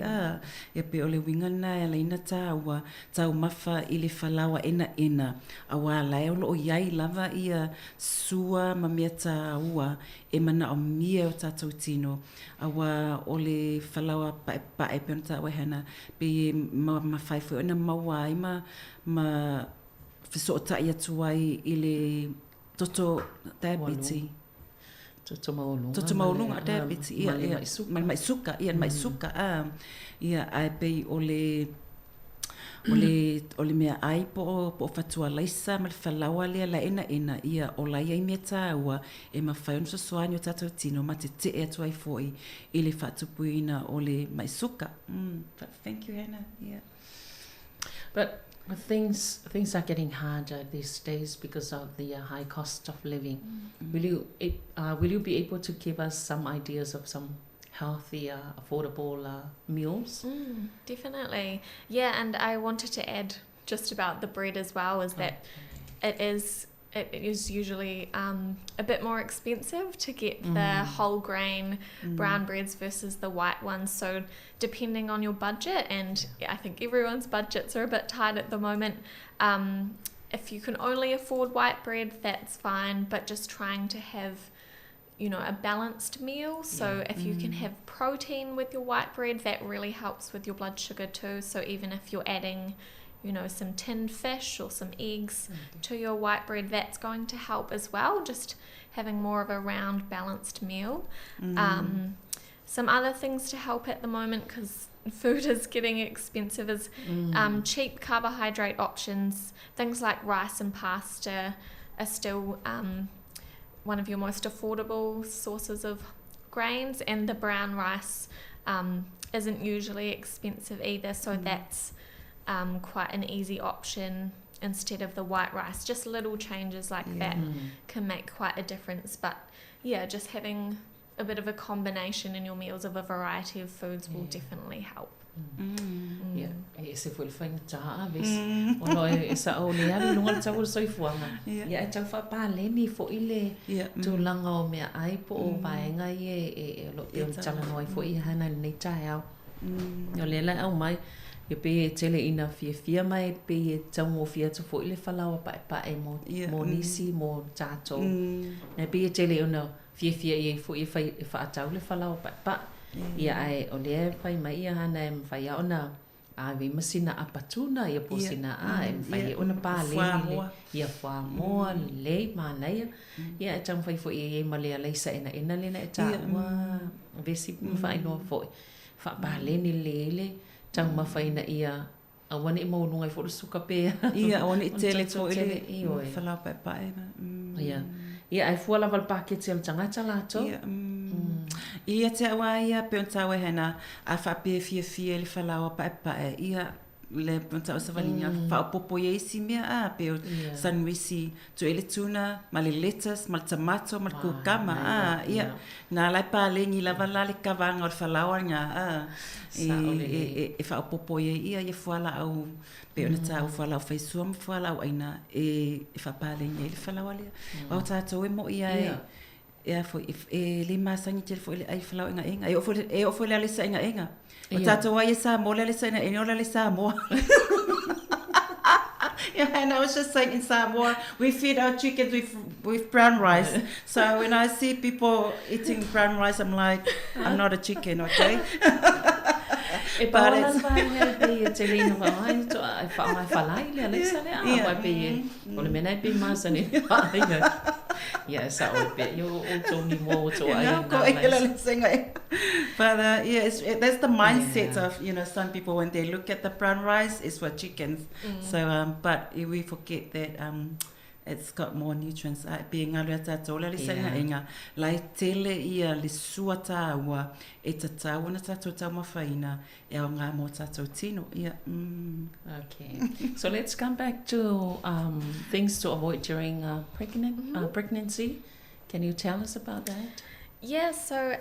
e pe o le wingana e leina tāua tau mafa i le whalawa ena a wā lai o loo iai lava ia sua ma mea tāua e mana o mia o tātou tino a wā o le whalawa pae pe ona tāua hana pe ma whaifu ona maua ai ma fiso o tai atu ai i le toto diabetes. Toto maulunga. Toto maulunga diabetes. Ia maisuka. Ia maisuka. Ia ai pei o le mea ai po fatua laisa ma le whalawa lea la ena ia o lai ai mea tāua e ma whai ono soani o tātou tino ma te e atu ai foi i le whatupuina o le maisuka. Thank you, Hannah. Yeah. But things are getting harder these days because of the high cost of living. Will you be able to give us some ideas of some healthy, affordable meals? Definitely. Yeah, and I wanted to add just about the bread as well, is that it is usually a bit more expensive to get the whole grain brown breads versus the white ones. So depending on your budget, and I think everyone's budgets are a bit tight at the moment, if you can only afford white bread, that's fine, but just trying to have a balanced meal. So if you can have protein with your white bread, that really helps with your blood sugar too. So even if you're adding some tinned fish or some eggs to your white bread, that's going to help as well, just having more of a round balanced meal. Some other things to help at the moment, because food is getting expensive, is cheap carbohydrate options. Things like rice and pasta are still one of your most affordable sources of grains, and the brown rice isn't usually expensive either, so that's quite an easy option instead of the white rice. Just little changes like that can make quite a difference. But yeah, just having a bit of a combination in your meals of a variety of foods will definitely help. Se foi fain ta ves ono e sa o le ali lunga tau soi fuanga ia tau fa pa le ni fo ile tu langa o mea ai po o vaenga e lo te tala noi fo i hana nei Taeao yo le la au mai e pe tele ina fia mai pe e tau fia tu fo ile falawa pa e mo nisi mo tato e pe tele ona fia e fo i fa tau le falawa pa ia ai o le fai mai ia hana e fai ona a vi masina apatuna ia posina e fai ona pa le ia fa mo le mana ia tang fai fo e male le sa ena le na ta wa vesi fai no fo fa ba le ni le tang ma fai na ia a wani mo nunga fo suka pe ia wani tele fo ile fala pa ia ai fu la val paket sem tanga talato ia te awa ia pe on tawe hena a fa pe fia le falawa pa ia le ponta o savalinha fa popo ye simia a pe sanwisi to ele tuna male lettuce mal tomato mal kukama ia na lai pa le ni lava le kavanga o falawa nga e fa popo ye ia fala au pe ona ta fala fa sum fala au aina e fa pa le ni le falawa le o ta to mo ia ia foi le masangi tel foi ai fala enga e foi le sa enga o tato ai sa mo le sa e no le sa mo yeah, and I was just saying in Samoa we feed our chickens with brown rice, so when I see people eating brown rice I'm like I'm not a chicken, okay. But it's be telling vai to I fala ile Alexa le vai be o le mena be mas ani yes I would be you also need more to but that's the mindset of some people when they look at the brown rice is for chickens. So but we forget that it's got more nutrients. Being alu tato le senga inga lai tele ia le suata wa e tato na tato tama faina e nga mo tato tino ia. Okay, so let's come back to things to avoid during pregnancy. Can you tell us about that? Yeah, so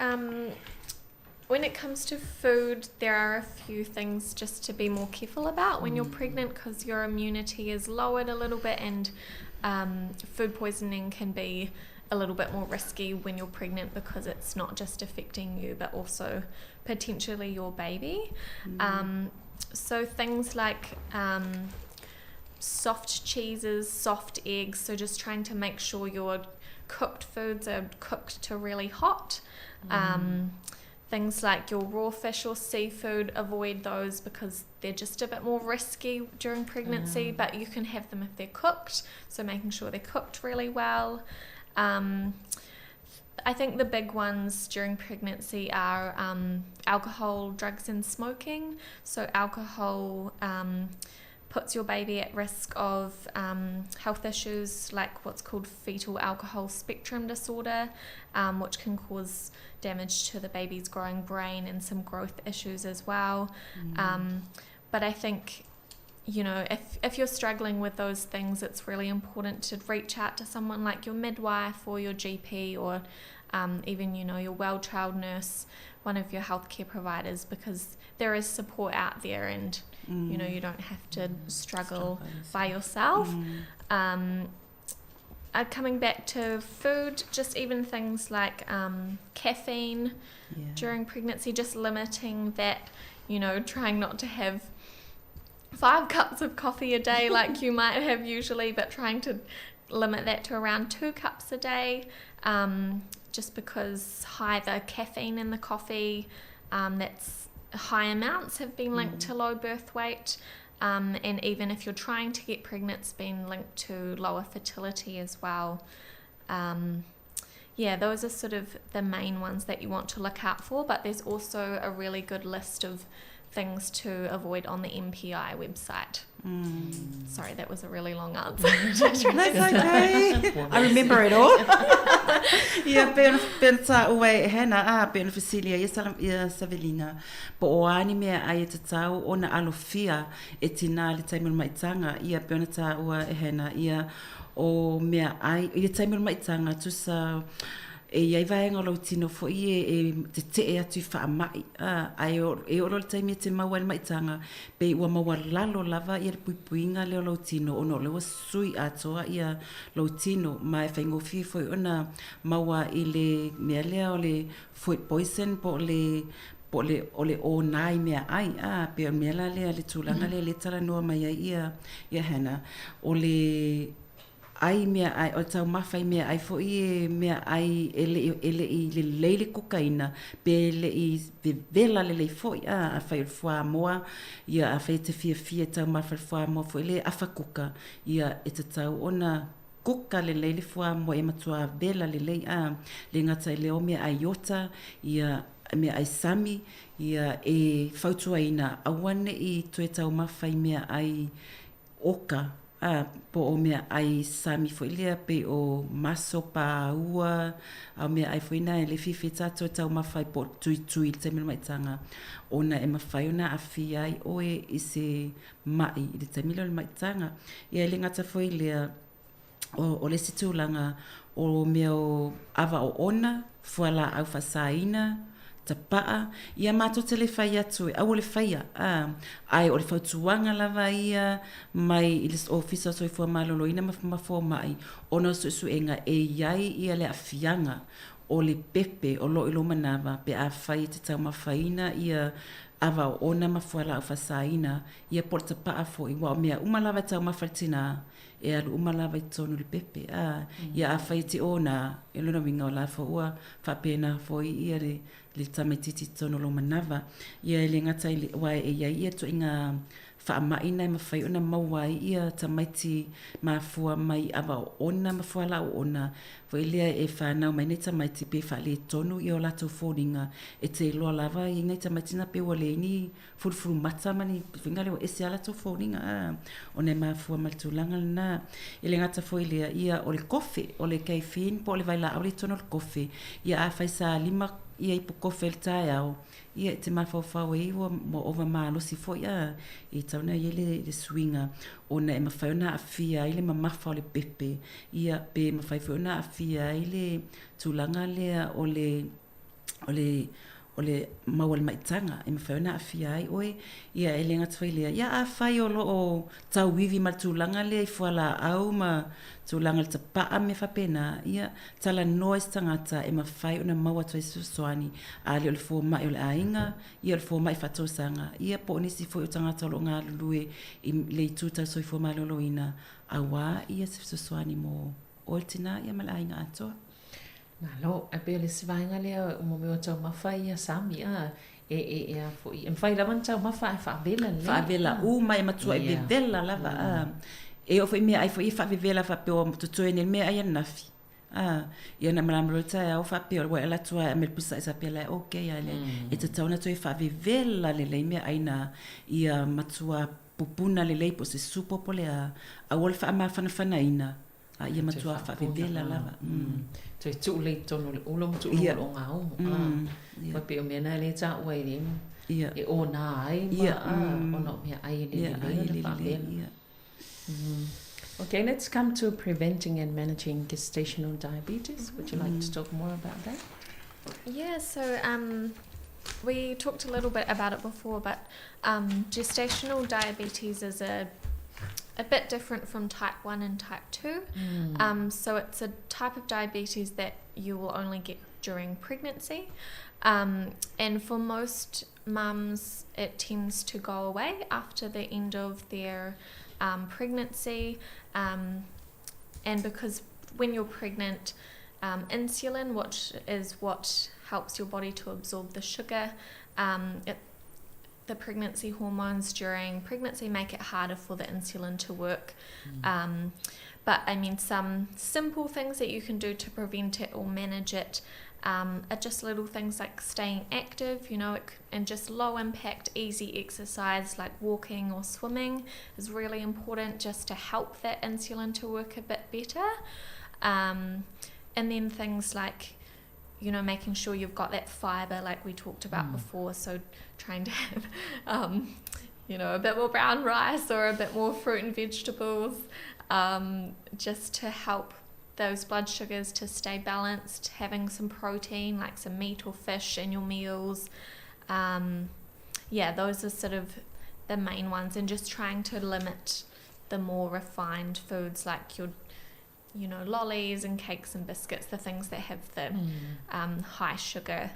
when it comes to food, there are a few things just to be more careful about when you're pregnant, because your immunity is lowered a little bit, and food poisoning can be a little bit more risky when you're pregnant because it's not just affecting you but also potentially your baby. So things like soft cheeses, soft eggs, so just trying to make sure your cooked foods are cooked to really hot. Things like your raw fish or seafood, avoid those because they're just a bit more risky during pregnancy, but you can have them if they're cooked, so making sure they're cooked really well. I think the big ones during pregnancy are alcohol, drugs and smoking. So alcohol puts your baby at risk of health issues like what's called fetal alcohol spectrum disorder, which can cause damage to the baby's growing brain and some growth issues as well. But I think, you know, if you're struggling with those things, it's really important to reach out to someone like your midwife or your GP or even, you know, your well-trained nurse, one of your healthcare providers, because there is support out there and, you know, you don't have to struggle by yourself. Coming back to food, just even things like caffeine during pregnancy, just limiting that, you know, trying not to have 5 cups of coffee a day like you might have usually, but trying to limit that to around 2 cups a day, just because the caffeine in the coffee, that's high amounts have been linked to low birth weight, and even if you're trying to get pregnant, it's been linked to lower fertility as well. Those are sort of the main ones that you want to look out for, but there's also a really good list of things to avoid on the MPI website. Sorry, that was a really long answer. That's okay. I remember it all. Pensa uwe hena beneficiaria ia Savelina. Po o ani mea ai te tau ona alofia e tina le taimur maitanga ia penata ua hena ia o mea ai ia taimur maitanga tusa e ia vaenga lo tino fo e te atu fa mai ai e o lo taimi te maua le maitanga pe ua maua lalo lava ia puipuinga le lo tino ono le sui atoa ia lo tino mai faingo fi foi ona maua ile mea le ole food poison po le ole o nai mea ai pe mea le tulanga le tala no mai ia hana ole ai mea ai o tau mawhai mea ai fo i mea ai ele i le leile kokaina pe le i vela le fo i a whai fua moa ia a whai te fia tau mawhai fua moa fo i le awhakuka ia e te tau ona kuka le leile fua moa e matua vela le le ngata i leo mea ai yota ia mea ai sami ia e whautua ina awane i tue tau mawhai mea ai oka po o mea ai sami fo ilia pe o maso pa ua au mea ai fo ina e le fifi tato tau mawhai po tui te mila maitanga ona e mawhai ona a fi ai oe i se mai i te mila maitanga ia le ngata fo ilia o le situlanga o mea o awa o ona fuala au fasaina tapaa ia mato te le whai atu e au le whaia ai o le whautuanga lava ia mai i le ofisa soi fua malolo ina mafua mai ona su enga e iai ia le afianga o le pepe o lo ilo manawa pe a whai te tau mawhaina ia awa o ona mafua la au fasaina ia por tapaa fo i wao mea umalawa tau mawhaitina e alu umalawa i tonu le pepe ia a whai te ona e luna winga o la fo ua whapena fo i ia le tamaititi tono lo manawa ia le ngata i wai e ia to inga whaamaina e mawhai ona mawai ia tamaiti mafua mai awa o ona mafua la o ona fo ilia e whanau mai nei tamaiti pe whale tonu i o lato fōringa e te loa lava i nei tamaitina pe wale ni furufuru mata mani whingale o ese ala to fōringa o nei mafua maltulanga na i le ngata fo ilia ia o le kofe o le keifin po le vaila au le tono le kofe ia a whaisa 5 ia i po kofe le Taeao ia te mawhawhau e iwa mo ova maalosi fo ia i tauna ia le swinga ona e mawhai ona a fia i le mamafa o le pepe ia pe mawhai fo ona a fia i le tūlanga lea o o le mawal maitanga e mawhauna a fia ai oe ia e lenga tawailia ia a whai o lo o tau wivi ma tūlanga le i fuala au ma tūlanga le tapaa me whapena ia tala nois tangata e mawhai o na maua toi susoani a le o le fua mai o le ainga ia o le fua mai whatosanga ia po nisi fo o tangata lo ngā lulue i le i tūtau soi fua mai lolo ina a wā ia susoani mo o le tina ia ma le ainga atoa. Malo, a pe le sivainga le mo me o tau mawhai a sami a e a fo i. Mwhai lawan tau mawhai whaavela le. Whaavela, mai matua e bevela lava a. E o fo mea ai fo i whaavela whape o tutoe ni mea ai anafi. Ia na malamalo Taeao whape o wai alatua a melpusa e sapia lai okay ale. E te tauna toi whaavela le lei mea aina ia matua pupuna le lei po se supopo le a wale wha ama whanawhanaina. Ia matua whaavela lava. Toi tu le tono le ulo tu le o ngā o. Wa pe o mena le ta wai rim. E o nā ai ma o no mea ai le. Okay, let's come to preventing and managing gestational diabetes. Would you like to talk more about that? Yeah, so we talked a little bit about it before, but gestational diabetes is a bit different from type 1 and type 2. So it's a type of diabetes that you will only get during pregnancy. And for most mums, it tends to go away after the end of their pregnancy. And because when you're pregnant, insulin, which is what helps your body to absorb the sugar, the pregnancy hormones during pregnancy make it harder for the insulin to work. But I mean, some simple things that you can do to prevent it or manage it are just little things like staying active, you know, and just low impact, easy exercise like walking or swimming is really important just to help that insulin to work a bit better. And then things like, you know, making sure you've got that fiber like we talked about before. So trying to have, you know, a bit more brown rice or a bit more fruit and vegetables, just to help those blood sugars to stay balanced, having some protein like some meat or fish in your meals. Yeah, those are sort of the main ones, and just trying to limit the more refined foods like your, you know, lollies and cakes and biscuits, the things that have the high sugar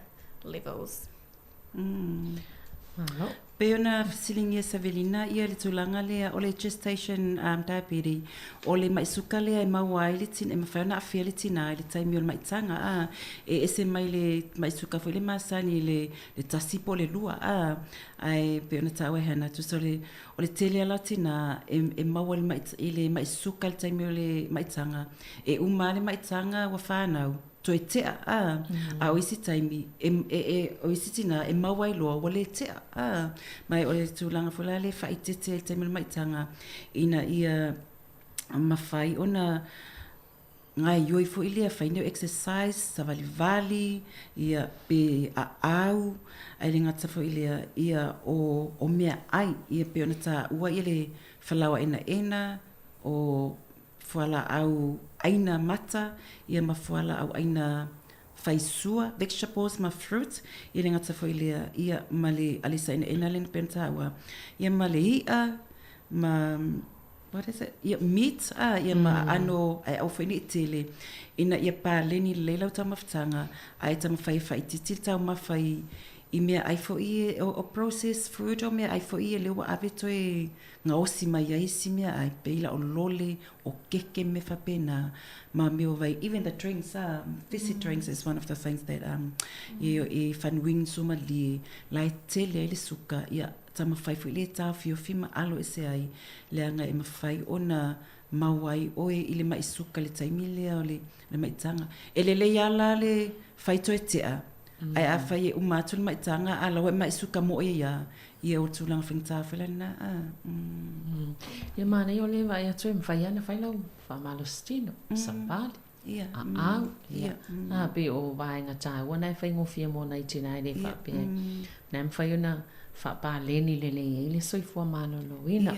levels. Peona fisilingia Savelina ia le tulanga lea o le gestation diabetes o le maisuka lea e maua i le tina e mawhauna awhia le tina i le taimi o le maitanga e ese mai le maisuka fo le masani le tasipo le lua ai peona tawe hana tu so o le tele ala tina e maua i le maisuka le taimi o le maitanga e uma le maitanga wa whanau toi tea a o isi taimi o isi tina e mawai loa wale tea mai o le tūlanga fula le whai tete le taimi le maitanga ina ia mawhai ona ngai yoi fo ilia whaineo exercise savali vali ia pe a au ai le ngata fo ilia ia o mea ai ia pe ona ta ua ia le whalawa ena o fuala au aina mata ia mafuala au aina faisua vegetables ma fruit ia le ngata fo ia male alisa ina len pentawa ia male ia ma what is it ia meat ia ma ano ai au fini tele ina ia pa leni leila tama ftanga ai tama fai titi tama fai i mea ai fo i o processed food o mea ai fo i lewa ave toe nga osi mai ai si mea ai peila o lole o keke me whapena ma meo vai even the drinks fizzy drinks is one of the things that i whanwing suma li lai tele le suka ia tama fai fo i le tawhi o fima alo ese ai leanga e mawhai ona mawai oe i le mai suka le taimi lea o le mai tanga e le ala le fai toe tea ai a fai umatu mai tanga ala we mai suka mo ia o tulang fingta felana ia mana yo le vai atu em fai ana fai lo fa malostino sapali ia ia be o vai nga tai wana fai ngo fia mo nai tina le fa pe nam fai una fa pa leni le soi fo malo lo ina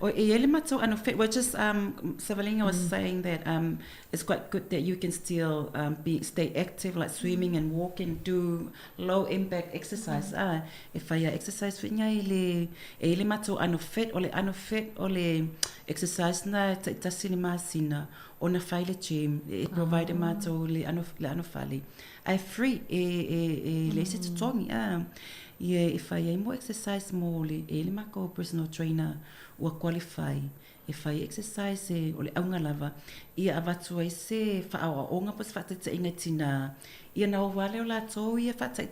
We're just Savalina was saying that it's quite good that you can still stay active, like swimming and walking, do low impact exercise. If I exercise finya ele mato anofet ole exercise na tasinima sina on a file gym provide mato le anofali. I free lesi to tongi if I more exercise more ele mako personal trainer or qualify if I exercise ole aunga lava ia avatu ai se fa onga pos fa te inga tina ia na vale ola to ia fa tai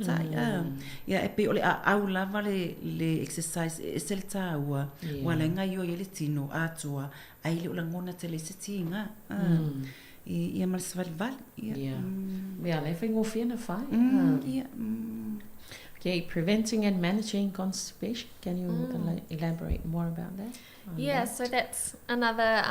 ia e pe ole au lava le exercise esel taua wala nga yo ele tino atua ai le ola ngona tele se tinga ia mal sval ia le fingo fina fa ia Okay, preventing and managing constipation. Can you elaborate more about that? Yeah, so that's another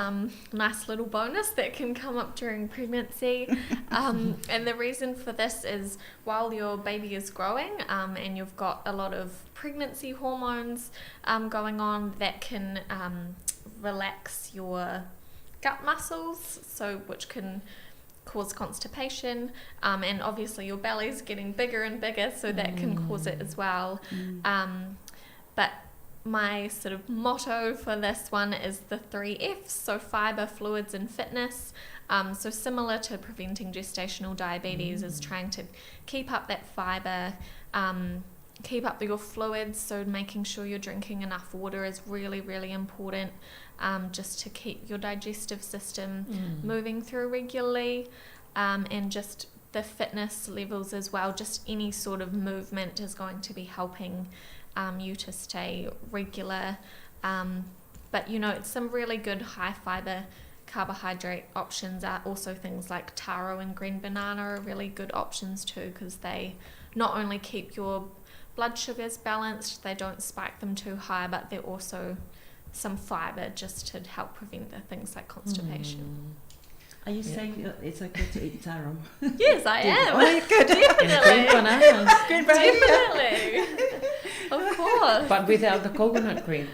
nice little bonus that can come up during pregnancy. And the reason for this is while your baby is growing and you've got a lot of pregnancy hormones going on that can relax your gut muscles, so which can cause constipation, and obviously your belly's getting bigger and bigger, so that can cause it as well. But my sort of motto for this one is the 3 F's, so fiber, fluids and fitness. So similar to preventing gestational diabetes is trying to keep up that fiber, keep up your fluids, so making sure you're drinking enough water is really, really important, just to keep your digestive system moving through regularly, and just the fitness levels as well. Just any sort of movement is going to be helping you to stay regular. But you know, some really good high fiber carbohydrate options are also things like taro and green banana are really good options too, because they not only keep your blood sugars balanced, they don't spike them too high, but they're also some fiber just to help prevent the things like constipation. Are you saying it's okay to eat taro? Yes, I am. Oh, good. Definitely. Definitely. Of course. But without the coconut cream.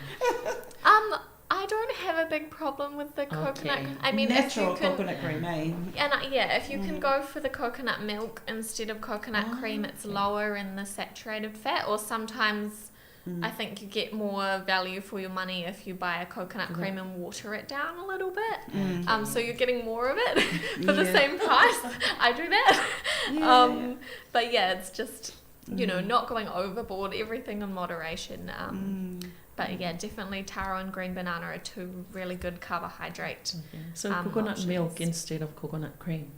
I don't have a big problem with the coconut. I mean, natural if you can, coconut cream, and if you can go for the coconut milk instead of coconut cream, it's lower in the saturated fat. Or sometimes I think you get more value for your money if you buy a coconut cream and water it down a little bit. So you're getting more of it for the same price. I do that. But yeah, it's just, you know, not going overboard, everything in moderation. But yeah, definitely taro and green banana are 2 really good carbohydrate. So coconut milk instead of coconut cream.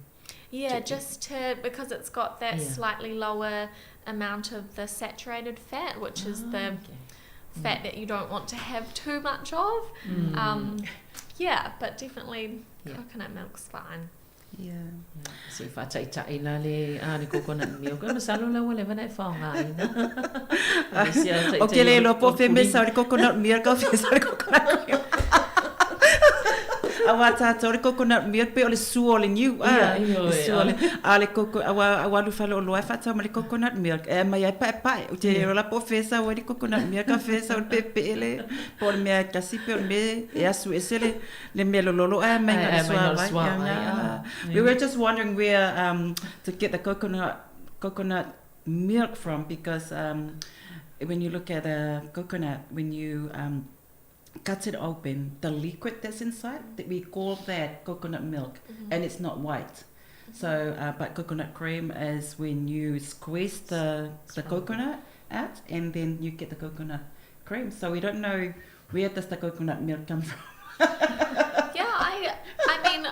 Yeah, just because it's got that slightly lower amount of the saturated fat, which is the fat that you don't want to have too much of. Yeah, but definitely coconut milk's fine. Yeah. So if I take taila le coconut milk, masalo la wala na fonga ina. Okay, le lo po fe mesa coconut milk of coconut milk. Awata tori coconut milk pe ole su ole new su ole ale coco awalu falo lo fata mali coconut milk mai pa te la po fesa o coconut milk ka fesa o pe ele por me kasi pe me asu esele le me lo mai we were just wondering where to get the coconut milk from, because when you look at a coconut, when you cut it open, the liquid that's inside, that we call that coconut milk, and it's not white. So, but coconut cream is when you squeeze the coconut out, and then you get the coconut cream. So we don't know where does the coconut milk come from. I mean,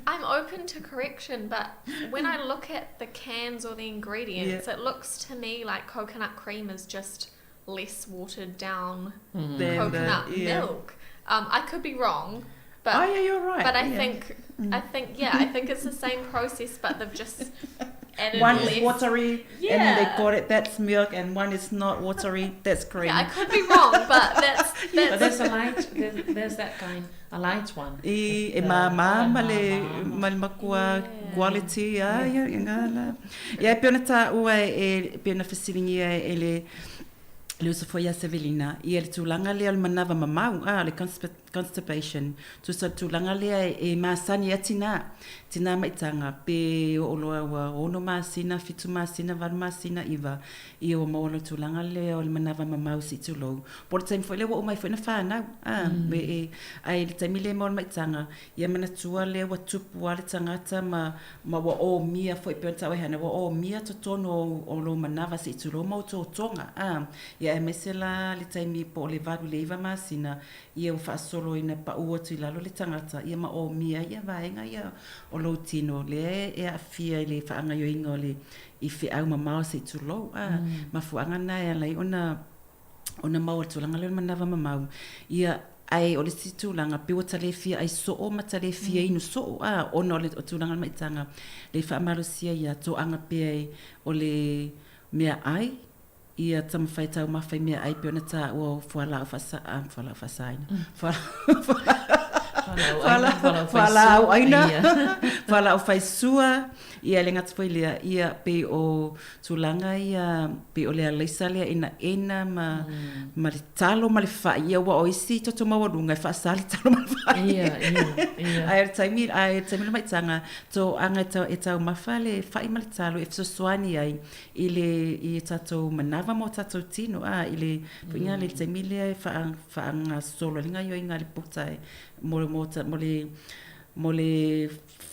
I'm open to correction, but when I look at the cans or the ingredients, it looks to me like coconut cream is just less watered down coconut milk. I could be wrong, but you're right. But I think it's the same process, but they've just added one less. Is watery, and then they got it. That's milk, and one is not watery. That's cream. Yeah, I could be wrong, but that's. But there's a light. There's that kind, a light one. Makua quality. Yeah, pionata ua piona fasilingia ele. Le usa foi a Sevelina e ele tulanga le al manava mamau le constipation tu sa tulanga lea e masani tina maitanga pe o loa wa ono masina fitu masina var masina iva I o maolo tulanga lea o le manava mamau si tulo por time foi le o mai foi na fana me e ai le time le mo maitanga ia mana tua le wa tupu ale tangata ma wa o mia foi pe tawe hana wa o mia to tono o lo manava si tulo mo to tonga ia e mesela le time po le valu le iva masina ia o fa solo ina pa ua tu lalo le tangata ia ma o mia ia vaenga ia o lo tino le e a fia le fa anga yo inga le I fe au mamau se tulo ma fuanga na ia lai ona mau tulanga le manava mamau ia ai o le situlanga pe o tale fia ai so o matale fia inu so ona le tulanga mai tanga le fa malusia ia to anga pe o le mea ai ia tam fai tau ma fai mea ai pe ona ta o fuala fasa Fala aina fala o fai sua ia le ngata foi lea ia pe o tulanga ia pe o le leisa lea ina ma le talo ma le fai ia wa oisi toto mawarunga fa sali talo ma le fai ia ai taimi mai tanga to anga e tau mafale fai ma le talo e fsoswani ai i tato manava mo tato tino ile punya le taimi lea fa anga solo linga yo inga le putai mo le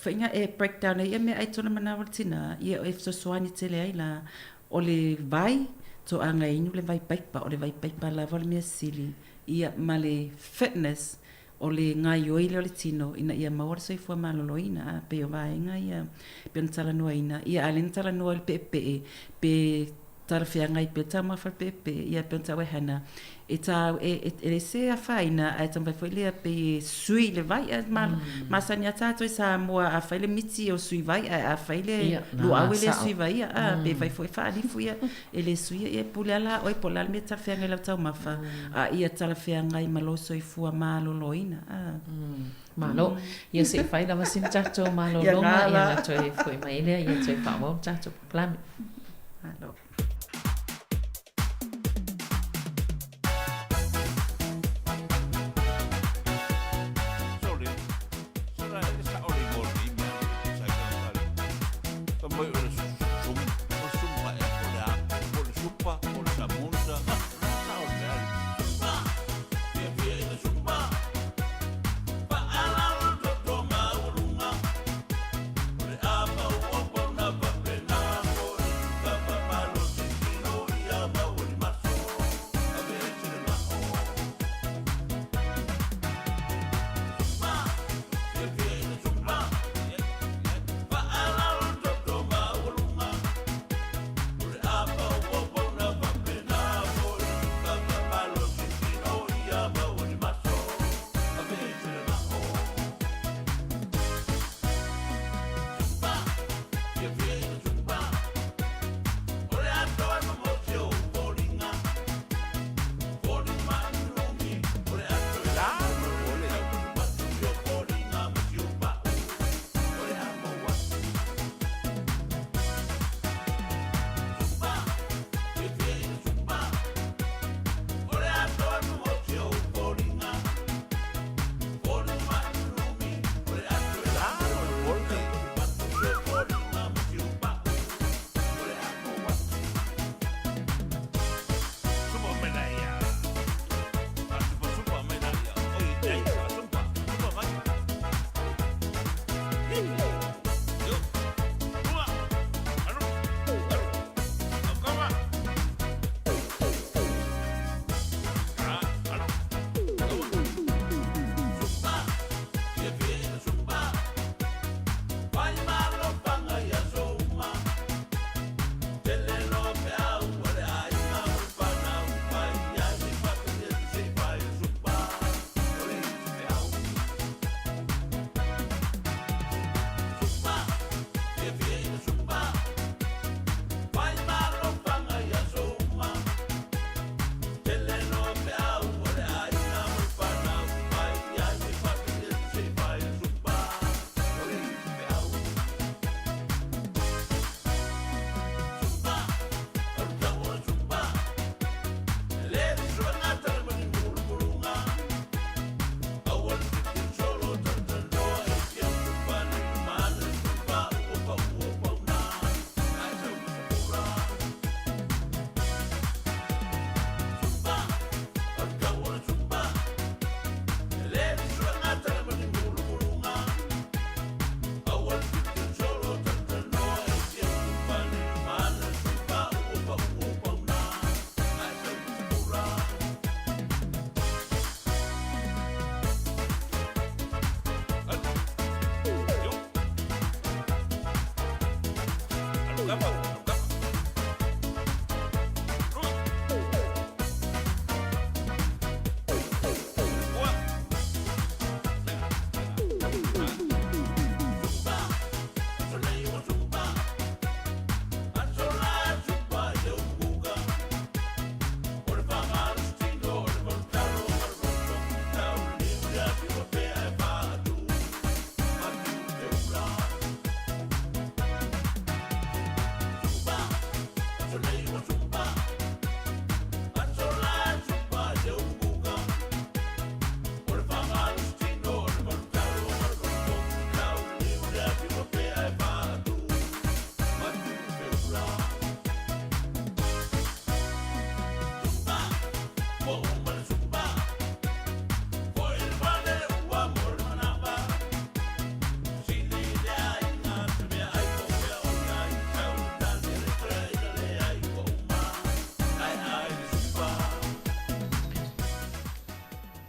whainga e breakdown e me ai tona manawa tina ia o so soani tele ai la o le vai to anga inu le vai paipa o le vai paipa la val mea sili ia ma le fitness o le ngai oi le tino ina ia mawar so fua maloloina pe o vai nga ia pe ntala no ina ia alen tala no el pe tara fia ngai pe tama fa pe ia pe tawe hana e se a faina ai tamba foi le pe sui le vai ma sanya tato sa moa a faile miti o sui vai a faile lo a le sui vai pe vai foi fa ali fuia ele sui e pulala oi polal me ta fia ngai la tau mafa ia tala fia ngai maloso i fua malo loina malo ia se fai da masin tato malo longa ia to e foi mai le ia to fa mo tato plan malo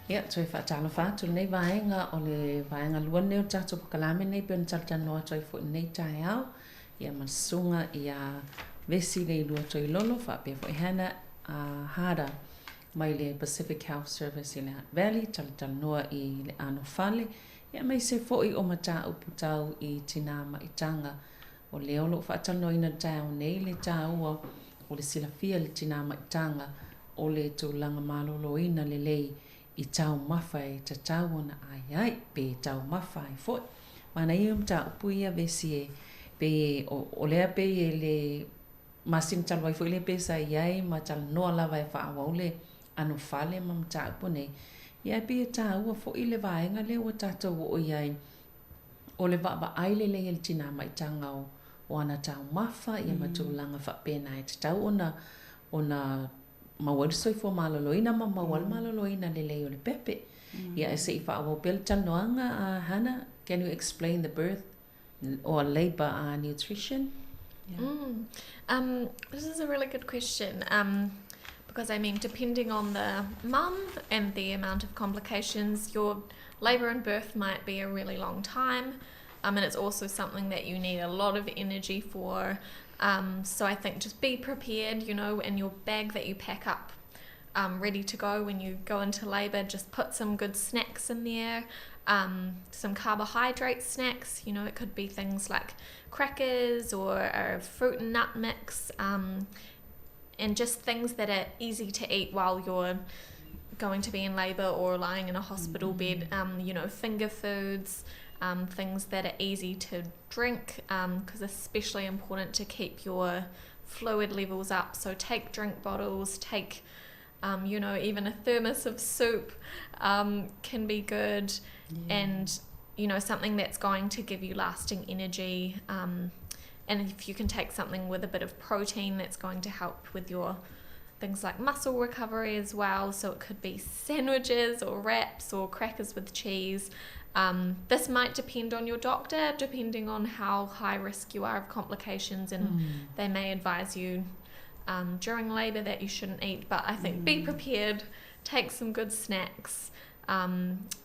Ia, toi whaatalo whātu nei vaenga o le vaenga lua neo tātou pakalame nei pēn taltanoa toi fo nei Taeao. Ia masunga ia vesi nei lua toi lolo whapea fo hana hara mai le Pacific Health Service i le Hutt Valley taltanoa i le Anofale. Ia mai se fo i o mata uputau i tina maitanga o le olo whaatanoa ina Taeao nei le tāua o le silafia le tina maitanga o le tūlanga malolo ina le lei i tau mawhai ta tau ona ai pe tau mawhai foi. Mana i ta upuia vesi e pe o lea pe e le masim talwai foi le pe sa iai ma tal noa lava e whaawau le Anofale mam ta upune. Iai pe e ta ua foi le vaenga le ua tatou o iai o le vava aile le el tina mai tanga o ana tau mawha ia matulanga whapena e ta tau ona mawal soi fo maloloina ma mawal maloloina le leo le pepe. Ia e se i whaawau pel tanoanga Hannah, can you explain the birth or labor nutrition? This is a really good question. Because I mean, depending on the mum and the amount of complications, your labour and birth might be a really long time. And it's also something that you need a lot of energy for. So I think just be prepared, you know, in your bag that you pack up, ready to go when you go into labour. Just put some good snacks in there, some carbohydrate snacks, you know, it could be things like crackers or a fruit and nut mix, and just things that are easy to eat while you're going to be in labour or lying in a hospital bed, you know, finger foods, things that are easy to drink, because it's especially important to keep your fluid levels up. So take drink bottles, take, you know, even a thermos of soup can be good, and, you know, something that's going to give you lasting energy. And if you can take something with a bit of protein, that's going to help with your things like muscle recovery as well. So it could be sandwiches or wraps or crackers with cheese. This might depend on your doctor, depending on how high risk you are of complications, and they may advise you during labour that you shouldn't eat. But I think be prepared, take some good snacks.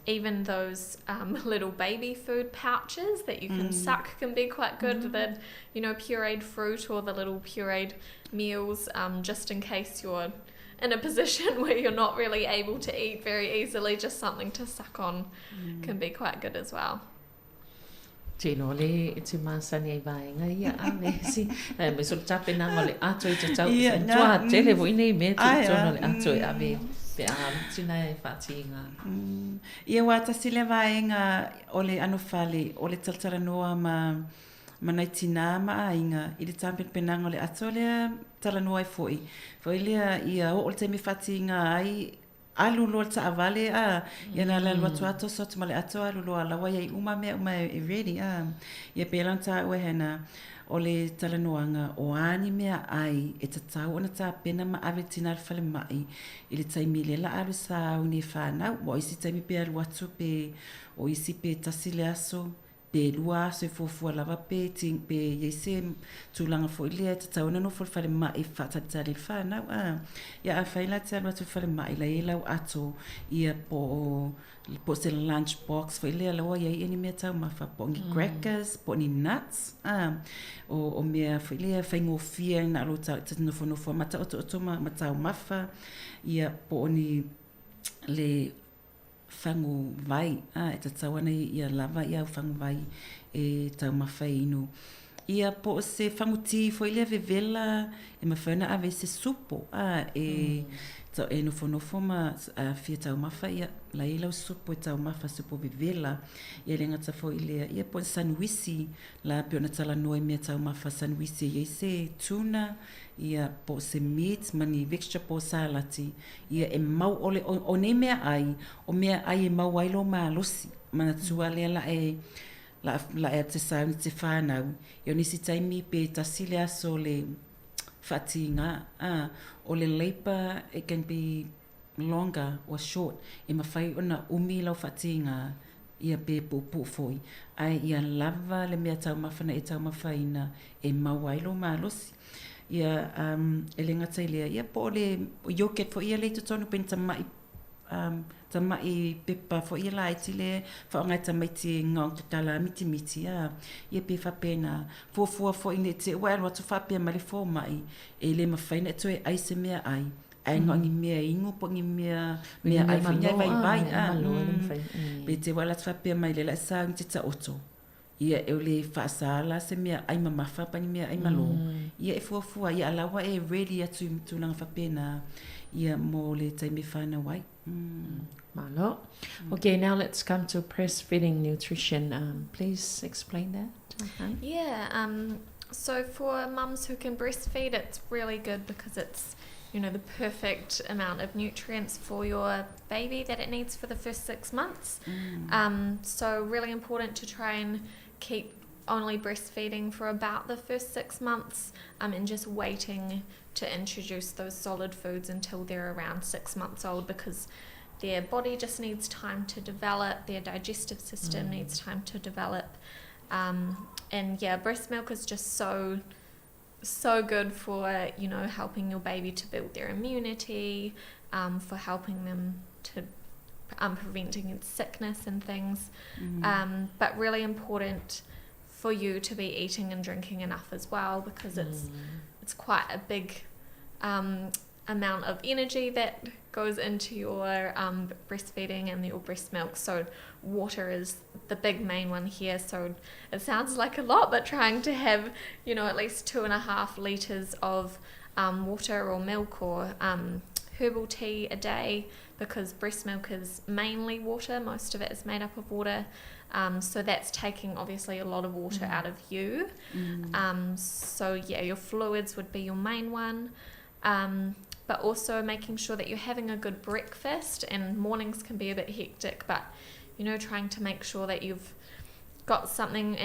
Even those little baby food pouches that you can suck can be quite good. The, you know, pureed fruit or the little pureed meals, just in case you're in a position where you're not really able to eat very easily, just something to suck on can be quite good as well. Tino le te masani ai vaenga ia amesi me so tape na ngole ato I te tau tua tele vo nei me te tono le ato ave pe a tina e fatinga ia wa ta sile vaenga o le Anofale o le taltara noa ma nei tina ma ainga I le tampe penanga le ato le tala noa foi le ia o le te me fatinga ai alu lo ta avale ia na la lo ato so te male ato alu lo ala wai uma e ready ia pelanta o hena o le talanoanga o ani mea ai e tatau ona ta pena ma ave tina fale mai I le taimi le la alu sa uni fa na o isi taimi pe alu atu pe o isi pe tasile aso pe lua se fofua lava pe ting pe yese tulanga fo ile te tauna no fo fale mai fa tali fa na ya a faila te alwa tu fale mai la ila ato ia po se lunch box fo ile la ya ini me tau ma fa po ngi crackers po ni nuts o me fo ile fa ngo fia na lo ta te no fo mata o ma tau mafa ia po ni le fangu vai e te tawana ia lava ia fangu vai e tau mawhai inu. Ia po se fangu ti fo ilia vevela e mawhaina ave se supo tau e nofo ma fia tau mawhai ia la ilau supo e tau mawha supo vevela ia le ngata fo ilia ia po sanwisi la piona tala noe mea tau mawha sanwisi ia se tuna ia po se meat mani vegetable salati ia e mau ole o ne mea ai o mea ai e mau ai lo malosi mana tua le la e te sauni te whanau io nisi taimi pe tasile aso le whatinga o le leipa it can be longer or short e mawhai ona umi lau whatinga ia pe pupu foi ai ia lava le mea tau mawhana e tau mawhaina e mau ai lo malosi ia ele ngata ilea ia po le yoket fo ia le tonu pen tamai pepa fo ia la itile fo ngai tamai ti ngong tala miti ia pe fa pena fo ine te wa what fa pe mali fo mai ele mafaina to ai se mea ai ngongi mea ingo po ngi mea ai finya vai pe te wala fa pe mai le la sa ngi ta oto ia e le fasala se mea ai mamafa pani mea ai malo ia e fuafua ia alawa e ready atu tulanga fa pena ia mo le taimi fana wai malo. Okay, now let's come to breastfeeding nutrition. Please explain that. Okay. Yeah, so for mums who can breastfeed, it's really good because it's, you know, the perfect amount of nutrients for your baby that it needs for the first 6 months. So really important to try and keep only breastfeeding for about the first 6 months and just waiting to introduce those solid foods until they're around 6 months old, because their body just needs time to develop, their digestive system needs time to develop. And yeah, breast milk is just so good for, you know, helping your baby to build their immunity, for helping them to preventing against sickness and things, but really important for you to be eating and drinking enough as well, because it's quite a big amount of energy that goes into your breastfeeding and your breast milk. So water is the big main one here. So it sounds like a lot, but trying to have, you know, at least 2.5 litres of water or milk or herbal tea a day, because breast milk is mainly water. Most of it is made up of water. So that's taking obviously a lot of water out of you. So yeah, your fluids would be your main one. But also making sure that you're having a good breakfast, and mornings can be a bit hectic, but you know, trying to make sure that you've got something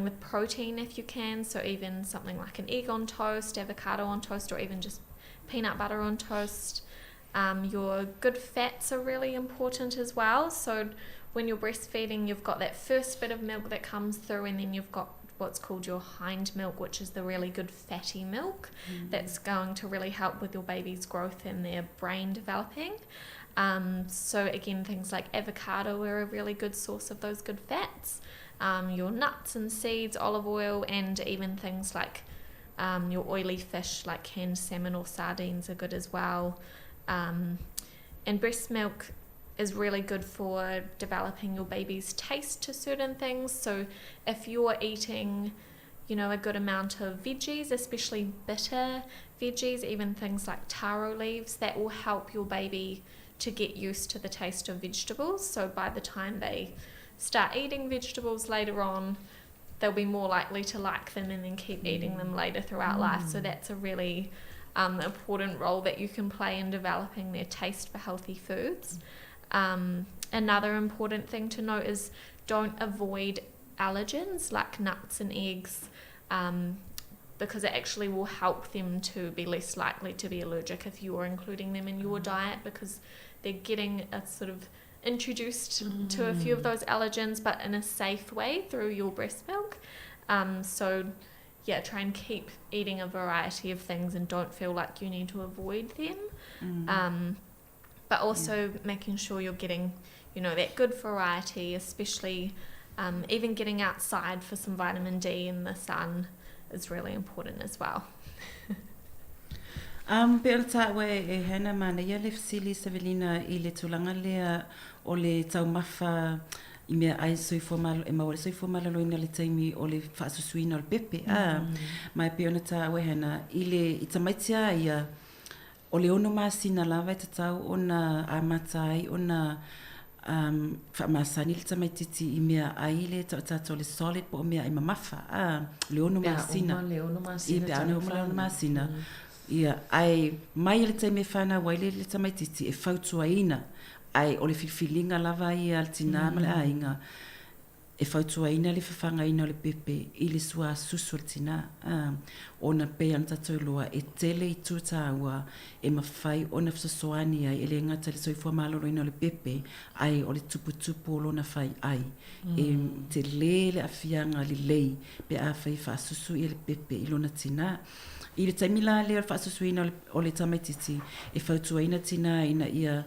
with protein if you can. So even something like an egg on toast, avocado on toast, or even just peanut butter on toast. Your good fats are really important as well. So when you're breastfeeding, you've got that first bit of milk that comes through, and then you've got what's called your hind milk, which is the really good fatty milk that's going to really help with your baby's growth and their brain developing. So again, things like avocado are a really good source of those good fats. Your nuts and seeds, olive oil, and even things like your oily fish like canned salmon or sardines are good as well. And breast milk is really good for developing your baby's taste to certain things. So if you're eating, you know, a good amount of veggies, especially bitter veggies, even things like taro leaves, that will help your baby to get used to the taste of vegetables. So by the time they start eating vegetables later on, they'll be more likely to like them and then keep eating them later throughout life. So that's a really important role that you can play in developing their taste for healthy foods. Another important thing to note is don't avoid allergens like nuts and eggs, because it actually will help them to be less likely to be allergic if you are including them in your diet, because they're getting a sort of introduced to a few of those allergens, but in a safe way through your breast milk. So yeah, try and keep eating a variety of things and don't feel like you need to avoid them. But also making sure you're getting, you know, that good variety, especially even getting outside for some vitamin D in the sun is really important as well. Pe ona taʻua e hana mana ia le fesili Savelina I le tulaga lea o le taumafa I mea ai soifua malo e maua le soifua malaloina le taimi o le faasusuina o le pepe. Mai pe ona taʻua e hana I tamaitia ia o le ono masina lava e tatau ona amata ai ona whaamasani le tamaititi I mea ai le tato le solid po o mea I mamafa. Le ono masina. Le ono masina. I le ono masina. Ia, ai mai le taime whana waile le tamaititi e whautuaina ai o le whiwhilinga lava I al tina ma le ainga e whautuaina le whawhangaina o le pepe I le sua susu le tina. Ona pe ana tatou loa e tele I tūtāua e mawhai ona whasoani ai e le ngata le soifua maloroina o le pepe ai o le tupu o lona whai ai. E te le awhianga li lei pe a whai whaasusu I le pepe I lona tina. I le taimila le whaasusuina o le tamaititi e whautuaina tina ina ia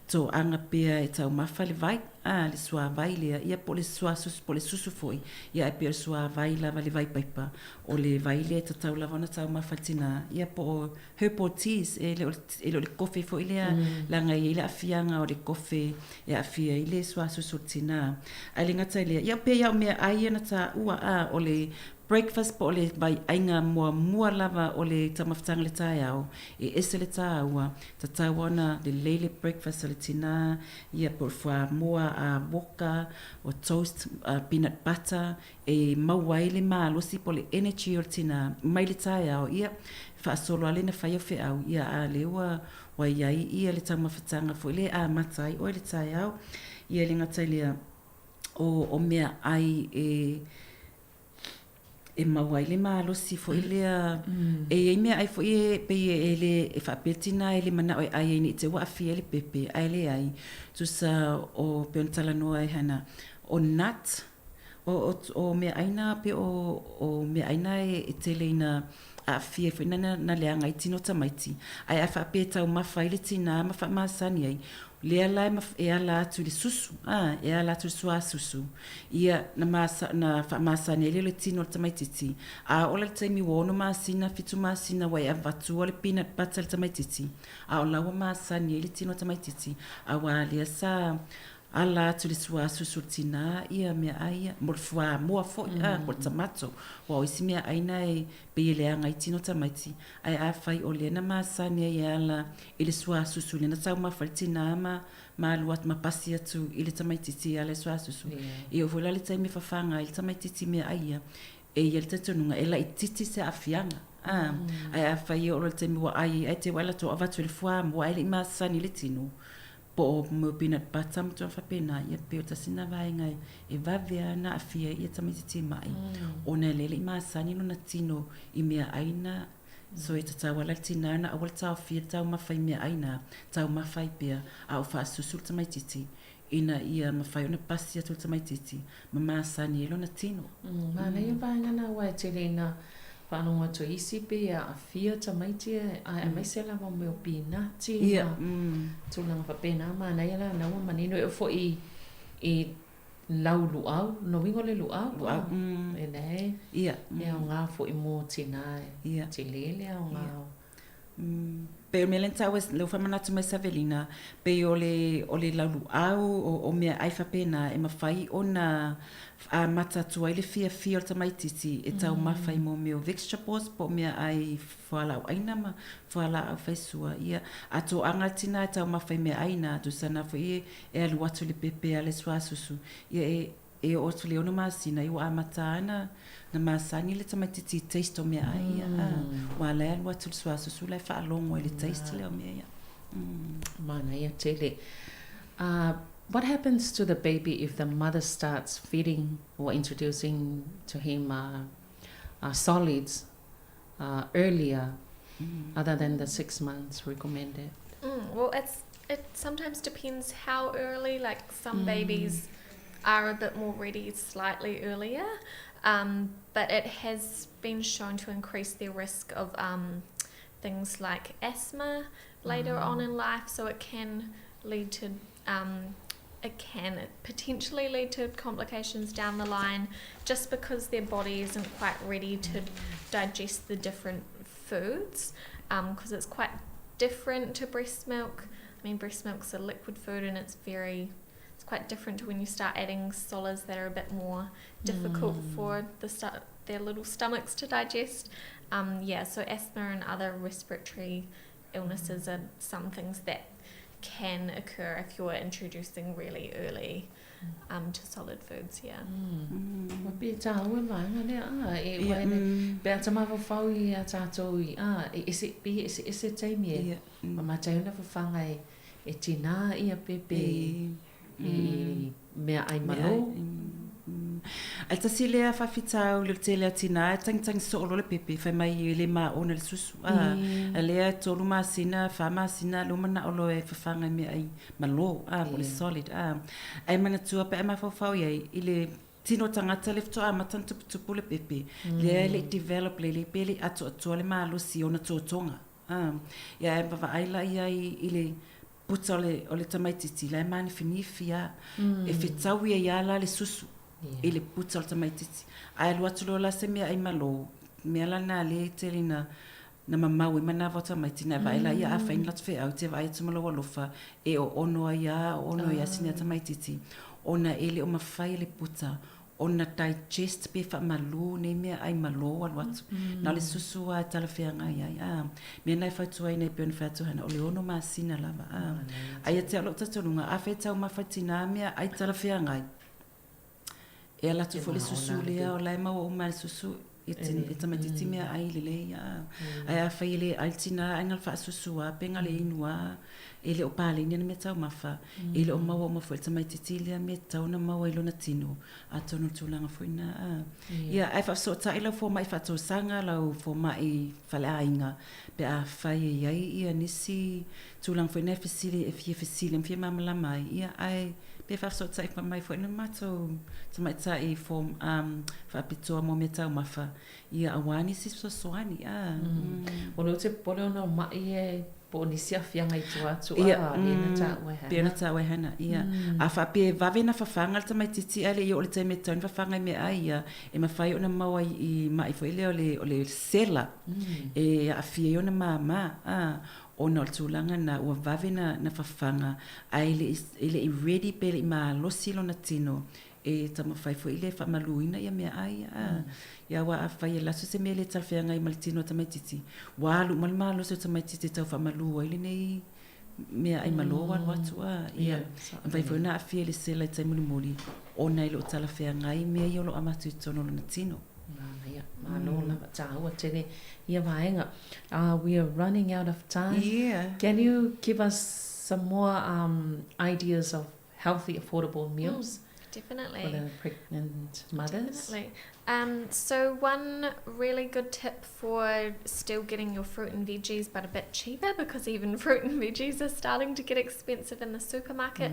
tō anga pea e tau mawha le vai, le sua vai lea, ia po le sua susu, po le susu foi, ia e pea sua vai lava le vai paipa, o le vai lea ta tau lava na tau mawha tina, ia po herbal teas, e le kofi foi lea, langa I le afianga o le kofi, e afia I le sua susu tina, ai le ngata lea, ia pea o mea aia na ta ua o le breakfast po le vai ainga mua lava o le tamawhatanga le Taeao e ese le tāua ta tāwana le leile breakfast le tina ia por fua mua a woka o toast peanut butter e mauai le losi po le energy o le tina mai le Taeao ia whaasolo ale na whai o whiau ia a le ua wai ai ia le tamawhatanga fo le a matai o le Taeao ia le ngatai lea o mea ai e mawai le losi fo ilea e mea ai fo pe ele e whapetina ele mana o ai ni te wa afia le pepe ai le ai tusa o peontala noa e hana o nut o mea aina pe o mea aina e teleina a fia fo na leanga I tino tamaiti ai a whapeta o mawhai le tina ma whamasani ai le ala e ala atu le susu e ala atu sua susu ia na whamasani le tino le tamaititi a ola le taimi wono masina fitu masina wai a vatu o le peanut butter le tamaititi a ola wa masani le tino tamaititi a wa le sa ala atu le sua susu tina ia mea aia mo le fua mua fo mo le tamato wa isi mea aina e pe le anga I tino tamaiti ai a fai o le na masani e ala I le sua susu le na tau mawhalitina ma luat ma pasi atu I le tamaititi a le sua susu I o vola le taimi whawhanga I le tamaititi mea aia e ia le tatonunga e la I titi se afianga ai a fai o le taimi wa ai te wala to avatu le fua mua ai le masani le tino po mo peanut butter mo fa pena ia pe o tasina vai ngai e vavea na afia ia tamaititi mai ona lele masani no na tino I mea aina so e tatawa la tina na awal tau fia tau mawhai mea aina tau mawhai pia a o wha susul tamaititi ina ia mawhai ona pasi atu tamaititi ma masani elo na tino mana ia vangana wa te reina whanonga to isi pe a fia tamaiti a mai se lava meo pinati ia tulanga whapena mana ia la naua manino e fo I lau luau, no wingo le luau e nei ia e o ngā fo I mō tina te lele o ngā pe o mea lenta wes leo whamanatu mai Savelina pe o le lau luau o mea ai whapena e mawhai ona a mata tua ile fia o tamaititi e tau mawhai mo meo vegetables po mea ai whalau aina ma whalau whaisua ia a tō angatina e tau mawhai mea aina tu sana fo e alu atu le pepe a le sua susu ia e o tu leona masina i wa amata ana na masani le tamaititi taste o mea ai ia wa le alu atu le sua susu le whaalongo le taste le o mea ia mana ia tele what happens to the baby if the mother starts feeding or introducing to him solids earlier, other than the 6 months recommended? Well, it sometimes depends how early. Like some babies are a bit more ready slightly earlier, but it has been shown to increase their risk of things like asthma later on in life. So it can lead to it can potentially lead to complications down the line, just because their body isn't quite ready to digest the different foods, because it's quite different to breast milk. I mean, breast milk's a liquid food, and it's quite different to when you start adding solids that are a bit more difficult for their little stomachs to digest. So asthma and other respiratory illnesses are some things that can occur if you're introducing really early to solid foods. Pe tāua maanga nea e waene pe ata mawhau I a tātou I ese taimi e ma tauna whawhanga e tina I a pepe I mea ai malo. Ai tasi lea whawhitau le te lea tina, tang so le pepe, whai mai I le ma ona le susu. A lea tolu ma sina, wha ma sina, lo mana olo e whawhanga me ai malo, mo le solid. Ai mana tua pe e ma whawhau iai, I le tino tangata le ftoa matan tupu le pepe. Lea le develop le pele atua le ma alosi ona tuotonga. Ia e bawa aila iai I le puta o le tamaititi, la e mani finifia, e whetau ia la le susu. I le puta o le tamaititi. Ai alua tulo la se mea ai malo, mea la na le te lina na mamau I mana vau tamaiti, na vaila ia a whain latu wheau, te vai tumalo alofa, e o ono ia sine tamaititi, ona ele o mawhai le puta, ona digest pe wha malu, ne mea ai malo alua tu. Na le susu a tala wheanga iai, mea nai whautua I nei peona whatuhana, o le ono maa sina lava. Ai a te alo tatonunga, a whetau mawhatina mea ai tala wheanga ai. E ala tu fole susu lea o lai mau o mai susu e tamatiti mea ai lele ai a whai le altina ai ngal wha susu a penga le inua e le o pāle ni me tau mafa e le o mau o mafu e tamatiti lea me tau na mau e lona tino a tonu tūlanga fuina ia ai wha so ta ila fo mai wha tō sanga lau fo mai whale a inga pe a whai e iai ia nisi tūlanga fuina e fie mfie mamala mai ia ai pe fa so tsai pa mai fo ina mato tsai tsai fo fa pitoa mo meta mafa ia awani si so soani ono te polo no mai e po ni sia fianga I tu ina ta we hana ia a fa pe va vena fa fanga tsai titi ale yo le tsai meta fa fanga me ai e ma fai ona mau I mai fo ile ole sela e a fie ona mama ona le tūlanga na ua vavena na whawhanga a ele I ready pele I maa losi lona tino e tama whaifo ile whamaluina ia mea ai ia wa a whai e laso se mea le talwhianga I malitino tamaititi walu malima losi o tamaititi tau whamalua ile nei mea ai maloa watu ia whaifo na a fia le sela I taimuli moli ona ile o talwhianga I mea I olo amatu I tono lona tino we are running out of time. Can you give us some more ideas of healthy, affordable meals? Definitely. For the pregnant mothers? Definitely. So one really good tip for still getting your fruit and veggies but a bit cheaper, because even fruit and veggies are starting to get expensive in the supermarket.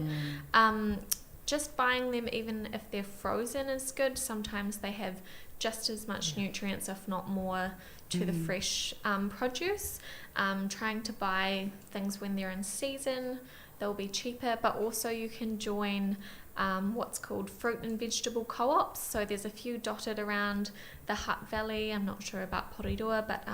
Just buying them, even if they're frozen, is good. Sometimes they have just as much nutrients, if not more, to the fresh produce. Trying to buy things when they're in season, they'll be cheaper, but also you can join what's called fruit and vegetable co-ops. So there's a few dotted around the Hutt Valley. I'm not sure about Porirua, but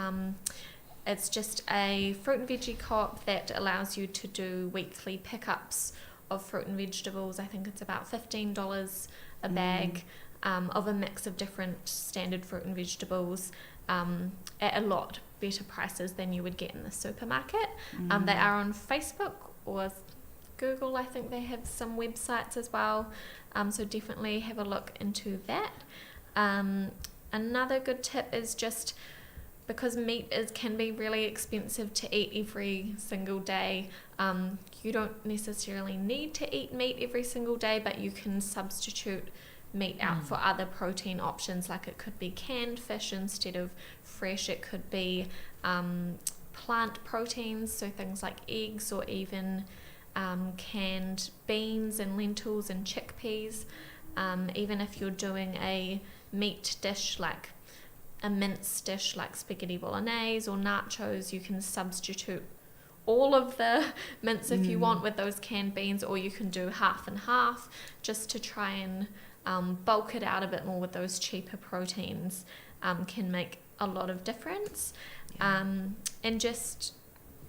it's just a fruit and veggie co-op that allows you to do weekly pickups of fruit and vegetables. I think it's about $15 a bag of a mix of different standard fruit and vegetables at a lot better prices than you would get in the supermarket. They are on Facebook or Google. I think they have some websites as well, so definitely have a look into that. Another good tip is just, because meat can be really expensive to eat every single day, you don't necessarily need to eat meat every single day, but you can substitute meat out for other protein options. Like it could be canned fish instead of fresh, it could be plant proteins, so things like eggs or even canned beans and lentils and chickpeas. Even if you're doing a meat dish like a mince dish like spaghetti bolognese or nachos, you can substitute all of the mince if you want with those canned beans, or you can do half and half just to try and bulk it out a bit more with those cheaper proteins. Can make a lot of difference. And just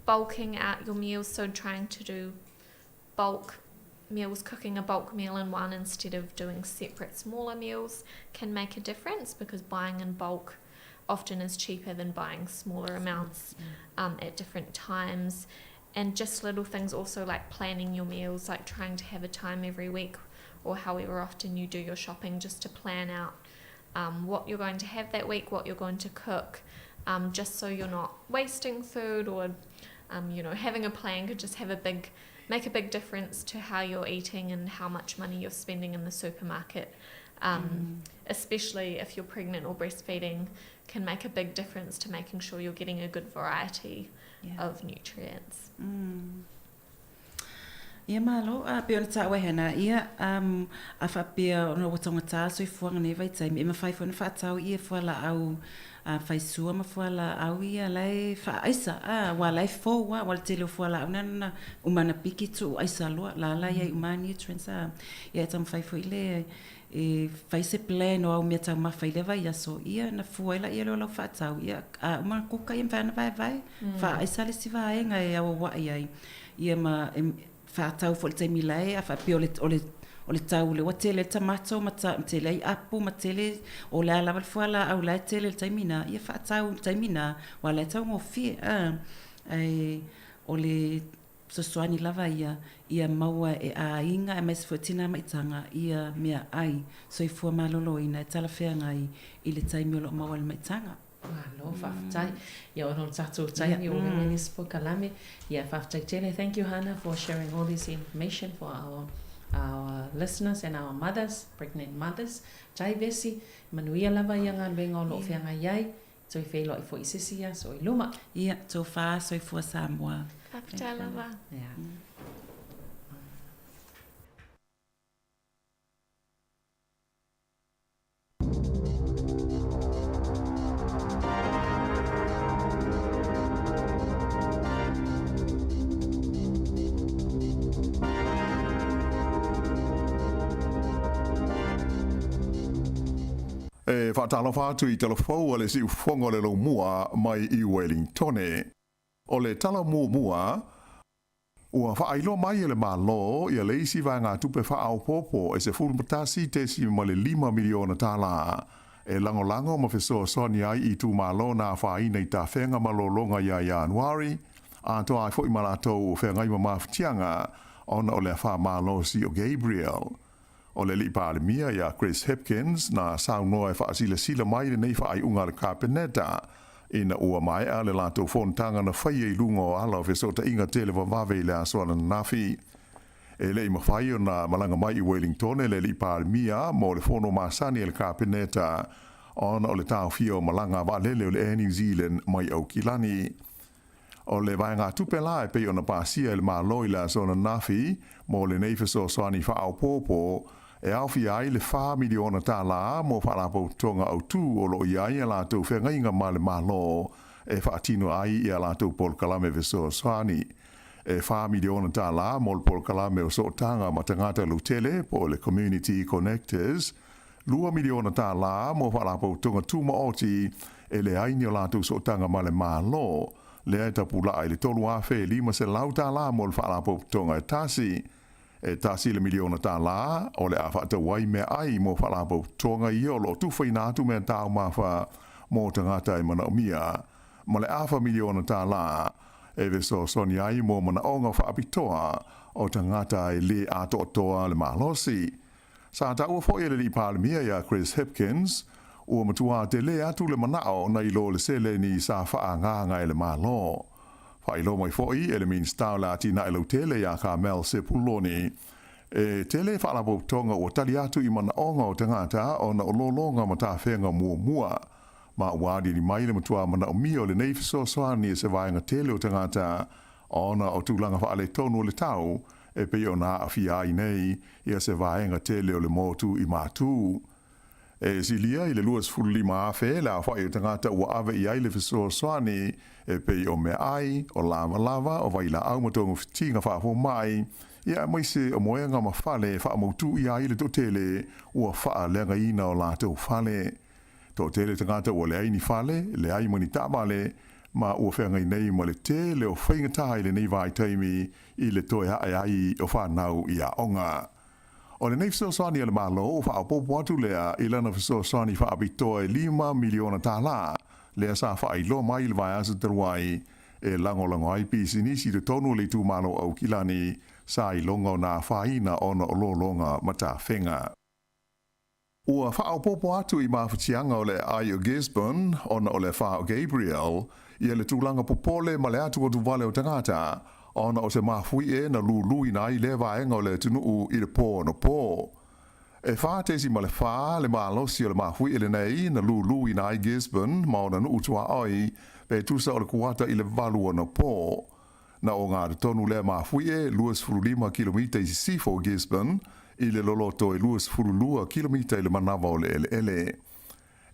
bulking out your meals, so trying to do bulk meals, cooking a bulk meal in one instead of doing separate smaller meals can make a difference, because buying in bulk often is cheaper than buying smaller amounts at different times. And just little things also like planning your meals, like trying to have a time every week or however often you do your shopping, just to plan out what you're going to have that week, what you're going to cook, just so you're not wasting food, or having a plan could just make a big difference to how you're eating and how much money you're spending in the supermarket. Especially if you're pregnant or breastfeeding, can make a big difference to making sure you're getting a good variety of nutrients. Ia malo pe ona tawe hena ia a fa pe ona watonga ta so fuanga ne vai tai me fai fo na fa tau ia fo la au fai sua ma fo la au ia lai fa aisa wa lai fo wa tele fo la una umana piki tu aisa lo la ia umani transa ia tam fai fo ile e fai se pleno au me tau ma fai le vai so ia na fo ila ia lo fa tau ia ma ko ka ia vai fa aisa le si vai nga ia wa ia ma fa tau fo te milai a fa pe ole tau le watele tamato mata tele apu matele o la la fala au la tele tamina ia fa tau tamina wala tau mo fi ai ole so swani lava ia maua e a inga mes fotina maitanga ia mea ai so i fu malolo ina tala fea ngai ile taimi lo maua le maitanga. Lo whawhatai. Ia ono tatou tai o Municipal Kalame. Ia whawhatai tele. Thank you, Hannah, for sharing all this information for our listeners and our mothers, pregnant mothers. Tai vesi, manuia lava ia ngā luenga o lo whianga iai. So i whelo i fo i sisia, so i luma. Ia, so wha, so i fua Samoa. Whawhatai lava. Yeah. E whaatalo whātu i telefou o le si ufongo le lo mua mai i Wellington. O le tala mua, ua whaailo mai e le malo i a le isi vai ngā tupe whaau popo e se fulmatasi te si ma le 5 miliona tala. E lango ma fesoa soni ai i tu malo nā whaina i tā whenga malolonga ia Januari, a toa ai fo i malatou o whenga i ma mawhitianga ona o le wha malo si o Gabriel. O le lipalemia ia Chris Hopkins na saunoa e whaasila mai le nei whaai unga le kapeneta ina ua mai a le lato fontanga na whaia i lunga o ala o fesota inga tele wawave i le asoana nafi. E le ima whaia na malanga mai i Wellington e le lipalemia mo le fono masani e le kapeneta ona o le tau fia o malanga walele o le Air New Zealand mai au kilani. O le vai ngā tupela e pei ona pasia e le malo i le asoana nafi mo le nei feso soani whaau popo e awhi ai le 4 miliona tala mo whalapo tonga au tū o lo iai a lātou whengainga ma le malo e whaatino ai i a lātou Pol Kalame veso soani. E 4 miliona tala mo le Pol Kalame o so tanga ma tangata lutele po le Community Connectors, 2 miliona tala mo whalapo tonga tūma oti e le aini o lātou so tanga ma le malo le aita pula ai le tolu awhe 5 se lau tala mo le whalapo tonga e tasi. E tasi le miliona tala o le awhata wai mea ai mo whalapo tonga i o lo tuwhai nātu mea tau mawha mo tangata i mana omia. Ma le awha miliona tala e veso soni ai mo mana onga whaapitoa o tangata i le ato toa le mahalosi. Sa ta ua fo i le li palemia ia Chris Hopkins ua matua te le atu le manao na ilo le sele ni sa wha nganga i le malo. Whailo mai foi e le minstau la tina ilo tele ia ka Mel Sepuloni. E tele whalabo tonga o tali atu i mana onga o tangata o na ololonga ma tā whenga mua. Ma wadi ni mai le matua mana o mio le neifiso soani e se vaenga tele o tangata ona o tūlanga wha ale tonu o le tau, e pe o nā awhia ai nei, ia se vaenga tele o le motu i mātū. E zilia i le luas fulli maafe, la whai o tangata ua ave i aile fiso swani, e pe o mea ai, o lava, o vaila au matongo fitinga whaafo mai, ia maise o moenga ma whale, wha mautu i aile to tele, ua wha lenga ina o lātou whale. Tō tele tangata ua le aini whale, le ai mani tāmale, ma ua whengai nei ma le tele o whaingatai le nei vai taimi i le toe hae ai o whanau i a onga. O le nei fisosani ale malo o wha popo atu lea i lana fisosani wha abitoe 5 miliona tāla, lea sa wha i lo mai le vai asa taruai e lango ai pisi nisi le tonu le tū malo au kilani sa i longa o nā whaina ona o longa mata whenga. Ua wha popo atu i mawhatianga o le Taeao Gisborne ona o le wha Gabriel ia le tūlanga popole ma le atu o tuwale o tangata ona o se mawhui e na lului na i le vaenga o le tunuu i le pō no pō. E wha tesi ma le wha le malosi o le mawhui e le nei na lului na i Gisborne ma o na nuu tua oi pe tusa o le kuata i le valu o no pō. Na o ngā tonu le mawhui e 25 kilomita i sifo Gisborne i le loloto e 22 kilomita i le manawa o le ele.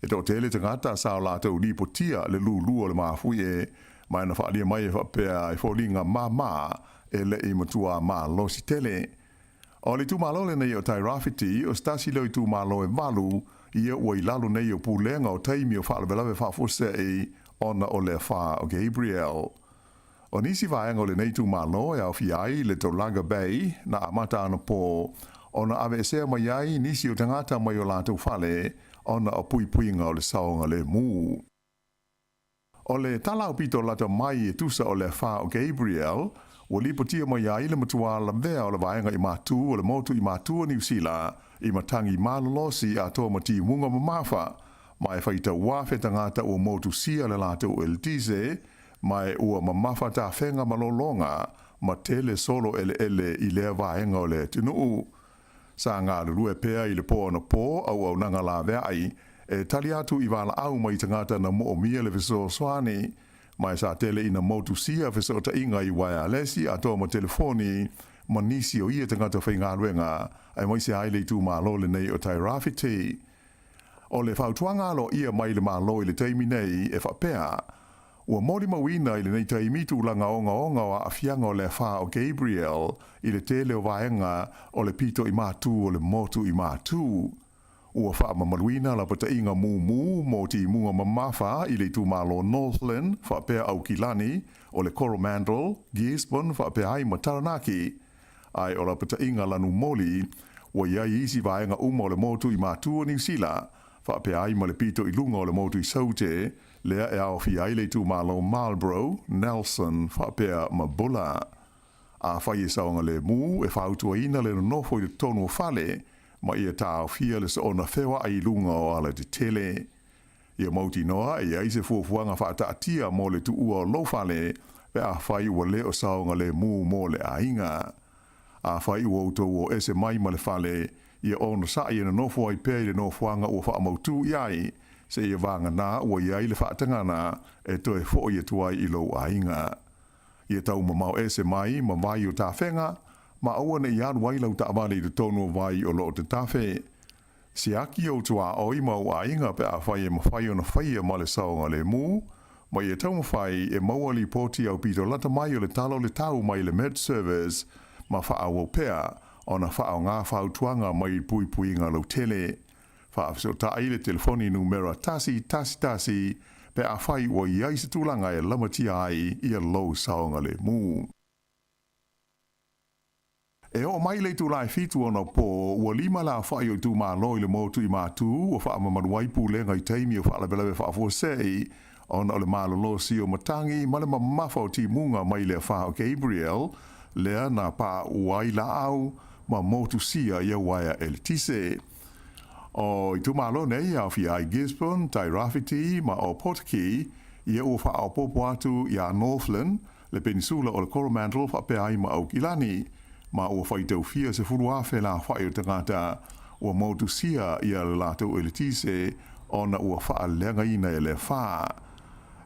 E tō te ele tangata sa o lātou ni potia le lulu o le mawhui e mai na whaalia mai e whapea e wholinga mā e le i matua mā losi tele. O le tūmalo le nei o tai rafiti o stasi leo i tūmalo e valu ia ua i lalo nei o pūlenga o taimi o whaalawelawe whaafose e ona o le wha o Gabriel. O nisi vaenga o le nei tūmalo e au fiai le Tolaga Bay na amata ana pō ona ave sea mai ai nisi o tangata mai o lātou whale ona o puinga o le saonga le mū. O le talau pito lata mai e tusa o le wha o Gabriel, o lipotia mai ai le matua la vea o le vaenga i mātū o le motu i mātua New Zealand i matangi malolosi a tō mati munga mamafa, mai whaita wafe tangata o motu sia le lātou eltize, mai ua mamafa ta whenga malolonga, ma tele solo ele i lea vaenga o le tunuu. Sa ngā lulue pēa i le pō na pō au nanga la vea ai, e tali atu i wala au mai tangata na mo o mia le viso swani, mai sa tele ina motu sia viso ta inga i wirelessi a tō ma telefoni, ma nisi o ia tangata whai ngā ruenga, ai mai se aile i tū mālo le nei o tai rafiti. O le whautuanga lo ia mai le mālo i le teimi nei e whapea, ua mori mawina i le nei taimi tūlanga onga o awhianga o le wha o Gabriel i le tele o vaenga o le pito i mātū o le motu i mātū. Ua wha mamaluina la pata inga mū mo ti munga mamafa i le tūmalo Northland wha pēr au Kilani o le Coromandel, Gisborne wha pēr ai Mataranaki. Ai o la pata inga lanu moli ua iai isi vaenga o le motu i mātū o New Zealand wha pēr ai ma le pito i lunga o le motu i saute lea e au fi ai le tūmalo Marlborough, Nelson wha pēr ma Bulla. A whai e saonga le mū e whautua ina le nofo i le tonu o whale ma ia tāo fia le sa ona whewa ai lunga o ala te tele. Ia mauti noa e aise fuafuanga whaataatia mo le tu ua o lofale pe a whai ua le o saonga le mū mo le ainga. A whai ua utou o ese mai ma le whale ia ona sa ia na nofo ai pēr le nofuanga ua wha mautu iai se ia vanga nā ua iai le whaatangana e toe fo ia tuai i lo ainga. Ia tau mamau ese mai ma vai o tāwhenga ma aua ne ian wai lau taawale i te tonu vai o loo te tawhe. Si aki o tua oi mau a inga pe a whai e mawhai o na whaia ma le saonga le mū, ma ia tau mawhai e mauali pōti au pito lata mai o le talo le tau mai le med service ma wha au pēa o na wha au ngā whautuanga mai pui ngā lau tele. Wha afso ta ai le telefoni numera tasi pe a whai o iai se tūlanga e lamatia ai ia lou saonga le mū. E o mai le tūlai fitu ona pō, ua lima la whai o tū mālo i le motu i mātū, ua wha amamanuai pūlenga i taimi o wha alabelawe wha afuasei, ona o le mālolo si o matangi, ma le mamafa o ti munga mai le wha o Gabriel, lea na pā uai la au, ma motu sia ia waia ele tise. O i tū mālo nei au fi ai Gisborne, tai rafiti, ma o Potaki, ia ua wha au popo atu i a Northland, le peninsula o le Coromandel wha pe ai ma au Kilani, ma ua whaitau fia se furu awhe la whai o tangata ua mautu sia ia le lātou e le tise ona ua wha lenga ina e le wha.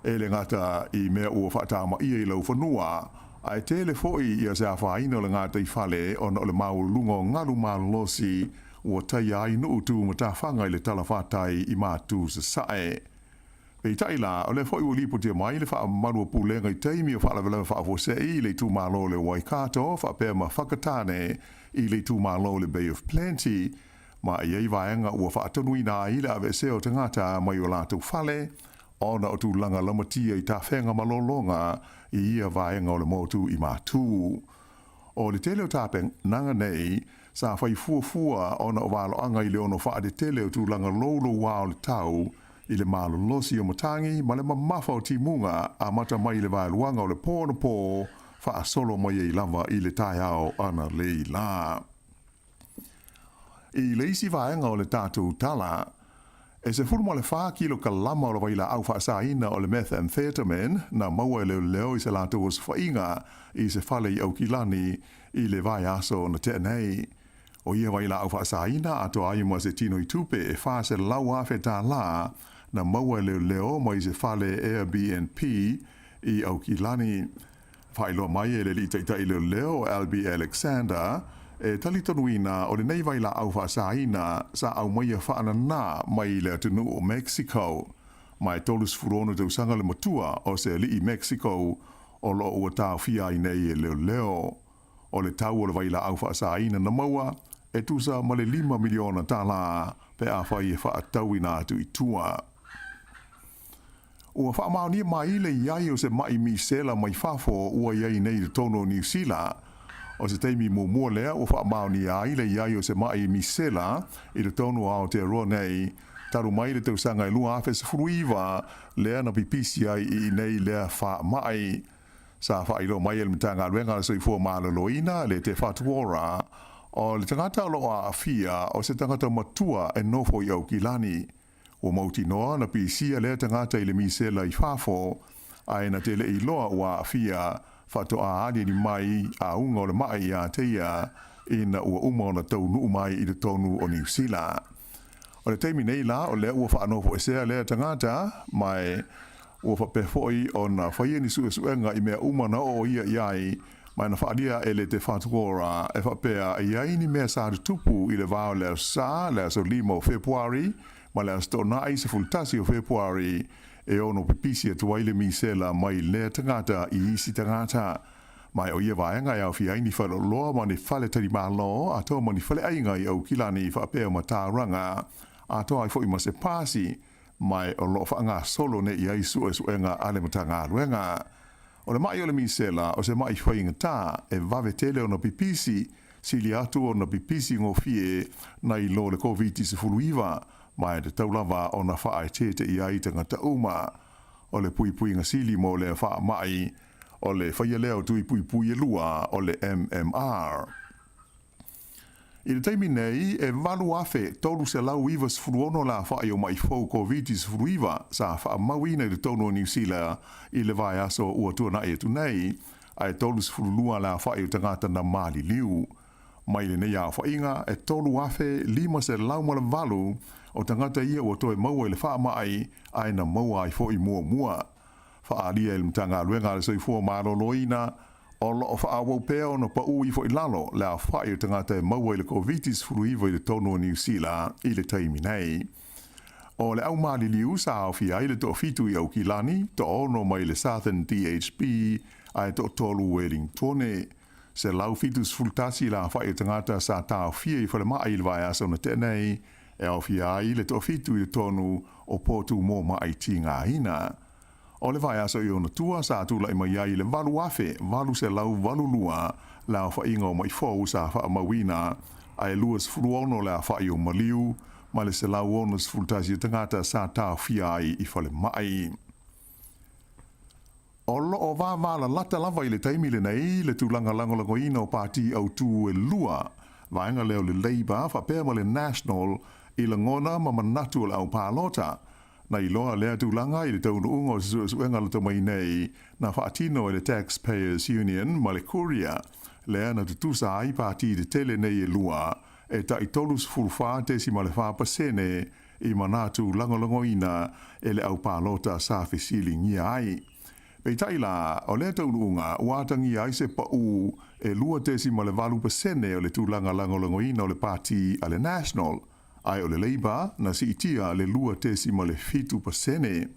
E le ngata i mea ua wha tāma ia i lau whanua Ai tele foi ia se afaina le ngā tei whale o na o le maulungo ngaru malolosi ua tai ai no utu matawhanga i le talawhatai i mātū sa sae. Pei tai la, o le foi ua lipo tia mai le wha marua pūlenga i teimi o wha lawelewa wha fosei le tū malo le Waikato, wha pēr ma whakatane i le tū malo le Bay of Plenty, ma iei vaenga ua wha atonui nā i le ave se o tangata mai o lātou whale, ona o tū langa lamatia i tā whenga malolonga i ia vaenga o le motu i mātū. O le tele o tāpeng nanga nei, sa whai fuafua ona o walo anga i le ono wha de tele o tū langa lolo wā o le tau, i le malo losi o matangi, ma le mamafa o timunga a mata mai le vailuanga o le pōna pō, wha a solo mai e lava i le Taeao ana lei la. I le isi vaenga o le tātou tala, e se fulu mo le 4 kilo kalama o le waila au wha saina o le methamphetamine na maua e leo i se lātou o se whainga i se whale i au kilani i le vai aso na te nei. O ia waila au wha saina ato ai mo se tino i tupe e wha se lau awhe tā la na maua e leo mo i se whale Airbnb i au kilani. Whailo mai e le li taita i leo LB Alexander e talitonuina o le nei waila au wha saina sa au mai a whaana nā mai le atunu o Mexico. Mai tolus furono tau sanga le matua o se li i Mexico o lo ua tau fia i nei e leo. O le tau o le waila au wha saina na maua e tusa ma le 5 miliona tala pe a whai e wha atau ina atu i tua. Ua wha maonia mai le iai o se mai mi sela mai whafo ua iai nei le tono New Zealand. O se teimi mua lea o wha maonia ai le iai o se mai mi sela i le tono ao te roa nei. Taru mai le tau sanga i lua awhe se furuiva lea na pipisi ai i nei lea wha mai. Sa wha ilo mai el mitanga luenga so i fua malaloina le te whatuora. O le tangata loa a fia o se tangata matua e nofo i au kilani. O mauti noa na pisia lea tangata i le misela i whafo, ai na tele i loa ua a fia, whato a ali ni mai a unga o le mai a teia, ina ua uma o na tau nuu mai i le tonu o New Zealand. O le teimi nei la o lea ua whaanofo e sea lea tangata, mai ua whapefoi o na whaia ni suenga i mea uma na o ia iai, mai na whaadia e le te whatuora e whapea iai ni mea sa tupu i le vao lea sa, lea so 5 Februari, ma le astona ai se fultasi o Februari e ono pipisi e tuaile mi sela mai lea tangata i isi tangata. Mai o ia vaenga e au fi aini whalo loa ma ni whale tari malo a toa ma ni whale ainga i au kilani whapea ma tā a toa ai fo i ma se pasi mai o loo whaanga solo ne i ai suenga ale ma tā ngā ruenga. O le mai o le mi sela o se mai whainga tā e vave tele o na pipisi sili atu o na pipisi ngō fie na i lo le COVID se fuluiva mai te taulava o na wha ai tete i ai tangata uma. O le pui nga sili mo le wha mai o le whaia leo tui pui e lua o le MMR. I le taimi nei e walu afe tolu se lau iwa sfuruono la wha o mai fau COVID sfuruiva sa wha mawina i le tono New Zealand i le vai aso ua tuana e tu nei ai tolu sfurulua la wha o tangata na mali liu. Mai le nei a whainga e tolu afe 5 se lau mala walu o tangata ia ua toe maua i le wha mai ai na maua ai fo i mua. Wha alia il mtanga luenga le soi fua maroloina o loo wha awau pēo no pa ui fo i lalo le a wha i o tangata e maua i le COVID-19 furuiva i le tono New Zealand i le taimi nei. O le au mali liu sa au fi ai le to fitu i au kilani to ono mai le Southern DHB ai to tolu Wellingtone. Se lau fitus fultasi la wha i o tangata sa tau fia i whale mai i le vai asa na tenei e au fi ai le to fitu i le tonu o potu mō mai ti ngā ina. O le vai asa i ona tua sa tula i mai ai le walu afe, walu se lau walu lua la wha inga o mai fau sa wha mawina ai luas furuono la wha i o maliu ma le se lau onas fultasi i tangata sa tau fia ai i whale mai. O loo wāwāla lata lava i le taimi le nei le tūlanga langolango ina o pāti au tū e lua. Vaenga leo le Labour whapea ma le National i le ngona ma manatu o le au pālota. Na i loa lea tūlanga i le taunu ungo suenga le tamai nei na whaatino i le Taxpayers Union ma le Courier. Lea na tutusa ai pāti i le tele nei e lua e ta i tolus fulwha tesi ma le whapasene i manatu langolango ina e le au pālota sa fesili ngia ai. Pei taila o le tau unga watangi ai se pa u e lua tesi ma le 8% o le tūlanga langolangoina o le pāti a le National, ai o le Labour na si itia le lua tesi ma le 7%.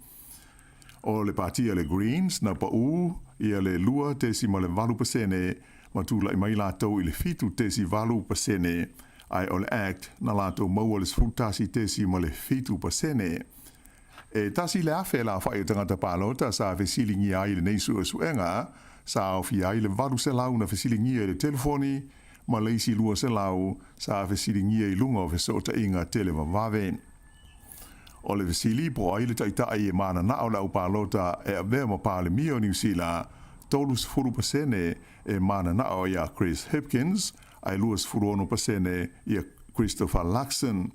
O le pāti a le Greens na pa u ia le lua tesi ma le 8% ma tūla i mai lātou i le 7% ai o le Act na lātou maua le sfutasi tesi ma le 7%. E tasi le afe la whai o tangata pālota sa whesilingi ai le neisu o suenga, sa o fi ai le varu se lau na whesilingi ai le telefoni, ma leisi lua se lau sa whesilingi ai lunga o whesota inga televa wawen. O le whesili po ai le taitai e mana na o lau pālota e a vea ma pāle mio New Zealand, tolus 4% e mana na o ia Chris Hipkins, ai luas 4% ia Christopher Luxon,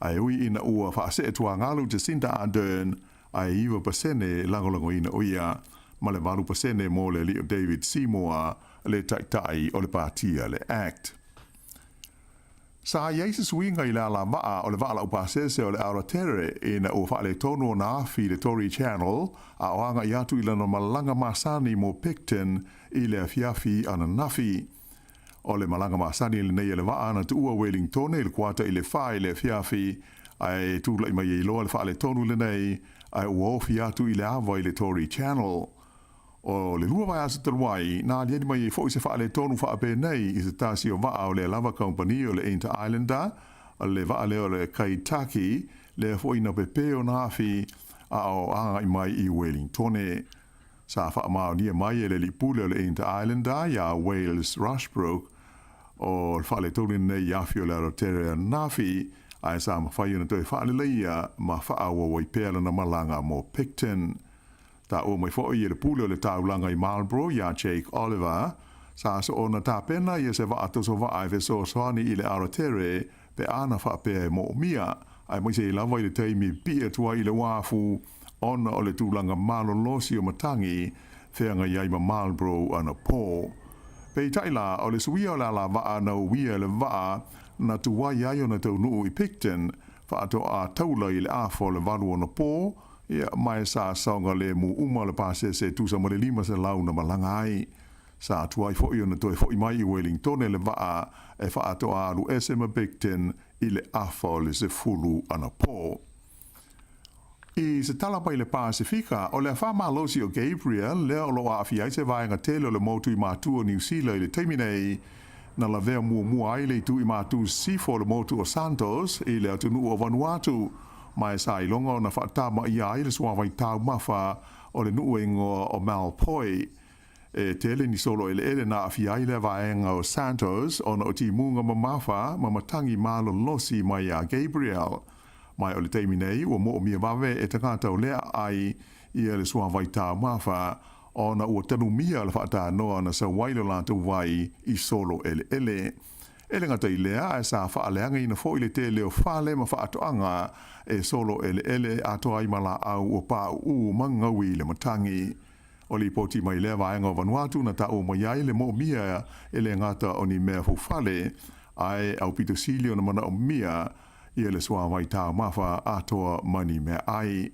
ai ui ina ua whaase e tua ngalu Jacinta Ardern, ai iwa pasene langolango ina uia, ma le 8% mo le Leo David Seymour, le taitai o le pātia le Act. Sa Jesus winga i la waa o le waa la upasese o le Aotearoa ina ua whaale tonu o na afi le Tory Channel, a oanga i atu i lana malanga masani mo Picton i le afiafi ana nafi. O le malanga masani le nei le waa na tu ua Wellington i le kuata i le whae le fiafi ai tūla i mai i loa le whaale tonu le nei ai ua ofi atu i le awa i le Tory Channel. O le lua vai asa taluai, nā lieni mai i fo i se whaale tonu whaape nei i se tasi o waa o le lava company o le Inter Islander, o le waa le o le Kaitaki, le fo i na pepe o nāwhi a o anga i mai i Wellington. Sa wha mao nia mai e le lipule o le Inter Islander, ia Wales Rushbrook, o le whaale tonu nei iafi o le Aotearoa nāwhi, ai sa mawhai ona toi whaale leia ma whaawa waipea na malanga mo Picton. Ta o mai fo i le pule o le taulanga i Marlborough, ia Jake Oliver, sa so ona ta pena i se wa atoso wa ai ve so soani i le Aotearoa pe ana whaapea mo mia, ai mo se i lawa i le teimi pia tua i le wafu, ona o le tūlanga malolosi o matangi, whenga iai ma Marlborough ana pō. Pei taila o le suia o la waa na uia le waa na tuwa iai o na tau nuu i Picton, wha ato a taula i le afo le walu o na pō, ia mai sa saunga le mu uma le pase se tusa mo le 5 se lau na malanga ai. Sa tuai fo i ona toi fo i mai i Wellington le waa e wha ato a alu esema Picton i le afo le se fulu ana pō. I se talapa i le Pasifika, o le wha losi o Gabriel, lea o loa awhiai se vaenga tele o le motu i mātua New Zealand i le teiminei, na la vea mua ai le tu i mātu sifo le motu o Santos i le atunu o Vanuatu, mai sa i longa o na whaatama i ai le suawai tau mawha o le nuengo o Malpoi. E tele ni solo ele na awhiai le vaenga o Santos o na o ti munga mawha ma matangi malo losi mai a Gabriel. Mai o le teiminei ua mo o mia wawe e tangata o lea ai i le suawai tau mawha o na ua tanu mia le whaata noa na sa wailo lanta wai i solo ele. Ele ngata i lea e sa whaaleanga ina fo i le te leo whale ma whaatoanga e solo ele ato ai mala au o pa u mangawi le matangi. O li poti mai lea vaenga o Vanuatu na ta o mai ai le mo mia ele ngata o ni mea fufale ai au pito silio na mana o mia i le suawai tau mawha atoa mani mea ai.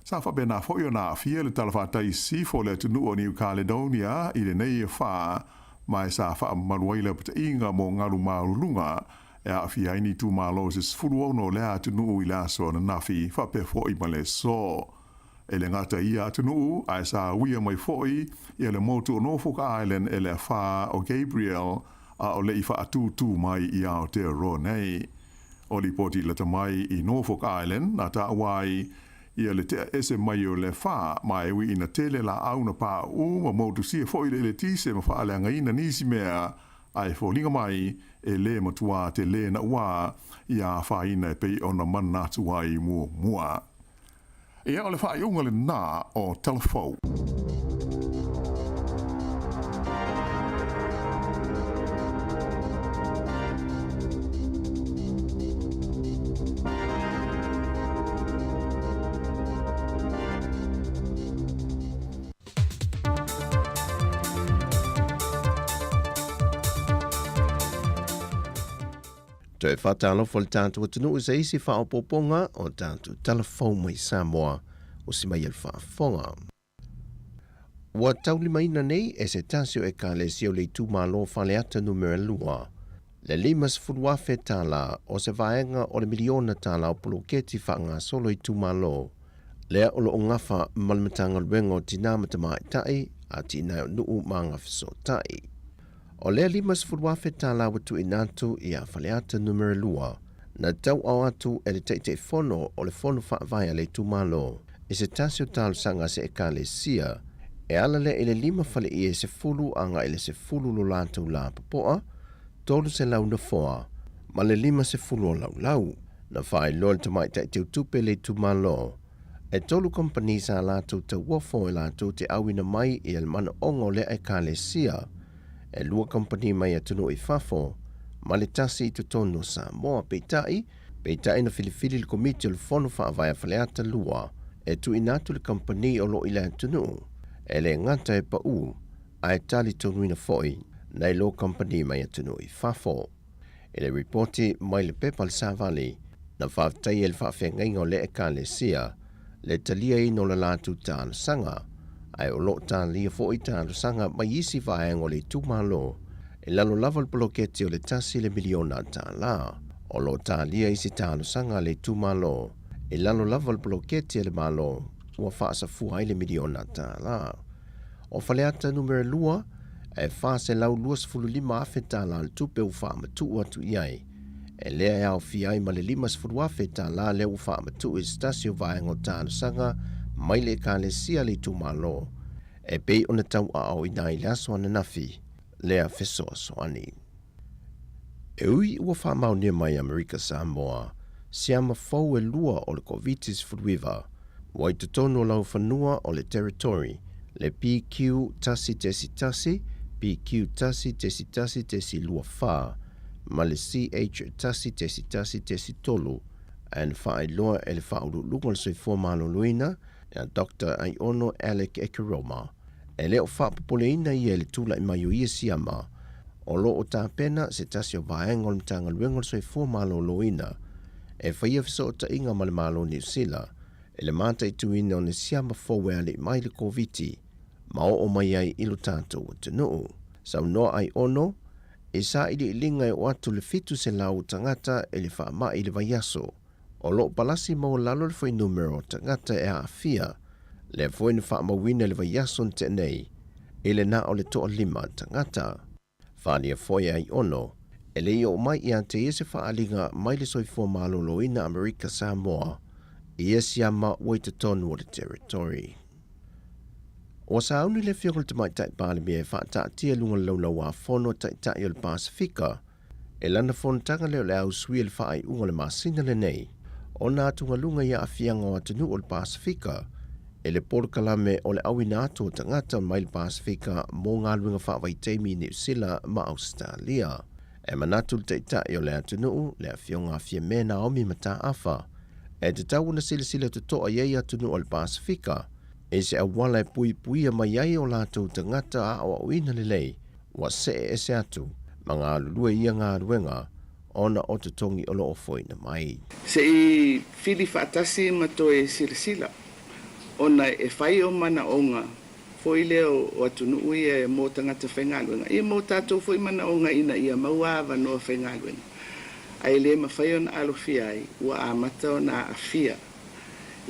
Sa whabena fo i o na fia le talawhatai sifo le tunu o New Caledonia i le nei e wha, mai sa wha maruaila pata inga mo ngaru maurunga, e a fia ini tu malo se sfuru ono lea tunu i laso na nafi whape fo i male so. E le ngata ia tunu, ai sa wia mai fo i le motu o Norfolk Island e le wha o Gabriel a o le i wha atu mai i Aotearoa nei. O li poti lata mai i Norfolk Island, na ta awai ia le te ese mai o le wha, mai wi ina tele la au na pā ma motu sia fo i le tise ma wha alea ngaina nisi mea, ai fo linga mai e le matua te le na ua ia wha ina e pei o na mana tuai mua. E o le wha i unga le nā o telefou. Te whatalofa le tātou atunu se isi whaopoponga o tātou telefon mai Samoa o si mai al whaafonga. Ua taulimaina nei e se tasio e ka le sio le tūmalo faleata numero lua. Le 5 tala o se vaenga o le miliona tala o poloketi whaanga solo i tūmalo. Lea o lo o ngafa malamatanga luengo tina matamai tai a tina o nuu manga fiso tai. O lea 5 tala watu inatu i a faleata numero lua. Na tau au atu e le teite fono o le fono whaavaya le tūmalo. I se tasio talo sanga se e ka le sia. E ala le ele 5 fale i e se fulu anga ele se fulu lo lātou la papoa. Tolu se lau na foa. Ma le 5 se fulu o lau. Na whae loa tamai tai te utupe le tūmalo. E tolu kompani sa lātou te uafo e lātou te awina mai i el mana ongo le e ka le sia. E lua kompani mai atunu i fafo. Ma le tasi i tutono Samoa peitai na filifili le komiti o le fono whaavaya faleata lua. E tu inatu le kompani o lo ila atunu. E le ngata e pa u, a e tali tonuina foi, nei lo company mai atunu i fafo. E le reporti mai le pepa le savali, na whaftai e le whawhenga o le e ka le sia, le talia ino le lātu tāna sanga, ai o lo tāna lia foi tāna sanga mai isi whaenga o le tūmalo, e lalo lava le poloketi o le tasi le miliona tāna, o lo tāna lia isi tāna sanga le tūmalo, e lalo lava le poloketi le malo, ua whaasa fua i le miliona tāna. O faleata numero lua, e whaase lau 25 afe tāla le tupe u whaamatu atu iai. E lea e au fiai ma le 5 afe tāla le u whaamatu i stasio vaengo tāna sanga, mai le ka le sia le tūmalo. E pei ona tau a au ina i laso ana nafi, lea fesoa soani. E ui ua whaamau nia mai Amerika Samoa, siama fau e lua o le Covitis Furuiva, wai tutono lau whanua o le territory, le PQ tasi tesi tasi, PQ tasi tesi tasi tesi lua wha, ma le CH tasi tesi tasi tesi tolu, and whae loa e le whauru lunga le soifua malo luina, na Dr. Aiono Alec Ekeroma. E leo whapapoleina i e le tula i maio ia siama, o lo o tā pena se tasi o vaenga o le mtanga luenga le soifua malo luina, e whaia fiso o ta inga ma le malo New Zealand, e le mata i tuina o le siama fowe ale mai le koviti, ma o mai ai ilo tātou o te nuu. Sau noa ai ono, e sa ili ilinga e o atu le fitu se lau tangata e le whaama i le vaiaso. O lo palasi mau lalo le whai numero tangata e a afia, le fwoi na whaama wina le vaiaso te nei, e le na o le toa 5 tangata. Whania fwoi ai ono, e le i o mai i ante ese whaalinga mai le soifua malo loina Amerika Samoa, i esi ama wai te tonu o le territory. O sa auni le whiokol te mai tai pāle mea e whaata tia lunga laulau a whono tai tai o le Pasifika, e lana whonotanga leo le au sui le whaai unga le masina le nei, o nā tunga lunga ia a whianga o atunu o le Pasifika, e le porokalame o le awina ato o tangata mai le Pasifika mō ngā luenga whaawai teimi New Zealand ma Australia. E manatu le tai tai o le atunu le a whionga a whia mea Naomi mata afa, e te tau na sila te toa iei atunu o le Pasifika, e se awala e pui mai ai o lātou tangata a o uina le lei, wa se e se atu, ma ngā lulua ia ngā ruenga, ona o te tongi o lo ofoi na mai. Se i fili whaatasi mato e sirisila, ona e whai o mana onga, foi leo o atunu ui e mō tangata whaingaluenga. Ia mō tātou foi mana onga ina ia mauawa no whaingaluenga. Ai le ma whai ona alofia ai, ua a mata o na afia,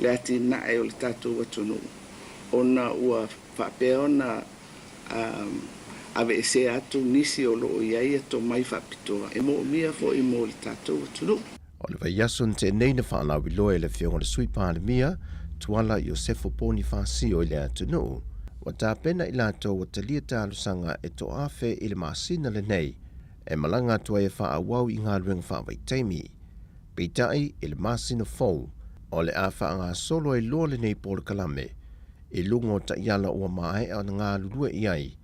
le ati na e o le tātou atunu. Ona ua whapea ona ave e se atu nisi o loo iai ato mai whapitoa. E mo mia fo i mo le tātou atunu. O le vaiason te nei na whanau i loe le whionga le sui pāle mia, tuala Iosefo Poni Whasio i le atunu. Wa tā pena i lātou o talia tālusanga e to awhe i le masina le nei, e malanga tua e wha awau i ngā ruenga whawai teimi. Peitai i le masina fau, o le a wha ngā solo e loa le nei pōle kalame, i lungo ta iala ua mai o ngā lulua iai,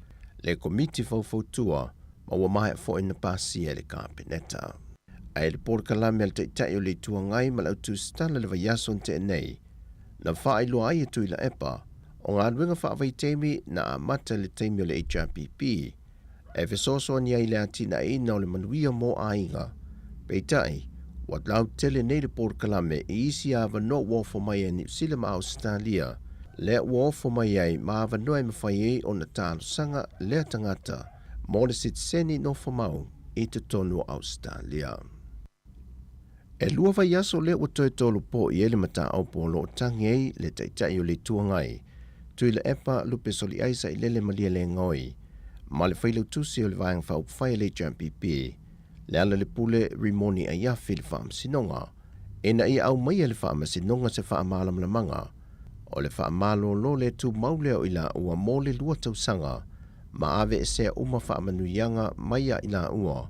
le komiti fau ma ua mai fo ina pasi e le kāpeneta. Ai le pōle kalame al te itai o le tua ngai ma lau tu stala le vaiason te nei, na wha loa ai atu i la epa, o ngā ruenga whaawai teimi na a mata le teimi o le HRPP, e fesoso ni ai le atina e ina o le manuia mō ainga, peitai, wat lau tele nei le pōle kalame i isi a wano wofo mai e New Zealand ma Australia, le uofo mai ai ma vanua mawhai o na tālusanga le tangata mo le sitseni no whamau I te tonu Australia. E lua vai aso le ua toi tolu po I ele mata au po lo tangi ei le taitai o le tuangai, tui le epa lupe soli aisa I lele malia le ngoi, ma le Faigalotu o le vaenga whau whai le JMPP, le ala le pule rimoni a iafi le wha sinonga, e na I au mai le wha sinonga se wha malam la manga, o le wha malo lo le tu mauleo ila ua mo le lua tausanga, ma ave e sea uma wha manuianga maia ila ua,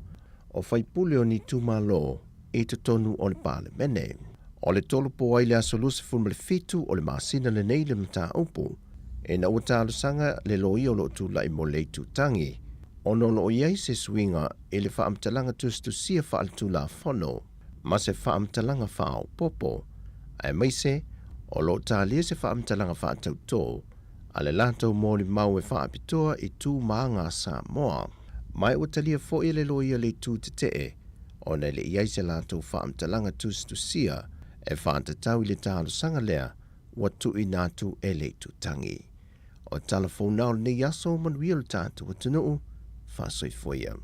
o whai pule o ni tu malo, I te tonu o le pāle mene. O le tolu po ai le aso lusi fulma le fitu o le maasina le nei le mta upu, e na ua tālusanga le loi o lo tu lai mo le tu tangi, o no lo iai se swinga e le wha amtalanga tustu sia wha altu la fono, ma se wha amtalanga wha popo, ai maise, o lo tālia se wha amtalanga wha tauto, a le lātou mō li mau e wha apitoa I tū maanga Samoa. Mai ua talia fo I le loia le tū te te o nei le iai se lātou wha amtalanga tustu sia, e wha antatau I le tālu sanga lea, ua tu I nātu e le tu tangi. O telefona o nei aso manuia le tātu wa tunuu, wha soifoia.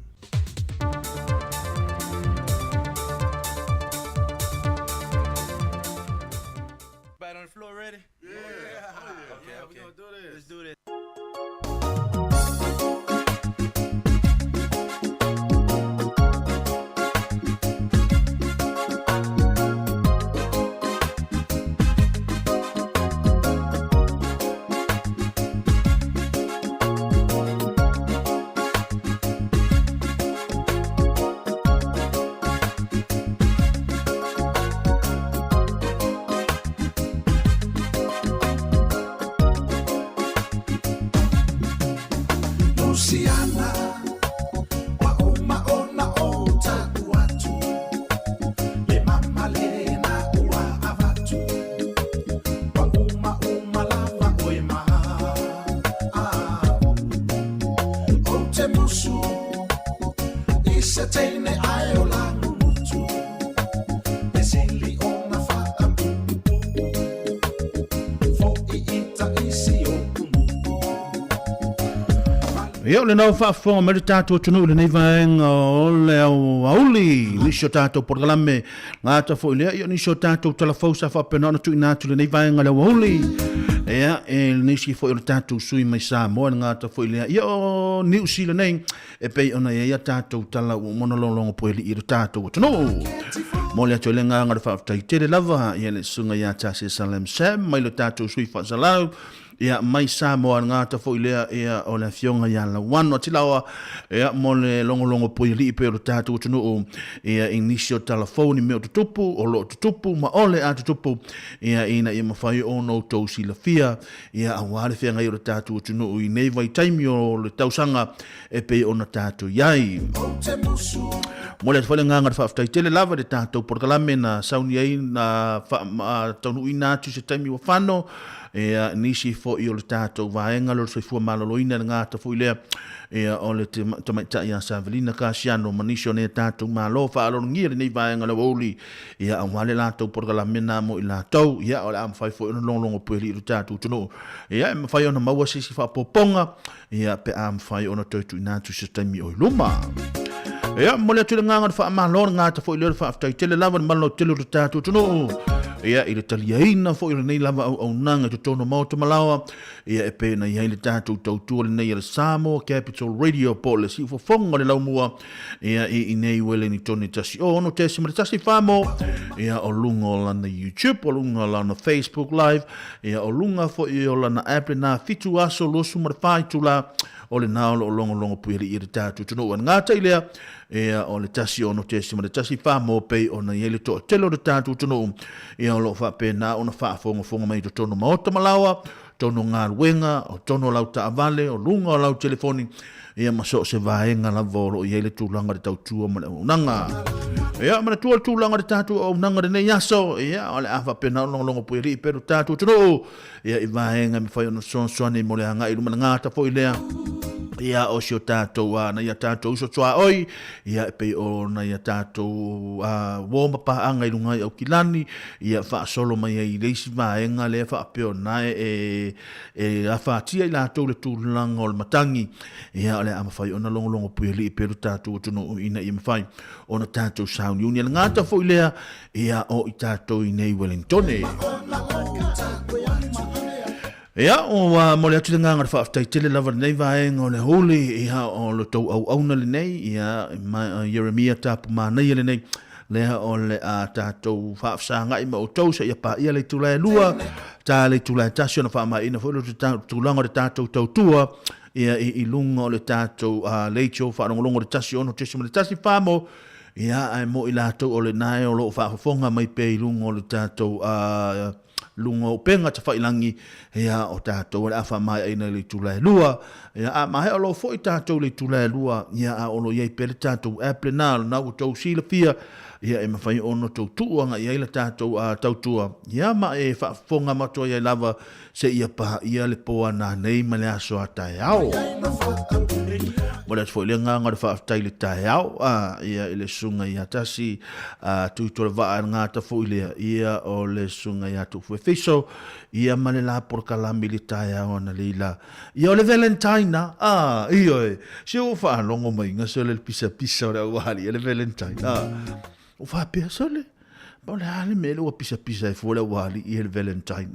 Back on the floor, ready? Yeah. Okay, we're gonna do this. Let's do this. Ia o le nau whaafonga meri tātou tunu le nei vaenga o le au auli nisio tātou porgalame ngā ta fo ilea ia nisio tātou talafau sa whapena ona tu inatu le nei vaenga le au auli ia e nisi fo ile tātou sui mai Samoa ngā ta fo ilea ia o New Zealand nei e pei ona ia tātou tala o monolongo po ili ira tātou tunu mo le atu le ngā ngā whaafutai tere lava ia le sunga ia tāsi Salem Sam mai le tātou sui whaasalau ia mai Samoa ngā ta fo ilea ia o le fionga ia la wano atilawa ia mo le longo po ili pe o tātou tunu ia inisio telefoni me o tutupu o lo tutupu ma ole a tutupu ia ina ia mawhai ono tau si la fia ia awale fia ngai o le tātou tunu I nei vai taimi o le tausanga e pe o na tātou iai mo le atwale ngā ngā whaafutai tele lava le tātou porkalame na sauni ai na taunu ina tu se taimi wa whano ia nisi fo I o le tātou vaenga lo se fua maloloina ngā ta fo ilea ia o le tamaita ia Savelina Kasiano manisio ne tātou malo whaalo ngia nei vaenga le woli ia awale lātou porgalame na mo I lātou ia o le amwhai fo ina longlongo pueli I le tātou tunu ia e mawhai ona maua sisi whaapoponga ia pe amwhai ona tautu inātu se taimi o luma ia mo le atu le nganga wha amalona ngā ta fo ilea whaafutai tele lava ni malo tele le tātou tunu ia I le taliaina fo I le nei lava au nanga te tono mauta malawa ia e pena I le tātou tautua le nei le Samoa Capital Radio po le si fofonga le laumua ia I nei wele ni toni tasi o ono tesi ma le tasi whamo ia o lunga o lana YouTube o lunga o lana Facebook Live ia o lunga fo I o lana app na fitu aso losu ma le whaitula o le nao o longo puiri I le tātou tunu an ngāta I lea ia o le tasi ono tesi ma le tasi whamo pei o na iele to telo le tātou tunu ia o lo whapena o na whaafonga mai to tono maota malawa tono ngā ruenga o tono lau taavale o lunga o lau telefoni ia maso se vaenga la volo ia le tūlanga de tautua ma le unanga ia ma le tūlanga de tātou o unanga de nei aso ia o le awha pena o longo puiri pero tātou tunu ia I vaenga mi whai ono sonsoane mo le hanga I lumana ngāta fo I lea ia o si o tātou na ia tātou so tua oi ia pe o na ia tātou wō mapaanga i runga i au kilani ia wha solo mai i reisi vaenga le wha peo nai e a whaatia i lātou le tūlanga o le matangi ia o le amawhai o na longolongo pui li i peru tātou o tuno ina i mawhai o na tātou sauni uni ala ngāta fo i lea ia o i tātou i nei Wellingtone. Ia o mo le atu nganga fa aftai tele lava nei vaenga o le holi ia o lo tau au na le nei ia Jeremia tapu mana ia le nei le o le a tatou fa afsanga i mo tau sa ia pa ia le tula lua ta le tula tasio na fa mai ina fo le tulanga le tatou tau tua ia i lunga o le tatou lecho fa longo le tasio no tesimo le tasi famo ia ai mo i latou o le nai o lo fa fonga mai pe i lunga o le tatou lunga o penga ta whailangi ia o tātou a wha mai aina le tula e lua ia a mahe alo fo i tātou le tula e lua ia a olo iei pere tātou e plenal na o tau sila fia ia e mawhai ono tau tuanga ia ila tātou a tautua ia ma e whafonga matua ia lava se ia paha ia le poa na nei ma le aso a Taeao Wala te fwile ngā ngā whaafitai le Taeao ia i le sunga i atasi tui tore waa ngā ta fwile ia o le sunga i atu fwe fiso ia mane la porkalami le Taeao na leila ia o le Valentine iyo e si o wha longo mai ngā so le pisa o le awali le Valentine o wha pia so le o le hale mele ua pisa e fwole wali i le Valentine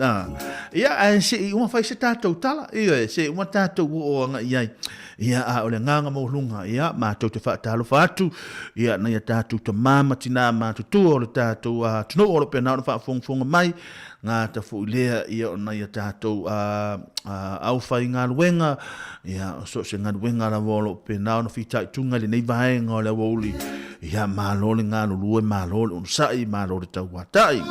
ia a se i uma fai se tātou tala iyo e se uma tātou o anga iai ia a o le nganga mo lunga ia mātou te whaatalo whaatu ia na ia tātou ta mama tina mātou tua o le tātou tuno o le pena o le whaafonga mai ngā ta fuilea ia o na ia tātou au whai ngā luenga ia so se ngā luenga la wolo pena o na whitai tunga le nei vaenga o le woli ia mālole ngā lulue mālole unsai mālole tau watai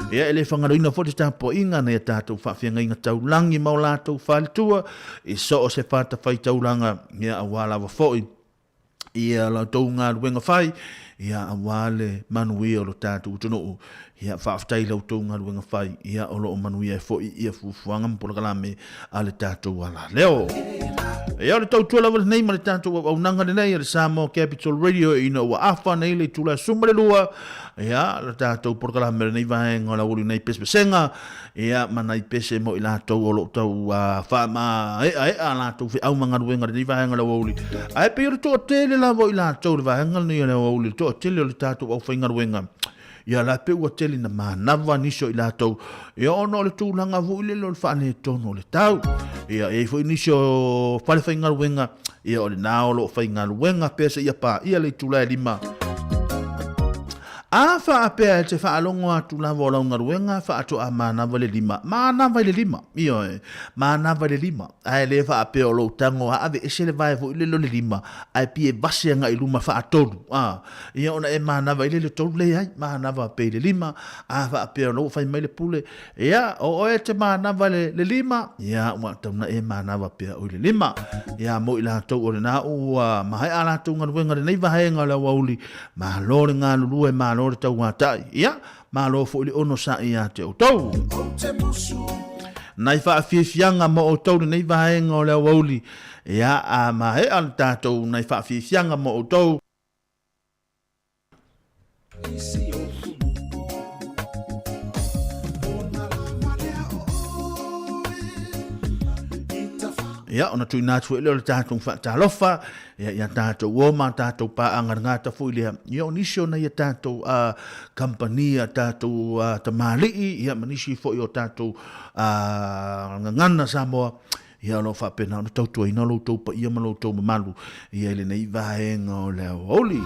ia ele whangaroina fo te tāpo inga na ia tātou whawhianga inga taulangi mau lātou whalitua i so o se whata whai taulanga ia a wala wa foi ia la tau ngā luenga whai ia a wale manuia o lo tātou utono ia whaafitai lau tau ngā luenga whai ia o lo manuia e foi ia fufuanga mpora kalame a le tātou ala leo ia o le tau tua lawa nei ma le tātou au nanga nei a le Samoa Capital Radio ina ua awha nei le tula sumare lua ia le tātou pora kalame nei vaenga la uli nei pespesenga ia manai pese mo i lātou o lo tau whaama a lātou whi au manga luenga nei vaenga la uli ai pe o toa tele lawa i lātou le vaenga nei la uli toa tele o le tātou au whainga luenga ia la pe ua tele na manava niso i lātou ia ono le tūlanga vu i le lo le whaane tono le tau ia e fo niso whale whainga luenga ia o le nao lo whainga luenga pesa ia pa ia le tūla e lima a wha apea te wha alongo atu la wola unga ruenga wha atu a manava le lima iyo e manava le lima ai le wha apea o lo tango a ave ese le vai vo ile lo le lima ai pie vase nga iluma wha atolu ia ona e manava ile le tolu le ai manava pe le lima a wha apea o lo whai mai le pule ia o e te manava le lima ia ua tauna e manava pea o le lima ia mo ila tau o le na ua mahai ala tau nga ruenga le nei vahenga la wauli ma lore nga lulu e ma lore tau ngatai ia malo fo le ono sa ia te o tau nai fa fianga mo o tau nei vaenga o le wauli ia a ma he al tatou nai fa fianga mo o tau ia ona tu na tu le tatou fa talofa ia tātou woma, tātou pāanga ngāta fuilea. Ia onisio na ia tātou kampania, tātou tamālii, ia manisi fo i o tātou ngana Samoa. Ia lo whapena, ona tautua ina lo tau pa ia malo tau mamalu. Ia ele nei vaenga o leo oli.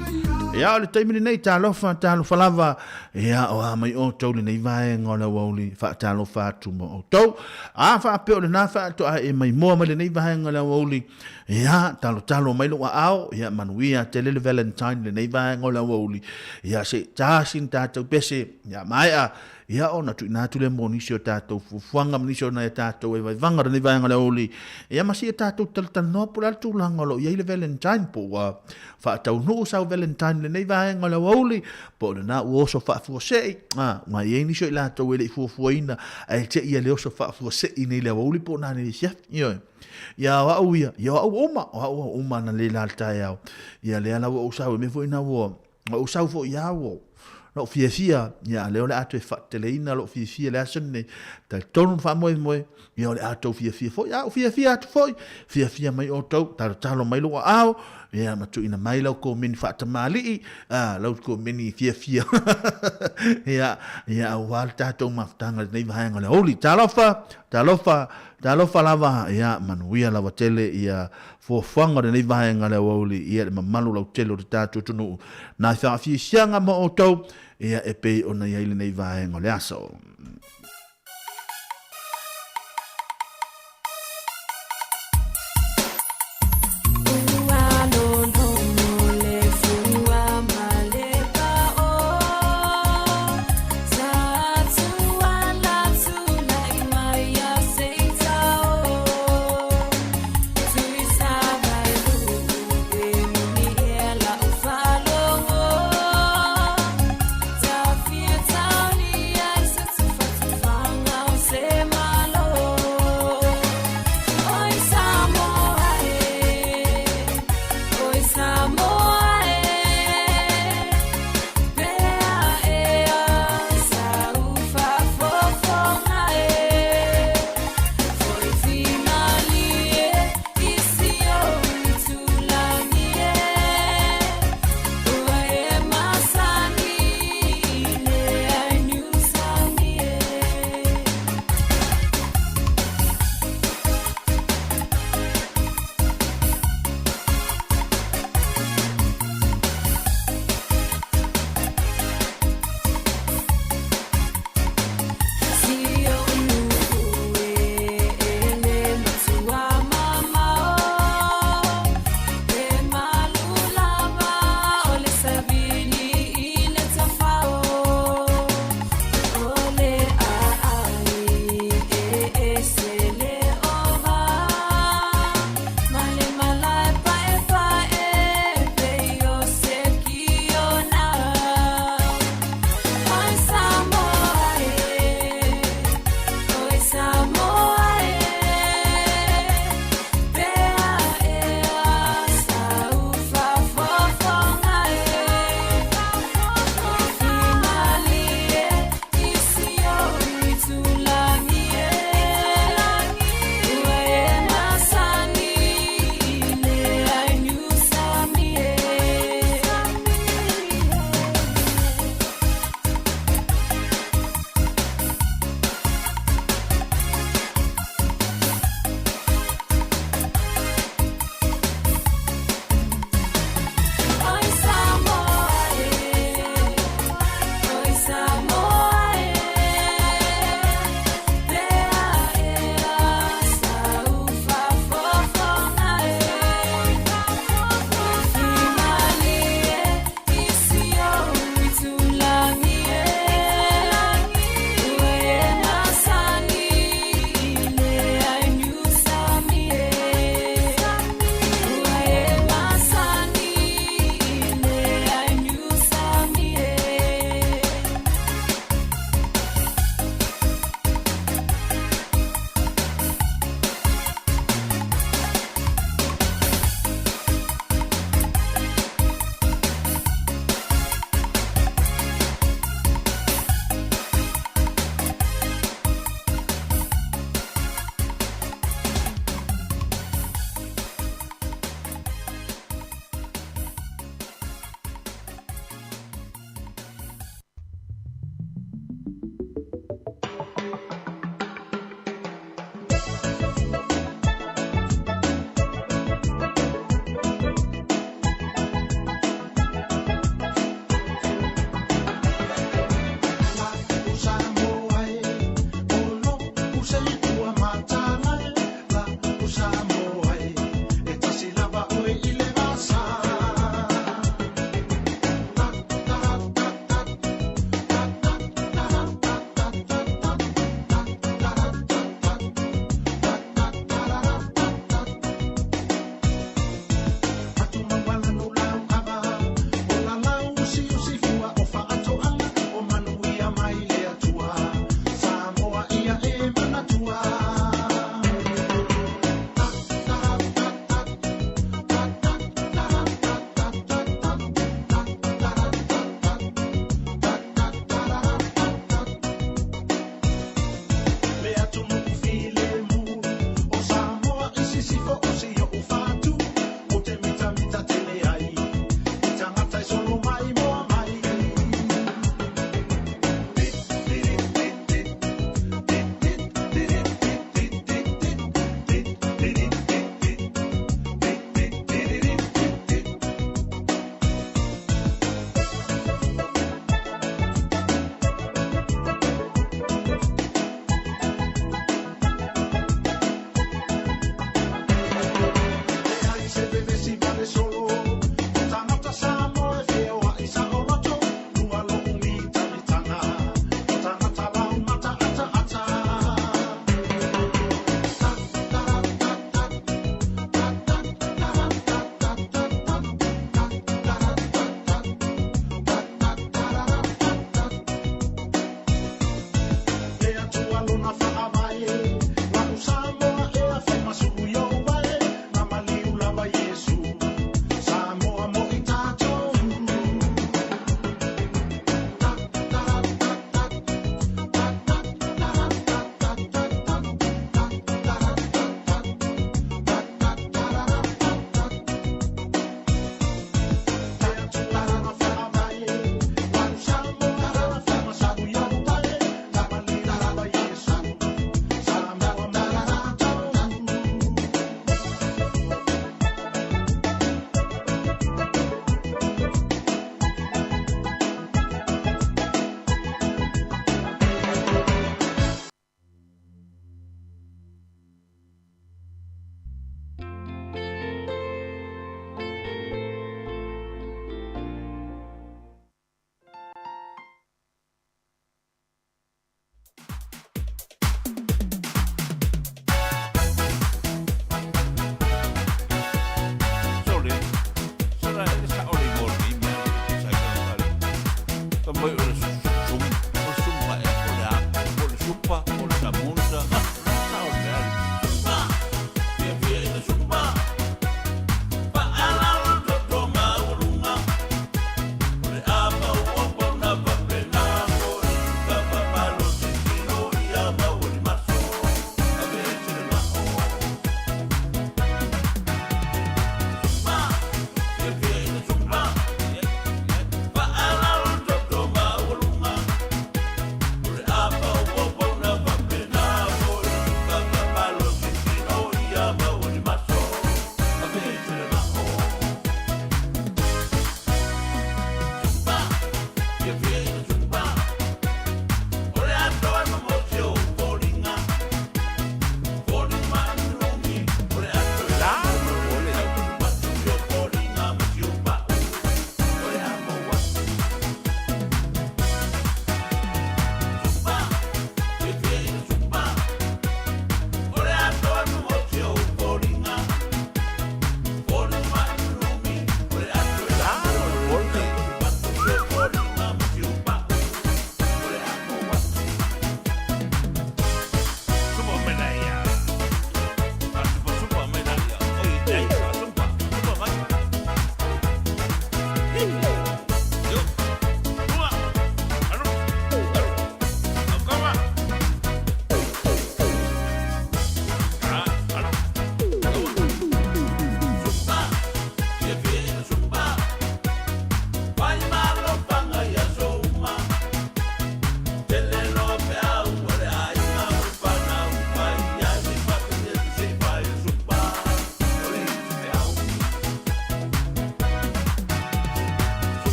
Ia ole taimini nei tālofa, tālofa lava. Ia o amai o tau le nei vaenga o leo oli. Wha tālofa atu mo o tau. A whapeo le nā whaato a e mai moa mai le nei vaenga o leo oli. Ia talo mai lo a ao. Ia manuia te lele Valentine le nei vaenga o leo oli. Ia se tāsin tātou pese. Ia mai a. ia ona tu ina tu le mo nisi o tātou fuanga nisi o na tātou e vai vanga nei vai ngale oli ia masi e tātou tal no pula tu langolo ia le Valentine po wa fa tau no sa Valentine le nei vai ngale oli po na o so fa fu sei ma ia nisi o la to le fu ina ai te ia le so fa fu sei nei le oli po na ni sia ia wa uma na le la Taeao ia le ala o sa me fo ina o sa fo ia no fia ya le ole ato fa teleina lo fia le asne ta ton fa mo ya ole ato fia fo ya fia ato fia mai o to ta lo mai lo ao ya ma tu ina mai lo ko min fa ta mali lo ko min fia ya wal ta to ma tanga nei va ngale oli ta lo fa lava ya manuia lava tele ya fo fanga nei va ngale oli ya ma malu lo tele o ta tu no na fa fia sianga mo o to ia e pei ona ia ile nei va ngale aso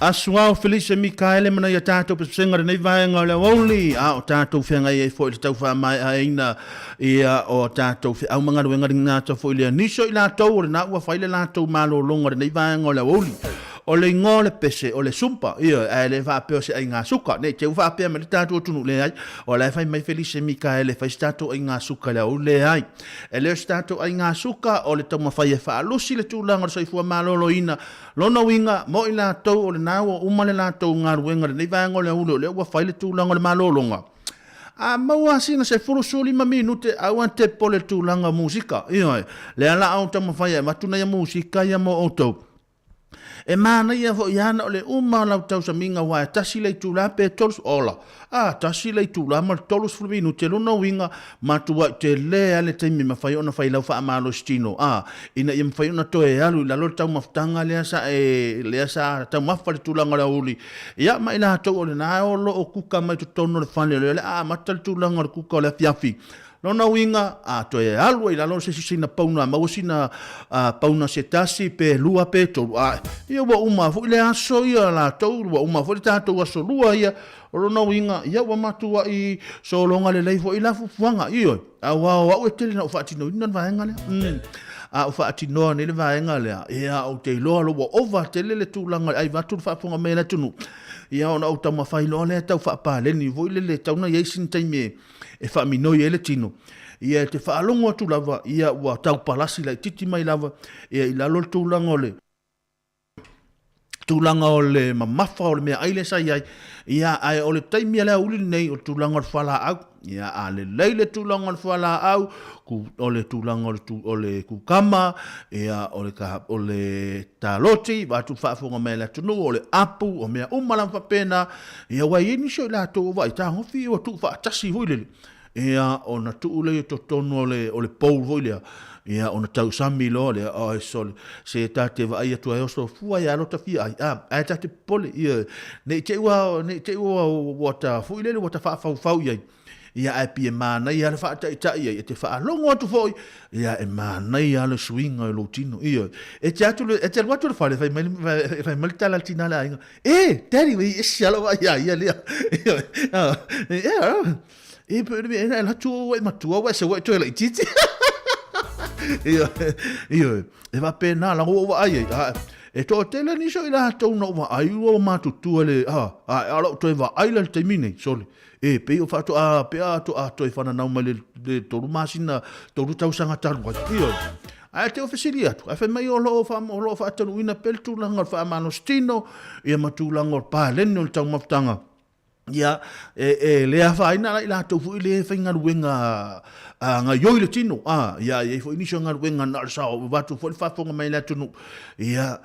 Asuao Felicia Mikaele mana ia tātou pesenga nei vaenga o le woli a o tātou whenga i fo i tau wha mai aina ia o tātou whi au manga ruenga ringa ta fo i lea niso i lātou o le nā ua whaile lātou malo longa nei vaenga o le woli o le ngole pese o le sumpa ia e le whapeo se ai ngā suka ne te whapea me le tātou tunu le ai o le whai mai Felicia Mikaele whai tātou ai ngā suka le au le ai e le tātou ai ngā suka o le tau mawhai e whaalusi le tūlanga o saifua malolo ina lona winga mo i lātou o le nāua umale lātou ngā ruenga nei vaenga o le ulo le ua whai le tūlanga o le malolonga a maua sina se furu soli ma minute au ante pole tūlanga musika ia le ala au tau mawhai e matuna ia musika ia mo autou e mana ia fo iana o le uma lau tau sa minga wa tasi le tula pe tolus ola tasi le tula ma tolus fulminu te lona winga matua te le ale te mi mafai ona fai lau fa amalo stino ina ia mafai ona toe alu la lo tau maftanga le sa tau mafale tula ngala uli ia mai la tau o le na o lo o kuka mai tu tono le fane le matal tula ngala kuka o le fiafi lona winga toe alu i la lo se sina pauna ma sina pauna se tasi pe lua pe tolu ia wa uma fo le aso ia la tau wa uma fo tātou aso lua ia o lona winga ia wa matua i so longa le leifo i la fuanga ia wa e tele na fatino ina vaenga le o fatino ne le vaenga le ia o te lo lo over tele le tulanga ai vatu fa fonga me na tunu ia ona o tama fai lo le tau fa pa le ni vo le tau na ia sin taime e fa mino ia le tino ia te fa longo tu lava ia wa tau palasi la titi mai lava ia i la lo tulanga o le mamafa o le mea aile sa ia ai o le taimi ala uli nei o tulanga o fala au ia a le leile tulanga o fala au o le tulanga o le kukama ia o le taloti watu whaafonga mea la tunu o le apu o mea umala whapena ia wai ini sio la tō wai tā hofi o tu whaatasi huilele ia o na tuule to tono o le pou voilea ia ona tau sami lo le ai sol se tate va ia tu ai so fu ai alo ta fi ai tate pole ia ne te wa ta fu ile wa ta fa ia ai pi mana ia le fa ta ia te fa longo tu foi ia e mana ia le swing o lo tino ia e te atu e te watu le fa le fai mal tala tina la daddy we shalo ia le e per me la tu ma tu wa se wa tu le titi ia e va pena la o ai e to tele ni so ila to no va ai o ma tu tu le ala to va ai le termine sole e pe o fa to pe to e fa na ma le to masina to tau sanga taru ia ai te ofisilia tu fa mai o lo fa tanu ina pel tu langa fa manostino ia ma tu langa pa le no tau maftanga ia le fa ina la to fu le fa ngaruenga nga yoi le tino ia fo inisio ngaruenga na sa watu fo fa fonga mai la tunu ia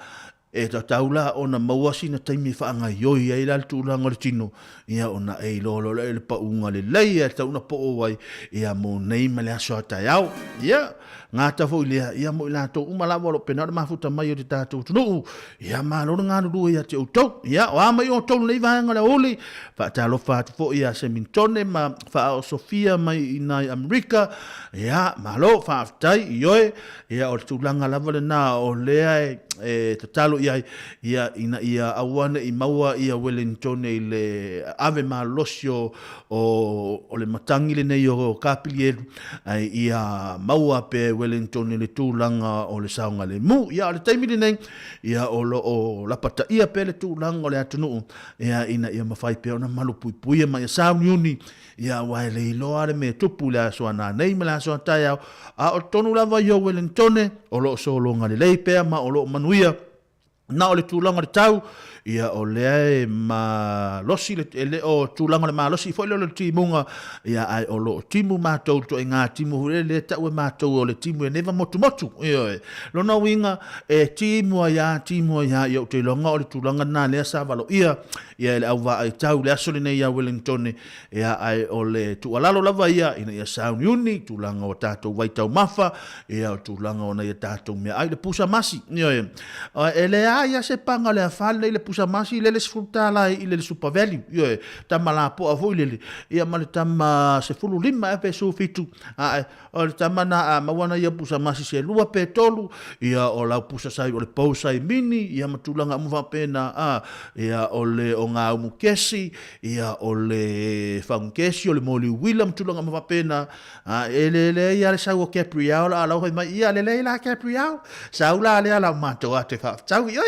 e ta taula ona mawasi na taimi fa nga yoi ai la tu la ngortino ia ona e lo le pa unga le lei ta una po wai ia mo nei male aso Taeao ia ngata fo ia mo la to uma la volo pena ma futa mai o te tatu tunu ia ma lo nga ru ia te uto ia wa mai o to le va nga oli fa ta lo fa fo ia se mintone ma fa Sofia mai ina America ia ma lo fa tai ioe ia o tu langa la vole na o le te talo ia ina awana i maua ia Wellington i le ave malosio o le matangi le nei o kapilielu ai ia maua pe Wellington i le tūlanga o le saunga le mu ia le taimini nei ia o lapata ia pe le tūlanga o le atunu ia ia mawhai pe ona malu pui ma ia sauni uni ia wai le iloa le me tupu le asoa na nei ma le asoa Taeao o tonu lava i o Wellington o lo solonga le leipea ma o lo manuia na o le tūlanga le tau ia o le ma losi le o tūlanga le ma losi foi le timunga ia ai o lo timu mātou to ngā timu le tau mātou o le timu e neva motu ia lo na winga timu ia i o te longa o le tūlanga na le sa valo ia le au va ai tau le aso le nei ia Wellington ia ai o le tualalo lava ia ina ia sauni uni tūlanga o tātou waitau mafa ia o tūlanga o na ia tātou mea ai le pusa masi ia e le ia se panga le afale le pusa masi le sfruta la ile le super value yo tamala po avo ile ia male tama se fulu lima pe so fitu o le tamana mawana ia pusa masi se lua pe tolu ia o la pusa sai o le pausa i mini ia matulanga mo va pena ia o le o nga mu kesi ia o le fangkesi o le moli wila matulanga mo va pena ele ia le sau Capriao la lo mai ia le la Capriao saula le ala mato ate fa tau ia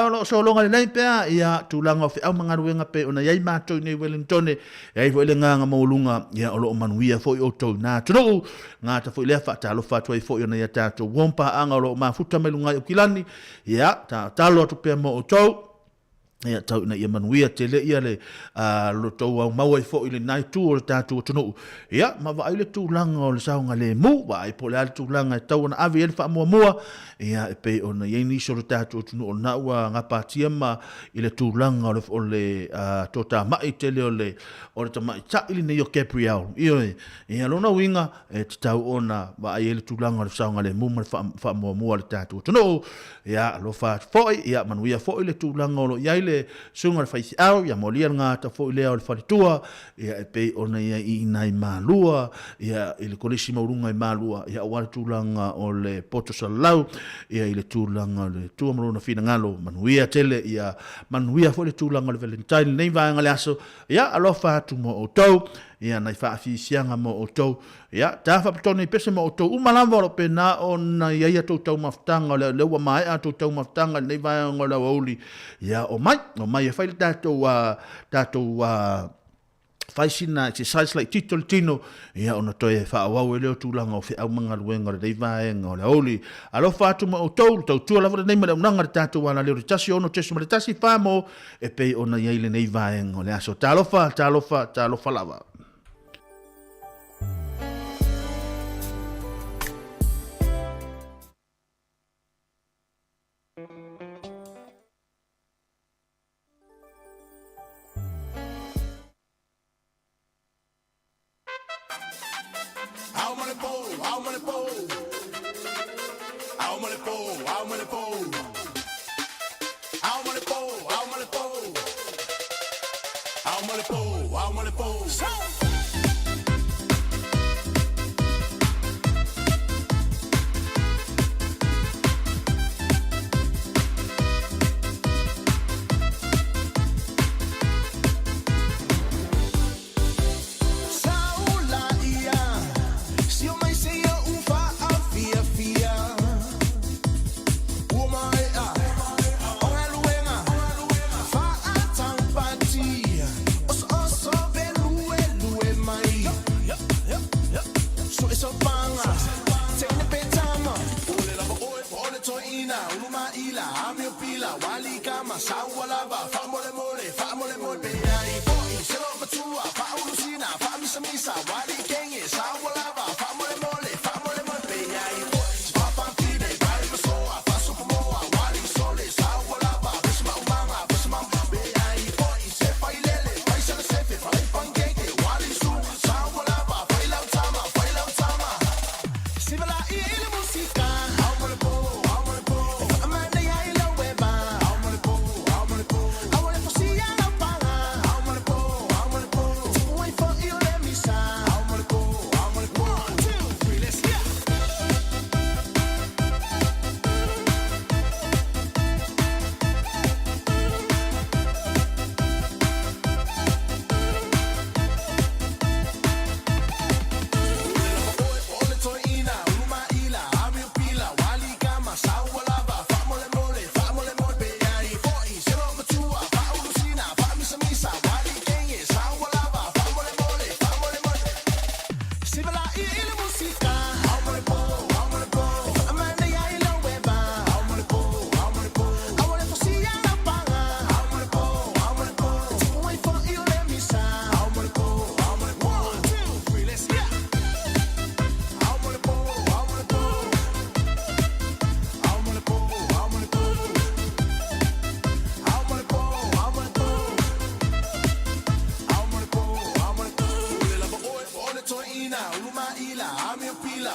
lo so longa le pe ia tulanga fe au manga ruenga pe ona ia mato ni Wellington ia fo le nga mo lunga ia o lo manuia fo o to na tro nga ta fo le fa ta lo fa to fo ona ia ta to wompa anga lo ma futa me lunga o kilani ia ta lo to pe mo o to ia tau na ia manuia tele ia le lo tau au mau ai fo ile nai tu o tatu tunu ia ma va ile tu langa o le saunga le mu va ai po le tu langa tau na avi ele fa mua ia e pe ona ia ni so tatu tunu o na ua nga patia ma ile tu langa o le tota mai tele o le tama cha ile ne yo Gabriel ia lo na winga e tau ona va ai ele tu langa o le saunga le mu ma fa mua le tatu tunu ia lo fa fo ia manuia fo ile tu langa o ia ile sunga fai au ya molia nga ta fo ile o faritua ia e pe ona ia I nai malua ia ile kolisi maurunga I malua ia wa tulanga o le poto salau ia ile tulanga le tuamro fina ngalo manuia tele ia manuia fo le tulanga le Valentine nei va ngale aso ia alofa tu mo o tau ia nai fa fi sianga mo o tau ia ta fa toni pese mo o tau umalamba lo pena ona ia to tau maftanga le wa mai a to tau maftanga nei va ngola oli ia o mai fa le tato faisina exercise like titol tino ia ona toe fa wa le tulanga o fe au manga luenga le vai ngola oli alo fa tu mo o tau tu la nei me nanga tato wana le tasi ono tesu le tasi fa mo e pe ona ia ile nei vai ngola so talo fa lava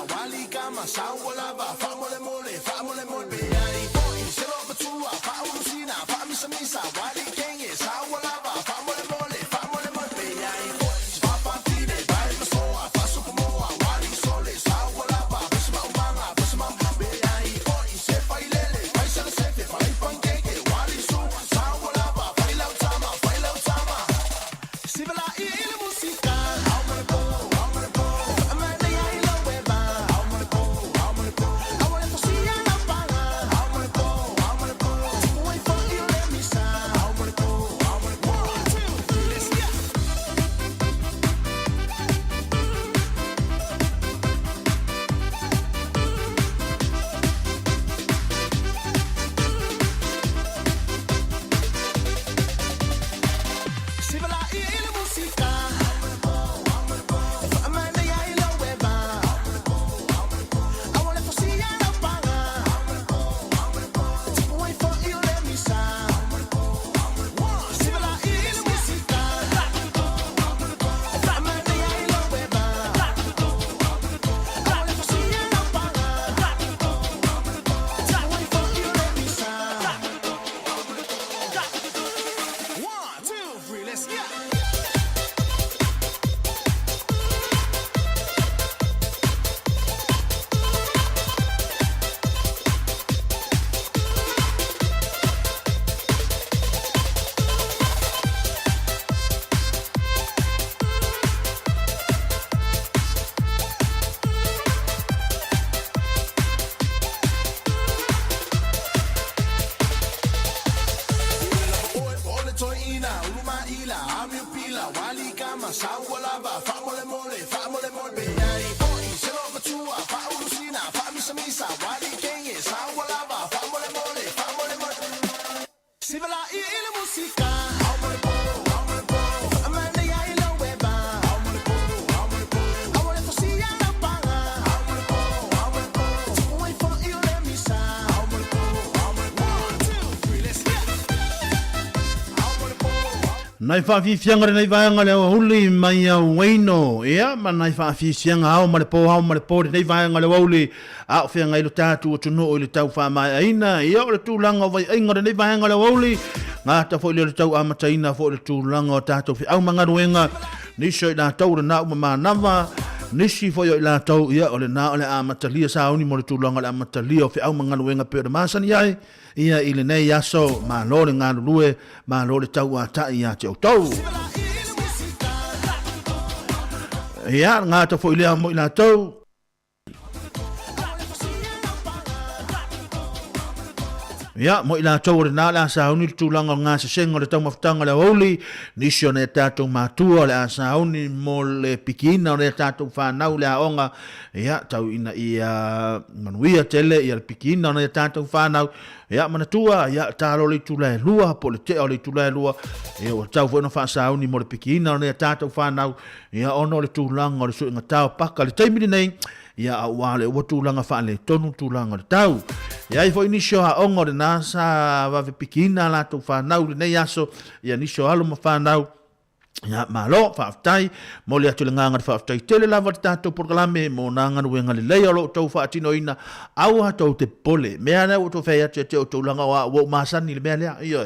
Wali kama sawa lava, famole mole, be ai, boy, se lo Nai whaafifianga re nei vaenga leo huli mai a waino. Ea, ma nai whaafifianga hao ma le po re nei vaenga leo huli. A o whianga ilo tātu o tunu o ilo tau whaamai aina. Ea o le tūlanga o vai ainga re nei vaenga leo huli. Ngā ta fo ilo le tau amataina fo le tūlanga o tātu whi au manga ruenga. Niso i la tau re nā uma mānawa. Nisi fo i la tau ia o le nā o le amatalia sa oni mo le tūlanga le amatalia o whi au manga ruenga pe o le māsani ai. Ia i le nei aso, ma lo le ngā lue, ma lo le tau ata i a te o tau. Ia, ngā ta fo i lea mo i la tau. Ia, mo i la tau re nā le asa honi tūlanga o ngā sesenga le tau mawhtanga le holi, nisio ne tātou mātua le asa honi mo le pikina o le tātou whanau le aonga. Ia, tau ina i manuia tele i le pikina o le tātou whanau. Ia, manatua, ia, tālo le tūlai lua, po le teo le tūlai lua. Ia, o tau whena whaasa honi mo le pikina o le tātou whanau. Ia, ono le tūlanga o le suinga tau paka le taimini nei. Ia, a wale o tūlanga whaale tonu tūlanga le tau. Ia, i fo inisio ha ongo le nasa wawe pikina la tau whanau le nei aso. Ia, nisio alo ma whanau. Ia, malo, whaaftai, mo le atu le nganga whaaftai tele lava te tātou porkalame, mo nanga nuenga le leo lo tau whaatino ina, au ha tau te pole, mea nea o tau whai atu te o tau langa o maasani le mea lea, ia,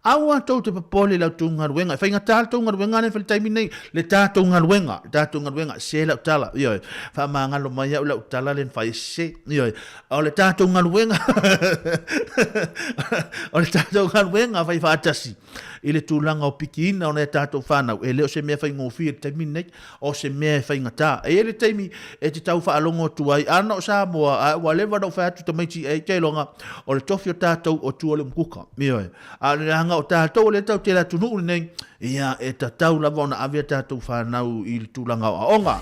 au ha tau te pole lau tau ngaruenga, whai ngā tāla tau ngaruenga ne whai taimi nei, le tātou ngaruenga, se lau tala, ia, wha maa ngalo mai au lau tala len whai se, ia, o le tātou ngaruenga, o le tātou ngaruenga whai whaatasi, i le tūlanga o pikina o ne tātou whanau, e leo se mea whai ngōwhi e taimi nei, o se mea whai ngatā. E le taimi e te tau whaalongo tuai, ana o Samoa, a walewa nau whai atu tamaiti e teilonga, o le tofi o tātou o tua le mkuka. Mioe, a le hanga o tātou o le tau te la tunu nei, ia e tātou lava ona avea tātou whanau i le tūlanga o aonga.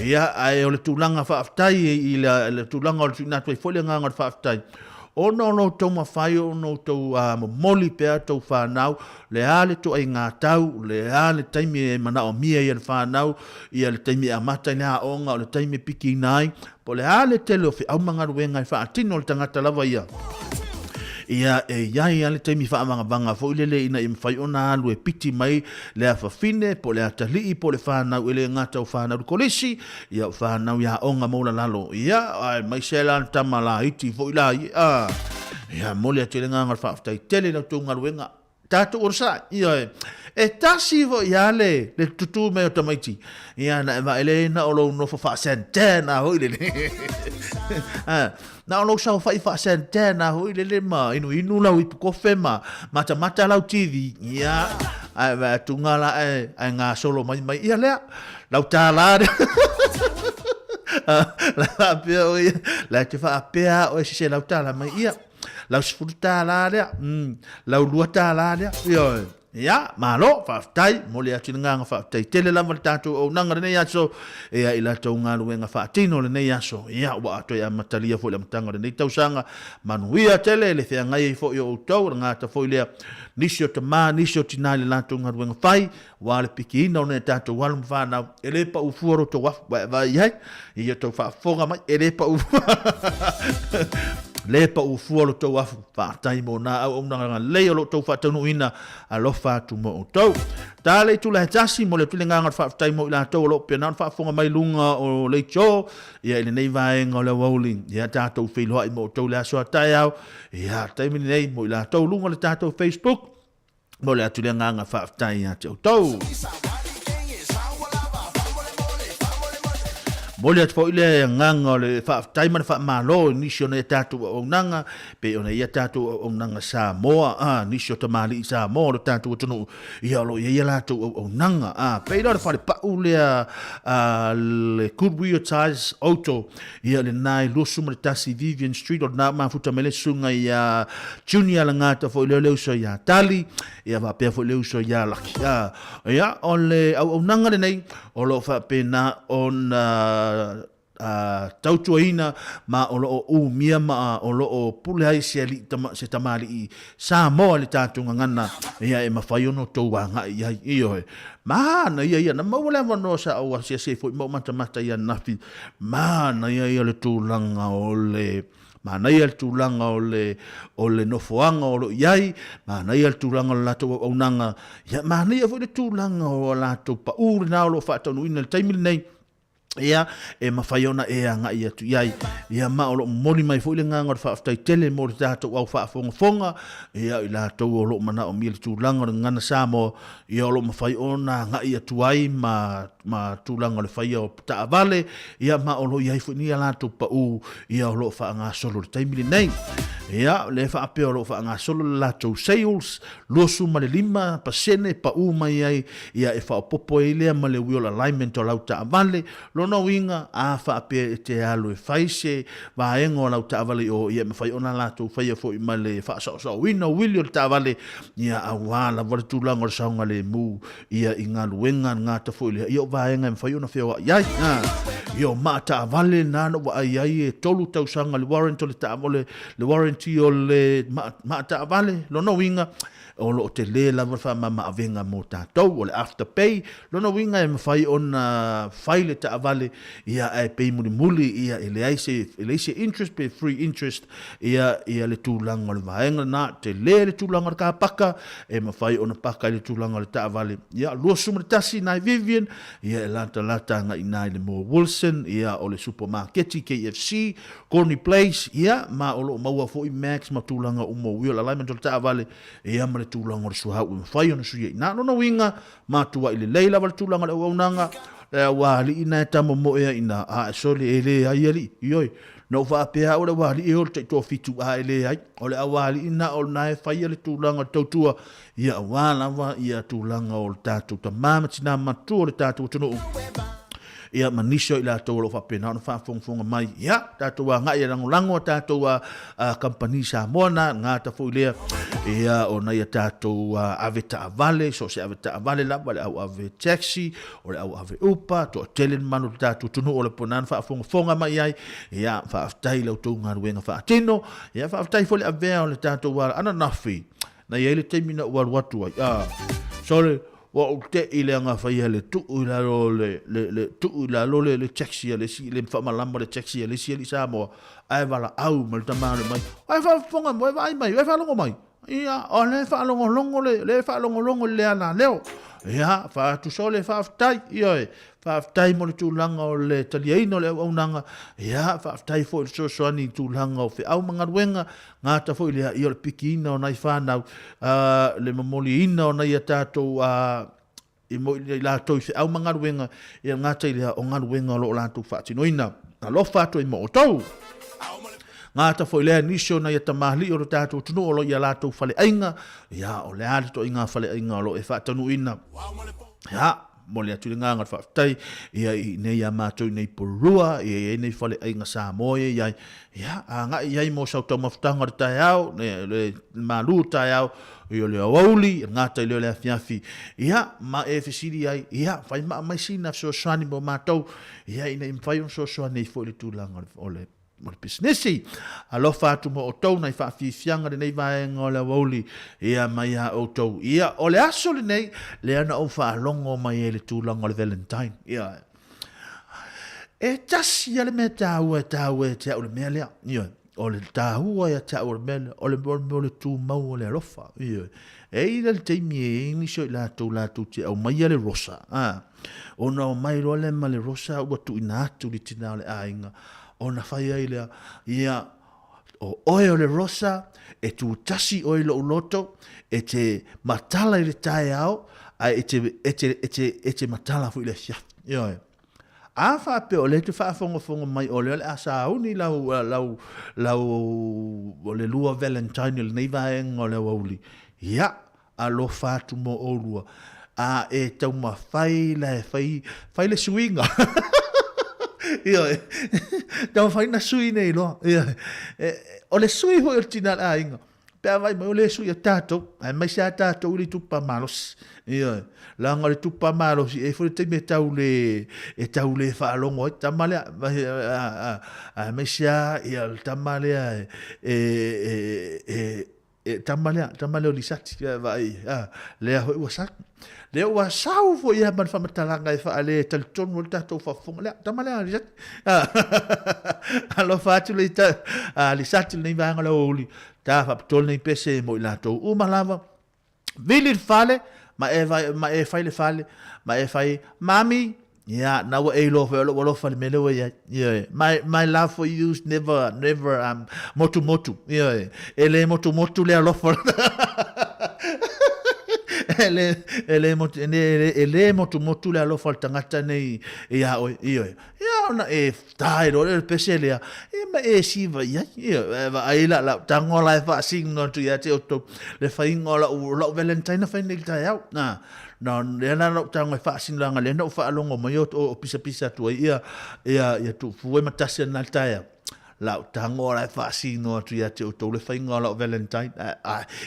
Ia, e o le tūlanga whaaftai, i le tūlanga o le tuinatu e fole nganga o whaaftai. Ono no tau mawhai, ono tau moli pea tau whanau, le ale to ai ngā tau, le ale taimi e mana o mia i al whanau, i ale taimi a mata i nea onga, o le taimi piki nai, po le ale tele o whi au mangaruenga i whaatino le tangata lava ia. Ia e iai ale taimi whaamangabanga, fo ilele ina i mwhai ona alu e piti mai, le a whawhine, po le a talii, po le whanau, ele ngata o whanau kolesi, ia o whanau ia onga maula lalo. Ia, ai, mai se lan tama la iti, fo ila, ia, mole a tele nganga whaaftai, tele na tō ngaruenga, tātou orsa, ia e tasi vo iale, le tutu me o tamaiti, ia na e maele na o lau no whawhaasentena hoi lele. Na ono sao fai whaasentena hoi lele ma, inu lau ipu kofe ma, mata lau TV, ia, ai tungala ai ngā solo mai, ia lea, lau tālare. La pia o ia, la te whaapea o e se lau tāla mai, ia, lau sifuru tālare, lau lua tālare, ia, malo, whaaftai, mole atu nganga whaaftai, tele lama le tātou o nanga le nei aso, ea i la tau ngā luenga whaatino le nei aso, ia, wa ato ea matalia fo le matanga le nei tausanga, manuia tele, le whea ngai fo i o tau, ngā ta fo i lea, nisi o tamā, nisi o tina le la tau ngā luenga whai, wa le piki ina o nei tātou walum whanau, e le pa ufuaro to wafu, wa iai, i o tau whaafonga mai, e le pa ufuaro, le pa ufua lo tau afu whaatai mo nā au nanga leo lo tau whaatanu ina a lo whaatu mo o tau. Tā le tula he tasi mo le tule nganga whaatai mo ila tau lo pia nāna whaafonga mai lunga o le cho, ia ile nei vaenga o le wauling, ia tātou whiloa i mo o tau le asoa Taeao, ia taimini nei mo ila tau lunga le tātou Facebook, mo le tule nganga whaatai a te o tau. Mole at fo ile nganga le fa taima fa malo nisio ne tatu o nanga pe ona ia tatu o nanga Samoa nisio tamali Samoa le tatu tunu ia lo ia la tu o nanga pe ora fa le pa ule le Goodwill Ties auto ia le nai lusum le tasi Vivian Street o na ma futa mele sunga ia junior la ngata fo ile so ia tali ia va pe fo le so ia laki ia on le o nanga le nei o lo fa pena on tautuaina ma o loo umia ma o loo pulai se tamali i Samoa le tātunga ngana ia e mawhaiono tau wanga ia ioe. Mana ia na maule wano sa au asia se fo mo mata ia nafi. Mana ia le tūlanga o le mana ia le tūlanga o le nofoanga o lo iai, mana ia le tūlanga o lato o nanga, mana ia fo le tūlanga o lato pa uri na o lo whaatonu ina le taimili nei, ia e mawhaiona e anga ia tu iai, ia ma o lo moni mai fo ile nganga o le whaaftai tele mo le tātou au whaafonga, ia i lato o lo mana o mia le tūlanga o ngana Samoa, ia o lo mawhaiona nga ia tu ai ma tūlanga o le whaia o Taavale, ia ma o lo iai fo ni lato pa u, ia o lo whaanga solo le taimili nei. Ia, le whaape o lo whaanga solo le lato sales, losu ma le 5% pa u mai ai, ia e whaapopo e lea ma le wheel alignment o lau Taavale, lona winga a whaape e te alo e whaise, vaengo o lau Taavale o ia me whai ona lato whaia fo i ma le whaasao wina o wili o le Taavale, ia a wala wale tūlanga o le saunga le mu, ia i ngā luenga ngā ta fo i lea, ia o vaenga me whai ona whiawa iai, ia o maa Taavale nana wa ai e tolu tausanga le warrant o le Taavale, le warranty o le maa Taavale, lona winga, o lo te le la fa mama avenga mo tātou o le afterpay lona winga e mawhai ona whaile Taavale ia e pei muli ia e le aise interest pe free interest ia le tūlanga o le vaenga na te le tūlanga o le kāpaka e mawhai ona paka le tūlanga o le Taavale ia lua suma le tasi nai Vivian ia e lata nga inai le Moore Wilson ia o le supermarketi KFC Corny Place ia ma o lo maua fo i Max ma tūlanga umo wheel alignment o le Taavale ia ma le tūlanga o le suhau i mwhai ona suia ina no winga mātua i le leila wale tūlanga le uaunanga wāli ina e tamo mo ea ina a soli e le ai ali ioi no whaapea o le wāli e ol te tō fitu a e le ai o le a wāli ina o nae whai le tūlanga tautua ia wālawa ia tūlanga o le tātou ta māmatina matua o le tātou tunu ia manisio i la tau lo whapena ona whaafonga mai ia tātou a ngai rangolango tātou a company Samoa ngā ta fo ilea ia o na ia tātou ave Taavale so se ave Taavale la wale au ave taxi o le au ave upa to telen manu tātou tunu o le ponan whaafonga mai ai ia whaaftai lau tau ngā ruenga whaatino ia whaaftai fo le avea o le tātou ana nafi na ia le teimina ua watu ai sorry wa te ile nga fai le tu la le tu la le taxi le si le fa malamba le taxi le si le Samoa ai vala au mal tamane mai ai fa fonga mai mai ai fa longo mai ia o le fa longo le fa longo le ana leo ia fa tu sole fa tai ia fa tai mo tu langa o le taliaino le unanga ia fa tai fo so ani tu langa o fe au manga wenga ngata fo ile ia le pikina o nai fa na le mamoli ina o nai tato i mo ile la to fe au manga wenga ia ngata ile o ngana wenga lo la tu fa tinoina na lo fa to i mo to ngata fo ile nisho na ia tamali o tato tunu o lo ia la to fale ainga ia o le ali to inga fale ainga lo e fa tanu ina ya mo le atu nga ngat fatai ia ne ia matou nei porua ia nei fale ainga Samoa ia nga ia mo sa to maftanga Taeao le malu Taeao ia le auli ngata le afiafi ia ma e fesili ia fai mai sina so swani mo matou ia nei fai so swani fo le tulanga ole mo businessi alo fatu mo otou nai fa fianga nei vai ngola woli ia mai a otou ia ole aso le nei le ana o fa longo mai le tulanga le Valentine ia e tasi ale me taue te o le mele ia o le tahua ia te o le mele o le tu mau le rofa ia e le teimi ni so la tu te o mai le rosa ona mai le male rosa o tu ina tu li tina le ainga ona fai ai ia o oe o le rosa e tu tasi o lo loto e te matala i le Taeao e te matala fu i le fia ia a fa pe o le te fa fonga mai o le asa uni lau o le lua Valentine le nei vaenga o le wauli ia a lo fatu mo o lua a e tau ma fai le swinga ia tau fai na sui nei lo ia o le sui ho tina ainga pe vai mo le su ya tato ai mai sa tato uli tupa malos ia la ngale tupa malos e fo te me taule fa longo tamale a mai sa ia tamale tamale li sati vai le ho wasak le wa sau fo ia man fa matalanga e fa ale tal ton mo tato fa fonga le tamale li sati alo fa tu li sati ni va ngalo uli ta fa tol nei pese mo la to u malava vili fale ma e fale ma e fai mami yeah now e lo fa me lo yeah my love for you is never motu yeah ele motu le lo for ele motu le lo for tangata nei ya na e tai ro le pese le ma e si va ya ai la tangola fa sing no tu ya te to le fa ingola u lo valentine fa nei Taeao na no le na no tanga fa sin langa le no fa longo mo yo o pisa tu ia tu fu ma tasi na Taeao la tangola fa sin no tu ya te to le fa ingola valentine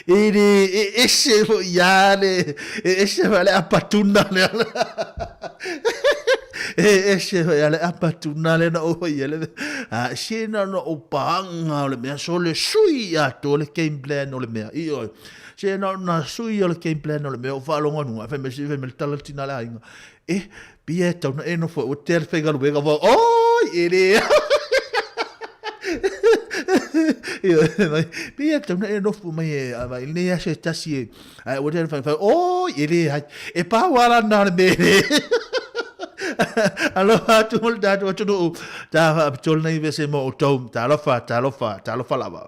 e se ya le e se vale apatuna le se ale apatuna le no yele se no o panga le me so le sui ya to le game plan o le me io se no na sui o le game plan o le me o fa longa nu fa me se me talatina la inga pieto no e no fo o ter fega luega vo ele pieto no e no fo me vai ne ya se tasi o ter fa ele e pa wala na le me aloha tu mol da tu tu ta tol nei vese mo to ta lo fa lava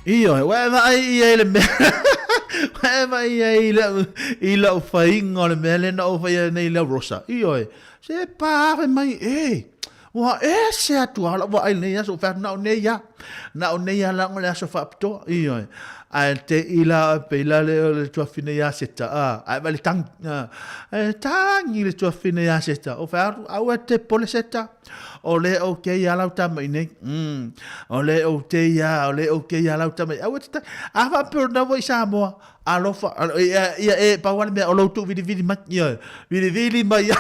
Iyo, wa vai ia le me. Wa vai ia la fainga le me le na o vai nei la rosa. Iyo, se pa mai wa se atu ala wa ai nei so fa na nei ya. Na nei ya la ngole so fa pto. Iyo. Ai te ila pe ila le tua fine ya seta. Ai vale tang le tua fine ya seta. O fa au te pole seta. Ole o ke ya la ta mai nei. Ole o te ya, ole o ke ya la ta mai. Au te ava per na voi Samoa. Alofa ia pa wale me o lo tu vidi mai. Vidi mai.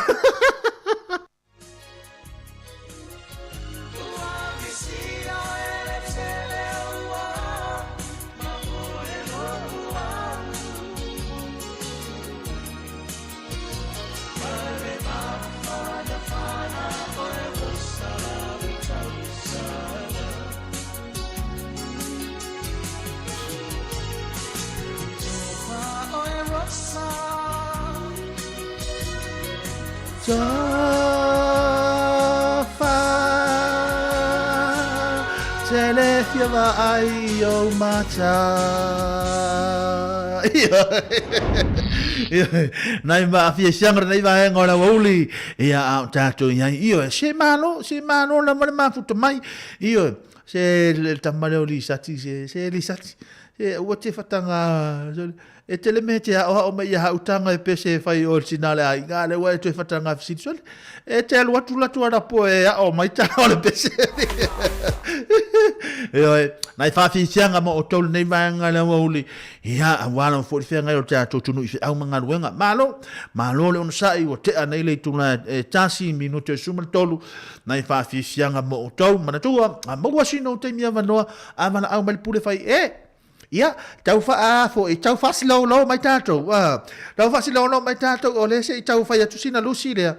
Telefia va ai o mata. Nai ma fia siang nai va ngora wuli. Ia au tato ia io se malo la ma futa mai. Io se le tamale li sati se li sati. E o te fatanga e te le mete o mai ha utanga e pese fai o sinale ai ngale wa te fatanga fisitsol e te alu atu la tua po e o mai ta o le pese e nai fa fi sianga mo o tol nei vanga le woli ia wala fo fi nga o te atu tunu i au manga luenga malo le on sai o te anei le tuna tasi minuto sumal tolu nai fa fi sianga mo o tol mana tua mo wasino te mia vanoa avana au mal pule fai ia tau fa fo e tau fa silo mai tato tau fa silo mai tato o le se tau fa ya tusina lusi le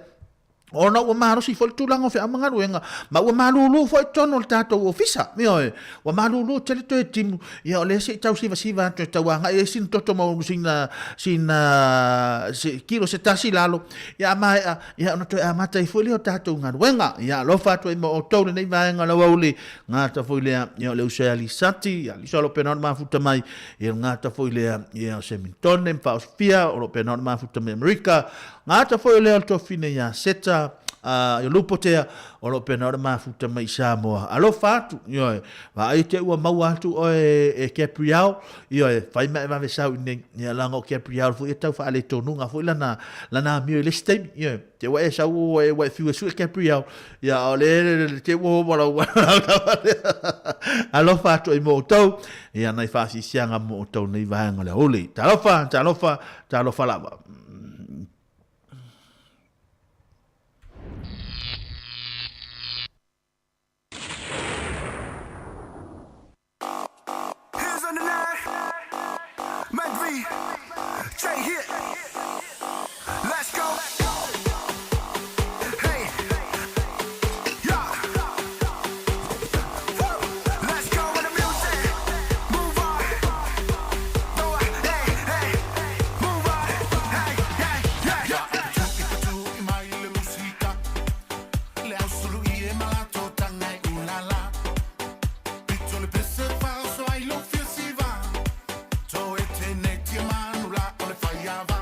ona o maro si fol tulango fe amanga ruenga ma o malulu fo tono tato ofisa mi o o malulu tele to tim ia o le se tau siva to tawanga e sin toto mo sina se kilo se tasi lalo ia mai ia no to amata i foli o tato ngaruenga ia lo fa to mo to nei vaenga lo woli ngata foi le ia le usa ali sati ali solo penor ma futa mai ia ngata foi le ia se mintone pa osfia o lo penor ma futa mai America ngata foi le to fine ia seta yo lupo tea o lo pena ora mafuta mai Samoa alo fatu yo va ai te ua mau atu o e Capriao yo fai mai va vesau ni langa o Capriao fu e tau fa ale tonunga fu lana mi le stem yo te wa e sau e wa fiu su Capriao ya ole te wo wala alo fatu e mo tau ya nai fa si sianga mo tau nei va ngale oli talofa lava Straight hit. Let's go. Hey. Yeah. Let's go with the music. Move on. Go on. Hey. Move on. Hey. Tu mai le musica. Le ausulu e malato tangai ulala. Piccole pesse falso ai lo festival. To etene ti manula ole faiava.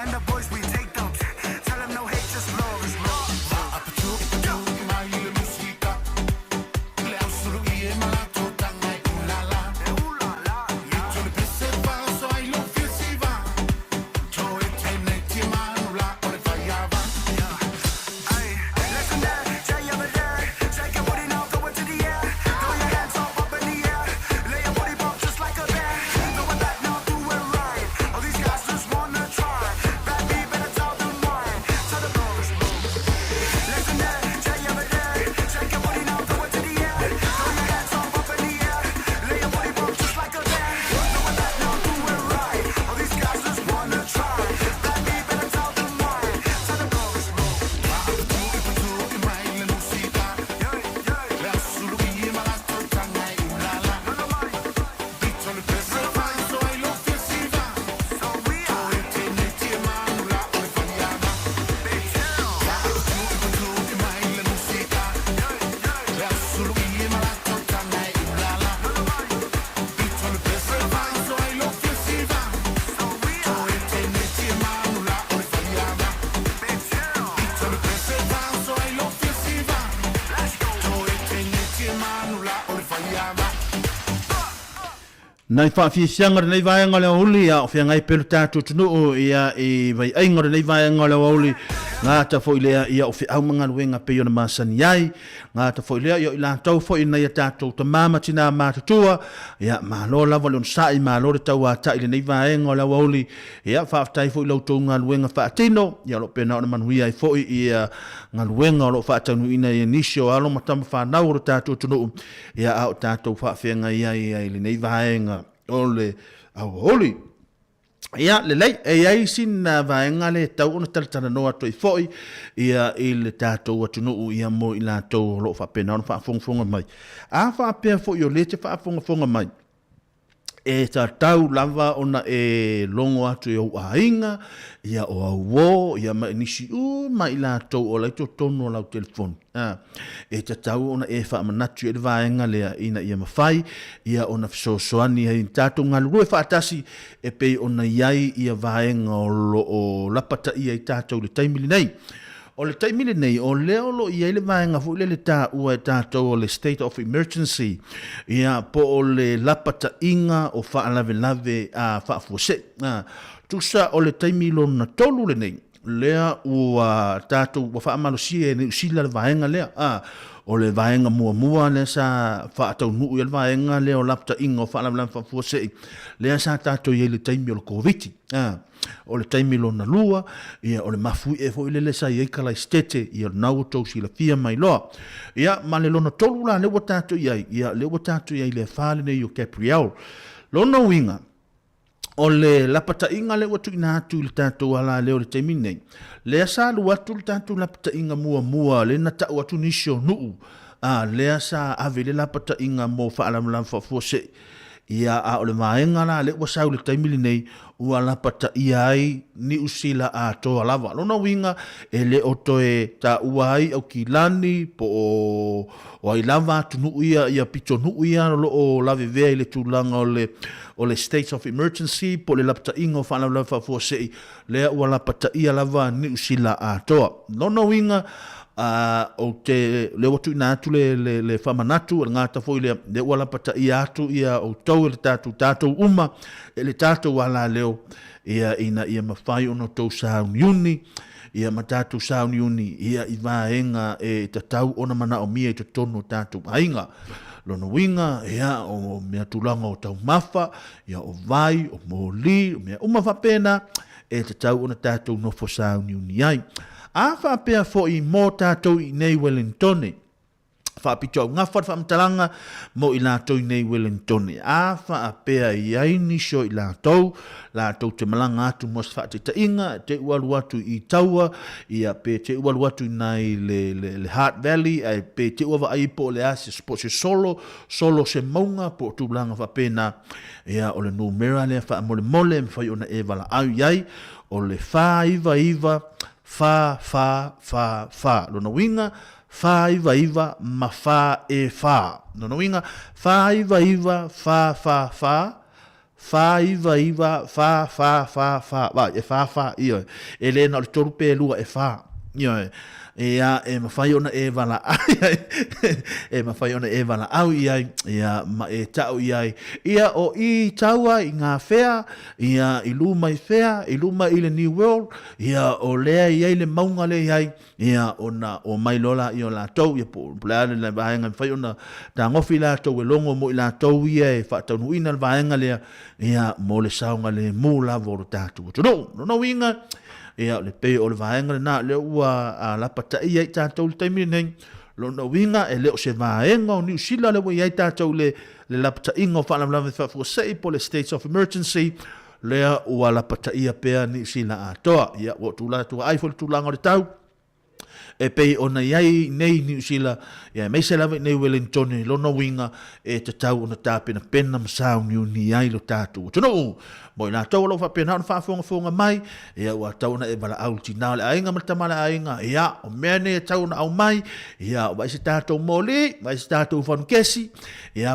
and the boys we take notes. Tell them no hate, just love is love. Nai whaafiasianga nei vaenga le uli a whia ngai pelu tātou tunu ia i vai ainga nei vaenga le uli ngā ta fo ilea ia o whia aumanga luenga pe ona masani ai ngā ta fo ilea ia i la tau fo ina ia tātou ta mama tina mātutua ia mālo lava le on sai mālo le tau a ta ile nei vaenga le uli ia whaaftai fo i lautou ngā luenga whaatino ia lo pena ona manuia i fo i ia ngā luenga lo whaatanu ina i nisio alo matama whanau o tātou tunu ia au tātou whaafianga ia i le nei vaenga ole au holi ia le lei e ai sin vaenga le tau ona talatana noa toi foi ia i le tātou atunu ia mo i la tau lo fa pena ona fa fonga mai a fa pe foi o le te fa fonga mai e ta tau lava ona e longo atu e o ainga ia o au ia ma nisi mai la tau o lai to tono lau telefon e ta tau ona e fa manatu e vaenga lea ina ia mafai ia ona fisosoani hei tatu ngaluru e whaatasi e pei ona iai ia vaenga o lapata ia i tatu le taimili nei o le taimile nei o leo lo ia le vaenga fu le ta ua tātou o le state of emergency ia po o le lapata inga o whaalave a whaafuase tusa o le taimilo na tolu le nei lea ua tātou wa whaamalosia e usila le vaenga lea o le vaenga mua le sa whaatau nuu i le vaenga lea o lapata inga o whaalave whaafuase lea sa tātou i le taimilo COVID o le taimilo na lua ia o le mafui e fo ile sa ia kala stete ia nau to si la fia mai loa ia ma le lona tolu la le watato ia le watato ia le fale ne yo Gabriel lona winga o le lapata inga le watu ina atu le tato ala le o le taimine le sa lu watu le tato lapata inga mua le na ta watu nisho nuu le sa ave le lapata inga mo fa ala fa fose ia a o le maenga la le wasau le taimili nei ua lapata ia ai ni usila a toa lava. Lona winga e le oto e ta ua ai au ki lani po o ai lava tunu ia pito nu ia lo o lave vea i le tūlanga o le states of emergency po le lapata inga o whanau lava fuasei lea ua lapata ia lava ni usila a toa. Lona winga o te le watu ina atu le whamanatu ngā tafo i le wala pata i atu ia o tau le tātou uma le tātou wala leo ia mawhai ono tau sauni uni ia matatu sauni uni ia i vaenga e tatau ona mana o mia i te tono tātou ainga lona winga ia o mea tulanga o tau mafa ia o vai o moli o mea uma whapena e tatau ona tātou nofo sauni uni ai a whapea fo i mō tātou i nei Wellingtone. Whapito au ngawhar whamtalanga mo i lātou i nei Wellingtone. A whapea i aini sio i lātou te malanga atu mos whaate ta inga, te ualu atu i taua, ia pe te ualu atu i nei le Heart Valley, pe te uawa ai po le ase po se solo se maunga po tūlanga whapena, ia o le numera le wha mole mwhai ona e wala au iai, o le whaiva, fa lona winga fa iva ma fa e fa lona winga fa iva fa iva, va, e fa, io, e le na le toru pe lua e fa, io, e mawhai ona e wala e mawhai ona e wala au iai, ma e tau iai, o I taua I ngā whea, I luma I whea, I luma I le New World, o lea iai le maunga le iai, o mai lola I o la tau, po pleane le vahenga, mawhai ona ta ngofi la tau e longo mo I la tau e whaatau ina le vahenga lea, mo le saunga le mūla voro tātua. No inga, le pe o le vaenga na le ua a la pata I tātou le taimi nei lo no winga e leo se vaenga o New Zealand le ua I tātou le la pata inga o whanam lawe whafua sei po le States of Emergency lea ua la pata ia pea New Zealand a toa o tūla tua aifo le tūlanga o le tau e pei ona iai nei New Zealand mai se lawe nei Wellington lo no winga e te tau ona tāpena pena masau ni ai lo tātou tono mo ina tau lo fa pena on fa fonga mai ua tau na e bala au tina le ainga mata mala ainga o mene tau na au mai vai se tātou moli vai se tātou fan kesi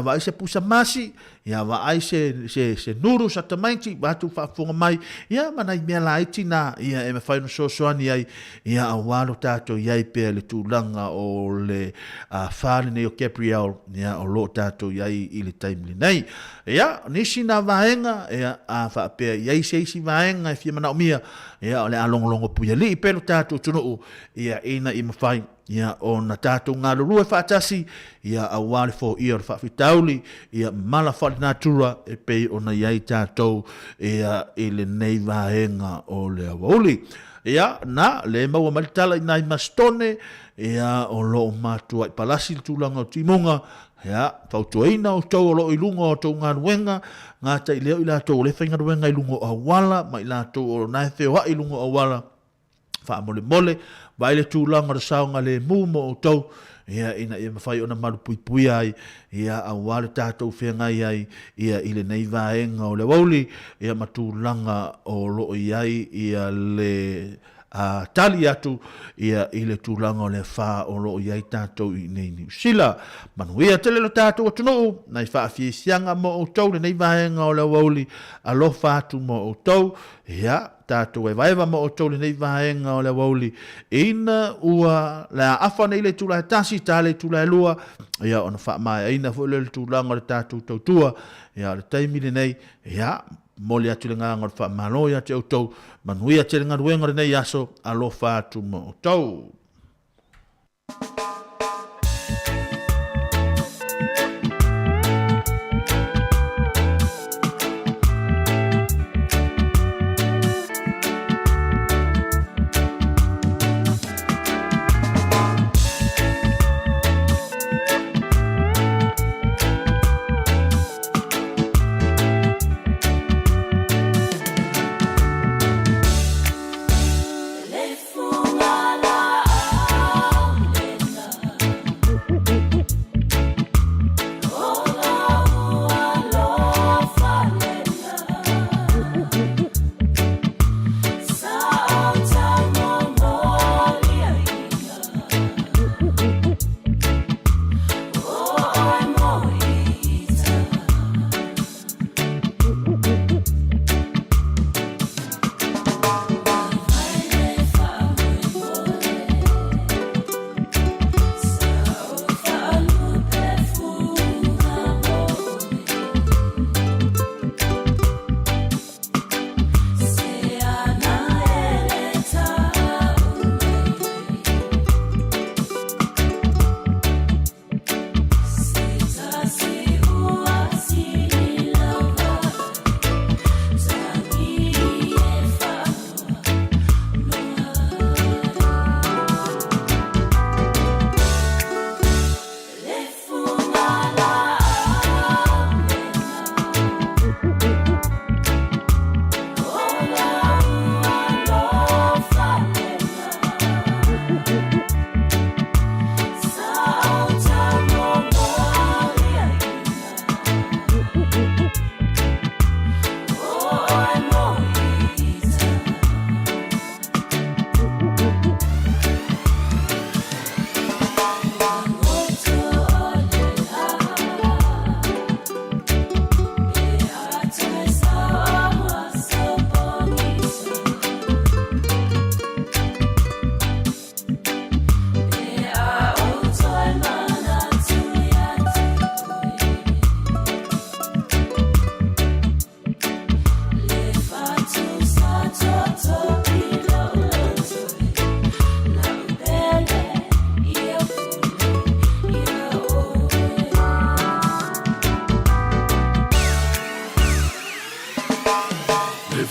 vai se pusa masi vai se nuru sa tamaiti batu fa fonga mai mana me la itina e me fa no so ani ai awalo tātou iai pe le tūlanga o le whāne nei o Gabriel o lo tātou iai I le taimli nei nisi na vaenga a whaapea iai seisi vaenga e fia mana o mia o le alongolongo puia li I pelo tātou tunu ina I mawhai o na tātou ngā rurua whaatasi a wale fo I o whaafitauli mala whale nātura e pei o na iai tātou I le nei vaenga o le awauli na le maua malitala I nai mastone o lo matua I palasi tūlanga o timonga tautuaina o tau o lo I lunga o tau ngā ruenga ngā tai leo I la tau le whainga ruenga I lunga o awala mai la tau o nai wheo I lunga o awala wha mole vai le tūlanga ra saunga le mūmo o tau ina mawhai ona maru pui ai a wale tātou whengai ai I le nei vaenga o le wauli matūlanga o lo iai le tali atu I le tūlanga o le wha o lo iai tātou I nei New Zealand manuia tele lo tātou o tunu nai wha fiesianga mo o tau le nei vaenga o le wauli a lo whātu mo o tau tātou e vaiva mo o tau le nei vaenga o le wauli ina ua le afa nei le tūla tasi tā le tūla lua ona wha mai ina fu le tūlanga le tātou tautua le taimi le nei mole atu le nganga wha malo ia te o tau manuia te ngā ruenga nei aso a lo whātu mo o tau. Le fungala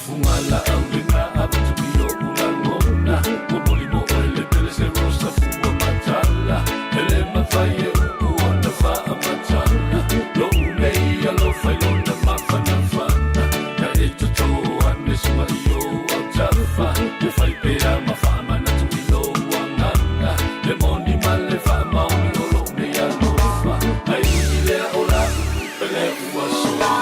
fungala au ringa abu tio ulangona moboli mo ele pele se rosa fu matala ele mafaye uona fa matala lo nei alo fai lo na mafana fana ya eto to ane suma yo au tafa ya fai pera mafama na tu lo wanganga le moni male fa mauni olo nei alo fa ai le ola pele uasola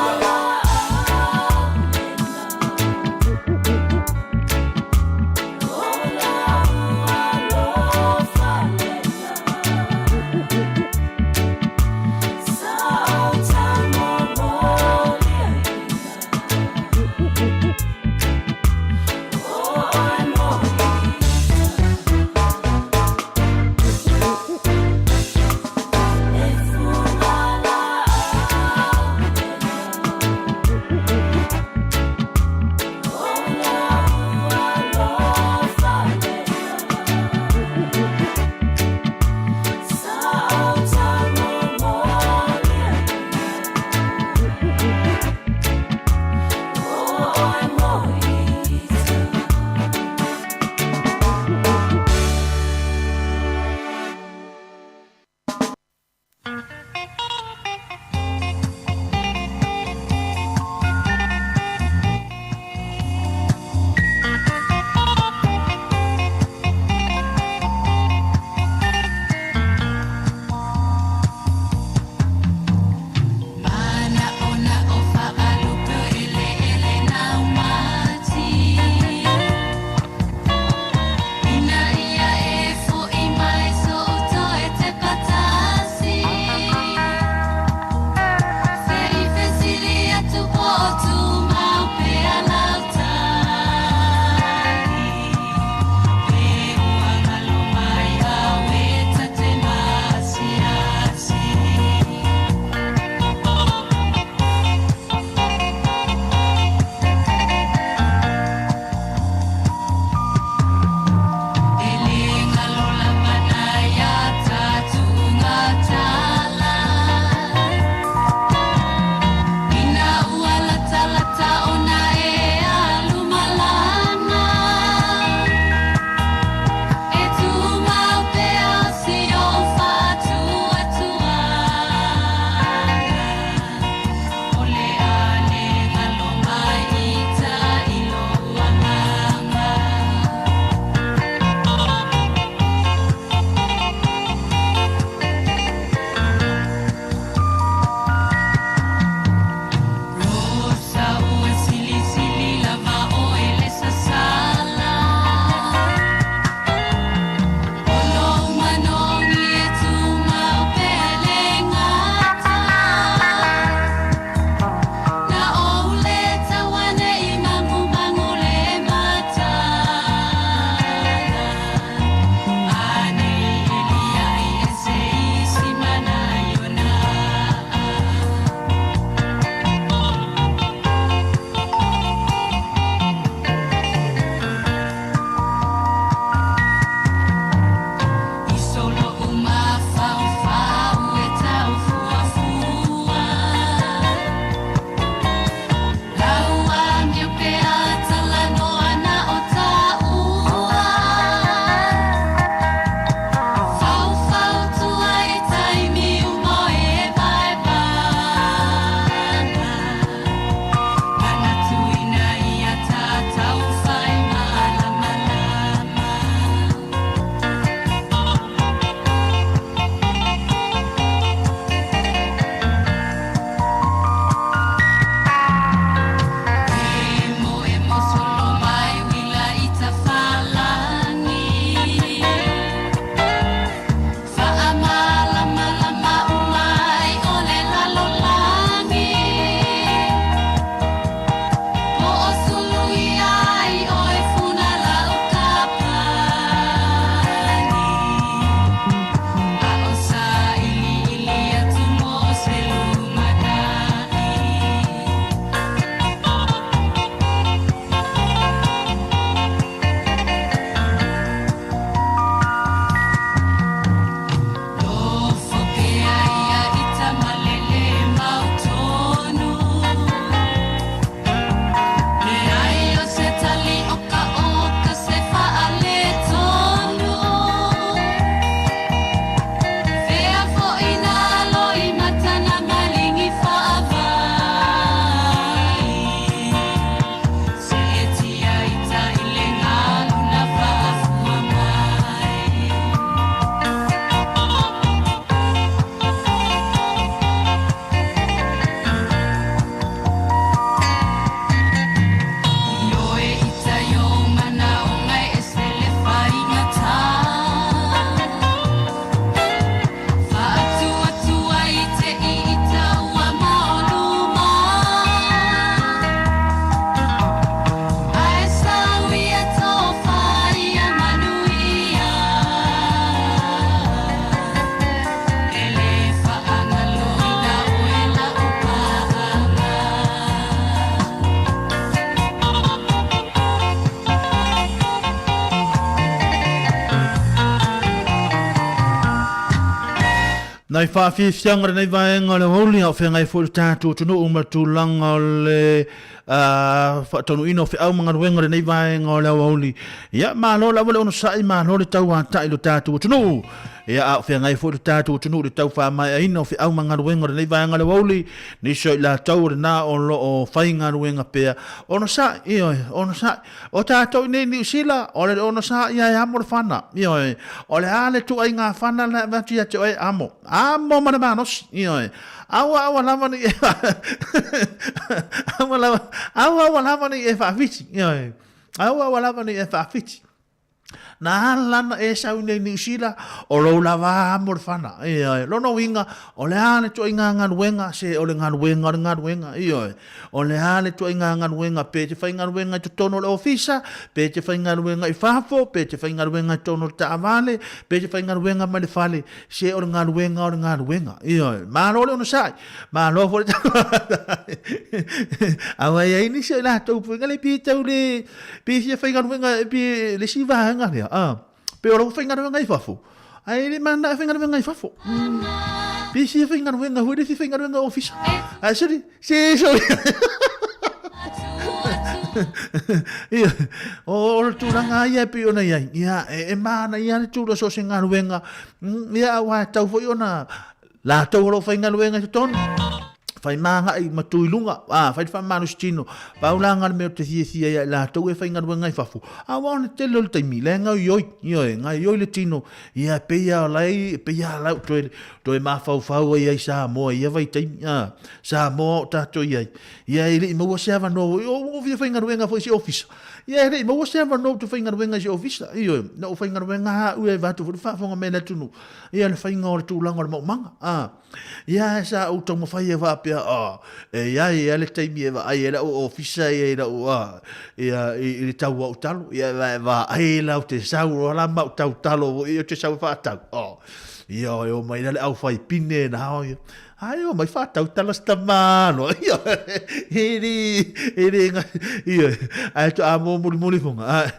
Nai whaafianga nei vaenga le holi au whenga i fwoi tātua tunu o matulanga le whaatonu ino whi au mga ruenga nei vaenga o le holi. Ia mālo la wale ono sai mālo le tau a tai lo tātua tunu. Ia au whenga i fwoi tātua tunu le tau wha mai a ino whi au mga ruenga nei vaenga le holi. Niso i la tau re nā o lo o whainga ruenga pia. Ono sai, ono sai. O tātou nei ni usila, o le ono sai ia e amo le whana. O le ale tu ai ngā whana na vati ate o e amo. Amo mana manos, awa lava ni awa lava ni e whawhiti, awa lava ni e whawhiti. Na lana e sau nei ni usila, o lo lava amor whana, lono winga, o le hane to inga ngaruenga, se o le ngaruenga, o le hane to inga ngaruenga, pe te whai ngaruenga to tono le ofisa, pe te whai ngaruenga i whafo, pe te whai ngaruenga tono le taavale, pe te whai ngaruenga ma le whale, se o le ngaruenga, maro le ono sai, maro fo le awa ia ini se la tau puinga le pi tau le, pi se whai ngaruenga, pi le siva hanga lea, pe o lo whainga ruenga i whafo. Ai le mana e whainga ruenga i whafo. Pisi e whainga ruenga, hui re whainga ruenga ofisa. Ai sorry, sorry. O le tūranga ia pe ona iai. Ia e mana ia le tūra so se ngā ruenga. Ia awa tau fo i ona. La tau lo whainga ruenga i tonu. Fai manga i matui lunga, fai wha manu stino, paulanga le meo te thia ia la tau e whai ngarua ngai whafu. A wane te lolo taimi, le ngau ioi, ngai ioi le tino, ia peia lai, toe mawhau ia i Samoa, ia vai taimi, Samoa o tato ia i le i maua seava no, o via whai ngarua ngai whai si ofisa. Ia i maua seava no tu whai ngarua ngai si ofisa, na o whai ngarua ngai ha ue vatu, whafonga me le tunu, ia le whai ngau le tūlanga le maumanga, ia e sa utau mawhai e wapia, ia le taimi e wa ai e la o ofisa e la o i le tau au talo ia wa ai la o te sau o la mau tau talo i o te sau whaatau ia o mai le au whai pine na hao ai o mai whaatau tala stamano ia ia ai to amo muli funga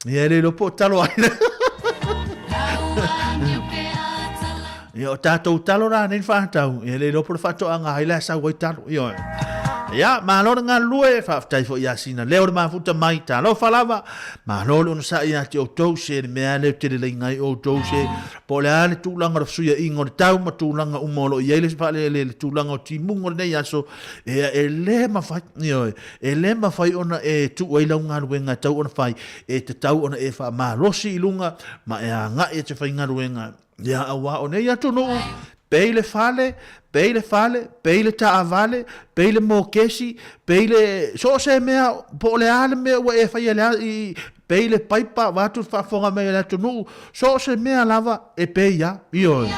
ia le lo po talo ai ia o tātou talo rā nei whātau, ia le ropo le whātoanga hai la sa wai talo, ia, mālore ngā lue, whāwhtai fo ia sina, leo le māwhuta mai, tā lau whalawa, mālore ono sa ia te o tau se, le mea leo te le ngai o tau se, po le ale tūlanga ra suia ingo, le tau ma tūlanga umolo, ia le whale le tūlanga o timungo nei aso, e le mawhai ona e tu wailau ngā ruenga, tau ona whai, e te tau ona e wha mārosi i lunga, ma e a ngai e te whai ngā ruenga, ia awa o nei atu no peile fale peile taavale peile mokesi peile so se mea po le ale mea wa e fai le i peile paipa watu fafonga me le atu no so se mea lava e peia io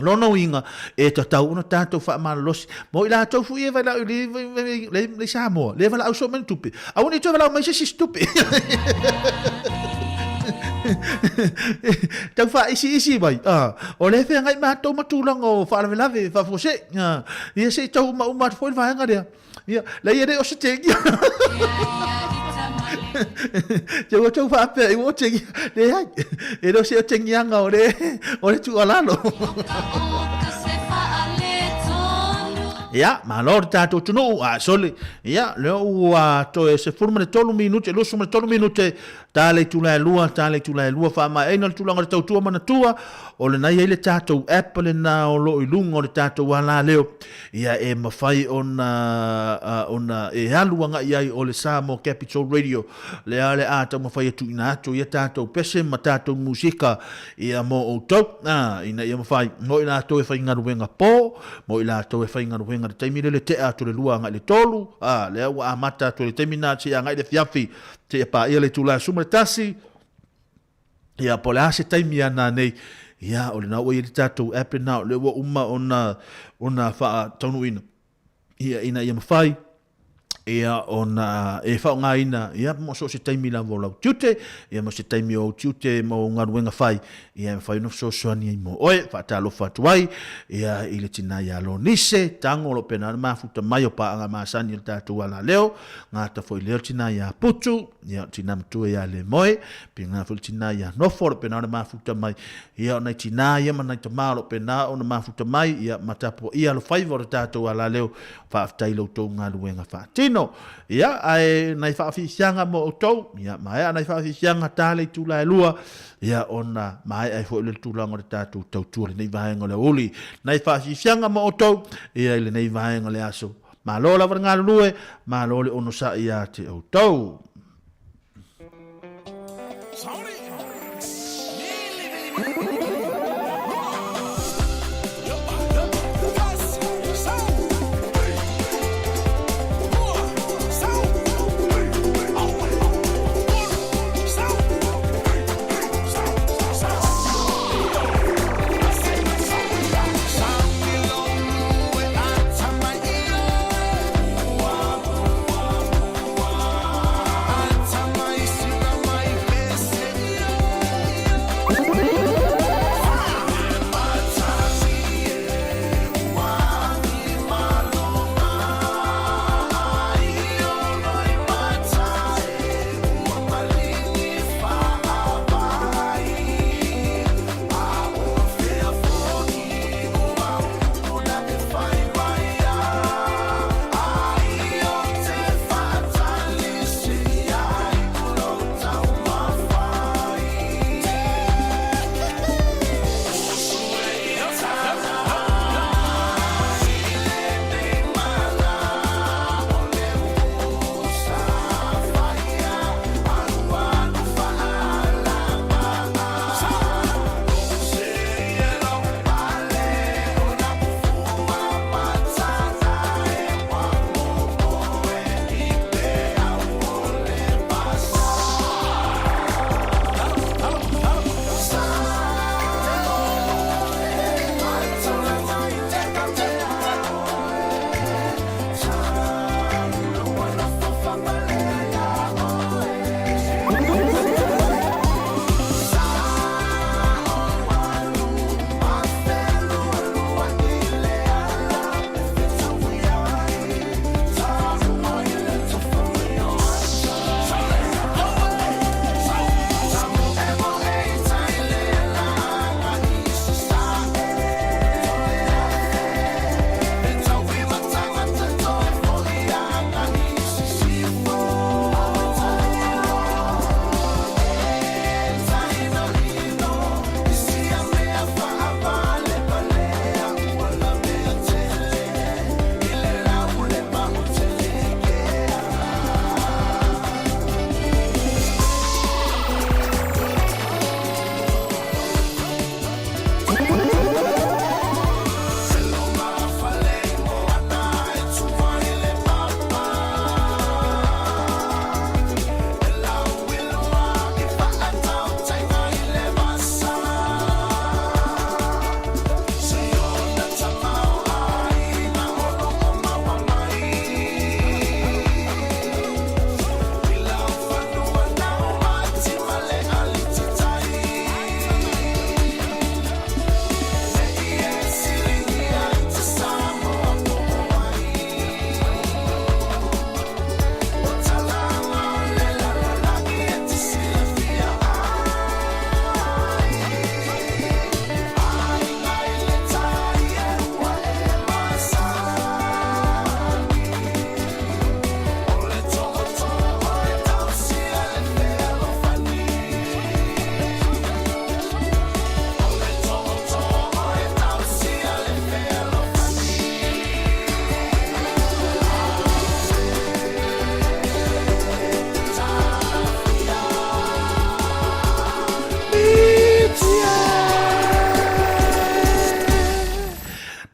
lono inga e tatau ona tatou fa malosi mo ila tau fu e vai la le Samoa le vai la so men tupi a uni to vai la mai se stupi tau fa isi vai o le fe ngai ma to matulang o fa la lave fa fose ia se tau ma uma foi vai ngare ia la ia de o se tegi tau fa pe o tegi le ai e do se o tegi anga o le tu alalo ia malor tato tunu sole ia leo to se forma de tolu minute lo suma tolu minute tale tula lua fa ma ena tulanga tau tua mana tua o le nai ele tato apple na o lo ilunga o le tato wala leo ia e mafai ona e haluanga ia o le Samoa Capital Radio le ale ata mafai tu ina atu ia tato pese ma tato musika ia mo o tau ina ia mafai mo ina to e fai ngaruenga po mo ina to e fai ngaruenga te taimi le te atu le lua ngai le tolu le wa amata to le taimi na te ngai le fiafi te pa ia le tula suma tasi ia po le ase taimi ana nei ia o le na o i tatou ape na le wa uma ona fa tonu ina ia mafai ia ona e whaongaina ia mo so se taimi la volau tiute ia mo se taimi o tiute mo ngaruenga whai ia whai no so soani mo oe whaatalo whatuai ia ile tina ia lo nise tango lo pena mafuta mai o paanga maasani o tātou ala leo ngā ta foi leo tina ia putu ia tina mtue ia le moe pi ngā foi tina ia nofo lo pena mafuta mai ia ona tina ia manai ta maa lo pena ona mafuta mai ia matapo ia lo whai vore tātou ala leo whaaftai lo tau ngaruenga whaatino ia ai nai whaafisianga mo o tau ia mai nai whaafisianga tāle tūla e lua ia ona mai ai fo le tūlanga le tātou tau tūle nei vahenga le uli nai whaafisianga mo o tau ia ile nei vahenga le aso ma lola vare ngā lue ma lole ono sa ia te o tau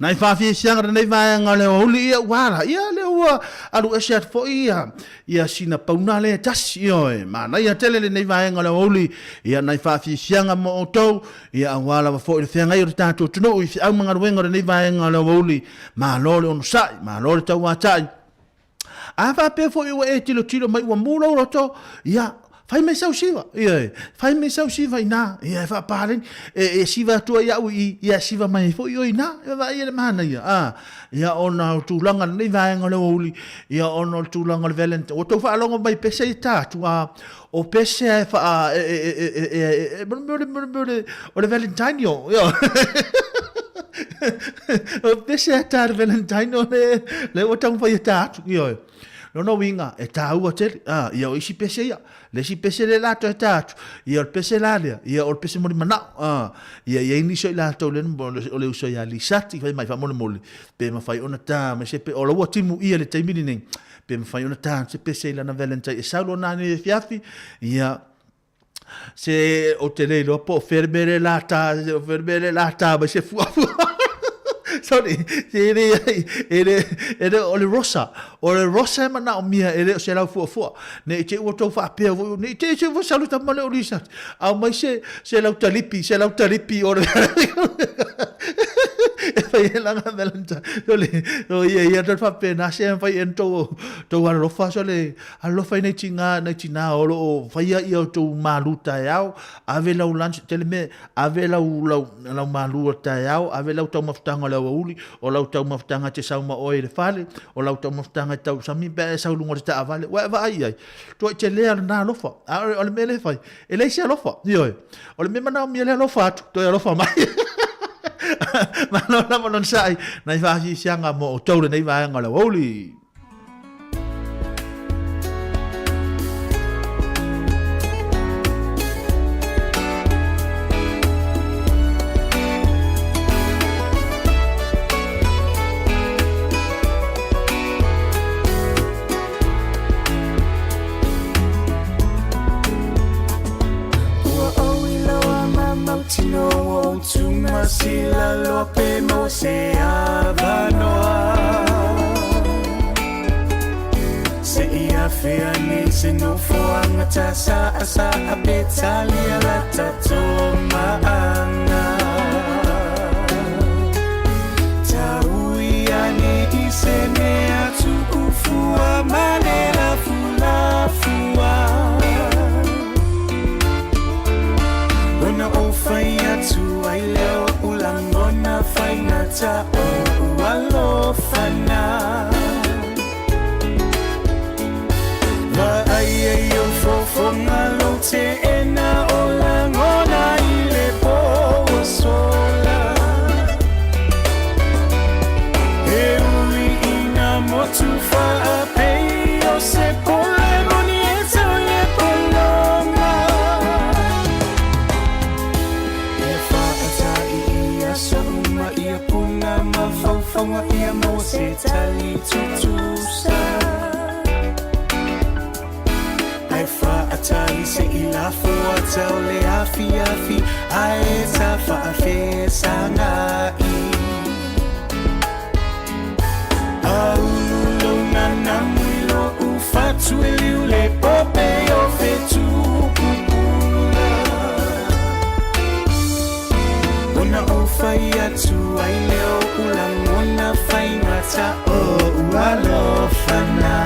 Nai whawhi sianga nei vaenga leo huli ia wala, ia leo ua alu esiat fo ia sina pauna le tasi oe, ma nai atele le nei vaenga leo huli, ia nai whawhi sianga mo o tau, ia wala wa fo i le whiangai o le tātou tunu, i au mga ruenga le nei vaenga leo huli, ma lole ono sai, ma lole tau atai, A fa pe fo ua e tilo mai ua mula roto, ia, fai me sau siva, ia, fai me sau siva ina, ia, fa paren, e siva tua ia ui, ia siva mai fo io ina, ia va ia le mana ia ona tūlanga nei vaenga le uli, ia ona tūlanga le valentine, o tau wha alonga mai pese i tātu, o pese e wha, o le valentine yo, ia, o pese e tā le valentine o le o tau wha i tātu, ia, no winga e tāua tele, ia o isi pese ia, le si pese le lato e tātu, ia o pese la lea, ia o pese mori manao, ia ini so i lato le o le uso ia li sati, fai mai fa mole, pe ma fai ona tā, ma se pe o laua timu ia le taimini nei, pe ma fai ona tā, se pese i lana valentine, e saulo nani e fiafi, ia, se o te leilo po, fermere la tā, ma se fuafua, sorry, ere ole rosa e mana o mia ere se lau fua ne te o to fa pe ne te se vo saluta male o lisa au mai se lau talipi ore fai la valentine o ia te fa pe na se fai ento to ara fa sole allo fai nei tinga o fai ia o to maluta yao ave lau lunch teleme ave lau malu Taeao ave lau tau maftanga lau uli o lau tau maftanga te sauma o le fale o lau tau maftanga tau sami be sa lungo te avale wa va ai to te le na lofa o le mele fai e le sia lofa io o le mema na mi le lofa to e lofa mai ma non sai nai va si sianga mo tau le nei va nga lau uli Sila lope mo se avanoa se ia fea ni se no foanga tasa asa apetali ala tato maanga taui ani isene atu ufua manela fulafua ona ofai atu ai leo ulangona faina ta o alofana va ai yo fofonga lo te ena ulangona ile po sola e ui ina motu fa pe o se pole moni eto ye polonga Soma ia puna mawhauwhaunga ia mo se tali tutusa Ai wha atali se i la fua tau le afi Ai ta wha awhe sanga i Aulu na namuilo u fatu e liu le pope o fetu Ona o fai atu ai leo ulangona fai ngata o ualofana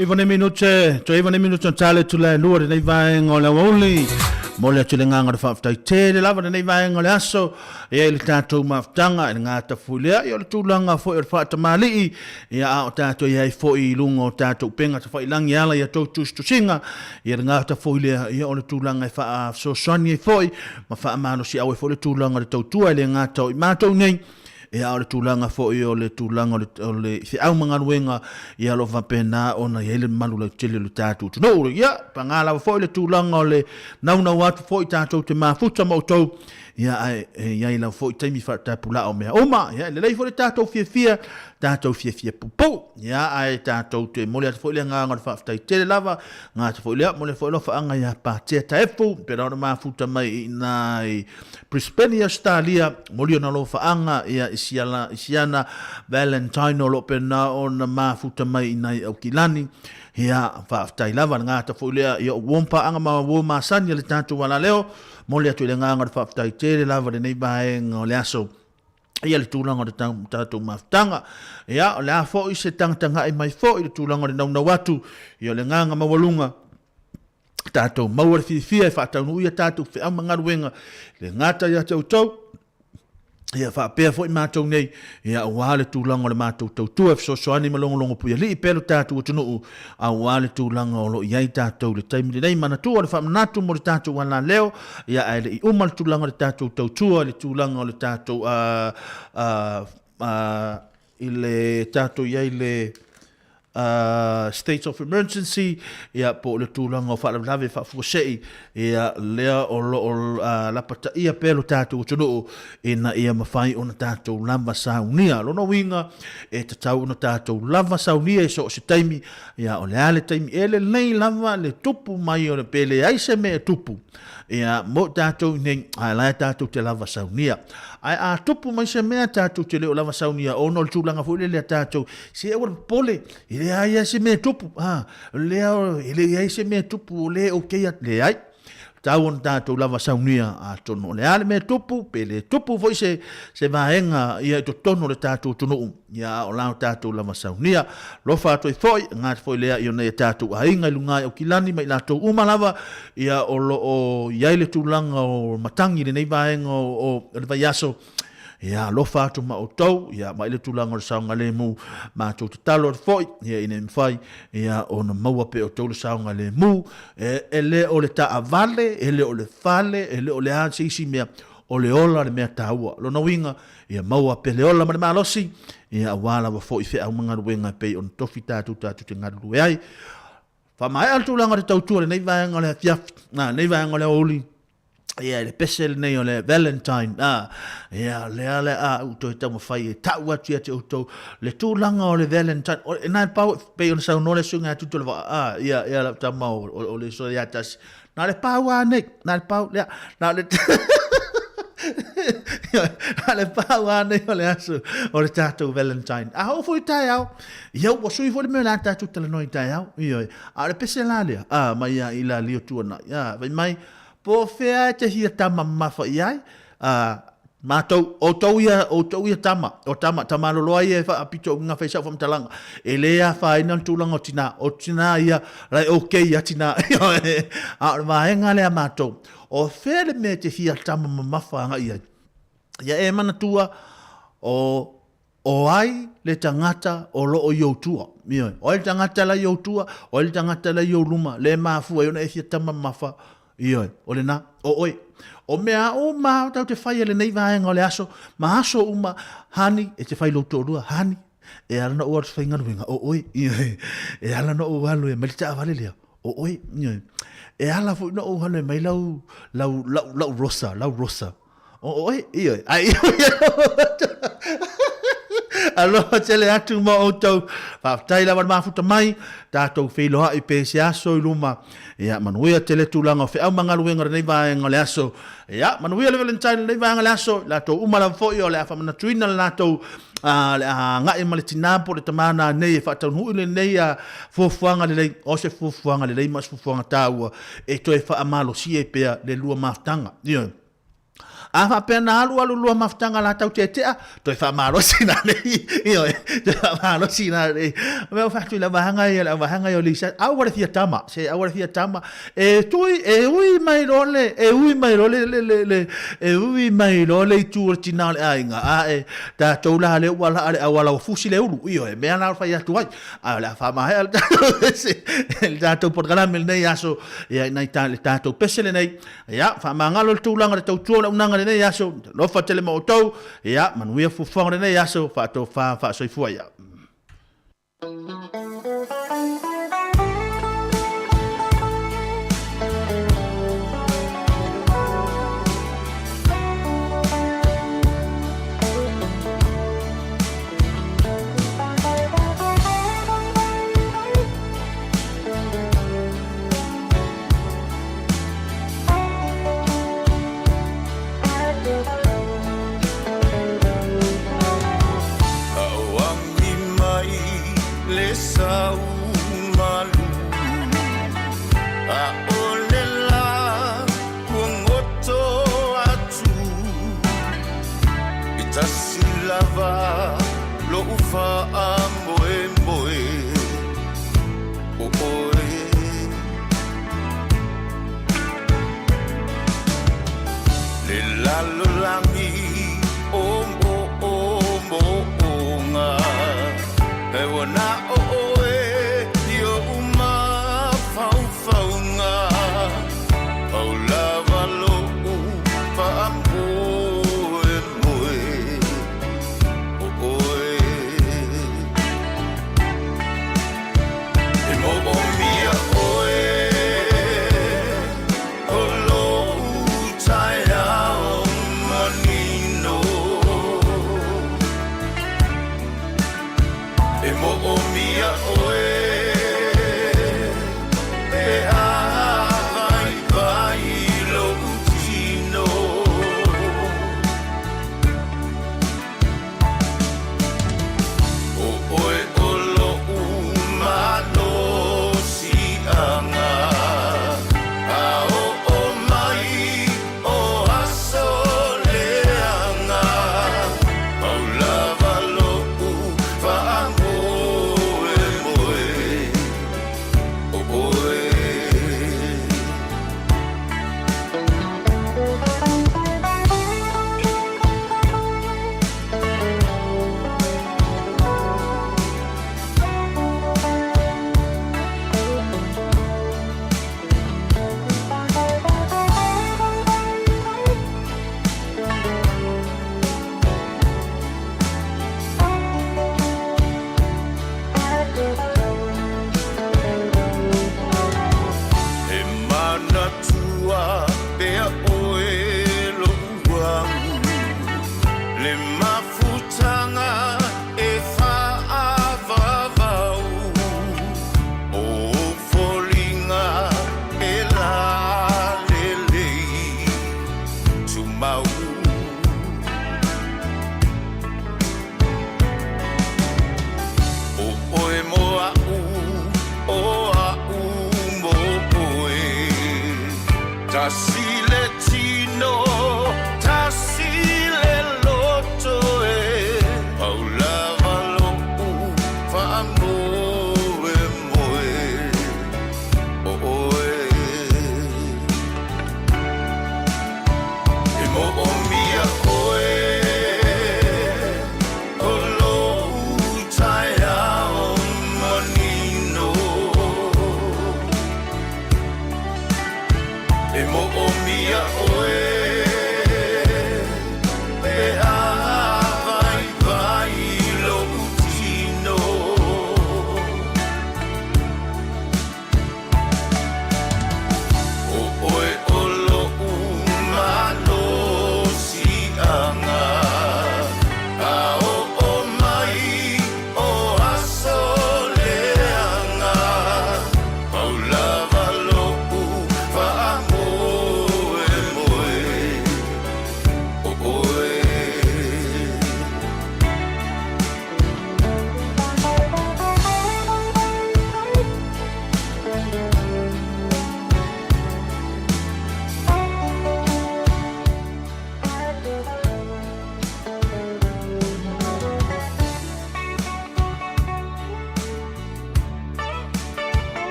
Ivone minute tale tula lua de nei vaenga o le wauli. Mo le tule nganga de whaftai te le lava de nei vaenga o le aso. Ia le tātou maftanga e ngāta fuilea. Ia le tūlanga fo i whaata malii. Ia a o tātou iai fo i lunga o tātou penga ta whailangi ala ia tau tusinga. Ia le ngāta fuilea ia o le tūlanga e wha so soani e fo i. Ma wha amano si au e fo le tūlanga de tau tua le ngāta o i mātou nei. Ia o le tūlanga fo i o le tūlanga o le au mangaruenga ia lo vapena ona ia le malu le tele le tātou. Tuno ia pangala fo i le tūlanga o le naunau atu fo i tātou te mafuta mo tau. Ia ia la fo i taimi whata pula o mea oma. Ia le lei fo le tātou fia pupo. Ia ai tātou te mole atu fo i le nganga le whaftai tele lava. Ngā te fo i lea mole fo i lofa anga ia pātea taefu. Pera ona mafuta mai na Brisbane Australia. Mole ona lofa anga ia isiana Valentine o lopena ona mafuta mai nai au kilani. Ia whaftai lava ngā te fo i lea ia wompa anga ma woma sani le tātou wala leo. Mole atu le nganga de whaftai tere lava de nei baenga o le aso. Ia le tūlanga de tātou maftanga. Ia o le a fo i se tangtanga i mai fo i le tūlanga de naunau atu. Ia le nganga mawalunga. Tātou maua le whiwhia e whaatau nui a tātou whia mangaruenga. Le ngata ia tau tau. Ia whaapea fo i mātou nei. Ia o wale tūlanga o le mātou tau tua. So soani malongolongo pui a li i pelo tātou o tunuu. A wale tūlanga o lo iai tātou le taimi le nei mana tua. Le whamanatu mo le tātou wana leo. Ia ai le i uma le tūlanga le tātou tau tua. Le tūlanga o le tātou i le tātou iai le state of emergency. Ia po le tūlanga o whaalawlawe whaafukosei. Ia lea o lapata ia pelo tātou o tunuu. Ina ia mawhai o na tātou lava saunia. Lono winga e tatau o na tātou lava saunia e so o se taimi. Ia o le ale taimi ele nei lava le tupu mai o le pele aise me e tupu. Ia mo tātou nei ai lai tātou te lava saunia. Ai a tupu mai se mea tātou te leo lava saunia. O no le tūlanga fu le tātou. Se e wala pole. Ile ai se me tupu. Leo ile ai se me tupu o le o keia le ai. Tau on tātou lava saunia a tono le ale me tupu, pe le tupu foi se vaenga ia to tono le tātou tono ia o lao tātou lava saunia. Lofa atoi foi, ngā te foi lea i o nei tātou a inga ilungai o kilani mai lātou umalava ia o lo o iai le tūlanga o matangi le nei vaenga o le vaiaso. Ia lofa atu ma o tau, ia mai le tūlanga o le saunga le mu, ma tau te talo o foi, ia ine mwhai, ia o na maua pe o tau le saunga le mu, e le o le ta avale, e le o le fale, e le o le hansi isi mea, o le ola le mea taua. Lona winga, ia maua pe le ola ma le malosi, ia wala wa foi fe au mga ruenga pe on tofi tātou te ngaru e ai. Whamai al tūlanga te tautua le nei vaenga le fiaf, nei vaenga le oli, ia le pesel nei o le Valentine ia le ale uto e tau mawhai e tau atu ia te uto le tūlanga o le Valentine o nai pau pe on sau no le sunga atu le ia la tama o le so ia tas na le pau anei na le pau lea na le ale pau anei o le asu o le tātou Valentine a ho foi Taeao ia o sui foi me la tātou tala noi Taeao ia a le pesel ale mai ia ila lio tuana ia vai mai po fea te hia tama mafa iai, mātou, o tau ia tama, tama loloa ia e wha apito ngā whaisau whamtalanga, e lea whaina tūlanga o tina ia, rai okei a tina, a wahenga lea mātou, o fea le me te hia tama mafa anga iai, ia e mana tua o ai le tangata o loo ioutua, o le tangata la ioutua, o le tangata la ioluma, le mafua, e ona e hia tama mafa, ioi, o le na, o mea o ma tau te whai ele nei vaenga o le aso, ma aso uma hani, e te whai loto rua, hani, e ala na ua te whai ngaruenga, ioi, e ala na ua halu e malita avale lea, ioi, e ala fu na ua halu e mai lau rosa, ioi, ai aloha tele atu mo o tau whaftai lawan mafuta mai tātou whiloha i pēsi aso i luma ia manuia tele tūlanga o whiau mangaruenga nei vaenga le aso ia manuia le Valentine nei vaenga le aso lātou umala foi o le awhamana tuina lātou ngai ma le tinapo le tamana nei e whaatau hui le nei a fuafuanga le lei o se fuafuanga le lei mas fuafuanga tāua e toi whaamalo si e pea le lua maftanga ia a fa pena alu lua maftanga la tau te to fa maro sina le io te fa maro sina le me fa tu la bahanga yo lisa awara fia tama se awara fia tama e tui e ui mai role tu tina le ainga a e ta tola le wala fusi le ulu io e me ana fa ya tu ai ala fa ma el dato programa el nei aso e nai ta le dato pesele nei ya fa mangalo tu langa le tau tuola unanga le nei aso no fa tele mo tau ya manuia fu fa le nei aso fa to fa so fu ya Moe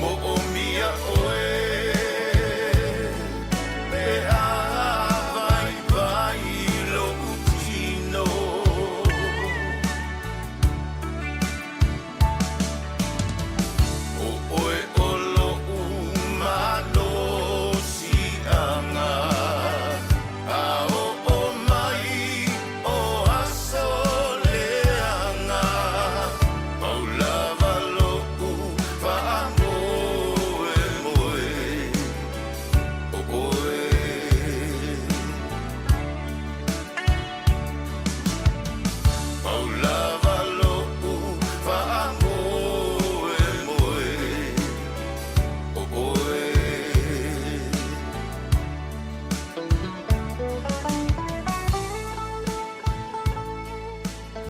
Mo